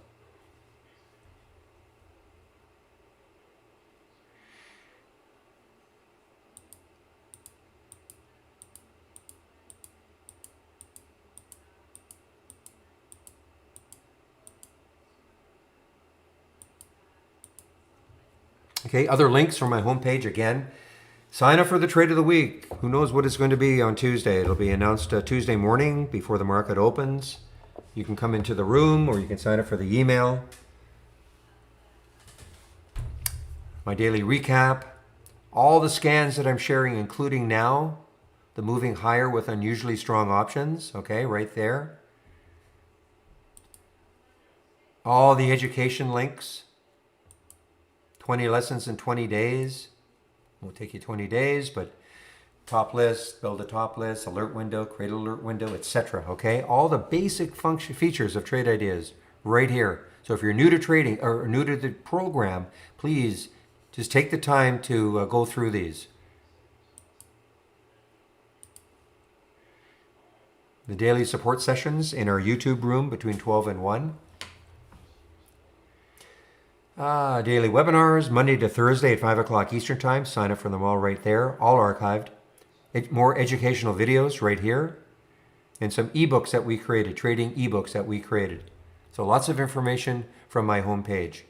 Okay, other links from my homepage again. Sign up for the trade of the week. Who knows what it's going to be on Tuesday? It'll be announced Tuesday morning before the market opens. You can come into the room or you can sign up for the email. My daily recap. All the scans that I'm sharing, including now, the moving higher with unusually strong options. Okay, right there. All the education links. 20 lessons in 20 days. It will take you 20 days, but top list, build a top list, alert window, create an alert window, etc. Okay, all the basic function features of Trade Ideas right here. So if you're new to trading or new to the program, please just take the time to go through these. The daily support sessions in our YouTube room between 12 and 1. Daily webinars, Monday to Thursday at 5 o'clock Eastern Time. Sign up for them all right there, all archived. More educational videos right here. And some ebooks that we created, trading ebooks that we created. So lots of information from my homepage.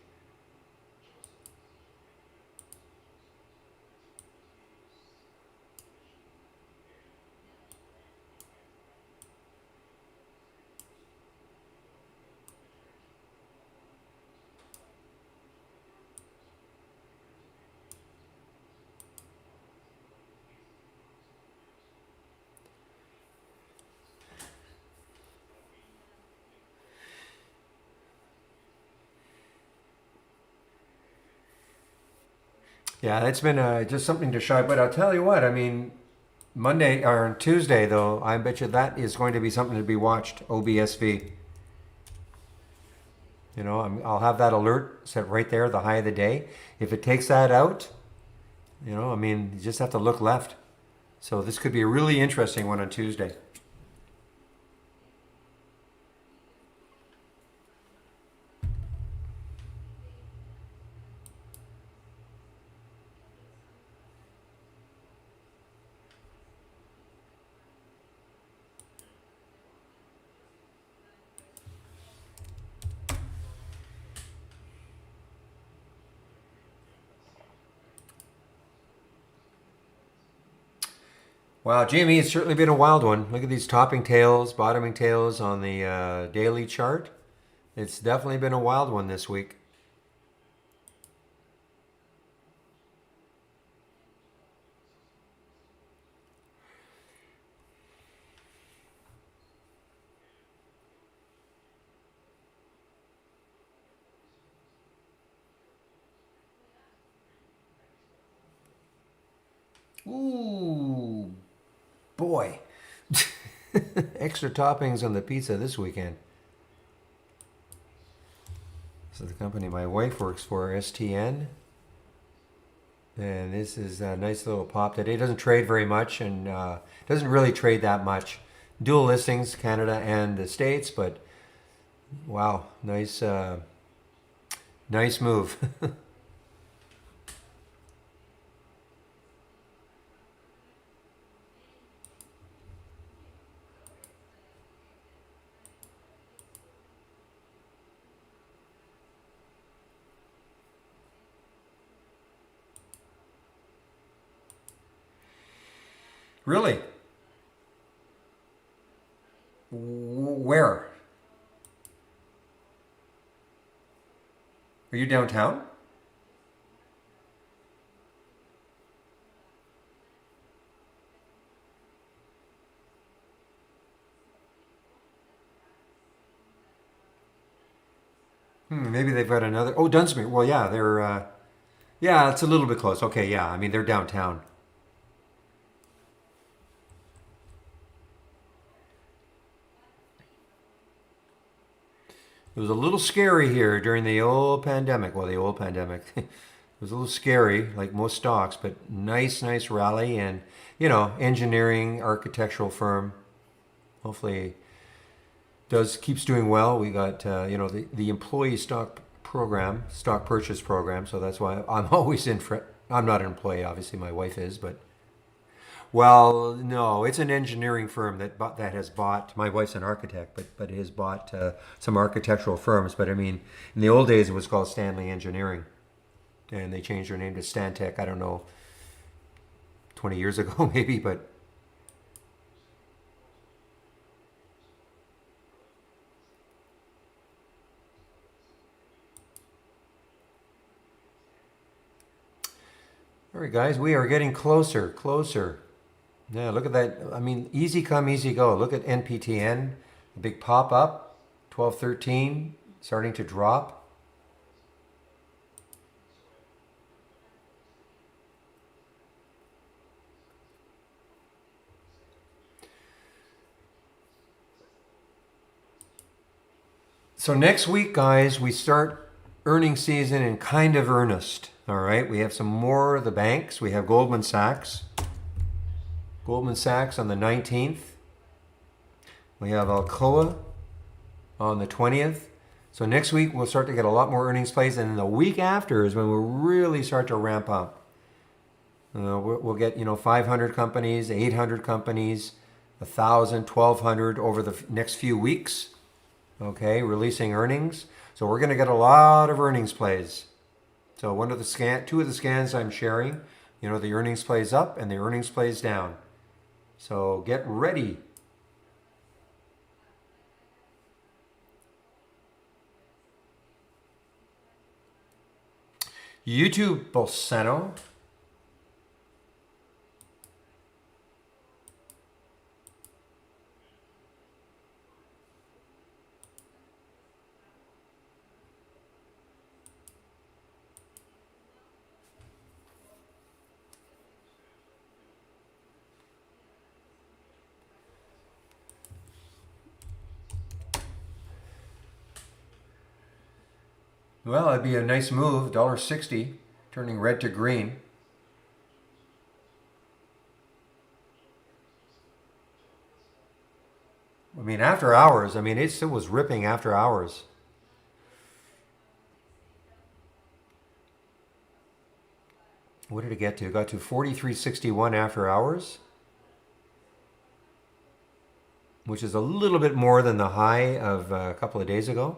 Yeah, it's been just something to shy. But I'll tell you what, I mean, Monday or Tuesday, though, I bet you that is going to be something to be watched. OBSV. You know, I'll have that alert set right there, the high of the day. If it takes that out, you know, I mean, you just have to look left. So this could be a really interesting one on Tuesday. Wow, GME has certainly been a wild one. Look at these topping tails, bottoming tails on the daily chart. It's definitely been a wild one this week. Ooh, boy. Extra toppings on the pizza this weekend. This is the company my wife works for, STN. And this is a nice little pop today. It doesn't trade very much and doesn't really trade that much. Dual listings, Canada and the States, but wow, nice move. Really? Where? Are you downtown? Maybe they've got another. Oh, Dunsmuir. Well, yeah, they're. Yeah, it's a little bit close. Okay, yeah. I mean, they're downtown. It was a little scary here during the old pandemic. Well, the old pandemic. It was a little scary, like most stocks, but nice rally. And, you know, engineering, architectural firm. Hopefully does keeps doing well. We got, you know, the employee stock program, stock purchase program. So that's why I'm always in for. I'm not an employee, obviously. My wife is, but well, no, it's an engineering firm that has bought. My wife's an architect, but it has bought some architectural firms. But I mean, in the old days, it was called Stanley Engineering, and they changed their name to Stantec. I don't know, 20 years ago maybe. But all right, guys, we are getting closer. Yeah, look at that. I mean, easy come, easy go. Look at NPTN, a big pop up, 1213, starting to drop. So next week, guys, we start earnings season in kind of earnest. All right, we have some more of the banks. We have Goldman Sachs. Goldman Sachs on the 19th. We have Alcoa on the 20th. So next week we'll start to get a lot more earnings plays, and then the week after is when we'll really start to ramp up. We'll get 500 companies, 800 companies, 1,000, 1,200 over the next few weeks. Okay, releasing earnings. So we're going to get a lot of earnings plays. So two of the scans I'm sharing, the earnings plays up and the earnings plays down. So get ready. YouTube Bolsano. Well, that'd be a nice move. $1.60, turning red to green. I mean, after hours. I mean, it still was ripping after hours. What did it get to? It got to 43.61 after hours, which is a little bit more than the high of a couple of days ago.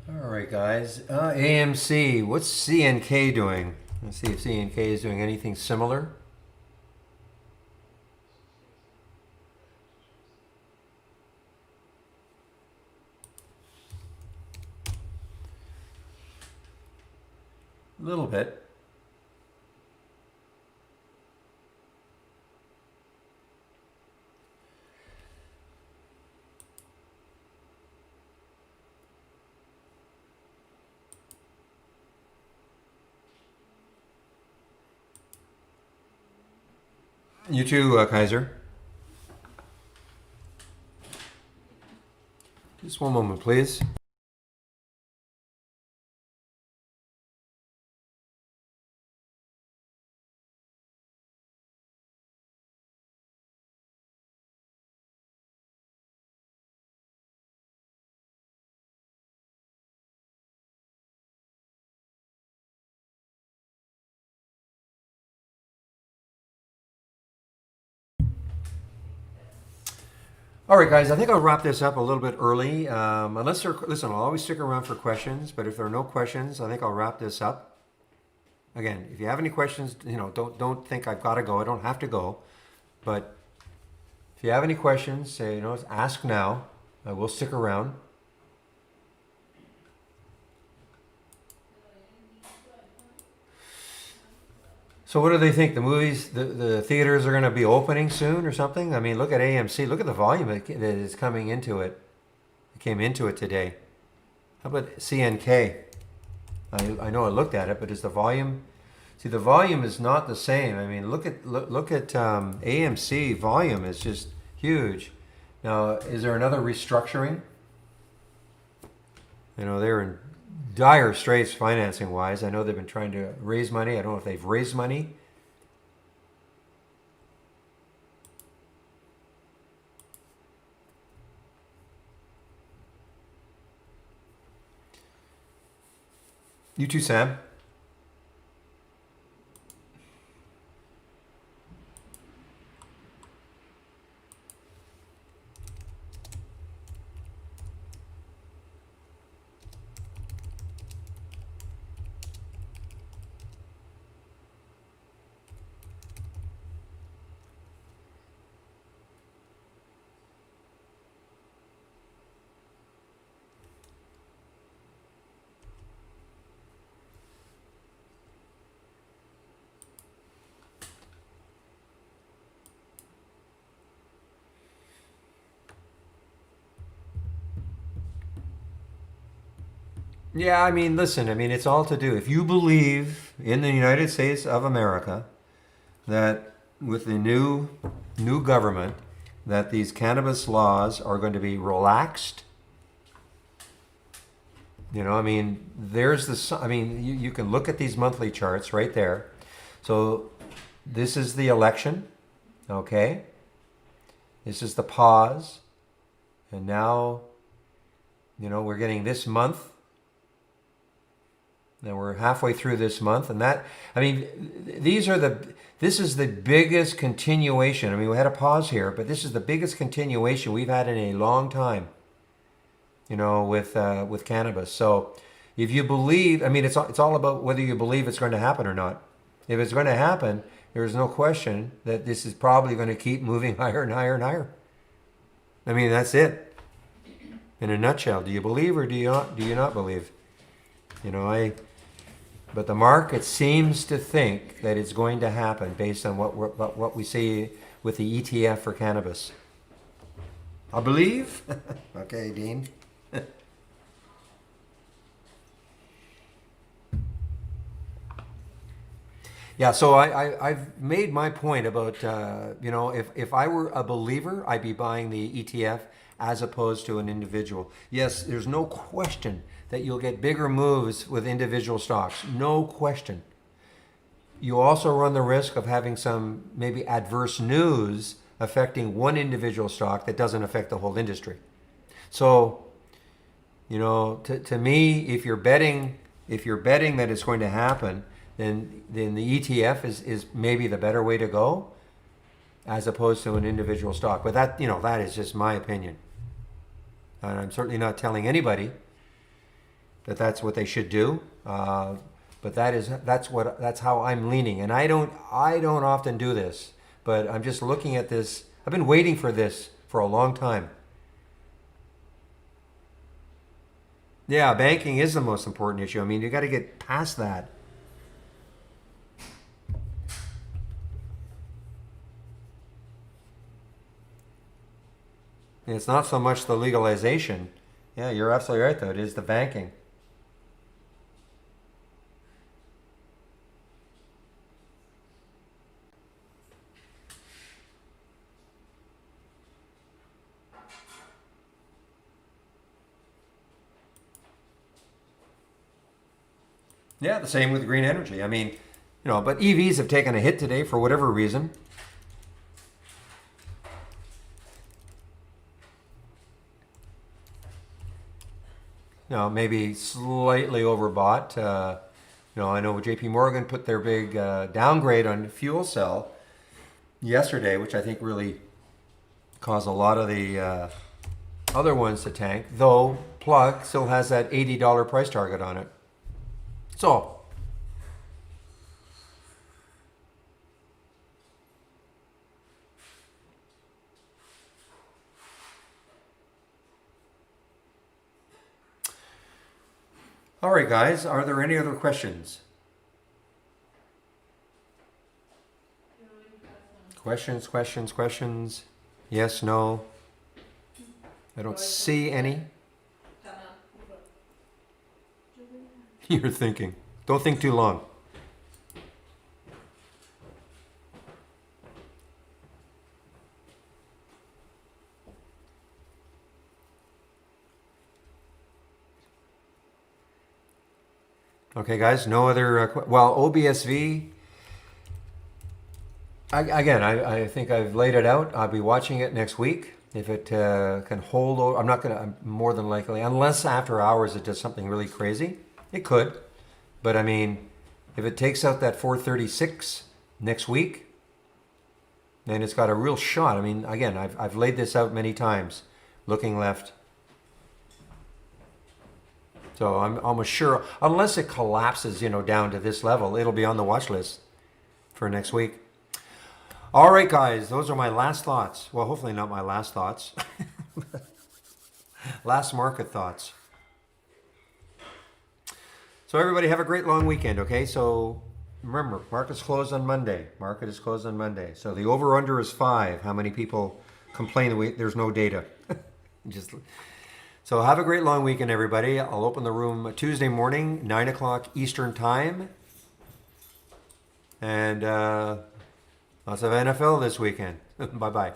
All right, guys. AMC. What's CNK doing? Let's see if CNK is doing anything similar. A little bit. You too, Kaiser. Just one moment, please. All right, guys, I think I'll wrap this up a little bit early. Unless there, listen, I'll always stick around for questions, but if there are no questions, I think I'll wrap this up. Again, if you have any questions, don't think I've got to go. I don't have to go, but if you have any questions, say, ask now. I will stick around. So what do they think? The movies, the theaters are going to be opening soon or something? I mean, look at AMC. Look at the volume that is coming into it. It came into it today. How about CNK? I know I looked at it, but is the volume? See, the volume is not the same. I mean, look at AMC volume is just huge. Now, is there another restructuring? They're in dire straits financing wise. I know they've been trying to raise money. I don't know if they've raised money. You too, Sam. Yeah, I mean, listen, I mean, it's all to do. If you believe in the United States of America that with the new government that these cannabis laws are going to be relaxed, I mean, you can look at these monthly charts right there. So this is the election, okay? This is the pause. And now, we're getting this month. Now we're halfway through this month, and that, I mean, this is the biggest continuation. I mean, we had a pause here, but this is the biggest continuation we've had in a long time, with cannabis. So if you believe, I mean, it's all about whether you believe it's going to happen or not. If it's going to happen, there's no question that this is probably going to keep moving higher and higher and higher. I mean, that's it. In a nutshell, do you believe or do you not believe? But the market seems to think that it's going to happen based on what we see with the ETF for cannabis. I believe. Okay, Dean. Yeah, so I've made my point about, if I were a believer, I'd be buying the ETF as opposed to an individual. Yes, there's no question that you'll get bigger moves with individual stocks. No question. You also run the risk of having some maybe adverse news affecting one individual stock that doesn't affect the whole industry. So, to me, if you're betting that it's going to happen, then the ETF is maybe the better way to go, as opposed to an individual stock. But that is just my opinion, and I'm certainly not telling anybody that that's what they should do. But that's how I'm leaning, and I don't often do this, but I'm just looking at this. I've been waiting for this for a long time. Yeah, banking is the most important issue. I mean, you got to get past that. And it's not so much the legalization. Yeah, you're absolutely right, though. It is the banking. Yeah, the same with green energy. I mean, but EVs have taken a hit today for whatever reason. Maybe slightly overbought. I know JP Morgan put their big downgrade on fuel cell yesterday, which I think really caused a lot of the other ones to tank, though Plug still has that $80 price target on it. So, all right, guys, are there any other questions? Questions? Yes, no? I don't see any. You're thinking. Don't think too long. Okay, guys, no other... OBSV... I think I've laid it out. I'll be watching it next week. If it can hold... I'm more than likely... Unless after hours it does something really crazy. It could. But, I mean, if it takes out that 436 next week, then it's got a real shot. I mean, again, I've laid this out many times. Looking left. So I'm almost sure, unless it collapses, down to this level, it'll be on the watch list for next week. All right, guys, those are my last thoughts. Well, hopefully not my last thoughts. Last market thoughts. So everybody have a great long weekend, okay? So remember, market's closed on Monday. Market is closed on Monday. So the over-under is 5. How many people complain that there's no data? So have a great long weekend, everybody. I'll open the room Tuesday morning, 9 o'clock Eastern Time. And lots of NFL this weekend. Bye-bye.